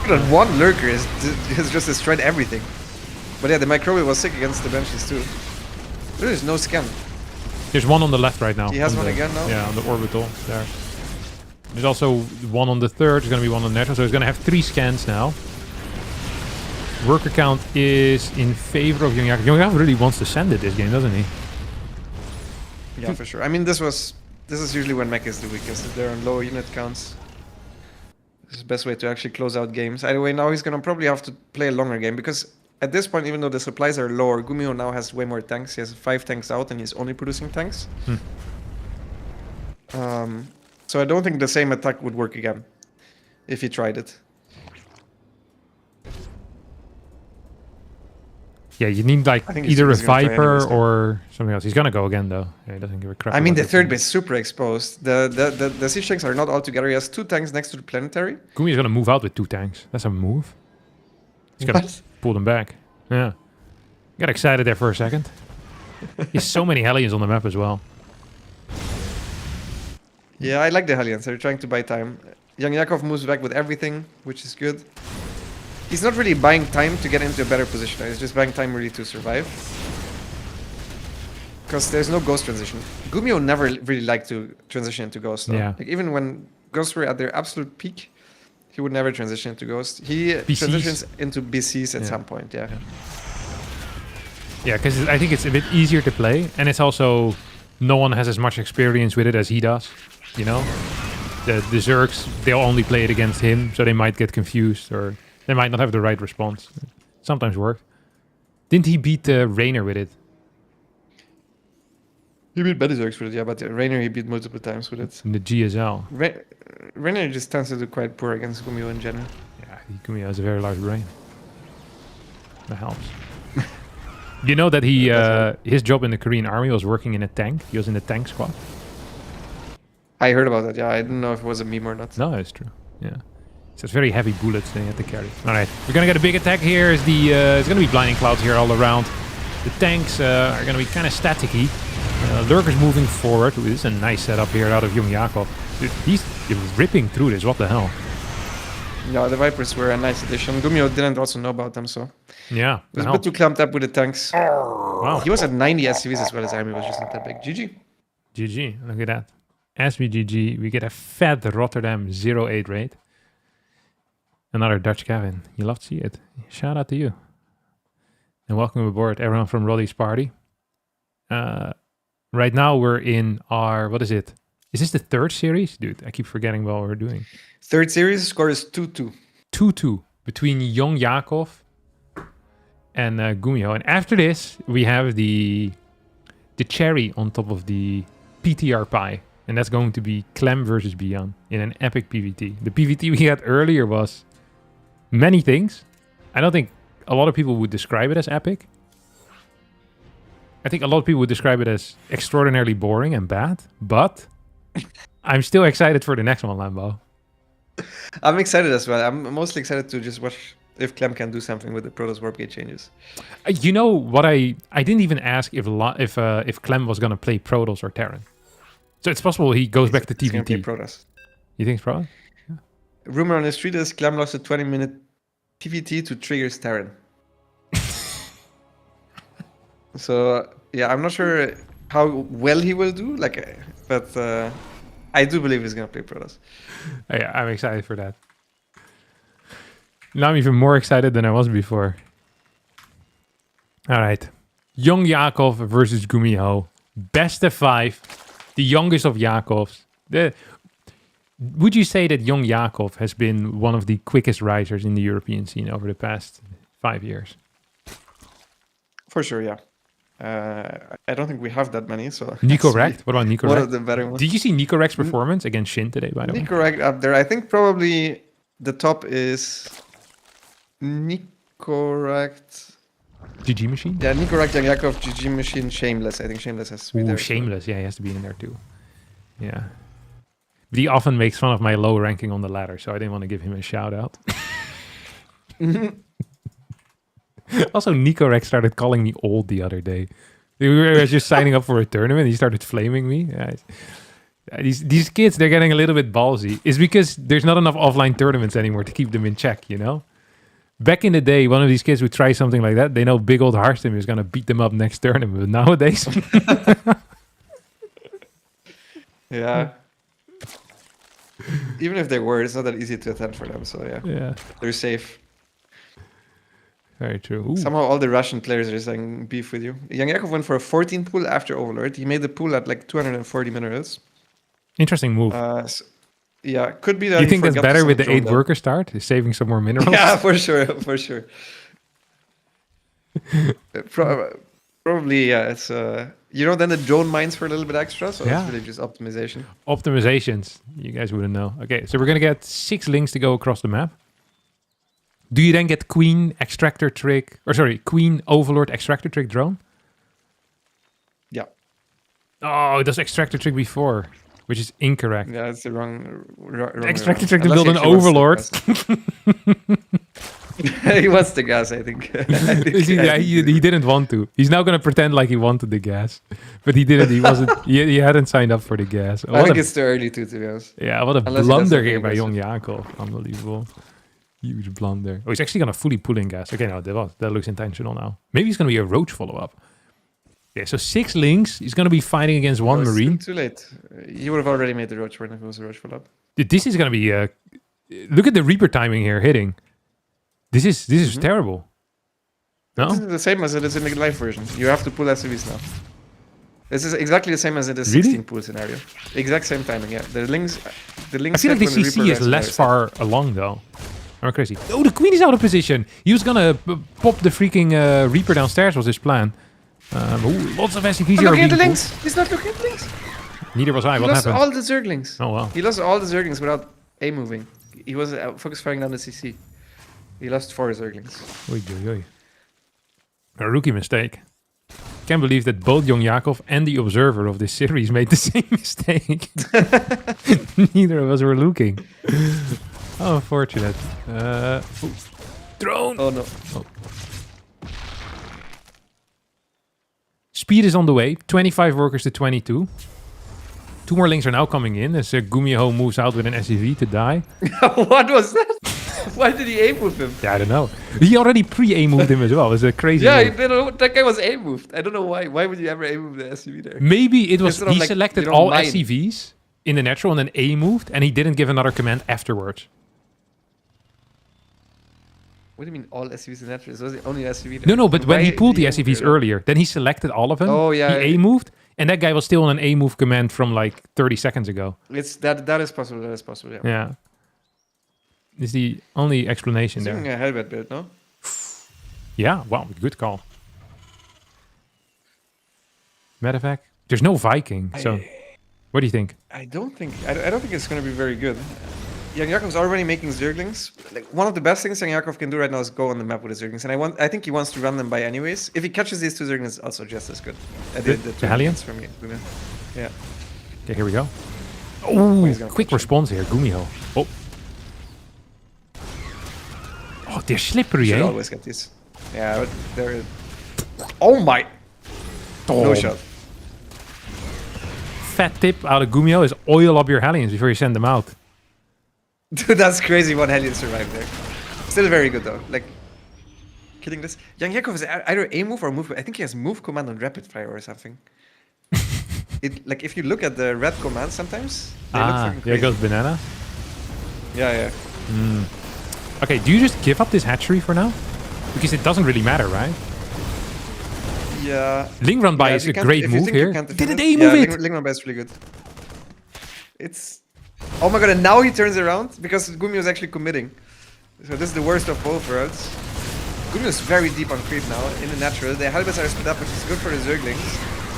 That one Lurker has just destroyed everything. But yeah, the Microbial was sick against the Banshees too. There is no scan. There's one on the left right now. He has on one the- again now? Yeah, on the orbital there. There's also one on the 3rd. There's gonna be one on the natural. So he's gonna have 3 scans now. Worker count is in favor of YoungYakov. YoungYakov really wants to send it this game, doesn't he? Yeah, for sure. I mean, this is usually when mech is the weakest. If they're on low unit counts, this is the best way to actually close out games. Either way, now he's gonna probably have to play a longer game because at this point, even though the supplies are lower, Gumiho now has way more tanks. He has 5 tanks out and he's only producing tanks. So I don't think the same attack would work again if he tried it. Yeah, you need like I think he's either a just gonna try Viper anyways, though. or something else. He's gonna go again though. Yeah, he doesn't give a crap. I mean, about the that third thing. base is super exposed. The siege tanks are not all together. He has 2 tanks next to the planetary. Gumiho's gonna move out with 2 tanks. That's a move. He's gonna What? pull them back. Yeah. Got excited there for a second. There's so many Hellions on the map as well. Yeah, I like the Hellions. They're trying to buy time. YoungYakov moves back with everything, which is good. He's not really buying time to get into a better position. He's just buying time really to survive. Because there's no Ghost transition. Gumiho never really liked to transition into Ghost. Though. Yeah. Like even when Ghosts were at their absolute peak, he would never transition into Ghost. He BCs. transitions into BCs at Yeah. some point, yeah. Yeah, because I think it's a bit easier to play, and it's also no one has as much experience with it as he does. You know, the Zergs, they'll only play it against him, so they might get confused or they might not have the right response. Sometimes worked. Didn't he beat Raynor with it? He beat better Zergs with it, yeah, but Raynor he beat multiple times with it. In the GSL? Raynor just tends to do quite poor against Gumiho in general. Yeah, Gumiho has a very large brain. That helps. You know that he his job in the Korean army was working in a tank. He was in the tank squad. I heard about that, yeah. I didn't know if it was a meme or not. No, it's true. Yeah. So it's very heavy bullets they had to carry. All right, we're gonna get a big attack here. It's gonna be blinding clouds here all around. The tanks are gonna be kind of staticky. Lurkers moving forward. Ooh, this is a nice setup here out of YoungYakov. Dude, he's ripping through this. What the hell? Yeah, the Vipers were a nice addition. Gumiho didn't also know about them, so Yeah. it was a Wow. bit too clamped up with the tanks. Wow. He was at 90 SCVs as well. His army was just not that big. GG. GG. Look at that. As we GG, we get a fat Rotterdam 0-8 rate. Another Dutch Kevin. You love to see it. Shout out to you. And welcome aboard, everyone from Roddy's party. Right now we're in our, what is it? Is this the third series? Dude, I keep forgetting what we're doing. Third series score is 2-2. 2-2 between YoungYakov and Gumiho. And after this, we have the cherry on top of the PTR pie. And that's going to be Clem versus ByuN in an epic PvT. The PvT we had earlier was many things. I don't think a lot of people would describe it as epic. I think a lot of people would describe it as extraordinarily boring and bad. But I'm still excited for the next one, Lambo. I'm excited as well. I'm mostly excited to just watch if Clem can do something with the Protoss Warp Gate changes. You know what? I didn't even ask if Clem was gonna play Protoss or Terran. So it's possible he goes back to He's gonna play TVT. Protoss. You think it's Protoss? Rumor on the street is Clem lost a 20-minute TVT to Trigger's Terran. So yeah, I'm not sure how well he will do, but I do believe he's gonna play Protoss. Yeah, I'm excited for that. Now I'm even more excited than I was before. All right, YoungYakov versus Gumiho, best of 5. The youngest of Yakovs. Would you say that YoungYakov has been one of the quickest risers in the European scene over the past 5 years? For sure, yeah. I don't think we have that many, so... Nico Rekt? What about Nico One Rekt? of the better ones. Did you see Nico Rekt's performance against Shin today, by the way? Nico Rekt up there. I think probably the top is Nico Rekt... GG Machine? Yeah, Nico Rekt, YoungYakov, GG Machine, Shameless. I think Shameless has to be Ooh, there. Shameless. Yeah, he has to be in there too. Yeah. But he often makes fun of my low ranking on the ladder, so I didn't want to give him a shout out. Also, Nico Rekt started calling me old the other day. We were just signing up for a tournament. He started flaming me. Yeah, these kids, they're getting a little bit ballsy. It's because there's not enough offline tournaments anymore to keep them in check, you know? Back in the day, one of these kids would try something like that. They know big old Harstem is going to beat them up next tournament. But nowadays... Yeah. Even if they were, it's not that easy to attend for them, so yeah, they're safe. very true. Ooh. Somehow all the Russian players are saying beef with you. YoungYakov went for a 14 pool after Overlord. He made the pool at like 240 minerals. Interesting move. Yeah, could be that. You he think that's forgot to better send with the drone 8 down. worker start? Is saving some more minerals? Yeah, for sure, for sure. Probably, yeah. It's then the drone mines for a little bit extra, so Yeah. it's really just optimization. Optimizations. You guys wouldn't know. Okay, so we're going to get 6 links to go across the map. Do you then get Queen Extractor Trick, Queen Overlord Extractor Trick drone? Yeah, Oh, it does Extractor Trick before, which is incorrect. yeah, it's the wrong Extractor way Trick to around. build an Unless he actually Overlord. wants the gas. He wants the gas, I think. Yeah, he didn't want to. He's now going to pretend like he wanted the gas. But he didn't. He wasn't. he hadn't signed up for the gas. I think it's too early to be honest. Yeah, what a Unless he does blunder something here by aggressive. YoungYakov. Unbelievable. Huge blunder. Oh, he's actually going to fully pull in gas. Okay, no, that looks intentional now. Maybe he's going to be a roach follow-up. Yeah, so 6 links. He's going to be fighting against 1 It's Marine. Too late. He would have already made the roach run if it was a roach follow-up. Dude, this is going to be... look at the Reaper timing here, hitting. This is terrible. This No? is the same as it is in the live version. You have to pull SCVs now. This is exactly the same as in the Really? 16 pool scenario. Exact same timing, yeah. The links I feel like the set when Reaper CC is rises less are far along, though. Am I crazy? Oh, the Queen is out of position. He was going to pop the freaking Reaper downstairs, was his plan. Lots of SCVs set. here. Look are at being the pulled. links! He's not looking at the links! Neither was I. He What lost happened? all the Zerglings. Oh, wow. He lost all the Zerglings without A moving. He was focus firing down the CC. He lost 4 Zerglings. Oy, oy, oy. A rookie mistake. Can't believe that both YoungYakov and the observer of this series made the same mistake. Neither of us were looking. Oh, unfortunate. Drone! Oh no. Speed is on the way. 25 workers to 22. 2 more links are now coming in as Gumiho moves out with an SCV to die. What was that? Why did he aim with him? Yeah, I don't know. He already pre-aim moved him as well. It's a crazy Yeah, move. that guy was aim moved. I don't know why. Why would you ever aim move the SUV there? Maybe it was Instead of, he like, selected you know, all mine. SCVs in the natural and then A moved, and he didn't give another command afterwards. What do you mean all SUVs in that? It was the only SUV there. No, but when he Why pulled did the he aim SCVs there? earlier, then he selected all of them. Oh, yeah. He A moved, and that guy was still on an A move command from like 30 seconds ago. It's that is possible. That is possible. Yeah. Yeah. Is the only explanation He's there. doing a helmet build, no? Yeah, wow, good call. Medevac? There's no Viking, so what do you think? I don't think it's going to be very good. YoungYakov's already making Zerglings. Like one of the best things YoungYakov can do right now is go on the map with the Zerglings, and I think he wants to run them by anyways. If he catches these two Zerglings, it's also just as good. The Hellions? For me, yeah. Okay, here we go. Oh, he's gonna quick catch him. response here, Gumiho. Oh. Oh, they're slippery, Should eh? always get these. Yeah, but they're. Oh my! No Oh. shot. Fat tip out of Gumiho is oil up your Hellions before you send them out. Dude, that's crazy. One Hellion survived there. Still very good though. Like killing this. YoungYakov is either a move or move. I think he has move command on rapid fire or something. Like if you look at the red commands sometimes. They look fucking There crazy. goes banana. Yeah. Okay, do you just give up this hatchery for now? Because it doesn't really matter, right? Yeah. Ling run by Yeah, is if you a can't- great if you move think you here. can't Did defend it A move it? Ling run by is really good. It's. Oh my god! And now he turns around because Gumiho is actually committing. So this is the worst of both worlds. Gumiho is very deep on creep now in the natural. The Halberds are split up, which is good for the Zerglings.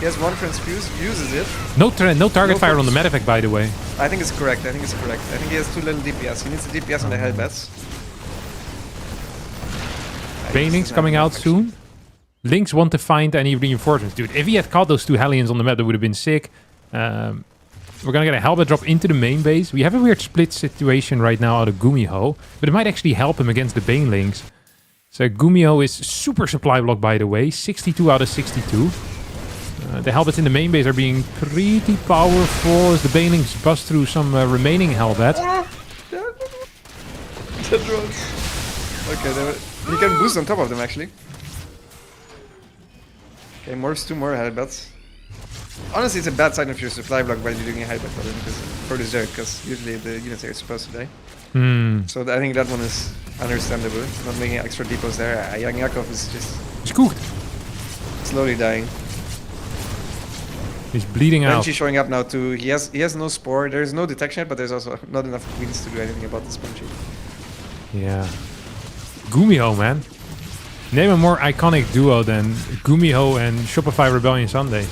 He has one transfuse, uses it. No target No fire on the focus. medevac, by the way. I think it's correct. I think he has too little DPS. He needs the DPS on the Hellbats. Banelings coming out soon. Lynx want to find any reinforcements. Dude, if he had caught those two Hellions on the map, that would have been sick. We're going to get a Hellbat drop into the main base. We have a weird split situation right now out of Gumiho, but it might actually help him against the Banelings. So Gumiho is super supply block, by the way. 62 out of 62. The Hellbats in the main base are being pretty powerful as the Banelings bust through some remaining Hellbats. The drones. Okay, he can boost on top of them actually. Okay, two more Hellbats. Honestly, it's a bad sign if you're supply block while you're doing a Hellbat for the Zerg, because usually the units are supposed to die. So I think that one is understandable. Not making extra depots there. YoungYakov is just He's cooked. slowly dying. He's bleeding out. Punchy showing up now too. He has no spore. There's no detection yet, but there's also not enough queens to do anything about this Punchy. Yeah. Gumiho, man. Name a more iconic duo than Gumiho and Shopify Rebellion Sundays.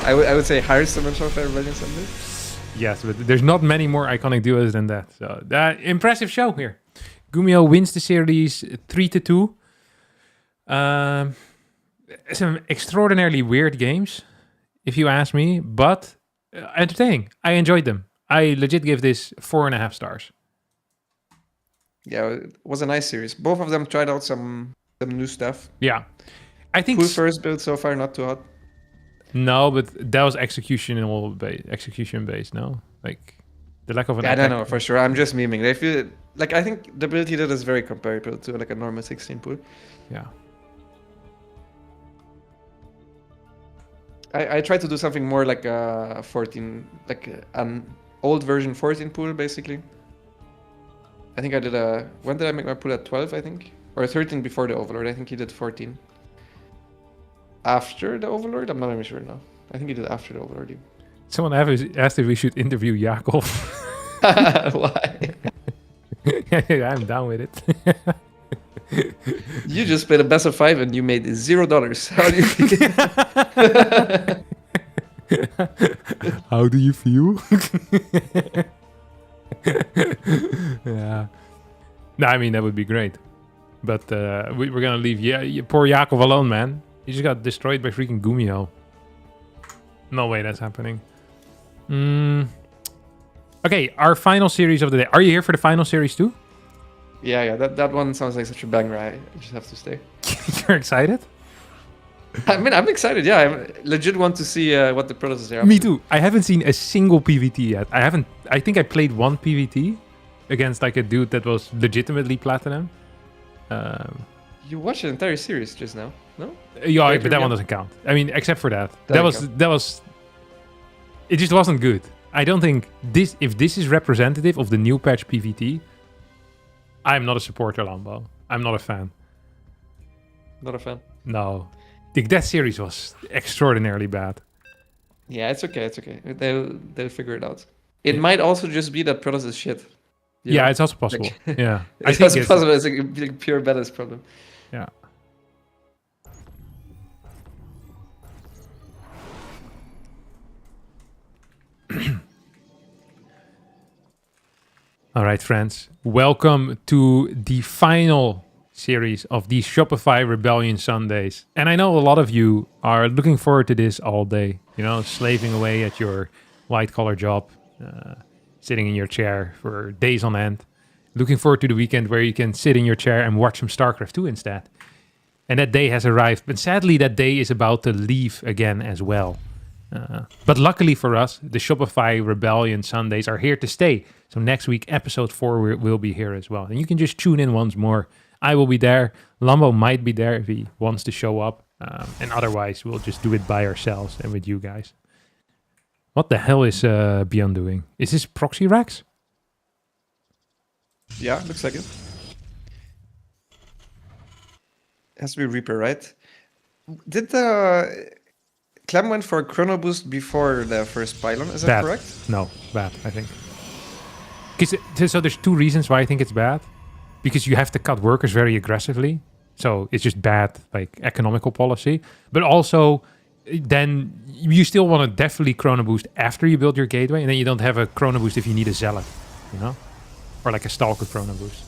I would say Harstem and Shopify Rebellion Sunday. Yes, but there's not many more iconic duos than that. So, impressive show here. Gumiho wins the series 3-2. Some extraordinarily weird games, if you ask me, but entertaining. I enjoyed them. I legit give this 4.5 stars. Yeah, it was a nice series. Both of them tried out some new stuff. Yeah. I think Cool first build so far, not too hot. no, but that was execution based, no? Like the lack of an Yeah, I don't attack- know for sure. I'm just memeing. They feel like I think the build he did is very comparable to like a normal 16 pool. Yeah. I tried to do something more like a 14, like an old version 14 pool basically. I think I did when did I make my pool at 12? I think, or 13 before the Overlord. I think he did 14. After the Overlord, I'm not even sure now. I think he did after the Overlord. Someone asked if we should interview Yakov. Why? I'm down with it. You just played a best of 5 and you made $0. How do you feel? How do you feel? Yeah. No, I mean, that would be great. But we're going to leave poor Yakov alone, man. He just got destroyed by freaking Gumiho. No way that's happening. Okay, our final series of the day. Are you here for the final series too? Yeah, that one sounds like such a banger. I just have to stay. You're excited? I mean, I'm excited. Yeah, I legit want to see what the prototypes are. Me too. I haven't seen a single PVT yet. I think I played one PVT, against like a dude that was legitimately platinum. You watched the entire series just now, no? Yeah, Right, but that yeah. one doesn't count. I mean, except for that. That That was count. that was. It just wasn't good. I don't think this. If this is representative of the new patch PvT, I'm not a supporter, Lambo. I'm not a fan. Not a fan. No, that series was extraordinarily bad. Yeah, it's okay. It's okay. They'll figure it out. It might also just be that Protoss is shit. You Yeah, know? it's also possible. Like- Yeah, It's also possible. It's a pure balance problem. Yeah. All right, friends. Welcome to the final series of the Shopify Rebellion Sundays. And I know a lot of you are looking forward to this all day, you know, slaving away at your white-collar job, sitting in your chair for days on end, looking forward to the weekend where you can sit in your chair and watch some StarCraft 2 instead. And that day has arrived, but sadly that day is about to leave again as well. But luckily for us, the Shopify Rebellion Sundays are here to stay. So next week, episode 4 will be here as well. And you can just tune in once more. I will be there. Lambo might be there if he wants to show up. And otherwise, we'll just do it by ourselves and with you guys. What the hell is ByuN doing? Is this proxy racks? Yeah, looks like it. Has to be Reaper, right? Did the Clem went for a chrono boost before the first pylon? Is that Bad. correct? No, bad, I think. So there's two reasons why I think it's bad. Because you have to cut workers very aggressively. So it's just bad, like, economical policy. But also, then you still want to definitely chrono boost after you build your gateway. And then you don't have a chrono boost if you need a zealot, you know? Or like a stalker chrono boost.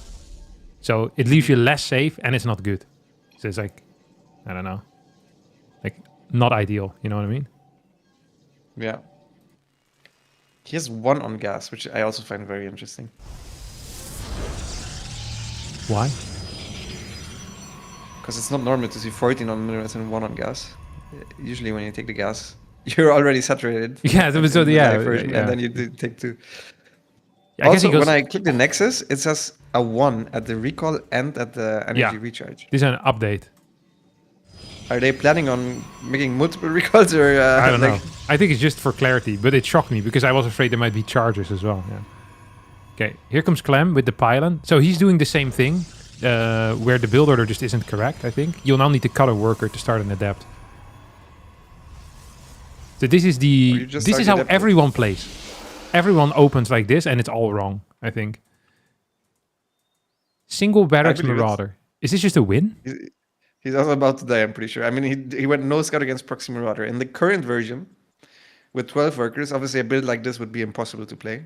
So it leaves you less safe and it's not good. So it's like, I don't know. Like, not ideal, you know what I mean? Yeah. He has 1 on gas, which I also find very interesting. Why? Because it's not normal to see 14 on minerals and 1 on gas. Usually when you take the gas, you're already saturated. Yeah, that was, in the yeah, live version, yeah. and then you take 2. I guess he Also, goes, when I click the Nexus, it says a 1 at the recall and at the energy Yeah. recharge. this is an update. Are they planning on making multiple recalls or? I don't like- know. I think it's just for clarity, but it shocked me because I was afraid there might be charges as well. Yeah. Okay, here comes Clem with the pylon. So he's doing the same thing, where the build order just isn't correct, I think. You'll now need to cut a worker to start an adept. So this is Or the you just this start is the how adept. everyone plays. Everyone opens like this, and it's all wrong, I think. Single barracks believe it. marauder. Is this just a win? He's also about to die, I'm pretty sure. I mean, he went no scout against Proxy Marauder. In the current version, with 12 workers, obviously a build like this would be impossible to play.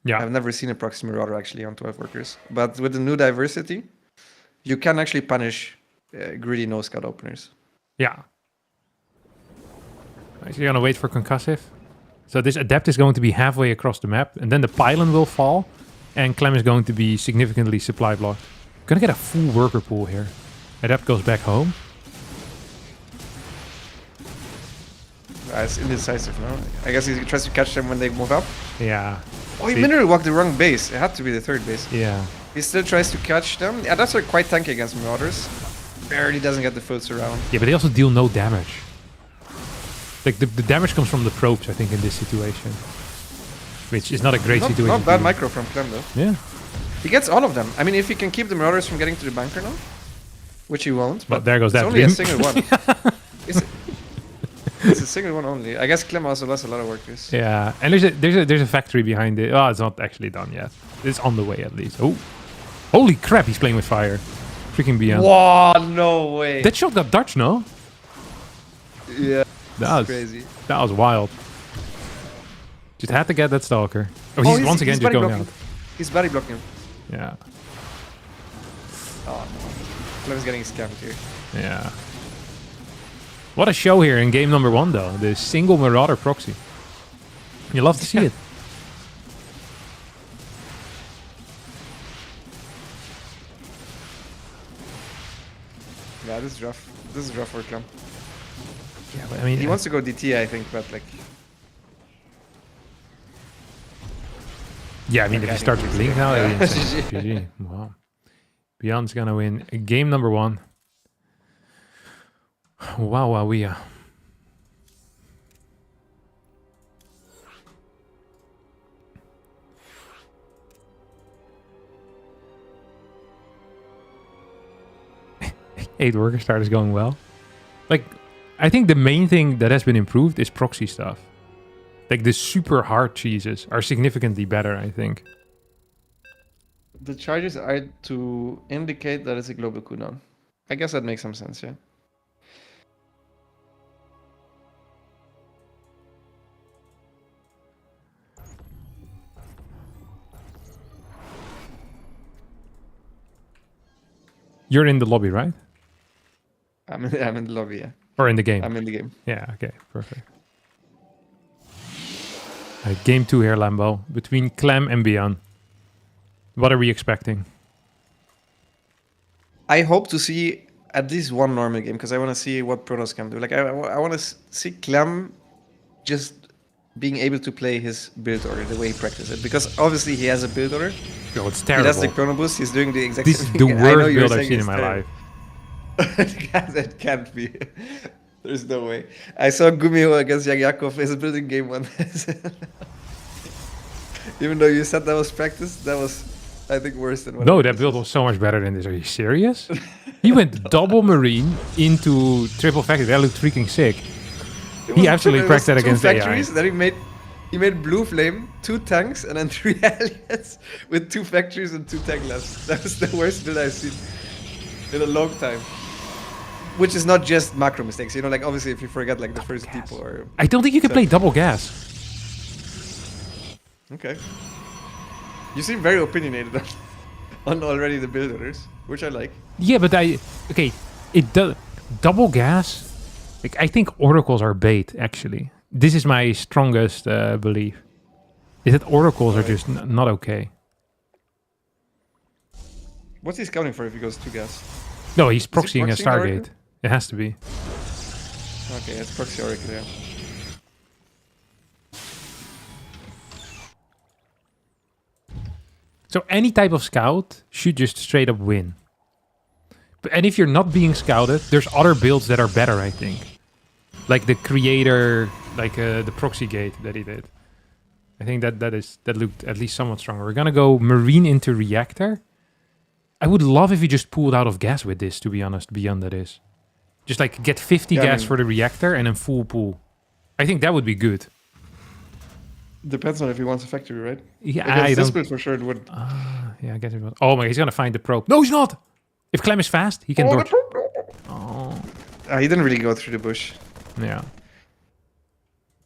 Yeah. I've never seen a Proxy Marauder actually on 12 workers. But with the new diversity, you can actually punish greedy no scout openers. Yeah. So you're gonna wait for concussive. So this adept is going to be halfway across the map, and then the pylon will fall, and Clem is going to be significantly supply blocked. Gonna get a full worker pool here. Adept goes back home. It's indecisive, no? I guess he tries to catch them when they move up. Yeah. Oh, he See- mineral walked the wrong base. It had to be the third base. Yeah. He still tries to catch them. Yeah, that's quite tanky against Marauders. Barely doesn't get the full surround. Yeah, but they also deal no damage. Like the damage comes from the probes, I think, in this situation. Which is not a great situation. Not to bad be in. micro from Clem though. Yeah. He gets all of them. I mean, if he can keep the Marauders from getting to the bunker now, which he won't. But there goes it's that only a dream. single one. It's a single one only. I guess Clem also lost a lot of workers. Yeah. And there's a factory behind it. Oh, it's not actually done yet. It's on the way at least. Oh. Holy crap, he's playing with fire. Freaking ByuN. Whoa, no way. That shot got Dutch, no? Yeah, That was crazy. That was wild. Just had to get that stalker. Oh, he's once again just body going blocking. out. He's body blocking him. Yeah. Oh no. Clem's getting scammed here. Yeah. What a show here in game number 1, though. The single Marauder proxy. You love to see it. Yeah, this is rough. This is rough for Clem. Yeah, but I mean, He wants to go DT, I think, but like... Yeah, I mean, if he starts with Link now, Yeah. it'll be insane. GG. Wow. ByuN's gonna win game number 1. Wow, wowee. Eight worker start is going well. Like, I think the main thing that has been improved is proxy stuff. Like, the super hard cheeses are significantly better, I think. The charges are to indicate that it's a global cooldown. I guess that makes some sense, yeah. You're in the lobby, right? I'm in the lobby, yeah. Or in the game? I'm in the game. Yeah, okay, perfect. Game 2 here, Lambo, between Clem and ByuN. What are we expecting? I hope to see at least one normal game because I want to see what Protoss can do. Like I want to see Clem just being able to play his build order the way he practices it. Because obviously he has a build order. No, it's He terrible. does the chrono boost. He's doing the exact This same is the thing. I know worst you're build I've saying seen in it's my terrible. life. That can't be. There's no way. I saw Gumiho against YoungYakov as a building game one. Even though you said that was practice, that was, I think, worse than what No, I that build was so much better than this. Are you serious? He went double Marine into triple factory. That looked freaking sick. He absolutely cracked that against factories. AI. Then he made blue flame, 2 tanks, and then 3 allies with 2 factories and 2 tank labs. That was the worst build I've seen in a long time. Which is not just macro mistakes, you know, like obviously if you forget like the first depot or... I don't think you can play double gas. Okay. You seem very opinionated on already the build orders, which I like. Yeah, but okay, it does double gas. Like, I think oracles are bait. Actually, this is my strongest belief. Is that oracles are just not okay. What's he scouting for if he goes 2 gas? No, he's proxying a proxying the Oracle? Stargate. It has to be. Okay, it's proxy oracle, yeah. So any type of scout should just straight up win. And if you're not being scouted, there's other builds that are better, I think. Like the creator, like the proxy gate that he did. I think that looked at least somewhat stronger. We're gonna go Marine into Reactor. I would love if you just pulled out of gas with this, to be honest, ByuN that is. Just like get 50 gas for the Reactor and then full pool. I think that would be good. Depends on if he wants a factory, right? Yeah, Against I this don't... build for sure it would. Yeah, I guess it was. Oh my, he's gonna find the probe. No, he's not! If Clem is fast, he can dodge. Oh. He didn't really go through the bush. Yeah.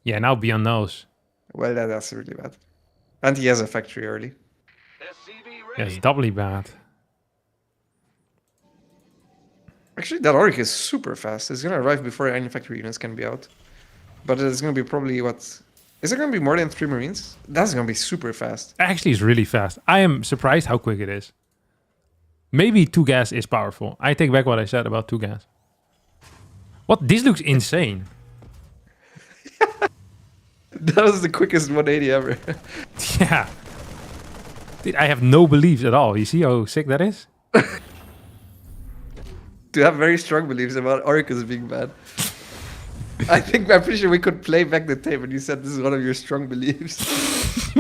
Yeah, now ByuN knows. Well, that's really bad. And he has a factory early. Yeah, it's doubly bad. Actually, that Auric is super fast. It's gonna arrive before any factory units can be out. But it's gonna be probably what... Is it gonna be more than 3 Marines? That's gonna be super fast. Actually, it's really fast. I am surprised how quick it is. Maybe 2 gas is powerful. I take back what I said about 2 gas. What? This looks insane. That was the quickest 180 ever. Yeah. Dude, I have no beliefs at all. You see how sick that is? To have very strong beliefs about Oracles being bad. I'm pretty sure we could play back the tape and you said this is one of your strong beliefs.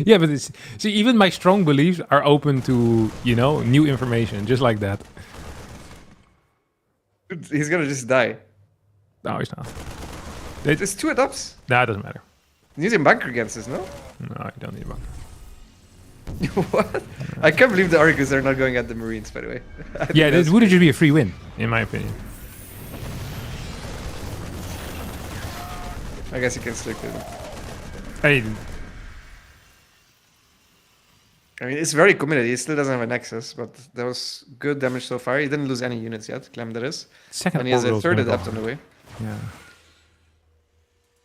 Yeah, but see, even my strong beliefs are open to, you know, new information, just like that. He's gonna just die. No, he's not. There's 2 adopts. Nah, it doesn't matter. You need a bunker against this, no? No, I don't need one. What? I can't believe the Oracles are not going at the Marines, by the way. Yeah, this would just be a free win, in my opinion. I guess you can still kill them. I mean, it's very committed. He still doesn't have a Nexus, but that was good damage so far. He didn't lose any units yet, Clem that is. Second And he has a orbital's 3rd gonna adept go. on the way. Yeah.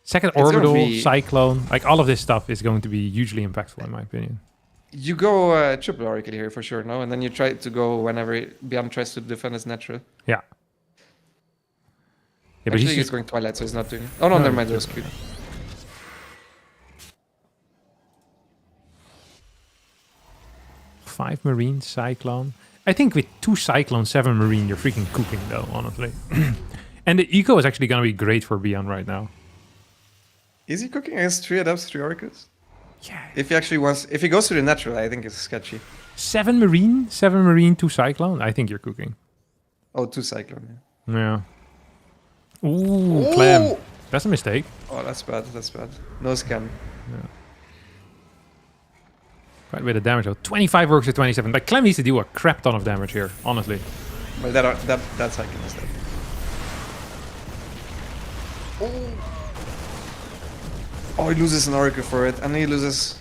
Second gonna orbital, be- cyclone, like all of this stuff is going to be hugely impactful, in my opinion. You go triple Oracle here for sure, no? And then you try to go whenever ByuN tries to defend his natural. Yeah. Yeah, but Actually, he's he's just... going Twilight, so he's not doing it. Oh no, No, never mind, he's that was cute. 5 Marine, Cyclone. I think with 2 Cyclone, 7 Marine, you're freaking cooking though, honestly. And the eco is actually going to be great for ByuN right now. Is he cooking against 3 adapts, 3 oracles? Yeah. If he actually wants, if he goes to the natural, I think it's sketchy. 7 Marine, 2 Cyclone. I think you're cooking. Oh, 2 cyclone. Yeah. Ooh, Clem. That's a mistake. Oh, that's bad. That's bad. No scam. Quite a bit of damage though. 25 works to 27. Like Clem needs to do a crap ton of damage here, honestly. Well, that cyclone is dead. Oh, he loses an oracle for it, and he loses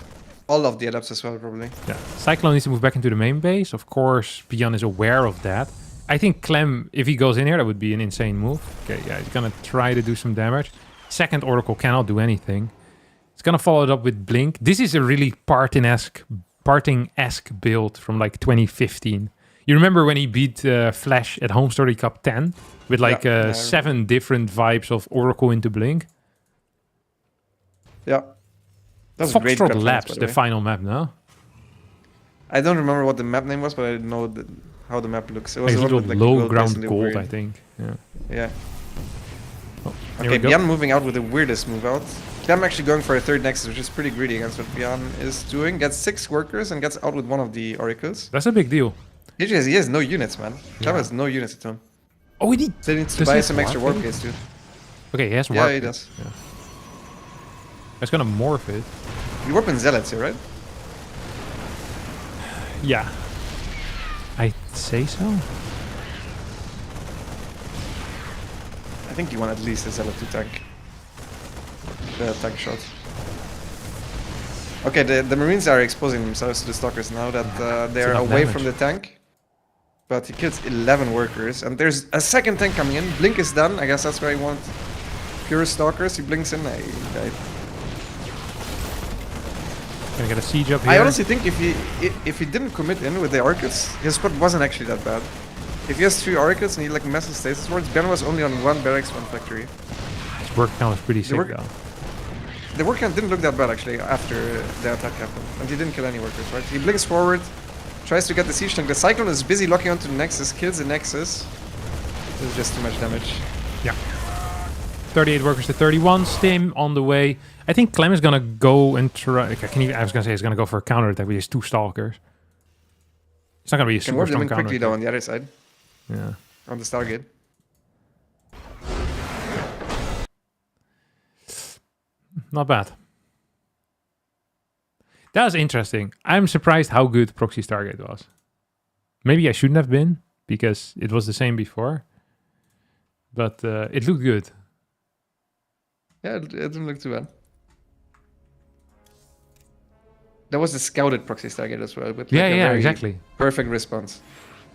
all of the adapts as well, probably. Yeah. Cyclone needs to move back into the main base. Of course, ByuN is aware of that. I think Clem, if he goes in here, that would be an insane move. Okay, yeah, he's gonna try to do some damage. Second oracle cannot do anything. It's gonna follow it up with Blink. This is a really Parting-esque build from like 2015. You remember when he beat Flash at Home Story Cup 10 with like 7 different vibes of oracle into Blink? Yeah. That's a great Foxtrot reference, Labs, by the way. final map, no? I don't remember what the map name was, but I know how the map looks. It was Like a a lot little of, like, low world ground based in the gold, weird- I think. Yeah. Yeah. Oh, here Okay, we go. ByuN moving out with the weirdest move out. Clem actually going for a 3rd Nexus, which is pretty greedy against what ByuN is doing. Gets 6 workers and gets out with one of the oracles. That's a big deal. He has no units, man. Clem Yeah. has no units at home. Oh, he did. So he needs to Does he buy have some extra warp warp gates? gates, dude. Okay, he has Yeah, warp. he does. Yeah. It's gonna morph it. You warp in Zealots here, right? Yeah. I'd say so. I think you want at least a Zealot to tank the tank shot. Okay, the Marines are exposing themselves to the Stalkers now that they're enough away damage. from the tank. But he kills 11 workers, and there's a second tank coming in. Blink is done. I guess that's where I want pure Stalkers. He blinks in. I died. Gonna get a siege up here. I honestly think if he didn't commit in with the Orchids, his squad wasn't actually that bad. If he has 3 Orchids and he like massive stasis wards, ByuN was only on 1 barracks, 1 factory. His work count was pretty sick work- though. The work count didn't look that bad actually after the attack happened, and he didn't kill any workers, right? He blinks forward, tries to get the siege tank. The Cyclone is busy locking onto the Nexus, kills the Nexus. This is just too much damage. Yeah. 38 workers to 31. Stim on the way. I think Clem is gonna go and try. I was gonna say he's gonna go for a counter attack with his 2 stalkers. It's not gonna be a Can super warp them strong in counter. quickly though on the other side, Yeah. on the Stargate. Not bad. That was interesting. I'm surprised how good Proxy Stargate was. Maybe I shouldn't have been because it was the same before. But it looked good. Yeah, it didn't look too bad. That was the scouted proxy Stargate as well, with like Yeah, a yeah, very exactly. perfect response.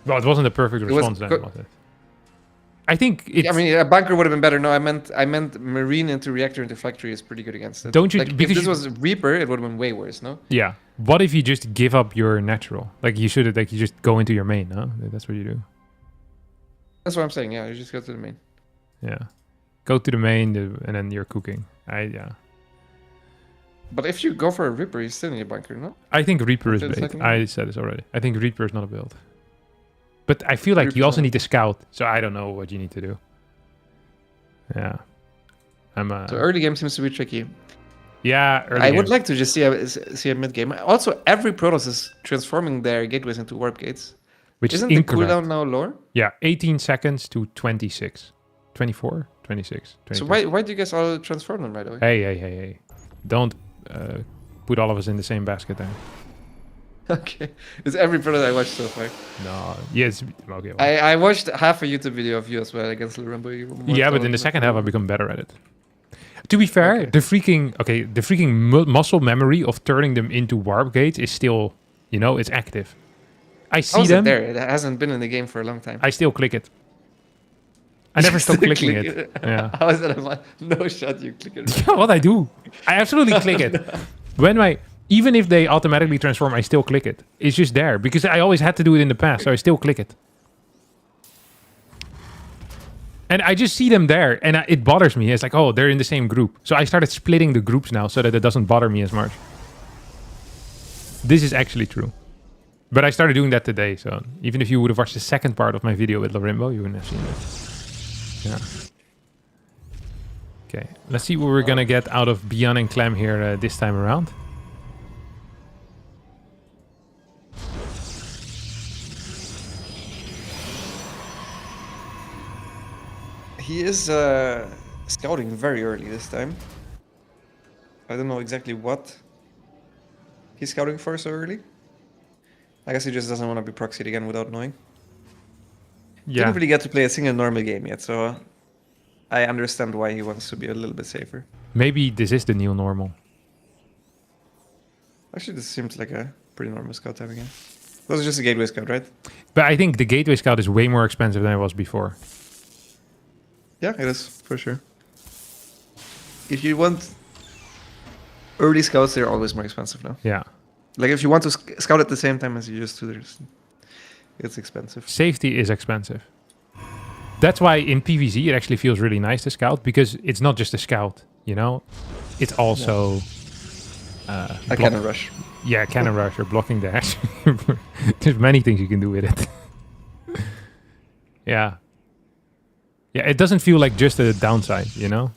Well, it wasn't a perfect was response then, good. was it? I think it's... Yeah, I mean, a bunker would have been better. No, I meant Marine into Reactor into Factory is pretty good against it. Don't you- Like, if because this you- was Reaper, it would have been way worse, no? Yeah. What if you just give up your natural? Like you should, like you just go into your main, no? That's what you do. That's what I'm saying, yeah, you just go to the main. Yeah. Go to the main and then you're cooking. Yeah. But if you go for a Reaper, you still need a bunker, no? I think Reaper is Wait a bait. second. I said this already. I think Reaper is not a build. But I feel like you Reaper's also not- need to scout, so I don't know what you need to do. Yeah. I'm So early game seems to be tricky. yeah, early I would games. like to just see a mid game. Also, every Protoss is transforming their gateways into warp gates. which Isn't is the incorrect. cooldown now lower? Yeah, 18 seconds to 26. 24, 26, 22. So why do you guys all transform them right away? Hey. Don't put all of us in the same basket then. Okay, it's every Protoss I watched so far. No. Yes. Okay. Well. I watched half a YouTube video of you as well against Lambo. Yeah, but in the second half, I become better at it. To be fair, Okay. the freaking muscle memory of turning them into warp gates is still, it's active. I see How is them. it there? It hasn't been in the game for a long time. I still click it. I never stop Still clicking click it. Yeah. How is that? No shot, you click it. What I do? I absolutely click it. Even if they automatically transform, I still click it. It's just there because I always had to do it in the past, so I still click it. And I just see them there, and it bothers me. It's like, oh, they're in the same group. So I started splitting the groups now so that it doesn't bother me as much. This is actually true. But I started doing that today, so even if you would have watched the second part of my video with Lorimbo, you wouldn't have seen it. Yeah. Okay, let's see what we're gonna get out of ByuN and Clem here this time around. He is scouting very early this time. I don't know exactly what he's scouting for so early. I guess he just doesn't want to be proxied again without knowing. Yeah. Didn't really get to play a single normal game yet, so I understand why he wants to be a little bit safer. Maybe this is the new normal. Actually, this seems like a pretty normal scout time again. That was just a gateway scout, right? But I think the Gateway Scout is way more expensive than it was before. Yeah, it is, for sure. If you want early scouts, they're always more expensive now. Yeah. Like, if you want to scout at the same time as you just do this, it's expensive. Safety is expensive. That's why in PvZ it actually feels really nice to scout, because it's not just a scout, you know? It's also... A cannon rush. Yeah, cannon rush or blocking dash. There's many things you can do with it. Yeah. Yeah, it doesn't feel like just a downside, you know?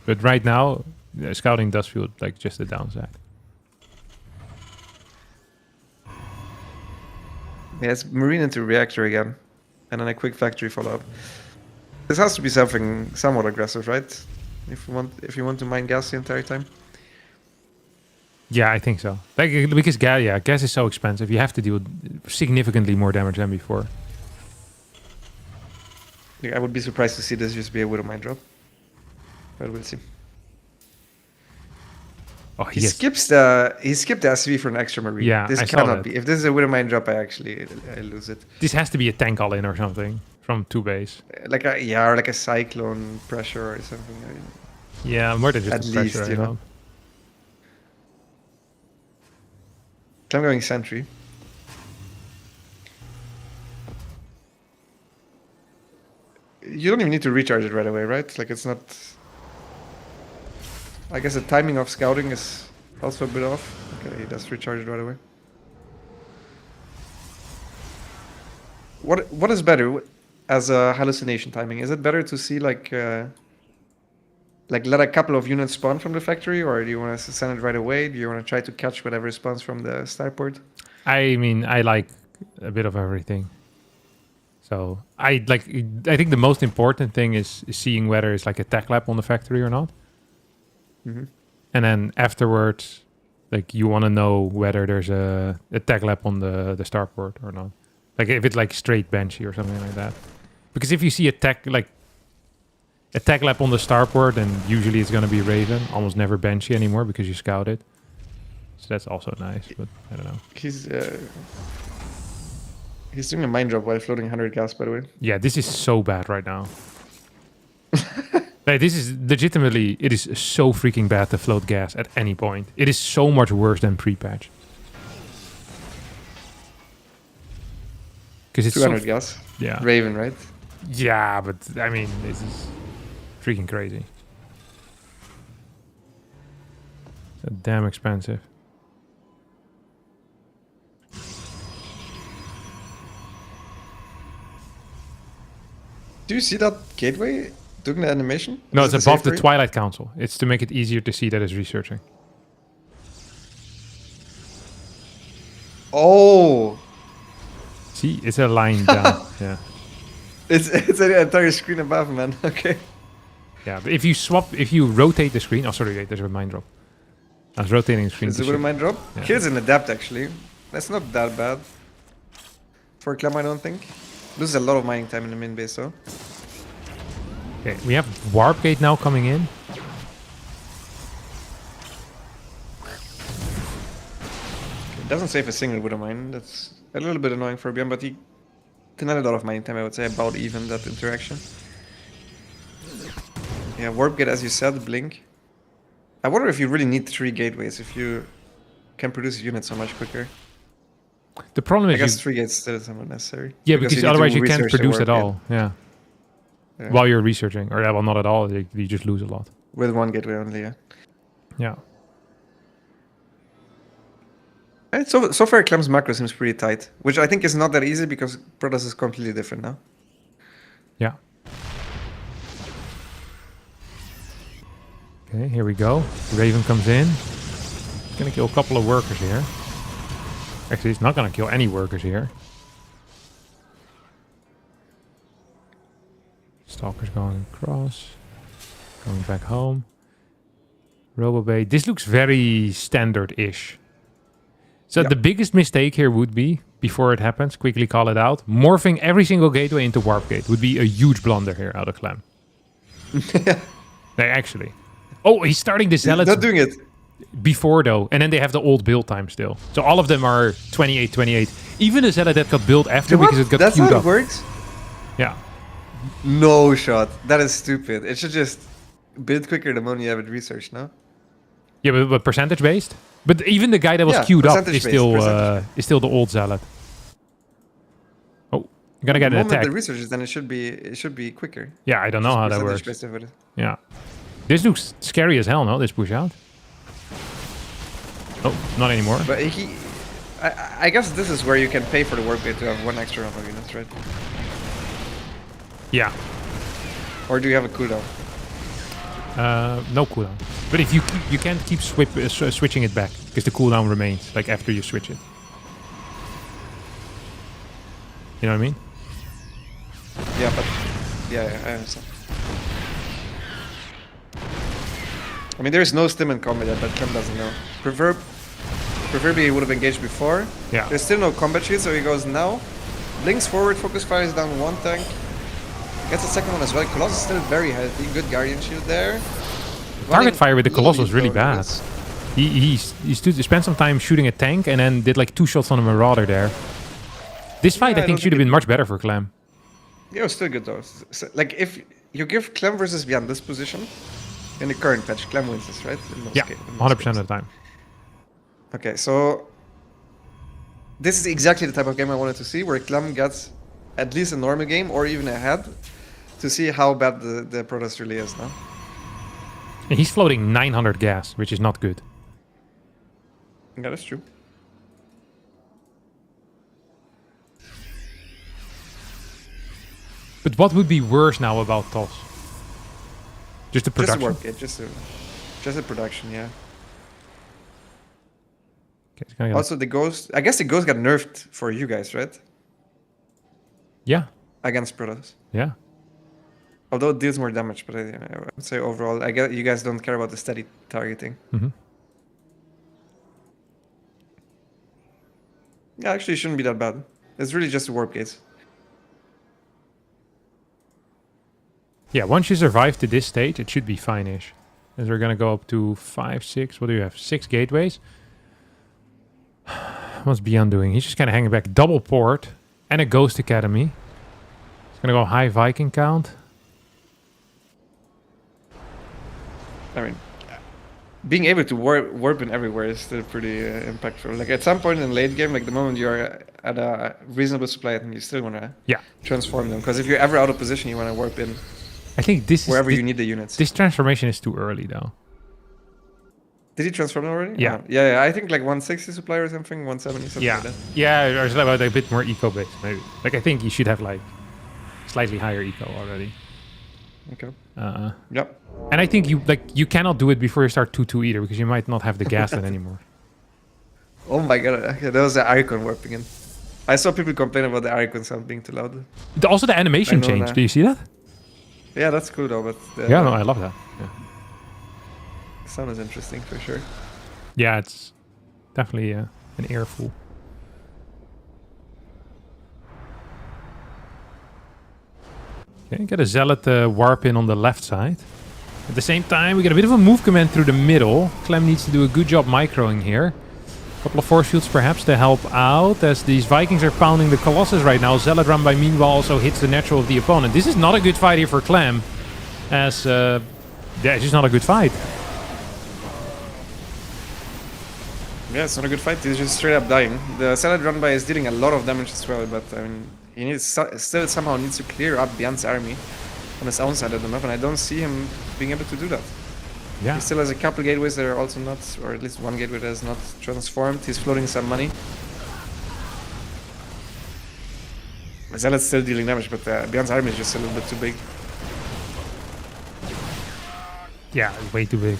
But right now, scouting does feel like just a downside. Yeah, it's Marine into Reactor again. And then a quick factory follow-up. This has to be something somewhat aggressive, right? If you want to mine gas the entire time. Yeah, I think so. Like, because gas is so expensive. You have to deal significantly more damage than before. Yeah, I would be surprised to see this just be a Widow Mine drop. But we'll see. Oh, He skipped the SV for an extra Marine. Yeah, this I saw cannot that. be. If this is a Widow Mine drop, I lose it. This has to be a tank all-in or something from 2 base. Like a cyclone pressure or something. Yeah, more than just At the pressure, least, you know. I'm going sentry. You don't even need to recharge it right away, right? Like, it's not... I guess the timing of scouting is also a bit off. Okay, he does recharge it right away. What is better as a hallucination timing? Is it better to see like let a couple of units spawn from the factory, or do you want to send it right away? Do you want to try to catch whatever spawns from the starport? I mean, I like a bit of everything. So I think the most important thing is seeing whether it's like a tech lab on the factory or not. Mm-hmm. And then afterwards, like, you want to know whether there's a tech lab on the starport or not. Like, if it's like straight benchy or something like that. Because if you see a tech lab on the starport, then usually it's going to be Raven. Almost never benchy anymore because you scout it. So that's also nice, but I don't know. He's doing a mine drop while floating 100 gas, by the way. Yeah, this is so bad right now. Like, this is legitimately, it is so freaking bad to float gas at any point. It is so much worse than pre-patch. Because it's 200 gas. Yeah. Raven, right? Yeah, but I mean, this is freaking crazy. So damn expensive. Do you see that gateway doing the animation? No, Is it's it above safe the for you? Twilight Council. It's to make it easier to see that it's researching. Oh, See, it's a line down. Yeah. it's an entire screen above, man. Okay. Yeah, but if you rotate the screen... Oh, sorry, wait, there's a mine drop. I was rotating the screen. Is to it with a see- mine drop? Yeah. Kills in adapt, actually. That's not that bad. For Clem, I don't think. Loses a lot of mining time in the main base, though. Okay, we have Warp Gate now coming in. It doesn't save a single with a mine. That's a little bit annoying for ByuN, but he didn't have a lot of mining time, I would say. About even, that interaction. Yeah, Warp Gate, as you said, Blink. I wonder if you really need 3 gateways, if you can produce units so much quicker. The problem I is guess you, 3 gates still is somewhat necessary. yeah, because you need otherwise to you can't research the produce Warp at Gate. all. Yeah. Yeah. While you're researching, or yeah, well, not at all. You just lose a lot. With 1 gateway only, yeah. Yeah. So far, Clem's macro seems pretty tight, which I think is not that easy because Protoss is completely different now. Yeah. Okay, here we go. Raven comes in. He's gonna kill a couple of workers here. Actually, he's not gonna kill any workers here. Stalker's going across. Going back home. Robobay. This looks very standard-ish. So the biggest mistake here would be, before it happens, quickly call it out, morphing every single gateway into Warp Gate would be a huge blunder here out of Clem. Actually. Oh, he's starting the Zealots Not doing it. before though, and then they have the old build time still. So all of them are 28. Even the Zealot that got built after because it got That's queued how up. it works? Yeah. No shot. That is stupid. It should just build quicker the moment you have it researched, no? Yeah, but percentage based? But even the guy that was Yeah, queued up is percentage-based. still the old Zealot. Oh, you gotta get The an moment attack. the research is done, it should be quicker. Yeah, I don't know how that works. Percentage-based of it. Yeah. This looks scary as hell, no? This push out. Oh, not anymore. But I guess this is where you can pay for the work rate to have one extra number of units, right? Yeah. Or do you have a cooldown? No cooldown. But if you can't keep switching it back because the cooldown remains like after you switch it. You know what I mean? Yeah, but I understand. I mean, there is no stim in combat yet, but Clem doesn't know. Preferably he would have engaged before. Yeah. There's still no combat shield, so he goes now. Blinks forward, focus fire is down one tank. Gets the second one as well. Colossus is still very healthy. Good Guardian shield there. Target fire with the Colossus was really low bad. units. He spent some time shooting a tank and then did like 2 shots on a Marauder there. This fight Yeah, I I think don't should have think been much better for Clem. Yeah, it was still good though. So, like if you give Clem versus ByuN this position in the current patch, Clem wins this, right? In most Yeah, in most 100% games. of the time. Okay, so this is exactly the type of game I wanted to see, where Clem gets at least a normal game or even ahead to see how bad the Protoss really is now. And he's floating 900 gas, which is not good. Yeah, that's true. But what would be worse now about TOS? Just the Just production. a work kit, just a production, yeah. Okay, it's gonna get Also, the Ghost, I guess the Ghost got nerfed for you guys, right? yeah, Against Protoss. yeah. Although it deals more damage, but I would say overall, I guess you guys don't care about the steady targeting. Mm-hmm. Yeah, actually, it shouldn't be that bad. It's really just a warp gates. Yeah, once you survive to this stage, it should be fine-ish. As we're gonna go up to 5, 6. What do you have? 6 gateways. What's ByuN doing? He's just kind of hanging back. Double port and a Ghost Academy. He's gonna go high Viking count. I mean, being able to warp in everywhere is still pretty impactful. Like at some point in late game, like the moment you're at a reasonable supply, I think you still want to Yeah, transform them. Because if you're ever out of position, you want to warp in I think this wherever is you need the units. this transformation is too early though. Did he transform them already? Yeah. Oh, yeah. I think like 160 supply or something, 170 something Yeah, like that. yeah. Or it's about a bit more eco based maybe. Like I think you should have like slightly higher eco already. Okay. And Yep. I think you cannot do it before you start 2-2 either because you might not have the gas then anymore. Oh my god, okay, that was the icon warping in. I saw people complain about the icon sound being too loud. Also the animation I know changed. that. Do you see that? Yeah, that's cool though, but the Yeah, no, I love that. Yeah. sound is interesting for sure. Yeah, it's definitely an earful. Okay, get a Zealot warp in on the left side. At the same time, we get a bit of a move command through the middle. Clem needs to do a good job microing here. A couple of force fields perhaps to help out as these Vikings are pounding the Colossus right now. Zealot run by meanwhile also hits the natural of the opponent. This is not a good fight here for Clem. As, yeah, it's just not a good fight. Yeah, it's not a good fight. He's just straight up dying. The Zealot run by is dealing a lot of damage as well, but I mean, he needs still somehow needs to clear up ByuN's army on his own side of the map, and I don't see him being able to do that. Yeah. He still has a couple gateways that are also not, or at least one gateway that is not transformed. He's floating some money. Zealot's still dealing damage, but ByuN's army is just a little bit too big. Yeah, it's way too big.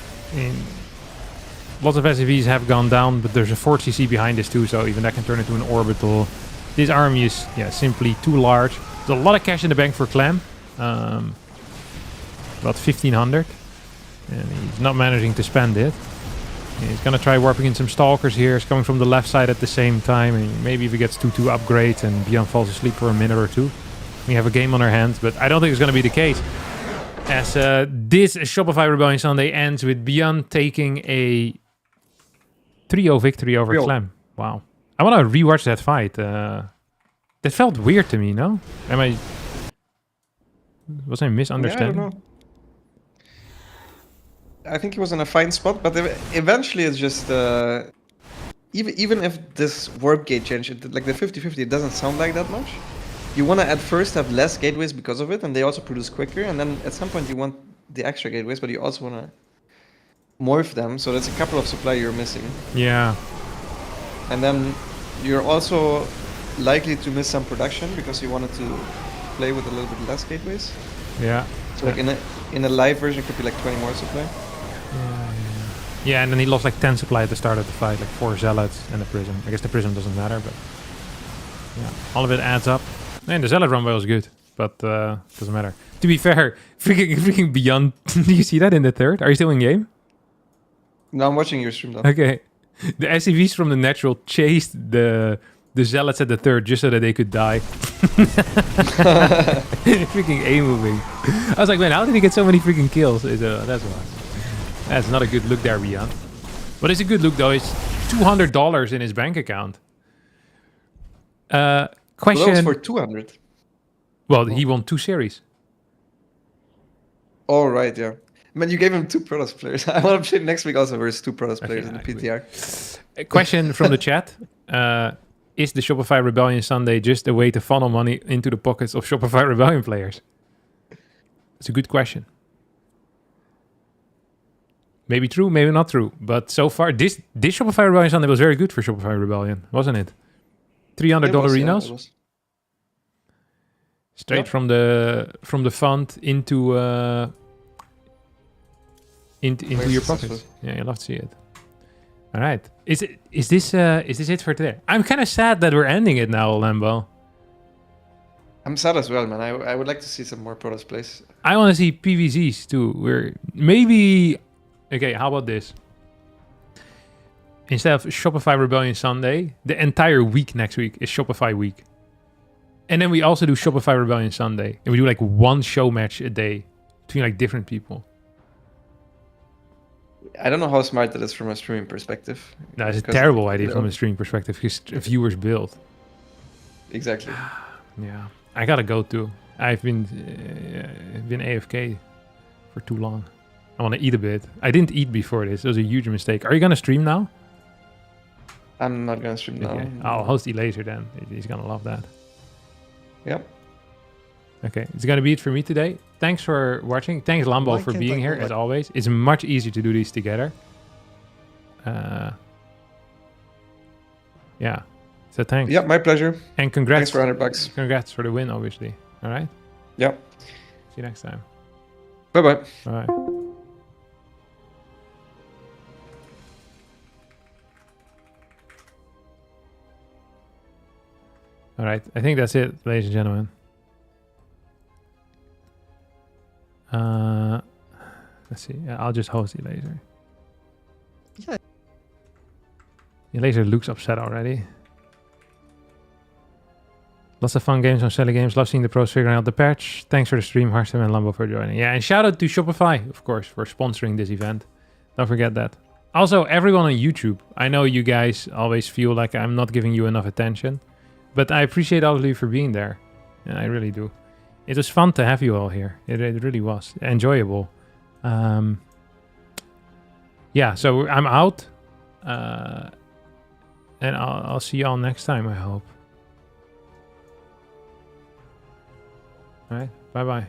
Lots of SCVs have gone down, but there's a 4 CC behind this too, so even that can turn into an orbital. This army is simply too large. There's a lot of cash in the bank for Clem. About 1,500. And he's not managing to spend it. He's gonna try warping in some stalkers here. He's coming from the left side at the same time. And maybe if he gets 2-2 upgrades and ByuN falls asleep for a minute or two, we have a game on our hands. But I don't think it's gonna be the case. As this Shopify Rebellion Sunday ends with ByuN taking a 3-0 victory over Clem. Wow. I want to rewatch that fight. That felt weird to me, no? Was I misunderstanding? Yeah, I don't know. I think he was in a fine spot, but eventually it's just... even if this warp gate change, like the 50-50, it doesn't sound like that much. You want to at first have less gateways because of it, and they also produce quicker, and then at some point you want the extra gateways, but you also want to morph them, so there's a couple of supply you're missing. Yeah. And then you're also likely to miss some production because you wanted to play with a little bit less gateways. Yeah. So like in a live version, it could be like 20 more supply. Yeah, and then he lost like 10 supply at the start of the fight, like 4 zealots and a prism. I guess the prism doesn't matter, but yeah, all of it adds up. And the zealot runway was good, but doesn't matter. To be fair, freaking ByuN. Do you see that in the third? Are you still in game? No, I'm watching your stream though. Okay. The SCVs from the natural chased the zealots at the third just so that they could die. Freaking A moving. I was like, man, how did he get so many freaking kills? That's not a good look there, ByuN. What is a good look though is $200 in his bank account. Question. Well, that was for 200. Well, he won 2 series. Oh right, yeah. Man, you gave him 2 Protoss players. I want to play next week also versus 2 Protoss players in the PTR. A question from the chat. Is the Shopify Rebellion Sunday just a way to funnel money into the pockets of Shopify Rebellion players? It's a good question. Maybe true, maybe not true. But so far, this Shopify Rebellion Sunday was very good for Shopify Rebellion, wasn't it? $300 Renos. Yeah, Straight from the fund into your pockets. Yeah, you love to see it. All right. Is this it for today? I'm kind of sad that we're ending it now, Lambo. I'm sad as well, man. I would like to see some more Protoss plays. I want to see PVZs too. Okay, how about this? Instead of Shopify Rebellion Sunday, the entire week next week is Shopify week. And then we also do Shopify Rebellion Sunday. And we do like 1 show match a day between like different people. I don't know how smart that is from a streaming perspective. No, it's a terrible idea from a streaming perspective because viewers build. Exactly. Yeah, I gotta go too. I've been AFK for too long. I want to eat a bit. I didn't eat before this. It was a huge mistake. Are you gonna stream now? I'm not gonna stream now. Okay. I'll host Elaser then. He's gonna love that. Yep. Okay, it's gonna be it for me today. Thanks for watching. Thanks Lambo for being here as always. It's much easier to do these together. Yeah. So thanks. Yeah, my pleasure. And congrats. Thanks for $100. Congrats for the win, obviously. All right. Yep. See you next time. Bye bye. Bye. All right, I think that's it, ladies and gentlemen. Let's see. I'll just host Elaser. Yeah. Elaser looks upset already. Lots of fun games on Selly Games. Love seeing the pros figuring out the patch. Thanks for the stream, Harstem and Lambo for joining. Yeah, and shout out to Shopify, of course, for sponsoring this event. Don't forget that. Also, everyone on YouTube. I know you guys always feel like I'm not giving you enough attention. But I appreciate all of you for being there. Yeah, I really do. It was fun to have you all here. It really was. Enjoyable. Yeah, so I'm out. And I'll see you all next time, I hope. All right. Bye-bye.